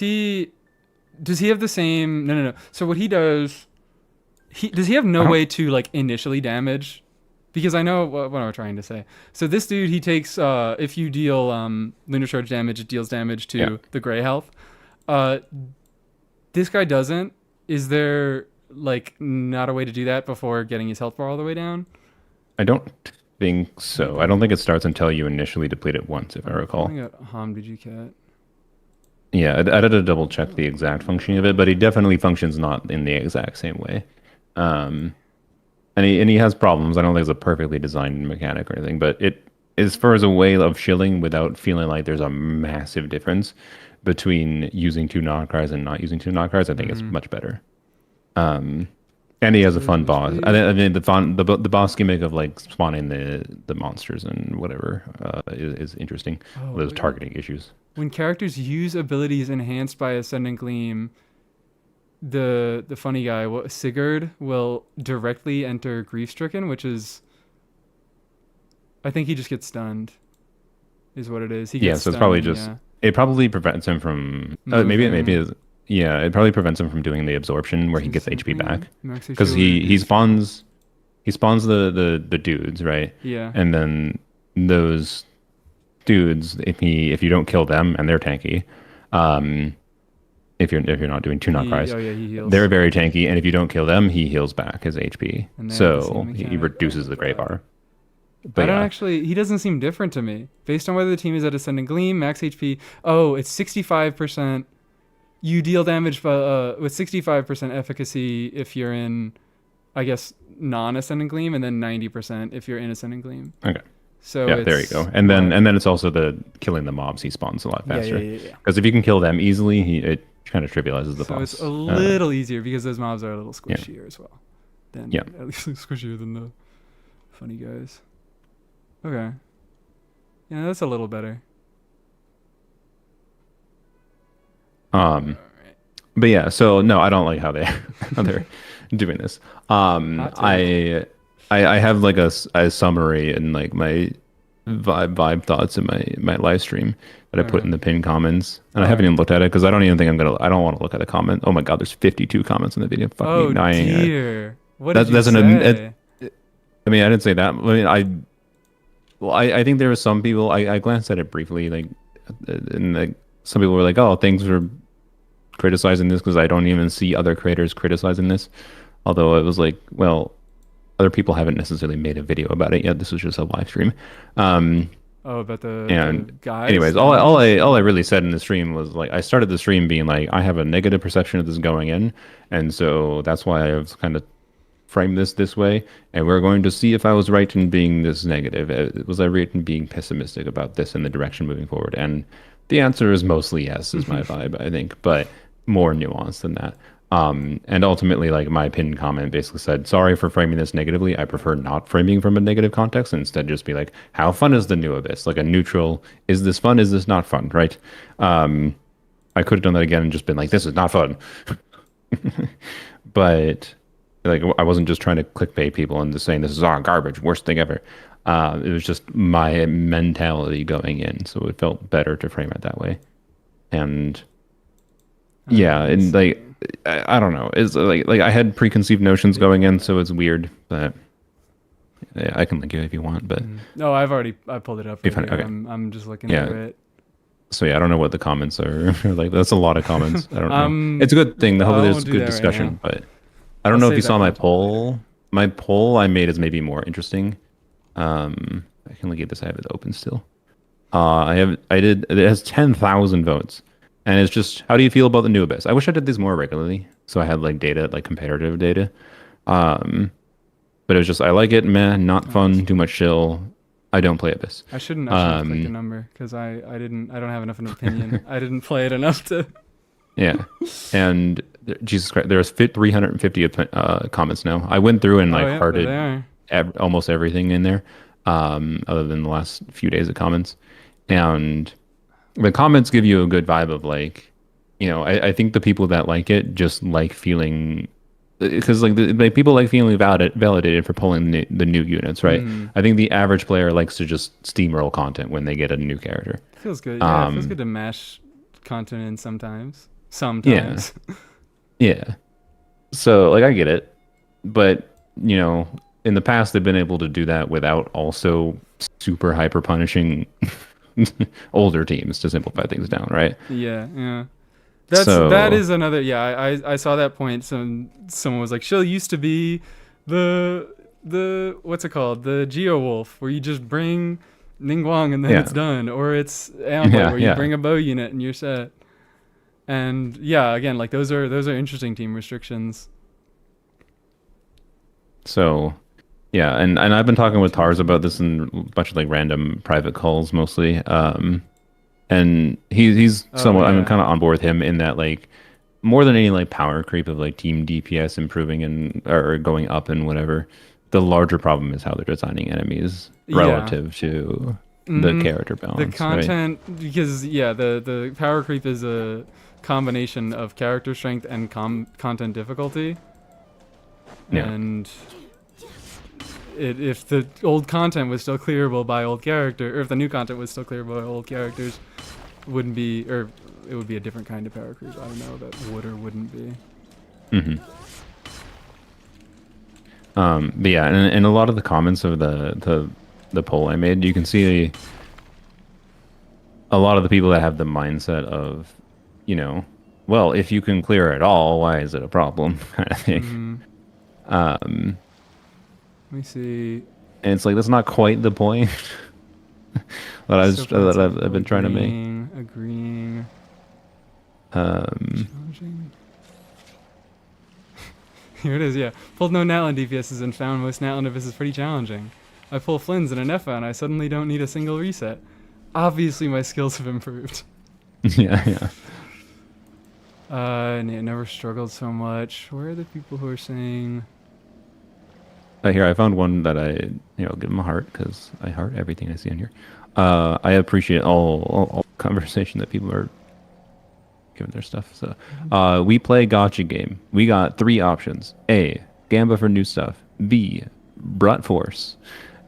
he have the same? No. So what he does, does he have no way to like initially damage? Because I know what am I trying to say. So this dude, he takes if you deal lunar charge damage, it deals damage to the gray health. This guy doesn't. Is there like not a way to do that before getting his health bar all the way down? I don't think so. I don't think it starts until you initially deplete it once, if I recall. I got Hamdiji Cat. Yeah, I had to double check the exact functioning of it, but he definitely functions not in the exact same way. And he has problems. I don't think it's a perfectly designed mechanic or anything, but it as far as a way of shilling without feeling like there's a massive difference between using 2 knockers and not using 2 knockers, I think it's much better. And he has a fun boss. I mean, the boss gimmick of like spawning the monsters and whatever is interesting. Those targeting issues. When characters use abilities enhanced by Ascendant Gleam, the funny guy, Sigurd, will directly enter Grief Stricken, which is, I think he just gets stunned, is what it is. He gets So it's probably stunned, just yeah. it probably prevents him from maybe it probably prevents him from doing the absorption where he gets HP back because he spawns the dudes, right? Yeah. And then those dudes, if you don't kill them and they're tanky, if you're not doing 2 knockers, he heals. they're very tanky, and if you don't kill them, he heals back his HP. And they have the So same he mechanic. reduces the gray bar. I But don't yeah, actually. He doesn't seem different to me. Based on whether the team is at Ascendant Gleam, max HP. Oh, it's 65%. You deal damage with 65% efficacy if you're in, I guess, non-Ascendant Gleam, and then 90% if you're in Ascendant Gleam. okay. So Yeah, there you go. And then it's also the killing the mobs. He spawns a lot faster. Yeah. Because if you can kill them easily, it kind of trivializes the So boss. it's a little easier because those mobs are a little squishier as well. Yeah. At least squishier than the funny guys. Okay. Yeah, that's a little better. But yeah, so no, I don't like how they're doing this. I have like a summary and like my vibe thoughts in my live stream that I put in the pinned comments, and I haven't even looked at it because I don't even think I don't want to look at the comment. Oh my god, there's 52 comments in the video. Fuck Oh me dying. dear. What did you That's say? I mean, I didn't say that. I mean, I think there were some people. I glanced at it briefly, like, and like some people were like, "Oh, thanks for criticizing this," because I don't even see other creators criticizing this. Although it was like, well, other people haven't necessarily made a video about it yet. This was just a live stream. Oh, about the guys. Anyways, all I really said in the stream was like I started the stream being like I have a negative perception of this going in, and so that's why I was kind of framed this way, and we're going to see if I was right in being this negative. Was I right in being pessimistic about this and the direction moving forward? And the answer is mostly yes, is my vibe, I think, but more nuanced than that. And ultimately, like my pinned comment basically said, sorry for framing this negatively. I prefer not framing from a negative context and instead just be like, how fun is the new Abyss? Like a neutral, is this fun? Is this not fun? Right? I could have done that again and just been like, this is not fun. But like, I wasn't just trying to clickbait people and just saying this is garbage, worst thing ever. It was just my mentality going in. So it felt better to frame it that way. And yeah, and like, I don't know. It's like I had preconceived notions going in, so it's weird, but Yeah, I can link you if you want, but No, I pulled it up. You Right found it, here. okay. I'm just looking Yeah. through it. so yeah, I don't know what the comments are like. That's a lot of comments. I don't know. It's a good thing. I Hopefully, there's won't do good that right discussion. now. But I don't I'll know if save you that saw my for tomorrow. poll. My poll I made is maybe more interesting. I can look at this. I have it open still. I did. It has 10,000 votes, and it's just how do you feel about the new Abyss? I wish I did these more regularly, so I had like data, like comparative data. Um, but it was just I like it, meh, not fun, too much chill. I don't play Abyss. I shouldn't have clicked a number because I don't have enough of an opinion. I didn't play it enough to. Yeah, and Jesus Christ, there's 350 comments now. I went through and Oh like yeah, there hearted they are. almost everything in there, other than the last few days of comments. And the comments give you a good vibe of like, I think the people that like it just like feeling, because like people like feeling validated for pulling the new units, right? I think the average player likes to just steamroll content when they get a new character. Feels good. Yeah, it feels Um, good to mash content in sometimes. Yeah. Sometimes. Yeah. So like I get it, but in the past they've been able to do that without also super hyper punishing older teams to simplify things down, right? Yeah, yeah. So That is another. Yeah, I saw that point. Someone was like, "She'll used to be the what's it called? The Geo Wolf, where you just bring Ningguang and then Yeah. it's done, or it's Amblin, Yeah, where you yeah. bring a bow unit and you're set." And yeah, again, like those are interesting team restrictions. So yeah, and I've been talking with Tars about this in a bunch of like random private calls mostly. And he's Oh, somewhat I'm yeah. kind of on board with him in that like more than any like power creep of like team DPS improving and or going up and whatever, the larger problem is how they're designing enemies Yeah. relative to the Mhm. character The balance, right? content, because yeah, the power creep is a combination of character strength and content difficulty. Yeah. And if the old content was still clearable by old character, or if the new content was still clearable by old characters, wouldn't be, or it would be a different kind of power creep. I don't know that would or wouldn't be. But yeah, and a lot of the comments of the poll I made, you can see a lot of the people that have the mindset of, well, if you can clear it all, why is it a problem? kind of thing. Let me see. And it's like that's not quite the point that I've been trying to make. Agreeing. Um, Challenging. Here it is, yeah. Pulled no Natlan DPSs and found most Natlan DPSs pretty challenging. I pull Flynn's and a Nefer and I suddenly don't need a single reset. Obviously my skills have improved. yeah. And it never struggled so much. Where are the people who are saying... Here, I found one that I, give them a heart because I heart everything I see on here. I appreciate all conversation that people are giving their stuff. So, we play gotcha game. We got 3 options: A, Gamba for new stuff; B, Brute Force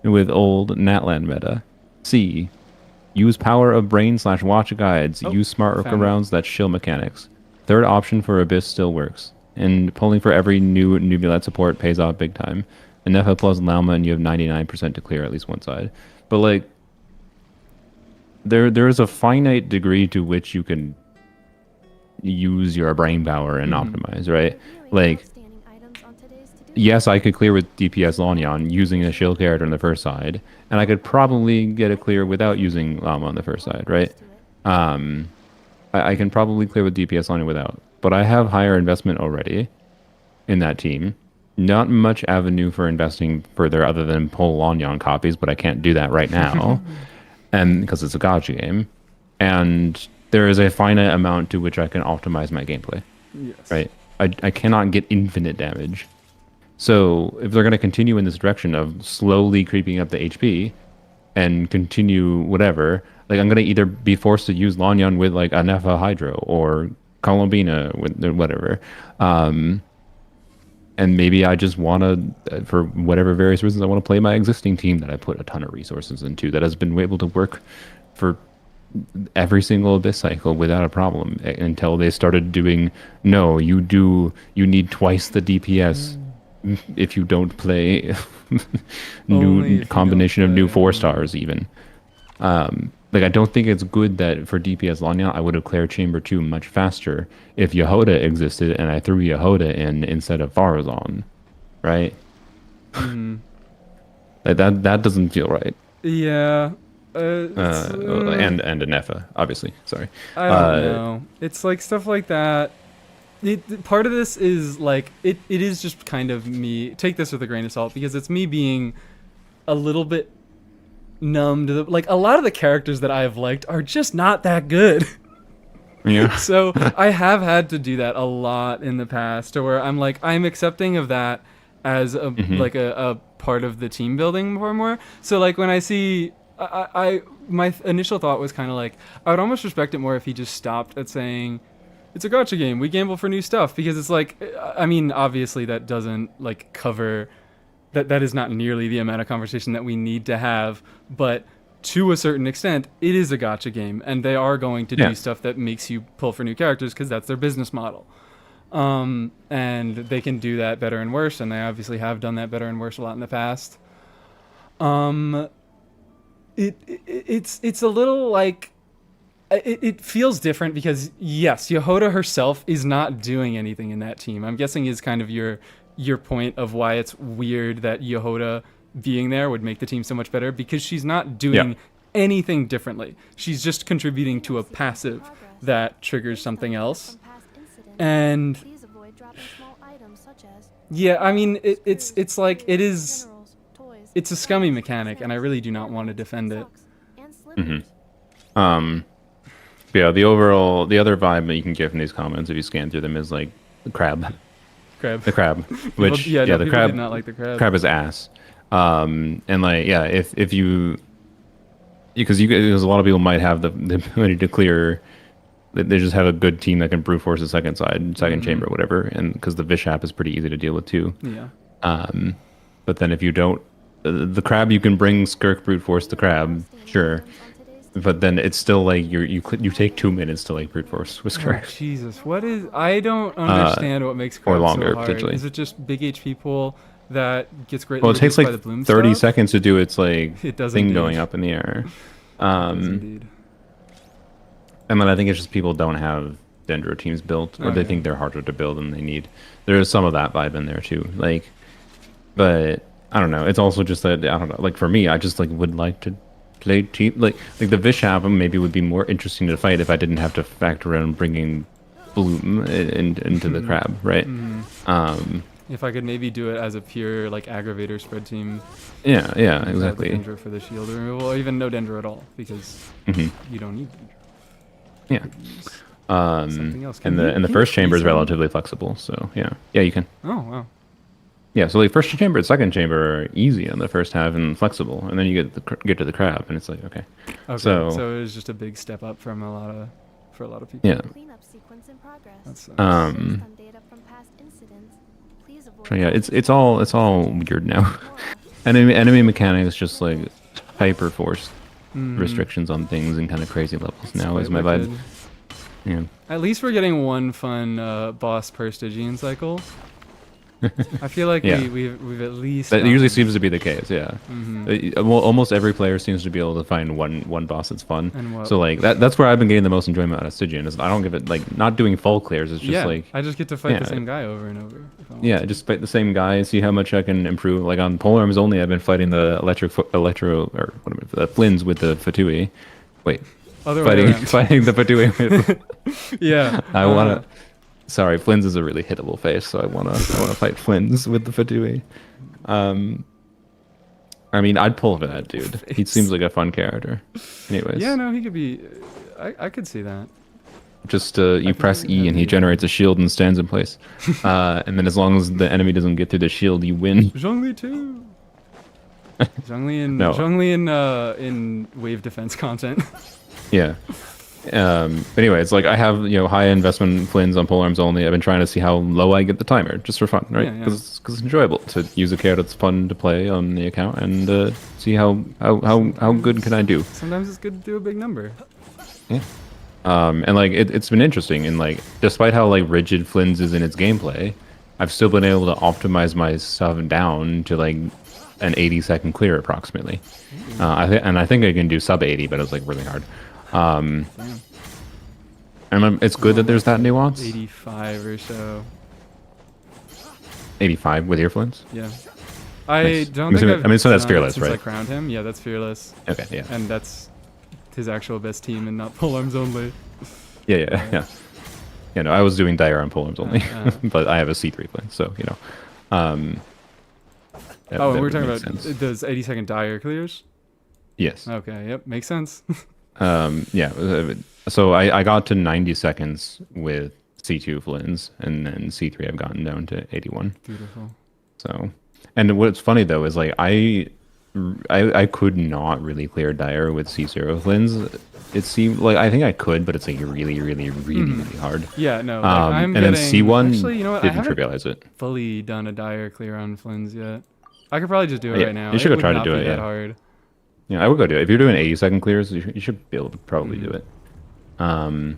with old Natland meta; C, use power of brain / watch guides. Use smart found it. workarounds that shill mechanics. Third option for Abyss still works, and pulling for every new Nubulat support pays off big time. And Nefa plus Lauma, and you have 99% to clear at least one side. But like, there is a finite degree to which you can use your brain power and optimize, right? Like, yes, I could clear with DPS Lonyan using a shield character on the first side, and I could probably get a clear without using Llama on the first side, right? I can probably clear with DPS Lonyan without, but I have higher investment already in that team. Not much avenue for investing further other than pull Lonyan copies, but I can't do that right now, and because it's a gotcha game, and there is a finite amount to which I can optimize my gameplay. Yes. Right? I cannot get infinite damage. So if they're going to continue in this direction of slowly creeping up the HP and continue whatever, like I'm going to either be forced to use Lonyan with like a Nefa Hydro or Columbina with whatever. And maybe I just want to, for whatever various reasons, I want to play my existing team that I put a ton of resources into that has been able to work for every single Abyss cycle without a problem until they started doing, no, you need twice the DPS if you don't play Only if you new don't combination of new play, 4-stars even. Like I don't think it's good that for DPS Lanya I would have cleared Chamber 2 much faster if Yehoda existed and I threw Yehoda in instead of Farazan, right? Mhm. Like that doesn't feel right. Yeah. It's, And a Nefer, obviously. Sorry. I don't know. It's like stuff like that. Part of this is like it is just kind of me. Take this with a grain of salt because it's me being a little bit numb to like a lot of the characters that I have liked are just not that good. Yeah. So I have had to do that a lot in the past, to where I'm like I'm accepting of that as a like a part of the team building more and more. So like when I see I my initial thought was kind of like I would almost respect it more if he just stopped at saying it's a gacha game. We gamble for new stuff, because it's like I mean obviously that doesn't like cover that is not nearly the amount of conversation that we need to have, but to a certain extent it is a gacha game and they are going to do stuff that makes you pull for new characters because that's their business model. And they can do that better and worse, and they obviously have done that better and worse a lot in the past. It's a little like it feels different because yes, Yehoda herself is not doing anything in that team. I'm guessing is kind of your point of why it's weird that Yehoda being there would make the team so much better, because she's not doing anything differently. She's just contributing to a passive that triggers something else. And yeah, I mean it's like it's a scummy mechanic, and I really do not want to defend it. Yeah, the other vibe that you can get from these comments if you scan through them is like the crab. The crab, which the crab did not like the crab. Crab is ass. And like if you because a lot of people might have the ability to clear. They just have a good team that can brute force the second chamber, whatever, and because the Vishap is pretty easy to deal with too. Yeah. But then if you don't, the crab you can bring Skirk brute force the crab, sure, but then it's still like you take 2 minutes to like brute force with Skirk. Oh, Jesus, what is? I don't understand what makes crab or longer so hard. potentially. Is it just big HP pool that gets greatly Well, it takes reduced by like the bloom 30 stuff? seconds to do its like It does thing indeed. going up in the air. It does indeed. And then I think it's just people don't have Dendro teams built, or they think they're harder to build than they need. There is some of that vibe in there too. Like, but I don't know. It's also just that I don't know. Like for me, I just like would like to play team like the Vishap maybe would be more interesting to fight if I didn't have to factor in bringing Bloom into the crab, right? If I could maybe do it as a pure like aggravator spread team. Yeah, without the exactly. Dendro for the shield removal, or even no Dendro at all, because you don't need Dendro. Yeah. Something else. And the first chamber is relatively flexible, so yeah, you can. Oh wow. Yeah, so like first chamber and second chamber are easy on the first half and flexible, and then you get to the crab, and it's like okay. So it was just a big step up from for a lot of people. Yeah. Cleanup sequence in progress. That's, Based on data from past incidents, please avoid So yeah, it's all weird now. enemy mechanics just like hyper force restrictions on things and kind of crazy levels now is my vibe. wicked. Yeah. At least we're getting one fun boss per Stygian cycle. I feel like Yeah. we've at least That usually gotten- seems to be the case, yeah. Well, almost every player seems to be able to find one boss that's fun. And what- So like that's where I've been getting the most enjoyment out of Stygian. Is I don't give it like not doing full clears. It's just yeah, like I just get to fight yeah. the same guy over and over. If I want yeah, to. just fight the same guy and see how much I can improve. Like on Polearms only, I've been fighting the the Flins with the Fatui. Wait, Other way around. fighting the Fatui with. Yeah. I wanna. Sorry, Flins is a really hittable face, so I wanna fight Flins with the Fatui. I mean, I'd pull for that dude. He seems like a fun character. Anyways. Yeah, no, he could be. I could see that. Just you press E and he generates a shield and stands in place. And then as long as the enemy doesn't get through the shield, you win. Zhongli too. Zhongli in No. Zhongli in wave defense content. Yeah. Anyway, it's like I have high investment Flins on polearms only. I've been trying to see how low I get the timer just for fun, right? Yeah, yeah. Because it's enjoyable to use a character that's fun to play on the account and see how good can I do. Sometimes it's good to do a big number. Yeah. And like it's been interesting and like despite how like rigid Flins is in its gameplay, I've still been able to optimize my stuff down to like an 80-second clear approximately. I think I can do sub 80, but it was like really hard. And it's good that there's that nuance. 85 or so. 85 with earphones. Yeah. I Nice. don't think I've so that's done it Fearless, since I right? crowned him. Yeah, that's Fearless. Okay, yeah. And that's his actual best team and not polearms only. Yeah. Yeah, no, I was doing Dire on polearms only, uh. but I have a C3 plane, so you know. That Oh, and we're would talking make about sense. those 80-second dire clears? Yes. Okay, yep, makes sense. Yeah. So I got to 90 seconds with C2 Flins, and then C3 I've gotten down to 81. Beautiful. So, and what's funny though is like I could not really clear Dire with C0 Flins. It seemed like I think I could, but it's like really hard. Yeah, no, like I'm and then getting... C1 Actually, you know what? I didn't haven't trivialize it. fully done a dire clear on Flins yet. I could probably just do it Yeah, right now. you should It go try would to not do be it, that yeah. hard. Yeah, I would go do it. If you're doing 80-second clears, you should be able to probably do it. But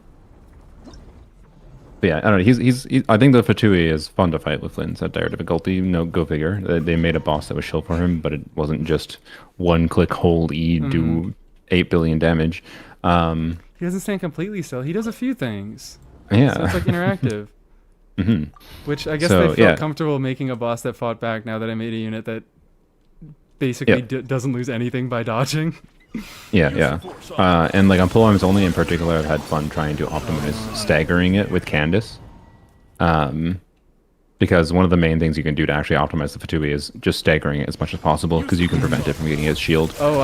yeah, I don't know. He's I think the Fatui is fun to fight with Flins at dire difficulty. No, go figure. They made a boss that was chill for him, but it wasn't just one click hold E do 8 billion damage. He doesn't stand completely still. He does a few things. Yeah. So it's like interactive. Which I guess So, they felt yeah. comfortable making a boss that fought back now that I made a unit that basically doesn't lose anything by dodging. Yeah. And like on polearms only in particular, I've had fun trying to optimize staggering it with Candace. Because one of the main things you can do to actually optimize the Fatui is just staggering it as much as possible, because you can prevent it from getting his shield. Oh,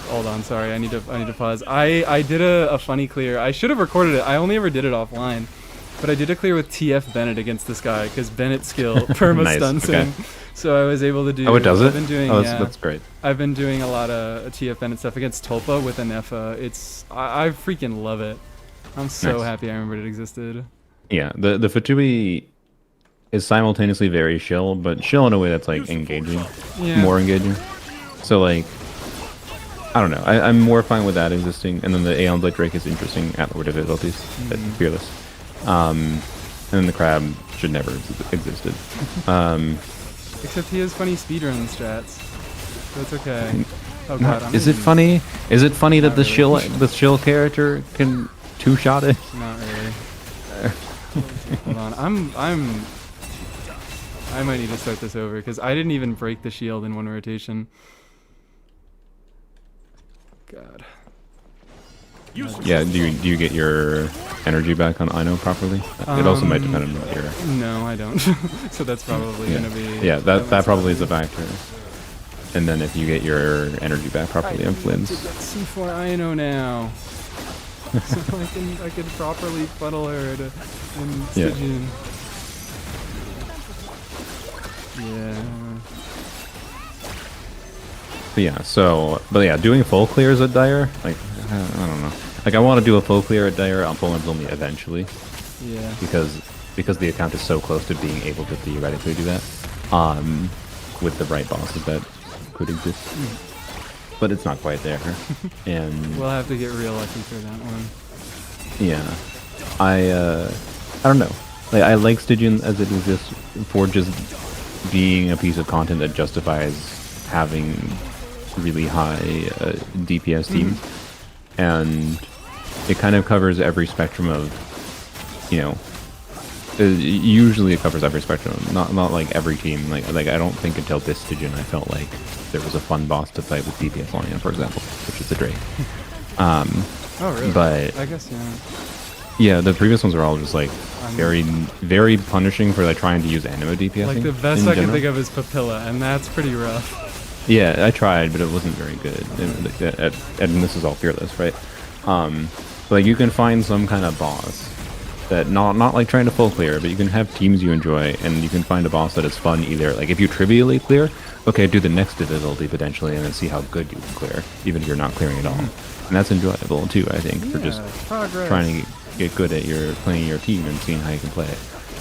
hold on, sorry, I need to pause. I did a funny clear. I should have recorded it. I only ever did it offline, but I did a clear with TF Bennett against this guy because Bennett's skill perma Nice, stuns okay. him. So I was able to do. Oh, it does it? I've been doing, that's great. I've been doing a lot of TF Bennett stuff against Tulpa with a Nefer. I freaking love it. I'm so Nice. happy I remembered it existed. Yeah, the Fatui is simultaneously very chill, but chill in a way that's like engaging, Yeah. more engaging. So like, I don't know. I'm more fine with that existing, and then the Aeon Blade Drake is interesting at lower difficulties, at Fearless. And then the Crab should never have existed. Except he has funny speedrun strats. So it's okay. Oh god, I'm Is it even- funny? Is it funny that Not the chill character can two-shot it? Not really. Hold on, I might need to start this over because I didn't even break the shield in one rotation. God. Yeah. Do you get your energy back on Ino properly? It also might depend on what your. No, I don't. So that's probably Yeah. gonna be. Yeah, that probably is a factor. And then if you get your energy back properly on Flynn's. C4 Ino now. So I can properly funnel her in Yeah. Stygian. Yeah. But yeah, doing full clears at Dire, like, I don't know. Like, I want to do a full clear at Dire on Poland's only eventually, Yeah. because the account is so close to being able to theoretically do that, with the right bosses that could exist. But it's not quite there, and We'll have to get real lucky for that one. yeah, I don't know. Like, I like Stygian as it exists for just being a piece of content that justifies having really high DPS teams, and it kind of covers every spectrum of, you know. Usually it covers every spectrum, not like every team. Like I don't think until this Stygian I felt like there was a fun boss to fight with DPS Lion, for example, which is the Drake. Oh really? But I guess yeah. yeah, the previous ones are all just like very, very punishing for like trying to use anima DPS. Like the best I can think of is Papilla, and that's pretty rough. Yeah, I tried, but it wasn't very good. And this is all Fearless, right? But like you can find some kind of boss that not like trying to full clear, but you can have teams you enjoy, and you can find a boss that is fun either. Like if you trivially clear, okay, do the next difficulty potentially, and then see how good you can clear, even if you're not clearing at all. And that's enjoyable too, I think, for just progress. trying to get good at playing your team and seeing how you can play it.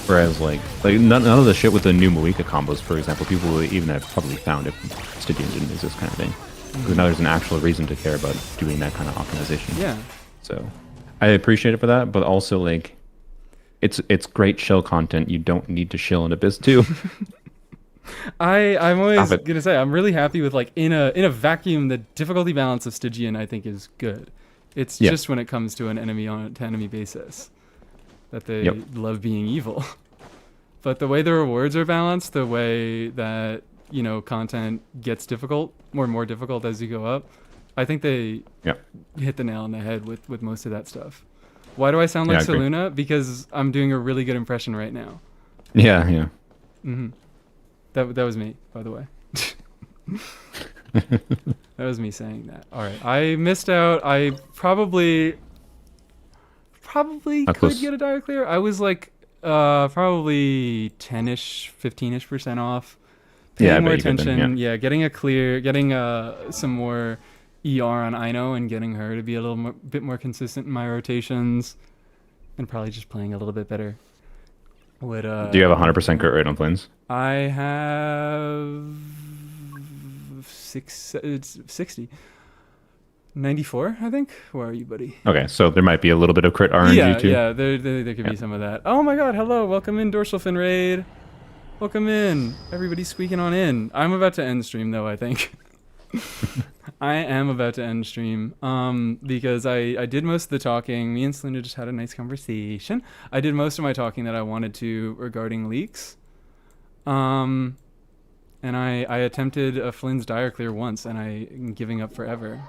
Whereas like none of the shit with the new Moika combos, for example, people would even have probably found if Stygian didn't exist, kind of thing. Because now there's an actual reason to care about doing that kind of optimization. Yeah. So I appreciate it for that, but also like It's great shill content. You don't need to shill in Abyss 2. I'm always Stop it. gonna say I'm really happy with like in a vacuum the difficulty balance of Stygian I think is good. It's Yeah. just when it comes to an enemy on to enemy basis that they Yep. love being evil. But the way the rewards are balanced, the way that content gets difficult, more and more difficult as you go up, I think they Yeah. hit the nail on the head with most of that stuff. Why do I sound Yeah, like I agree. Seluna? Because I'm doing a really good impression right now. Yeah, yeah. hmm That was me, by the way. That was me saying that. All right, I missed out. I probably Not could close. get a dire clear. I was like probably 10ish, 15ish% off. Yeah, I Paying more bet you could then, attention. Yeah, getting a clear, getting some more ER on Ino and getting her to be a little bit more consistent in my rotations, and probably just playing a little bit better. Would Do you have 100% crit rate on Flins? I have it's 60. 94, I think. Where are you, buddy? Okay, so there might be a little bit of crit RNG Yeah, too. yeah, there could Yeah. be some of that. Oh my god, hello, welcome in, Dorsal Fin Raid. Welcome in. Everybody squeaking on in. I'm about to end stream though, I think. I am about to end stream. Because I did most of the talking. Me and Selena just had a nice conversation. I did most of my talking that I wanted to regarding leaks. And I attempted a Flynn's Dire Clear once, and I'm giving up forever.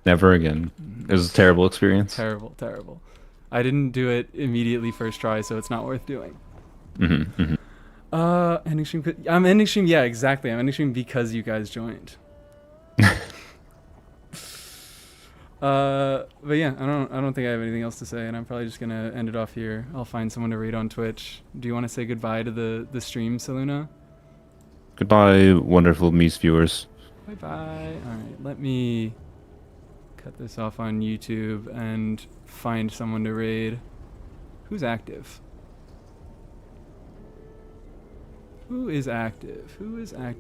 Never again. It was a terrible experience. Terrible, terrible. I didn't do it immediately first try, so it's not worth doing. Ending stream. I'm ending stream. Yeah, exactly. I'm ending stream because you guys joined. But yeah, I don't think I have anything else to say, and I'm probably just gonna end it off here. I'll find someone to raid on Twitch. Do you want to say goodbye to the stream, Seluna? Goodbye, wonderful Mies viewers. Bye bye. All right, let me cut this off on YouTube and find someone to raid. Who's active? Who is active? Who is active?